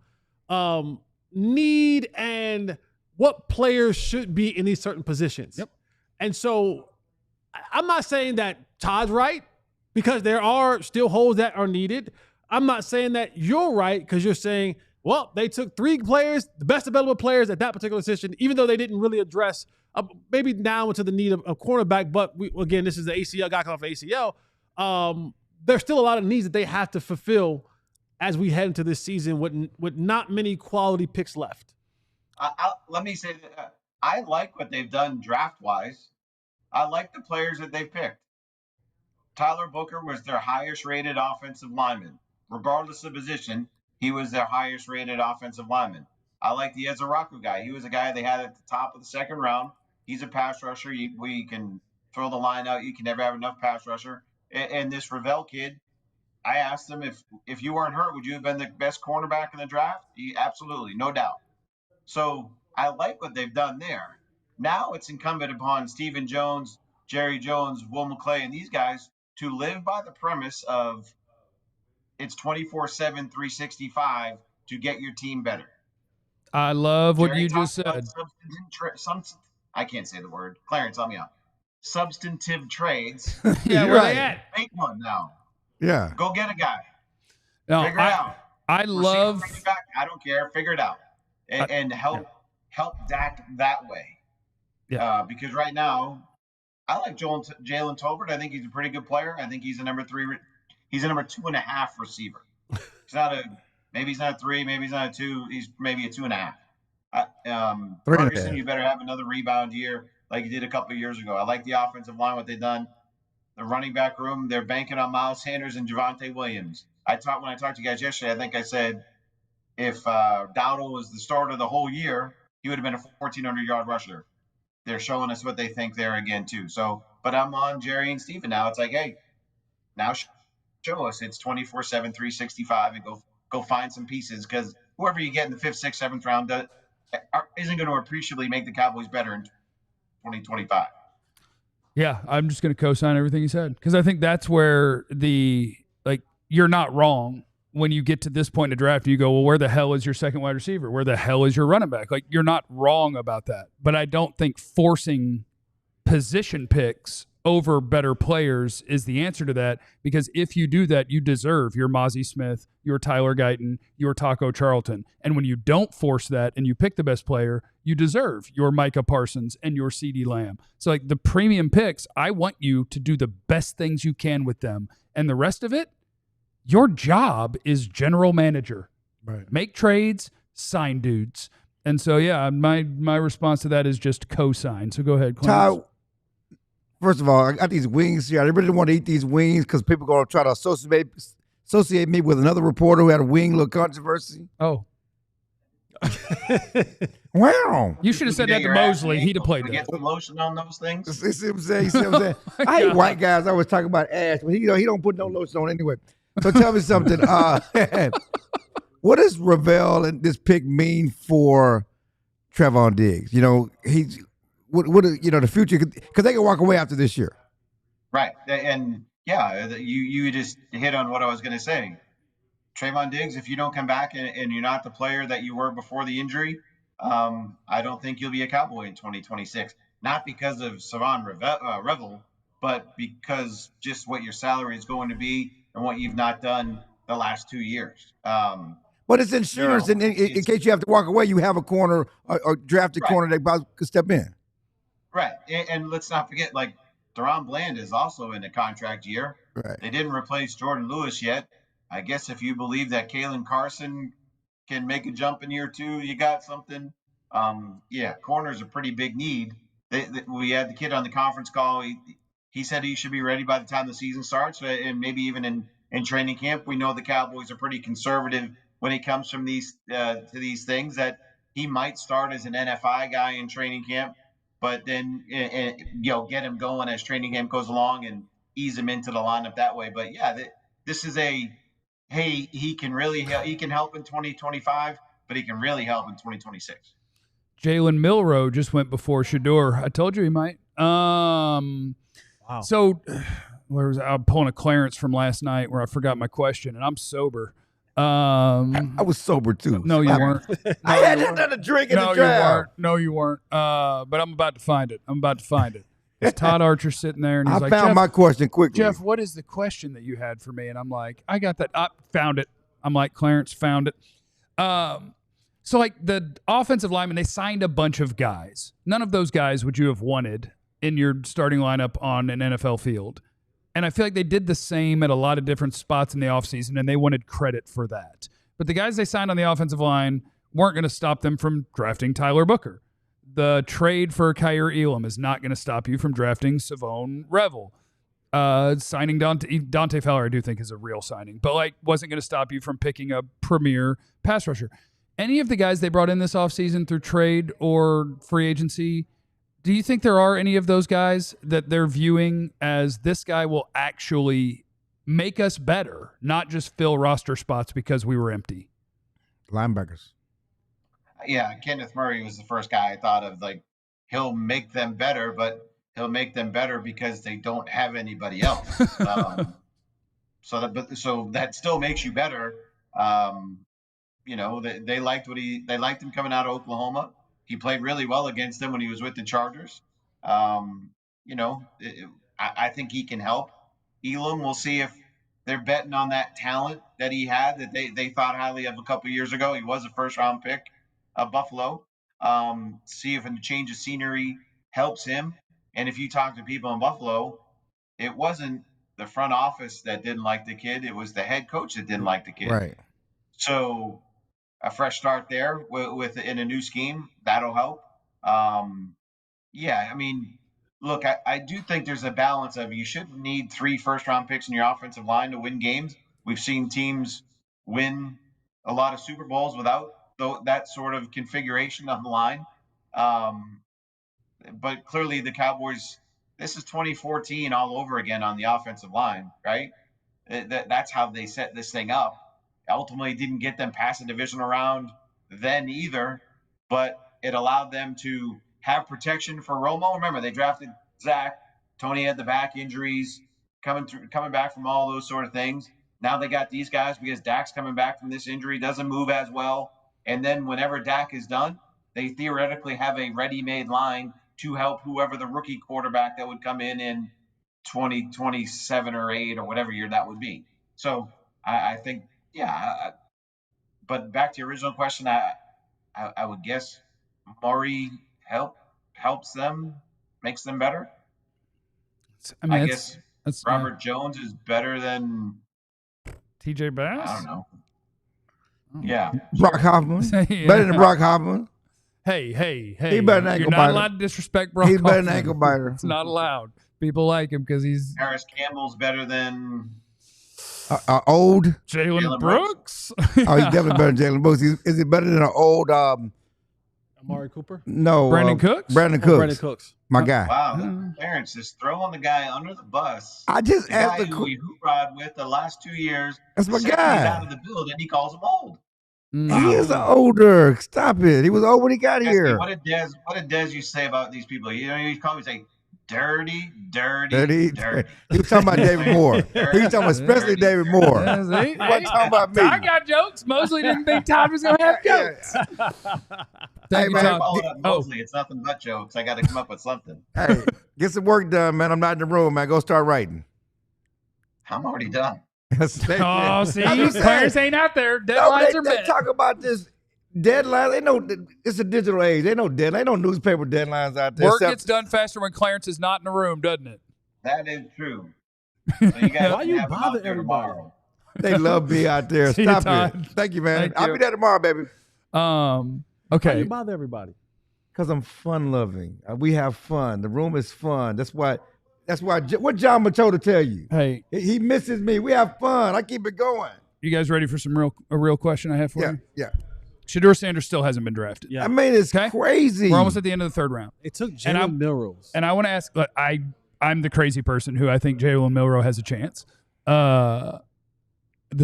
need and what players should be in these certain positions. Yep. And so I'm not saying that Todd's right because there are still holes that are needed. I'm not saying that you're right because you're saying, well, they took 3 players, the best available players at that particular position, even though they didn't really address maybe now into the need of a cornerback. But again, this is the ACL, guy coming off ACL. There's still a lot of needs that they have to fulfill as we head into this season with not many quality picks left. Let me say that I like what they've done draft-wise. I like the players that they've picked. Tyler Booker was their highest-rated offensive lineman. Regardless of position, he was their highest-rated offensive lineman. I like the Ezeiruaku guy. He was a guy they had at the top of the second round. He's a pass rusher. We can throw the line out. You can never have enough pass rusher. And this Revel kid, I asked him if you weren't hurt, would you have been the best cornerback in the draft? Absolutely, no doubt. So I like what they've done there. Now it's incumbent upon Stephen Jones, Jerry Jones, Will McClay, and these guys to live by the premise of it's 24/7, 365 to get your team better. I love what Jerry you just said. I can't say the word. Clarence, help me out. Substantive trades. Yeah, where they at? Make one now. Yeah. Go get a guy. No, Figure it out. I love. Back, I don't care. Figure it out and help Dak that way. Yeah. Because right now, I like Jalen Tolbert. I think he's a pretty good player. I think he's a number 3. He's a number 2.5 receiver. Maybe he's not a 3. Maybe he's not a 2. He's maybe a 2.5. Ferguson, you better have another rebound year like you did a couple of years ago. I like the offensive line, what they've done. The running back room, they're banking on Miles Sanders and Javonte Williams. When I talked to you guys yesterday, I think I said if Dowdle was the starter the whole year, he would have been a 1,400-yard rusher. They're showing us what they think there again, too. So, but I'm on Jerry and Steven now. It's like, hey, now show us it's 24/7, 365, and go find some pieces because whoever you get in the 5th, 6th, 7th round isn't going to appreciably make the Cowboys better in 2025. Yeah, I'm just going to co-sign everything you said because I think that's where you're not wrong when you get to this point in the draft. You go, well, where the hell is your second wide receiver? Where the hell is your running back? Like, you're not wrong about that. But I don't think forcing position picks over better players is the answer to that because if you do that, you deserve your Mozzie Smith, your Tyler Guyton, your Taco Charlton. And when you don't force that and you pick the best player, you deserve your Micah Parsons and your CeeDee Lamb. So, like, the premium picks, I want you to do the best things you can with them. And the rest of it, your job is general manager. Right. Make trades, sign dudes. And so, yeah, my response to that is just co-sign. So go ahead, Clarence. Ty, first of all, I got these wings here. I really didn't want to eat these wings because people are going to try to associate me with another reporter who had a wing little controversy. Oh. Wow. You should have said that to Mosley. He'd have played that. Get some lotion on those things. You see what I'm saying? I hate white guys. I was talking about ass, but he don't put no lotion on anyway. So tell me something. What does Revel and this pick mean for Trevon Diggs? The future, because they can walk away after this year. Right. And yeah, you just hit on what I was going to say. Trevon Diggs, if you don't come back and you're not the player that you were before the injury, I don't think you'll be a Cowboy in 2026. Not because of Shavon Revel, but because just what your salary is going to be and what you've not done the last 2 years. But it's insurance, and in case you have to walk away, you have a corner or drafted corner that could step in. Right, and let's not forget, like, Deron Bland is also in a contract year. Right. They didn't replace Jordan Lewis yet. I guess if you believe that Kalen Carson can make a jump in year 2, you got something. Corner's a pretty big need. We had the kid on the conference call. He said he should be ready by the time the season starts, and maybe even in training camp. We know the Cowboys are pretty conservative when it comes from these to these things. That he might start as an NFI guy in training camp, but then get him going as training camp goes along and ease him into the lineup that way. But yeah, this is he can help in 2025, but he can really help in 2026. Jalen Milroe just went before Shador. I told you he might. Wow. So I'm pulling a Clarence from last night where I forgot my question, and I'm sober. I was sober too. No, you weren't. I had another drink in the draft. No, you weren't. But I'm about to find it. Is Todd Archer sitting there, and he's I like, found Jeff, my question quickly. Jeff, what is the question that you had for me? And I'm like, I got that. I found it. I'm like, Clarence found it. So, like, the offensive linemen, they signed a bunch of guys. None of those guys would you have wanted in your starting lineup on an NFL field. And I feel like they did the same at a lot of different spots in the offseason, and they wanted credit for that. But the guys they signed on the offensive line weren't going to stop them from drafting Tyler Booker. The trade for Kyer Elam is not going to stop you from drafting Shavon Revel. Signing Dante Fowler, I do think, is a real signing, but like wasn't going to stop you from picking a premier pass rusher. Any of the guys they brought in this offseason through trade or free agency, do you think there are any of those guys that they're viewing as this guy will actually make us better, not just fill roster spots because we were empty? Linebackers. Yeah, Kenneth Murray was the first guy I thought of. Like, he'll make them better, but he'll make them better because they don't have anybody else. So that still makes you better. You know, they liked him coming out of Oklahoma. He played really well against them when he was with the Chargers. You know, I think he can help. Elam, we'll see if they're betting on that talent that he had that they thought highly of a couple of years ago. He was a first-round pick of Buffalo. See if a change of scenery helps him. And if you talk to people in Buffalo, it wasn't the front office that didn't like the kid. It was the head coach that didn't like the kid. Right. So a fresh start there with in a new scheme, that'll help. Yeah, I mean, look, I do think there's a balance of you shouldn't need 3 first-round picks in your offensive line to win games. We've seen teams win a lot of Super Bowls without that sort of configuration on the line. But clearly the Cowboys, this is 2014 all over again on the offensive line, right? That's how they set this thing up. Ultimately didn't get them past the divisional round then either, but it allowed them to have protection for Romo. Remember, they drafted Zach. Tony had the back injuries, coming back from all those sort of things. Now they got these guys because Dak's coming back from this injury, doesn't move as well. And then whenever Dak is done, they theoretically have a ready-made line to help whoever the rookie quarterback that would come in 2027 or 8 or whatever year that would be. So I think, yeah. But back to your original question, I would guess Murray helps them, makes them better. I guess Robert Jones is better than TJ Bass? I don't know. Yeah. Brock Hoffman. Yeah. Better than Brock Hoffman. Hey. He better than You're ankle not biter. allowed to disrespect Brock He's better Hoffman. than ankle biter. It's not allowed. People like him because he's Harris Campbell's better than old Jalen Brooks. Oh, he's definitely better than Jalen Brooks. Is he better than an old Amari Cooper? No. Brandon Cooks? Brandon Cooks. Brandon Cooks. My guy. Wow, Clarence is throwing the guy under the bus. I just the asked guy the who he hoorah'd with the last 2 years. That's my He's guy. out of the building. He calls him old. He is older. Stop it. He was old when he got here. What did Dez used to say about these people? You know, he called me say, dirty. He was talking about David Moore. He was talking about especially David Moore. He wasn't talking about me. I got jokes. Mosley didn't think Todd was going to have jokes. Hey, man. Mosley, it's nothing but jokes. I got to come up with something. Hey, get some work done, man. I'm not in the room, man. Go start writing. I'm already done. Oh, see, Clarence ain't out there. Deadlines are they met. talk about this deadline. They know it's a digital age. They know deadline. Ain't no newspaper deadlines out there. Work gets done faster when Clarence is not in the room, doesn't it? That is true. So you guys Why you have him out bother there everybody? tomorrow. They love me out there. See you, Stop Todd. it. Thank you, man. Thank I'll you. be there tomorrow, baby. Why Okay. you bother everybody? Because I'm fun loving. We have fun. The room is fun. That's why. What Jon Machota tell you? Hey, He misses me. We have fun. I keep it going. you guys ready for a real question I have for you? Yeah. Shedeur Sanders still hasn't been drafted. Yeah. I mean, it's crazy. We're almost at the end of the third round. It took And Jalen Milrose. And I want to ask, look, I'm the crazy person who I think Jalen Milroe has a chance. The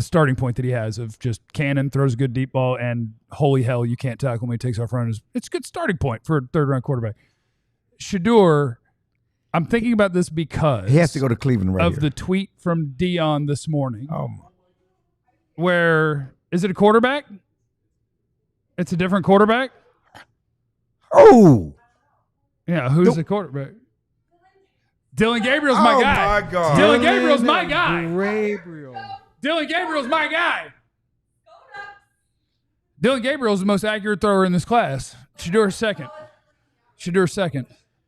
starting point that he has of just cannon, throws a good deep ball, and holy hell, you can't tackle him when he takes off running. It's a good starting point for a third-round quarterback. Shedeur, I'm thinking about this because He has to go to Cleveland right of here. the tweet from Dion this morning. Oh, my. Where, is it a quarterback? It's a different quarterback? Oh. Yeah, who's the quarterback? Dylan Gabriel's my guy. Oh, my God. Dylan Gabriel's my guy. Gabriel. Dylan Gabriel's my guy. Dylan Gabriel's the most accurate thrower in this class. Shador's second.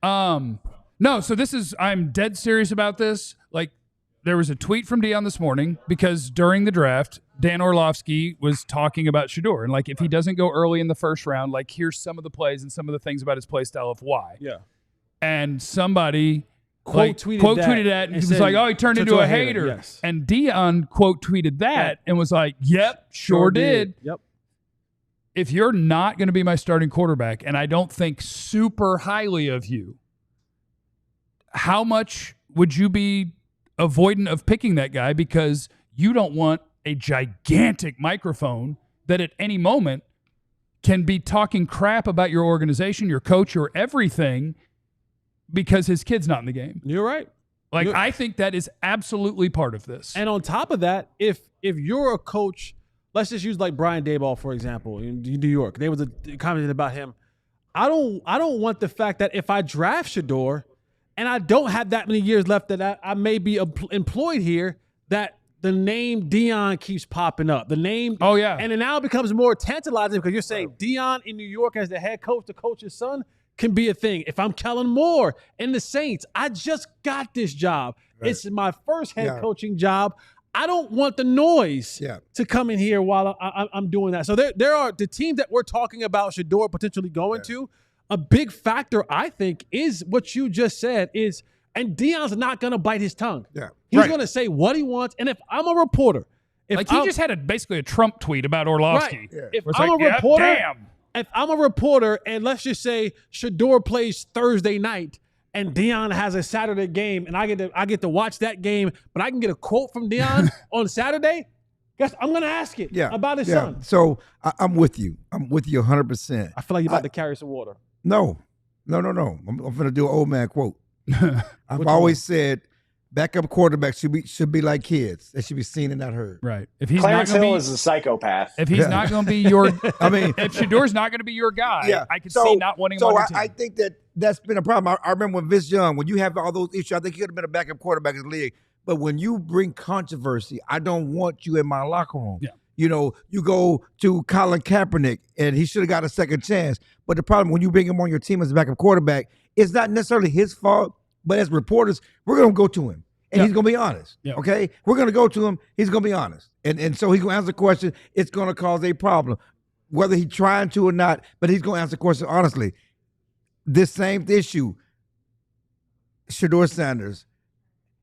No, so I'm dead serious about this. Like, there was a tweet from Dion this morning because during the draft, Dan Orlovsky was talking about Shador. And, like, if he doesn't go early in the first round, like, here's some of the plays and some of the things about his play style of why. Yeah. And somebody quote tweeted that and was like, oh, he turned into a hater. Yes. And Dion quote tweeted that and was like, yep, sure did. Yep. If you're not going to be my starting quarterback, and I don't think super highly of you, how much would you be avoidant of picking that guy because you don't want a gigantic microphone that at any moment can be talking crap about your organization, your coach, or everything because his kid's not in the game? You're right. Like, I think that is absolutely part of this. And on top of that, if you're a coach, let's just use like Brian Daboll, for example, in New York. They was commenting about him. I don't want the fact that if I draft Shador and I don't have that many years left that I may be employed here, that the name Dion keeps popping up. The name, oh yeah, and it now becomes more tantalizing because you're saying Dion in New York as the head coach, the coach's son, can be a thing. If I'm Kellen Moore in the Saints, I just got this job. Right. It's my first head coaching job. I don't want the noise to come in here while I'm doing that. So there are the teams that we're talking about Shador potentially going to. A big factor, I think, is what you just said is, and Dion's not going to bite his tongue. Yeah. He's going to say what he wants. And if I'm a reporter, he just had basically a Trump tweet about Orlovsky. Right. Yeah. If I'm a reporter, if I'm a reporter and let's just say Shador plays Thursday night and Dion has a Saturday game and I get to watch that game, but I can get a quote from Dion on Saturday, guess I'm going to ask it about his son. So I'm with you. I'm with you 100%. I feel like you're about to carry some water. No. I'm going to do an old man quote. I've always said backup quarterbacks should be like kids. They should be seen and not heard. Right. If he's Clarence not Hill is a psychopath. If he's not going to be your, if Shador's not going to be your guy, I can see not wanting him on your team. I think that's been a problem. I remember when Vince Young, when you have all those issues, I think he could have been a backup quarterback in the league. But when you bring controversy, I don't want you in my locker room. Yeah. You know, you go to Colin Kaepernick, and he should have got a second chance. But the problem when you bring him on your team as a backup quarterback, it's not necessarily his fault. But as reporters, we're going to go to him, and he's going to be honest, okay? We're going to go to him. He's going to be honest. And so he's going to answer the question. It's going to cause a problem, whether he's trying to or not, but he's going to answer the question honestly. This same issue, Shador Sanders,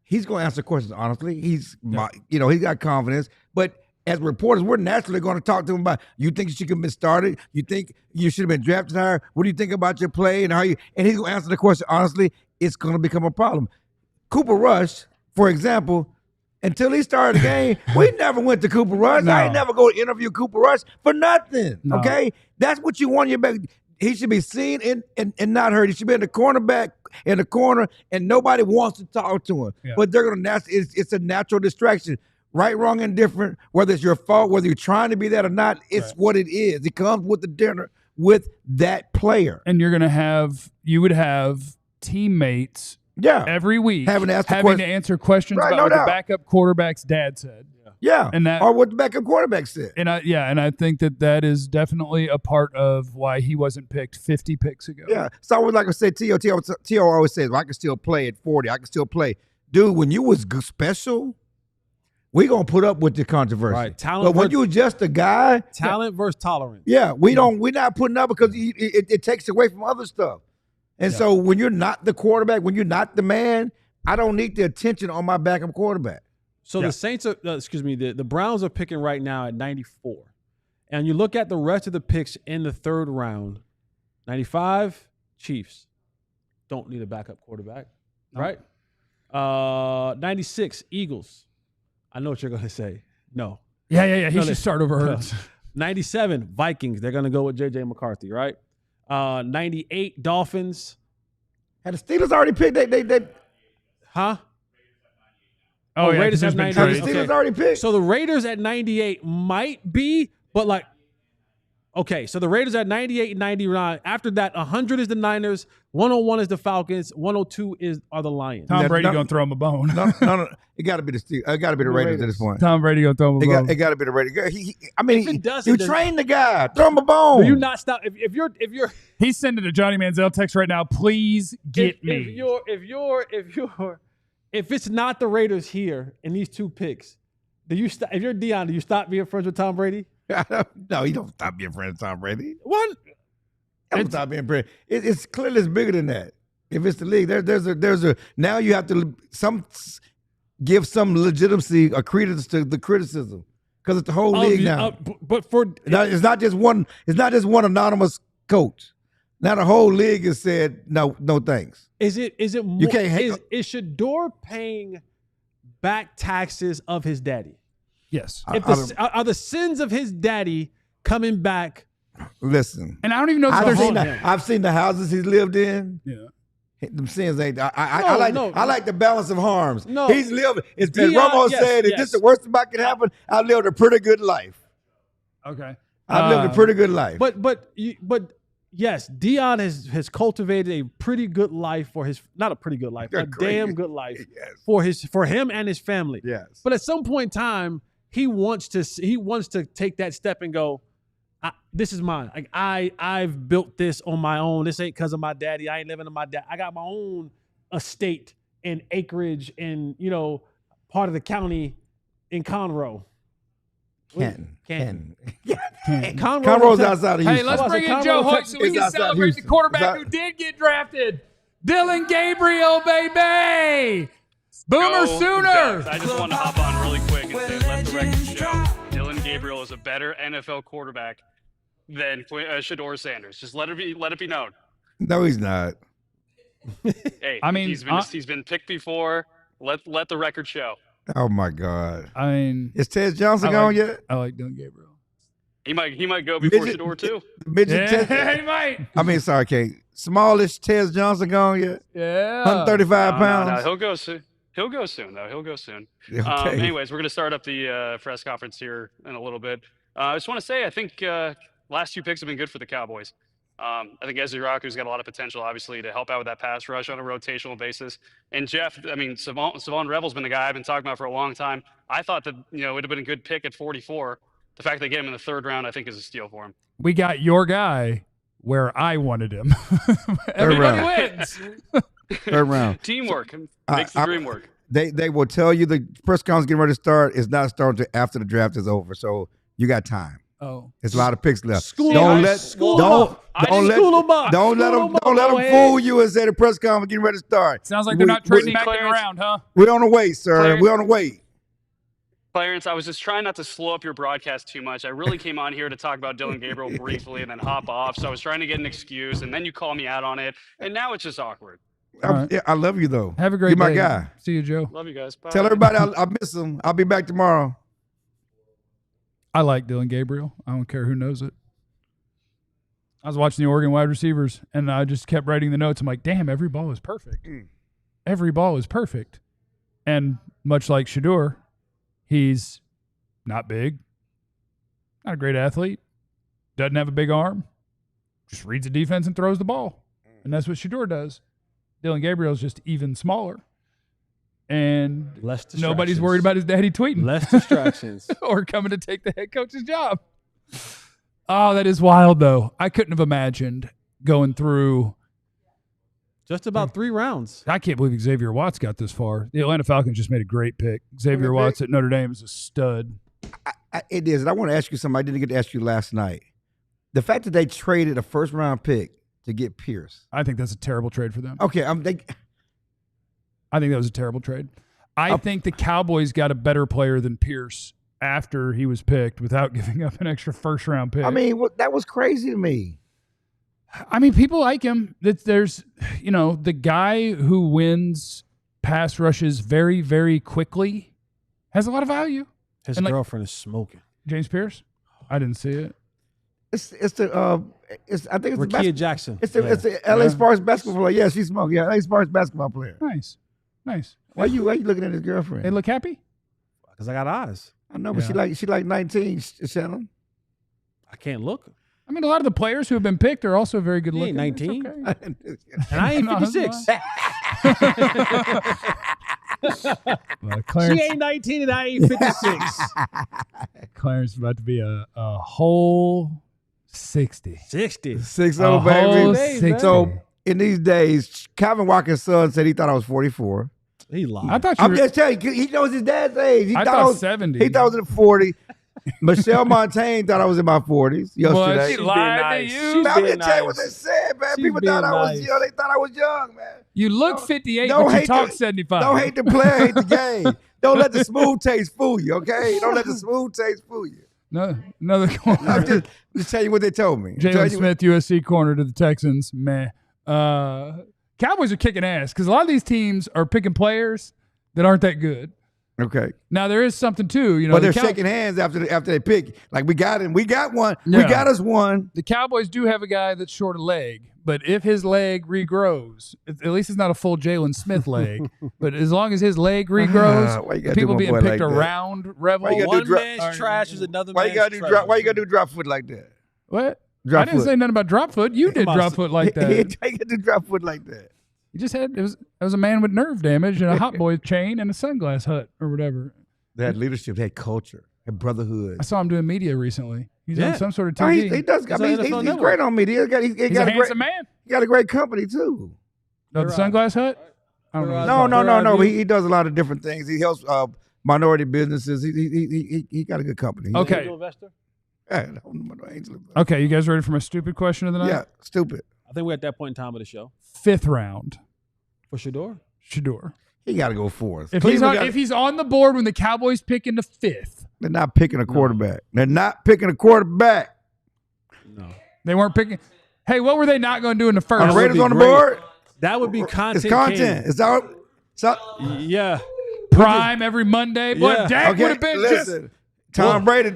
he's going to answer questions honestly. He's got confidence. But as reporters, we're naturally going to talk to him about, you think you should have been started? You think you should have been drafted higher? What do you think about your play? And he's going to answer the question honestly. It's going to become a problem. Cooper Rush, for example, until he started the game, we never went to Cooper Rush. No. I ain't never go to interview Cooper Rush for nothing, okay? That's what you want your back. He should be seen and not heard. He should be in the cornerback in the corner, and nobody wants to talk to him. Yeah. But they're going to. It's a natural distraction. Right, wrong, and different, whether it's your fault, whether you're trying to be that or not, it's what it is. It comes with the dinner with that player. And you would have teammates every week having to answer questions about what the backup quarterback's dad said. Yeah, or what the backup quarterback said. And I think that is definitely a part of why he wasn't picked 50 picks ago. Yeah, so I would like to say, T.O. always says, well, I can still play at 40. I can still play. Dude, when you was special, we gonna put up with the controversy. Right, but when you just a guy, talent versus tolerance. Yeah, we're not putting up because it takes away from other stuff. And so when you're not the quarterback, when you're not the man, I don't need the attention on my backup quarterback. So the Saints are, the Browns are picking right now at 94. And you look at the rest of the picks in the third round, 95, Chiefs. Don't need a backup quarterback, right? 96, Eagles. I know what you're going to say. No. Yeah. He should start over Hurts. 97, Vikings. They're going to go with J.J. McCarthy, right? 98, Dolphins. Had the Steelers already picked? They Huh? Oh, yeah, Raiders have 98. The Steelers already picked. So the Raiders at 98 might be, but Okay, so the Raiders are 98 and 99. After that, 100 is the Niners, 101 is the Falcons, 102 are the Lions. Tom Brady gonna throw him a bone. No. It got to be the Raiders at this point. Tom Brady gonna throw him a bone. It got to be the Raiders. If You train the guy. Throw him a bone. Do you not stop? If you're He's sending a Johnny Manziel text right now. Please get me. If it's not the Raiders here in these two picks, do you stop? If you're Deion, do you stop being friends with Tom Brady? No, you don't stop being friends with Tom Brady. One. Don't stop being friends. It's clearly it's bigger than that. If it's the league, there's a now you have to give some legitimacy or credence to the criticism because it's the whole league now. But for it's not just one. It's not just one anonymous coach. Now the whole league has said no thanks. Is it more, you can't is Shador paying back taxes of his daddy? Yes. Are the sins of his daddy coming back? Listen, and I don't even know. I've seen the houses he's lived in. Yeah. Them sins ain't. I like the balance of harms. No, he's lived. As Romo said, if this is the worst that could happen, I lived a pretty good life. Okay. I lived a pretty good life. But yes, Deion has cultivated a pretty good life for his not a pretty good life, damn good life for him and his family. Yes. But at some point in time, he wants to take that step and go, this is mine. Like I've built this on my own. This ain't because of my daddy. I ain't living in my dad. I got my own estate and acreage and part of the county in Conroe. Canton. Conroe's outside of Houston. Hey, let's bring in Joe Hoyt so we can celebrate the quarterback who did get drafted. Dylan Gabriel, baby. Boomer Sooners. I just want to hop on really quick and say, let the record show, Dylan Gabriel is a better NFL quarterback than Shador Sanders. Just let it be known. No, he's not. Hey, I mean, he's been picked before. Let the record show. Oh my God! I mean, is Ted Johnson gone yet? I like Dylan Gabriel. He might go before Shador too. He might. I mean, sorry, Kate. Smallish Ted Johnson gone yet? Yeah. 135 pounds. No, he'll go soon. He'll go soon, though. He'll go soon. Okay. Anyways, we're going to start up the press conference here in a little bit. I just want to say, I think last two picks have been good for the Cowboys. I think Ezeiruaku's got a lot of potential, obviously, to help out with that pass rush on a rotational basis. And Jeff, I mean, Shavon Revel's been a guy I've been talking about for a long time. I thought that it would have been a good pick at 44. The fact they get him in the third round, I think, is a steal for him. We got your guy where I wanted him. Everybody wins. Third round. Teamwork makes the dream work. They will tell you the press conference getting ready to start is not starting until after the draft is over. So you got time. Oh, there's a lot of picks left. Don't let them fool you and say the press conference getting ready to start. Sounds like they're not trading back around, huh? We're on the way, sir. We're on the way. Clarence, I was just trying not to slow up your broadcast too much. I really came on here to talk about Dylan Gabriel briefly and then hop off. So I was trying to get an excuse, and then you call me out on it, and now it's just awkward. I love you, though. Have a great You're day. my guy. See you, Joe. Love you guys. Bye. Tell everybody I miss him. I'll be back tomorrow. I like Dylan Gabriel. I don't care who knows it. I was watching the Oregon wide receivers, and I just kept writing the notes. I'm like, damn, every ball is perfect. Every ball is perfect. And much like Shador, he's not big, not a great athlete, doesn't have a big arm, just reads the defense and throws the ball. And that's what Shador does. Dylan Gabriel's just even smaller. And nobody's worried about his daddy tweeting. Less distractions. Or coming to take the head coach's job. Oh, that is wild, though. I couldn't have imagined going through just about 3 rounds. I can't believe Xavier Watts got this far. The Atlanta Falcons just made a great pick. Xavier Watts at Notre Dame is a stud. It is. And I want to ask you something I didn't get to ask you last night. The fact that they traded a first-round pick to get Pierce. I think that's a terrible trade for them. Okay, I think that was a terrible trade. I think the Cowboys got a better player than Pierce after he was picked without giving up an extra first-round pick. I mean, that was crazy to me. I mean, people like him. There's, the guy who wins pass rushes very, very quickly has a lot of value. His girlfriend is smoking. James Pierce? I didn't see it. I think it's Rakia Jackson. It's the LA Sparks basketball player. Yeah, she's smoking. Yeah, LA Sparks basketball player. Nice. Why you looking at his girlfriend? They look happy? Because I got eyes. I know, but she like 19, Shannon. I can't look. I mean, a lot of the players who have been picked are also very good looking. 19. Okay. And I ain't 56. Clarence, She ain't 19 and I ain't 56. Clarence is about to be a whole 60. 60. 6-0, whole baby. 60. So in these days, Calvin Walker's son said he thought I was 44. He lied. I thought you I'm were, just telling you, he knows his dad's age. He I thought thought I was 70. He thought I was in 40. Michelle Montaigne thought I was in my 40s Well, yesterday. she lied to you. Man, I'm just telling you what they said, man. She's People thought I was being young. They thought I was young, man. You look 58, don't but you hate talk the- 75. Don't hate the player, hate the game. Don't let the smooth taste fool you, okay? Don't let the smooth taste fool you. No, another I'm corner. just tell you what they told me. Tell Jalen you Smith, USC corner to the Texans. Meh. Cowboys are kicking ass because a lot of these teams are picking players that aren't that good. Okay. Now there is something too, you know. But they're the shaking hands after they pick. Like we got him. We got one. Yeah. We got us one. The Cowboys do have a guy that's short a leg, but if his leg regrows, at least it's not a full Jalen Smith leg. But as long as his leg regrows, Why you gotta do people my being boy picked like that? around Revel. Why you gotta One do man's trash is another Why man's you gotta do trash. drop? Why you gotta do drop foot like that? What? Drop I didn't foot. say nothing about drop foot. You did drop foot like that. He gotta do drop foot like that. You just had it was a man with nerve damage and a hot boy chain and a sunglass hut or whatever. They had leadership. They had culture. They had brotherhood. I saw him doing media recently. He's Yeah. on some sort of No, TV. he does. I mean, he's great on media. He got He's a a great. handsome man. He got a great company too. No, the sunglass hut? I don't know. No. He does a lot of different things. He helps minority businesses. He got a good company. Okay. Angel investor? Yeah, no, angel investor. Okay, you guys ready for my stupid question of the night? Yeah, stupid. I think we're at that point in time of the show. 5th round. For Shador? Shador. He got to go fourth. If Cleveland he's on the board when the Cowboys pick in the 5th. they're not picking a quarterback. They're not picking a quarterback. No. They weren't picking. Hey, what were they not going to do in the first? Are the Raiders on the great. board? That would be content. It's content. king. It's out. Yeah. Prime every Monday. Boy, Yeah. Dak Okay, would have been listen. Tom Brady,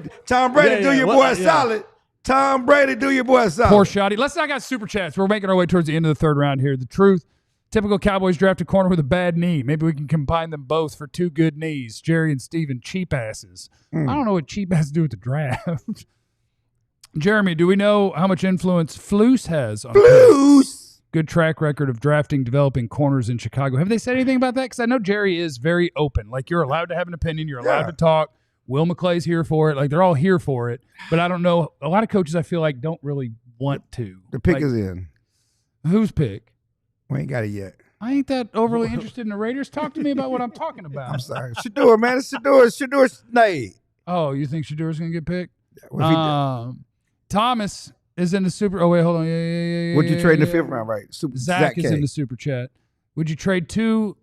do your What- boy yeah. solid. Tom Brady, do your boy solid. poor shoddy. Let's not got super chats. We're making our way towards the end of the 3rd round here. The truth. Typical Cowboys draft a corner with a bad knee. Maybe we can combine them both for 2 good knees. Jerry and Steven, cheap asses. I don't know what cheap asses do with the draft. Jeremy, do we know how much influence Flus has on Flus? Good track record of drafting, developing corners in Chicago. Have they said anything about that? Because I know Jerry is very open. Like, you're allowed to have an opinion. You're allowed to talk. Will McClay's here for it. Like, they're all here for it. But I don't know. A lot of coaches, I feel like, don't really want to. The pick Like, is in. whose pick? We ain't got it yet. I ain't that overly interested in the Raiders. Talk to me about what I'm talking about. I'm sorry. Shador, man. It's Shador Snade. Oh, you think Shador's going to get picked? Well, if he did- Thomas is in the super. Oh, wait, hold on. Yeah. Would you trade in the 5th round, right? Zach is K. in the super chat. Would you trade 2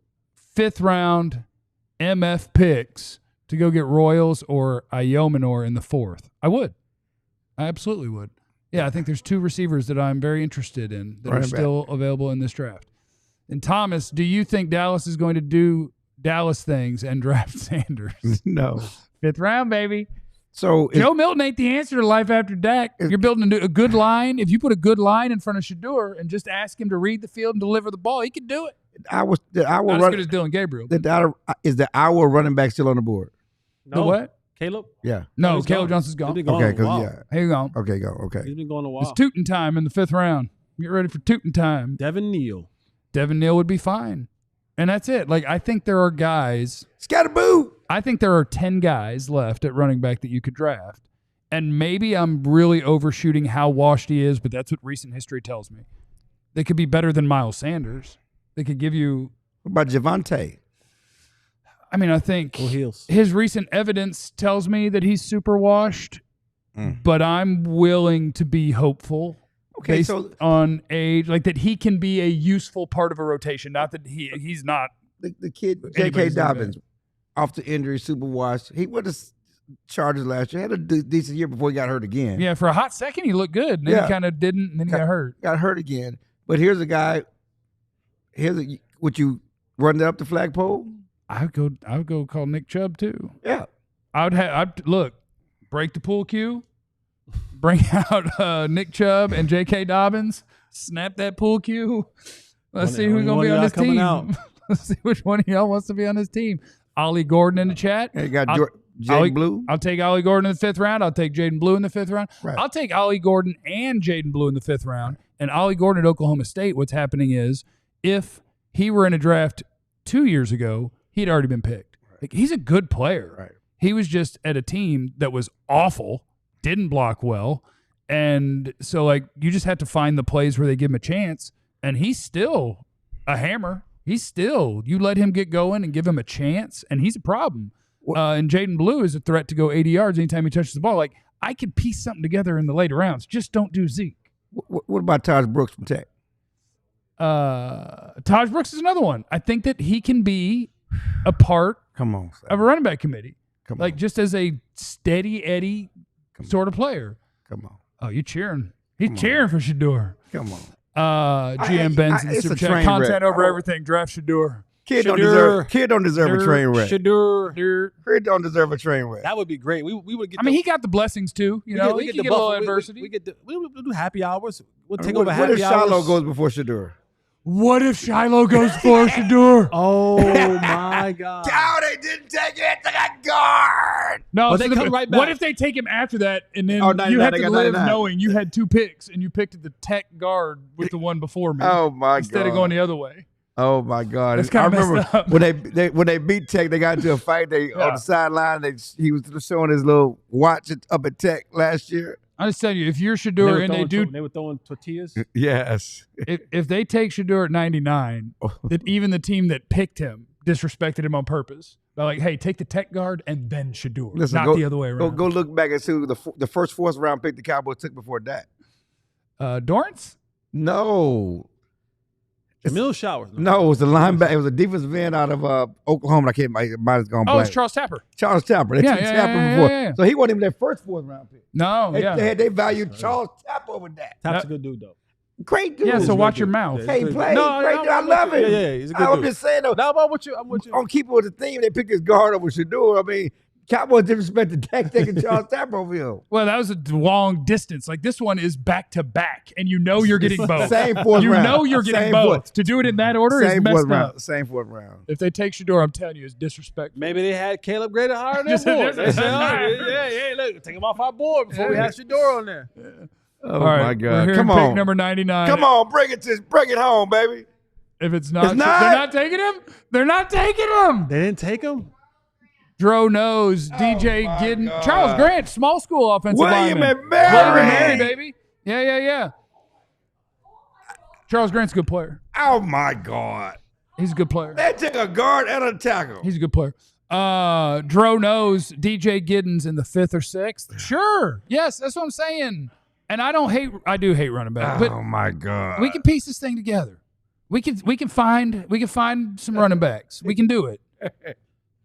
5th round MF picks to go get Royals or Iomanor in the 4th? I would. I absolutely would. Yeah, I think there's 2 receivers that I'm very interested in that are still available in this draft. And Thomas, do you think Dallas is going to do Dallas things and draft Sanders? No. 5th round, baby. So Joe Milton ain't the answer to life after Dak. You're building a good line. If you put a good line in front of Shador and just ask him to read the field and deliver the ball, he can do it. Not as good as Dylan Gabriel. Is the our running back still on the board? No. The what? Caleb? Yeah. No, He's Caleb gone. Johnson's gone. He's been gone Okay, a because while. yeah. He's gone. Okay, go. Okay. He's been going a while. It's tootin' time in the 5th round. Get ready for tootin' time. Devin Neal. Devin Neal would be fine. And that's it. Like, I think there are guys. Scatterboo. I think there are 10 guys left at running back that you could draft. And maybe I'm really overshooting how washed he is, but that's what recent history tells me. They could be better than Miles Sanders. They could give you. What about Javonte? I mean, I think his recent evidence tells me that he's super washed, but I'm willing to be hopeful. Okay, based so on age, like that he can be a useful part of a rotation. Not that he's not. The kid, J.K. anybody's gonna Dobbins, off the injury, super washed. He went to Chargers last year. Had a decent year before he got hurt again. Yeah, for a hot second he looked good, and then he kind of didn't, and then he got hurt. Got hurt again. But here's a guy. Would you run that up the flagpole? I would go call Nick Chubb too. Yeah, I'd look, break the pool cue, bring out Nick Chubb and J.K. Dobbins, snap that pool cue. Let's see who's gonna be on his team. Let's see which one of y'all wants to be on his team. Ollie Gordon in the chat. Hey, you got Jaden Blue. I'll take Ollie Gordon in the 5th round. I'll take Jaden Blue in the 5th round. Right. I'll take Ollie Gordon and Jaden Blue in the 5th round. And Ollie Gordon at Oklahoma State, what's happening is if he were in a draft 2 years ago, he'd already been picked. Like, he's a good player. Right. He was just at a team that was awful, didn't block well. And so, like, you just have to find the plays where they give him a chance. And he's still a hammer. He's still, you let him get going and give him a chance, and he's a problem. And Jaden Blue is a threat to go 80 yards anytime he touches the ball. Like, I could piece something together in the later rounds. Just don't do Zeke. What about Taj Brooks from Tech? Taj Brooks is another one. I think that he can be a part of a running back committee. Just as a steady Eddie sort of player. Come on. Oh, you cheering. He's cheering for Shador. Come on. GM Benz in the Super Chat. Content over everything. Draft Shador. Kid don't deserve a train wreck. Shador. Kid don't deserve a train wreck. That would be great. We would get. I mean, he got the blessings too. You know, he can get a little adversity. We do happy hours. We'll take What over happy if hours. Shiloh goes before Shador? What if Shiloh goes for Shador? Oh my God! How they didn't take it to that guard? No, But they come right back. What if they take him after that, and then Oh, 99, you have they to got live 99. knowing you had 2 picks and you picked the Tech guard with the one before me? Oh my instead God! of going the other way. Oh my God! That's I kinda messed remember up. when they beat Tech, they got into a fight. They on the sideline. He was showing his little watch up at Tech last year. I'm just telling you, if you're Shador and they were throwing tortillas. Yes. if they take Shador at 99, that even the team that picked him disrespected him on purpose. They're like, hey, take the Tech guard and then Shador, not the other way around. Go look back and see who the first 4th round pick the Cowboys took before that. Dorrance? No. Jamil Showers. No, it was the linebacker. It was a defensive end out of Oklahoma. I can't. Might have gone Oh, blank. it's Charles Tapper. Charles Tapper. They took Tapper before, so he wasn't even their first 4th round pick. No, They valued Charles Tapper over that. Tapper's a good dude though. Great dude. Yeah, so watch your mouth. Hey, play. No, Great dude. I love him. Yeah, he's a good I'm dude. just saying though. Now I'm with you. I'm with you. On keeping with the theme, they picked his guard over Shador. I mean, Cowboys disrespected Tech taking Charles Tapper over him. Well, that was a long distance. Like, this one is back to back, and you know you're getting both. Same 4th You round. know you're getting Same both. 4th. To do it in that order is Same messed 4th up. round. Same 4th round. If they take Shador, I'm telling you, it's disrespectful. Maybe they had Caleb graded higher on their Just- board. They just- said, hey, look, take him off our board before we have Shador on there. Oh All right, my we're God! here Come in pick on, number 99. Come on, bring it home, baby. If it's not, It's not? they're not taking him. They're not taking him. They didn't take him? Dro knows, DJ Gidden, Charles Grant, small school offensive William lineman. and Mary. William and Mary, baby. Yeah. Charles Grant's a good player. Oh my God! He's a good player. They took a guard and a tackle. He's a good player. Dro knows DJ Giddens in the 5th or 6th. Sure. Yes, that's what I'm saying. And I do hate running back. But Oh my God! we can piece this thing together. We can find some running backs. We can do it.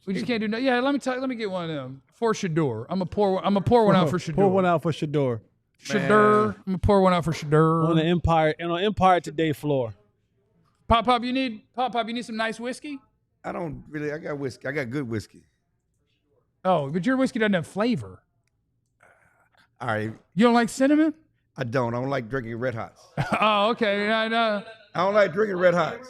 We just can't do no. Yeah, let me get one of them for Shador. I'm gonna pour one out for Shador. Pour one out for Shador. Shador. I'm gonna pour one out for Shador. On the Empire Today floor. Pop, you need some nice whiskey? I don't really. I got whiskey. I got good whiskey. Oh, but your whiskey doesn't have flavor. All right. You don't like cinnamon? I don't. I don't like drinking Red Hots. Oh, okay. I know. I don't like drinking Red Hots.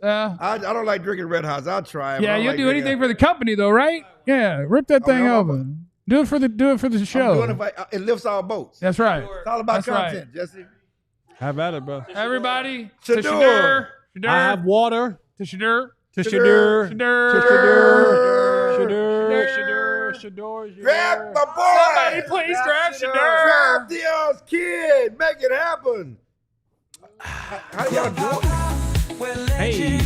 I don't like drinking Red Hots. I'll try 'em. Yeah, I don't you'll like do drinking anything for the company, though, right? Yeah, rip that thing open. Do it for the show. I'm doing it lifts all boats. That's right. It's all about That's right. content, Jesse. Have at it, bro. Everybody, Shador. to Shador. Shador. I have water. To Shador. To Shador. Shador. Grab my boy. Somebody please grab Shador. Grab the kid. Make it happen. How y'all doing? Hey.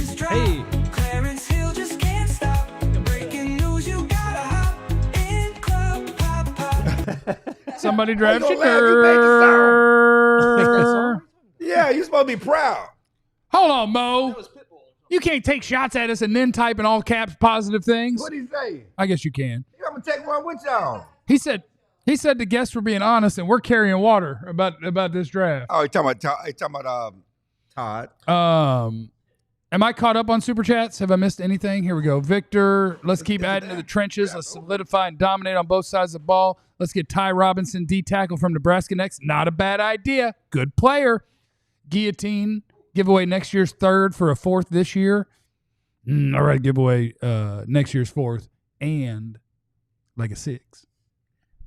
Clarence Hill just can't stop. Breaking news, you gotta hop in club pop. Somebody grab How you gonna laugh? You made Shador. Yeah, you're supposed to be proud. Hold on, Mo. You can't take shots at us and then type in all caps positive things. What'd he say? I guess you can. I'm gonna take one with y'all. He said the guests were being honest and we're carrying water about this draft. Oh, he talking about Todd. Am I caught up on Super Chats? Have I missed anything? Here we go. Victor, let's keep adding to the trenches. Let's solidify and dominate on both sides of the ball. Let's get Ty Robinson, D-tackle from Nebraska next. Not a bad idea. Good player. Guillotine, give away next year's 3rd for a 4th this year. All right, give away next year's 4th. And like a 6.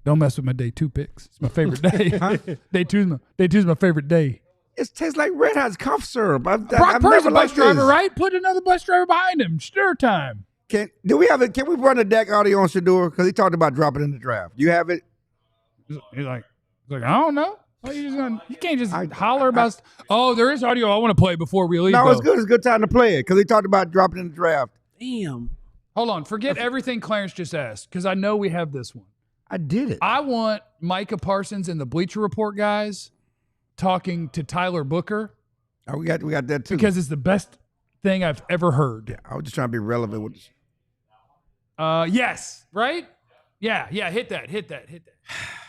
Don't mess with my day 2 picks. It's my favorite day. Day two's my favorite day. It tastes like Red Hot's cough syrup. Brock Purdy's a bus driver, right? Put another bus driver behind him. Sure time. Can we run the Dak audio on Shador? Because he talked about dropping in the draft. You have it? He's like, I don't know. You can't just holler about. There is audio I want to play before we leave. No, though. it's good. It's a good time to play it because he talked about dropping in the draft. Damn. Hold on. Forget everything Clarence just asked because I know we have this one. I did it. I want Micah Parsons and the Bleacher Report guys talking to Tyler Booker. Oh, we got that too. Because it's the best thing I've ever heard. Yeah, I was just trying to be relevant with this. Yes, right? Yeah, hit that.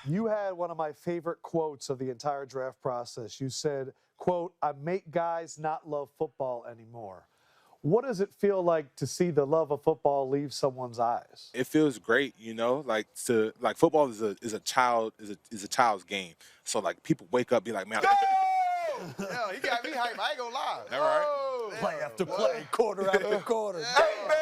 You had one of my favorite quotes of the entire draft process. You said, quote, "I make guys not love football anymore." What does it feel like to see the love of football leave someone's eyes? It feels great, like football is a child's game. So like people wake up, be like, man. Yeah, he got me hyped. I ain't gonna lie. All right. Play after play, quarter after quarter. Hey, man,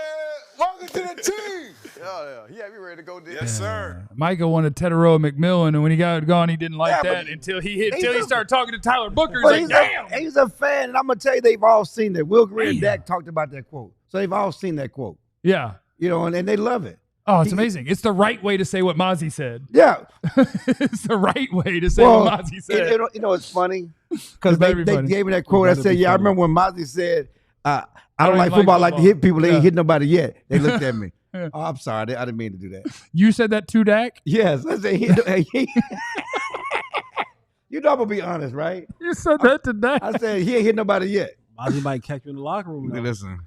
welcome to the team. Yeah, he had me ready to go there. Yes, sir. Micah wanted Teteroa McMillan, and when he got gone, he didn't like that until he started talking to Tyler Booker. He's like, damn. He's a fan, and I'm going to tell you, they've all seen that. Will Greer and Dak talked about that quote. So they've all seen that quote. Yeah. And they love it. Oh, it's amazing. It's the right way to say what Mozzie said. Yeah. It's the right way to say what Mozzie said. It's funny because they gave me that quote. I said, I remember when Mozzie said, I don't like football. I like to hit people. They ain't hit nobody yet. They looked at me. Oh, I'm sorry. I didn't mean to do that. You said that to Dak? Yes. I said, you know I'm going to be honest, right? You said that to Dak. I said, he ain't hit nobody yet. Mozzie might catch you in the locker room. Listen.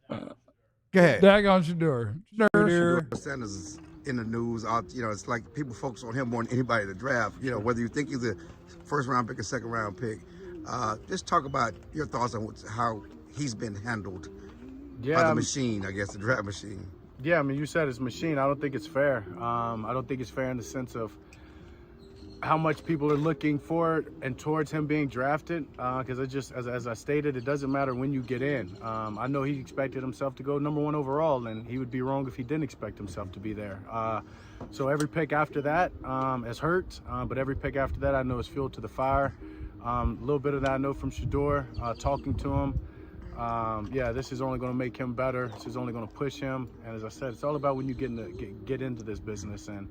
Go ahead. Dak on Shador. Sanders is in the news. It's like people focus on him more than anybody in the draft. Whether you think he's a first-round pick or second-round pick. Just talk about your thoughts on how he's been handled by the machine, I guess, the draft machine. Yeah, I mean, you said it's machine. I don't think it's fair. I don't think it's fair in the sense of how much people are looking for and towards him being drafted. Because as I stated, it doesn't matter when you get in. I know he expected himself to go number 1 overall, and he would be wrong if he didn't expect himself to be there. So every pick after that has hurt, but every pick after that I know is fuel to the fire. A little bit of that I know from Shador, talking to him. This is only going to make him better. This is only going to push him. And as I said, it's all about when you get into this business. And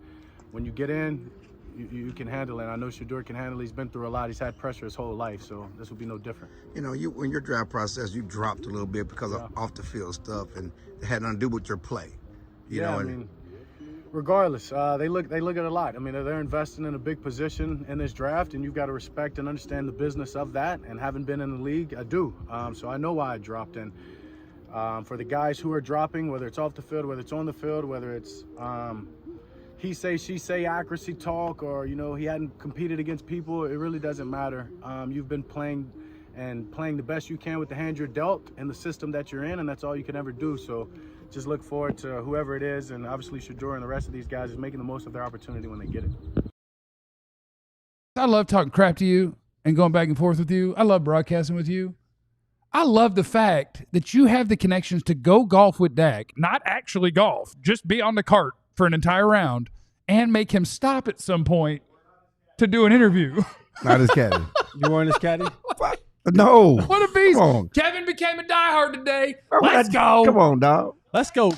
when you get in, you can handle it. I know Shador can handle it. He's been through a lot. He's had pressure his whole life, so this will be no different. You in your draft process, you dropped a little bit because of off-the-field stuff, and it had nothing to do with your play. I mean, regardless, they look at a lot. I mean, they're investing in a big position in this draft, and you've got to respect and understand the business of that. And having been in the league, I do. So I know why I dropped in. For the guys who are dropping, whether it's off the field, whether it's on the field, whether it's he say, she say, accuracy talk, or he hadn't competed against people, it really doesn't matter. You've been playing the best you can with the hand you're dealt in the system that you're in, and that's all you can ever do. So just look forward to whoever it is, and obviously Shador and the rest of these guys is making the most of their opportunity when they get it. I love talking crap to you and going back and forth with you. I love broadcasting with you. I love the fact that you have the connections to go golf with Dak, not actually golf, just be on the cart for an entire round and make him stop at some point to do an interview. Not his caddy. You weren't his caddy? No. What a beast. Kevin became a diehard today. Let's go. Come on, dog. Let's go.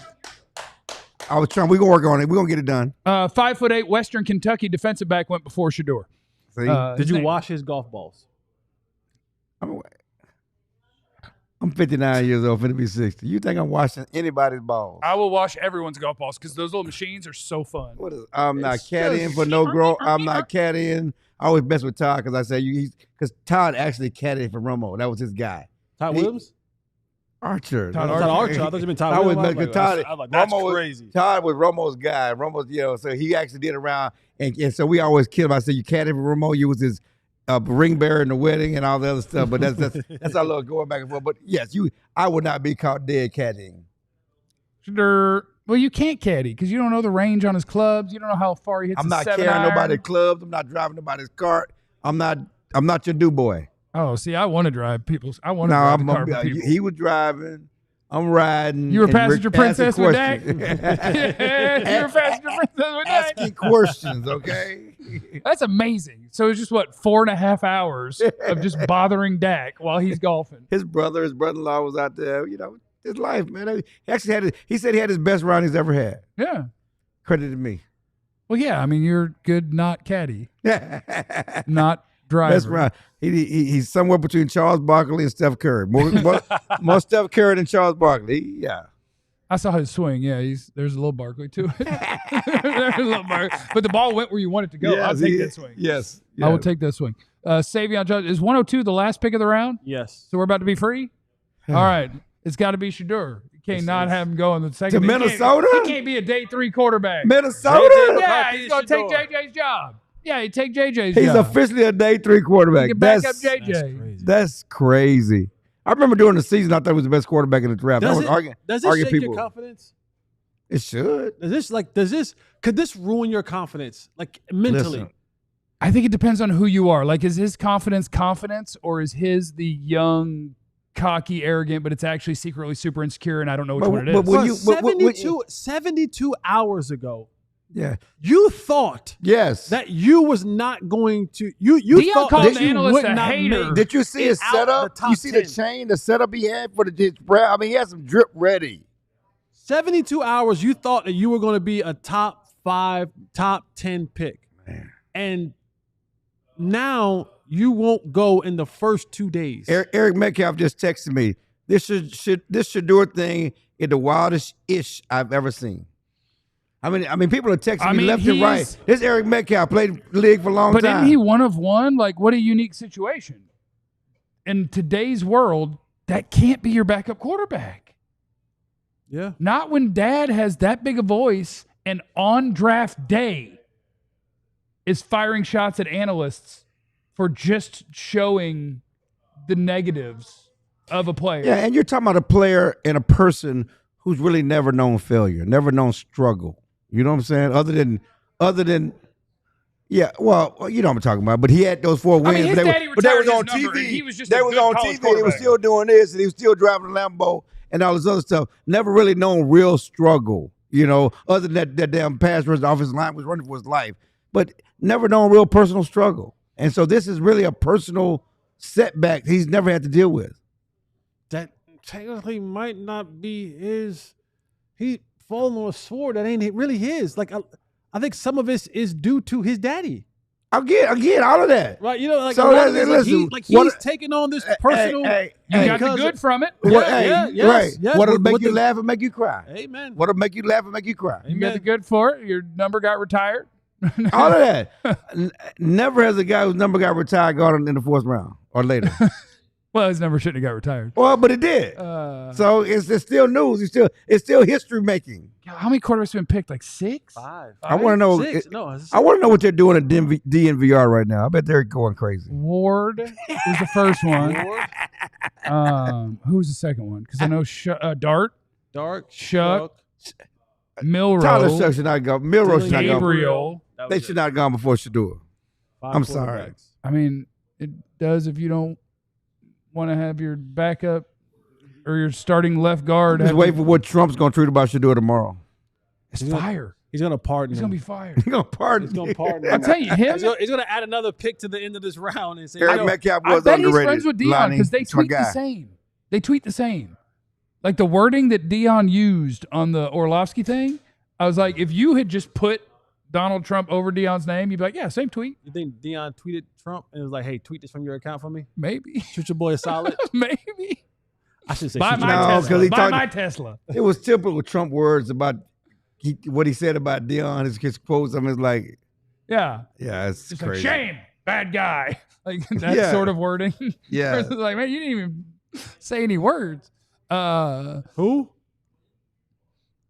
I was trying. We're going to work on it. We're going to get it done. 5'8" Western Kentucky defensive back went before Shador. See? Did you wash his golf balls? I'm 59 years old, finna be 60. You think I'm washing anybody's balls? I will wash everyone's golf balls because those little machines are so fun. I'm not caddying for no girl. I'm not caddying. I always mess with Todd because I say because Todd actually caddied for Romo. That was his guy. Todd Williams? Archer. Todd Archer. I thought you meant Todd Williams. That's crazy. Todd was Romo's guy. Romo's, so he actually did around, and so we always kid him. I said, you caddied for Romo. You was his ring bearer in the wedding and all the other stuff. But that's our little going back and forth. But yes, I would not be caught dead caddying. Sure. Well, you can't caddy because you don't know the range on his clubs. You don't know how far he hits. I'm not carrying nobody's clubs. I'm not driving nobody's cart. I'm not your do boy. Oh, see, I want to drive people's. I want to drive the car for people. He was driving. I'm riding. You were and passenger princess with Dak? questions. You were passenger princess with Dak? Asking questions, okay? That's amazing. So it's just, 4.5 hours of just bothering Dak while he's golfing. His brother-in-law was out there, his life, man. He actually he said he had his best round he's ever had. Yeah. Credit to me. Well, yeah, I mean, you're good, not caddy. Not driver. Best round. He's somewhere between Charles Barkley and Steph Curry. More Steph Curry than Charles Barkley. Yeah. I saw his swing. Yeah, there's a little Barkley to it. There's a little Barkley. But the ball went where you want it to go. I'll take that swing. Yes. I will take that swing. Savion Judge, is 102 the last pick of the round? Yes. So we're about to be free? All right. It's got to be Shedeur. You can't not have him go in the second. To Minnesota? He can't be a day 3 quarterback. Minnesota? Yeah, he's going to take JJ's job. Yeah, he'd take JJ's He's job. officially a day 3 quarterback. He can back up JJ. That's crazy. I remember during the season, I thought he was the best quarterback in the draft. Does Does this shake your confidence? It should. Could this ruin your confidence, like mentally? Listen. I think it depends on who you are. Like, is his confidence, or is his the young, cocky, arrogant, but it's actually secretly super insecure, and I don't know which one it is. But 72 hours ago, yeah, you thought that you was not going to. You Deion thought called that the you analyst would a not hater. make Did you see his out setup? the top You see 10. the setup he had for his breath? I mean, he had some drip ready. 72 hours, you thought that you were going to be a top 5, top 10 pick. Man. And now you won't go in the first 2 days. Eric Metcalf just texted me. This should do a thing in the wildest ish I've ever seen. I mean, people are texting me left and right. This Eric Metcalf played the league for a long time. But isn't he one of one? Like, what a unique situation. In today's world, that can't be your backup quarterback. Yeah. Not when dad has that big a voice and on draft day is firing shots at analysts for just showing the negatives of a player. Yeah, and you're talking about a player and a person who's really never known failure, never known struggle. You know what I'm saying? Other than, yeah, well, you know what I'm talking about. But he had those 4 wins. I mean, his daddy but they was retired on his number, TV. and he was just they a was good on college TV. He quarterback. was still doing this, and he was still driving a Lambo and all this other stuff. Never really known real struggle. You know, other than that damn pass rush, the offensive line was running for his life, but never known real personal struggle. And so this is really a personal setback he's never had to deal with. That technically might not be his. He falling on a sword that ain't really his. Like I think some of this is due to his daddy. I get all of that. Right, you know, like, so he's taking on this personal. You got the good from it. Right. What'll make you laugh and make you cry? Amen. What'll make you laugh and make you cry? You got the good for it. Your number got retired. All of that. Never has a guy whose number got retired gone in the 4th round or later. Well, his number shouldn't have got retired. Well, but it did. So it's still news. It's still history making. How many quarterbacks have been picked? Like 6? 5. I want to know. 6. I want to know what they're doing at DNVR right now. I bet they're going crazy. Ward is the first one. Who's the second one? Because I know Dart, Shuck, Milrow, Tyler Shuck should not go. Milrow should not go. Gabriel. They should not have gone before Shedeur. I'm sorry. I mean, it does if you don't want to have your backup or your starting left guard. Just wait for what Trump's going to tweet about Shedeur tomorrow. It's fire. He's going to pardon He's him. going to be fired. He's going to pardon. He's going to pardon I'll tell you, him. He's going to add another pick to the end of this round and say, Eric Metcalf was I bet underrated. he's friends with Deion because they tweet the same. They tweet the same. Like the wording that Deion used on the Orlovsky thing, I was like, if you had just put Donald Trump over Deion's name, you'd be like, yeah, same tweet. You think Deion tweeted Trump and was like, hey, tweet this from your account for me? Maybe. Shoot your boy a solid? Maybe. I should say buy shoot my your Tesla. because he Buy talked- my Tesla. It was typical Trump words about what he said about Deion. His quotes. I mean, it's like, Yeah. it's Just crazy. like, shame, bad guy. Like that sort of wording. Yeah. It's like, man, you didn't even say any words. Who?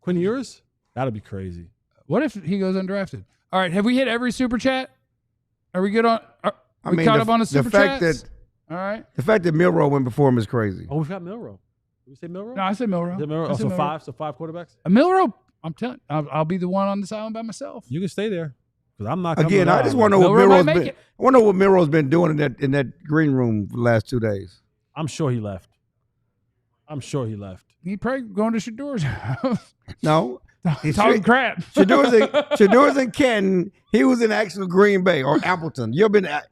Quinn Ewers? That'd be crazy. What if he goes undrafted? All right, have we hit every super chat? Are we good on? Are we caught up on the super fact chats? that All right. the fact that Milrow went before him is crazy. Oh, we've got Milrow. Did we say Milrow? No, I said Milrow. Is it Milrow? I Oh, said Milrow. so five quarterbacks? Milrow, I'm telling you, I'll be the one on this island by myself. You can stay there. Because I'm not coming Again, I around. just want to know what Milrow might Milrow's make been. it. I want to know what Milrow's been doing in that green room for the last 2 days. I'm sure he left. I'm sure he left. He probably going to Shador's house. No. Talking crap. Shador's in Canton. He was in actual Green Bay or Appleton. You've been at.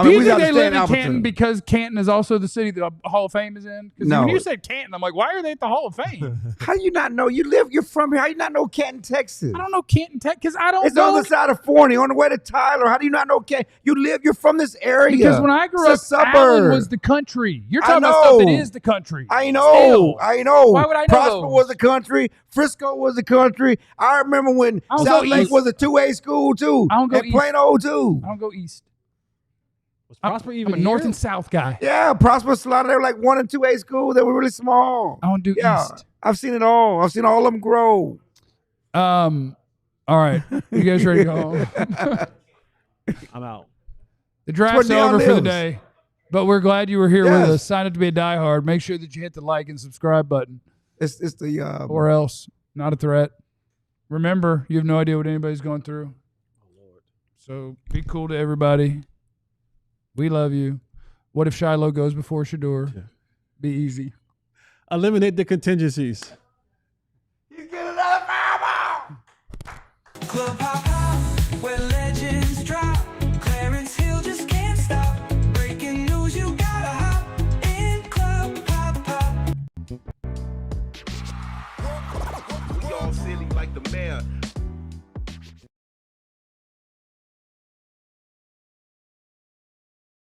Do you we think they understand live in Appleton. Canton because Canton is also the city the Hall of Fame is in? Because No. when you said Canton, I'm like, why are they at the Hall of Fame? How do you not know? You're from here. How do you not know Canton, Texas? I don't know Canton, Texas, because I don't It's know. on the side of Forney, on the way to Tyler. How do you not know Canton? You're from this area. Because when I grew up, It's a suburb. Allen was the country. You're talking about stuff that is the country. I know. Why would I know Prosper those? was the country. Frisco was the country. I remember when I don't South go Lake east. was a 2A school too. I don't go and east. Plano too. I don't go east. Was Prosper even I'm a North here? and South guy. Yeah, Prosper Slaughter. They were like 1 and 2A schools. They were really small. I don't do east. I've seen it all. I've seen all of them grow. All right. You guys ready to go home? I'm out. The draft's That's where Deion over for the lives. day, but we're glad you were here Yes. with us. Sign up to be a diehard. Make sure that you hit the like and subscribe button, It's the or else not a threat. Remember, you have no idea what anybody's going through. So be cool to everybody. We love you. What if Shiloh goes before Shador? Be easy. Eliminate the contingencies. Club hop hop, where legends drop. Clarence Hill just can't stop. Breaking news, you gotta hop in Club hop hop. We all silly like the mayor.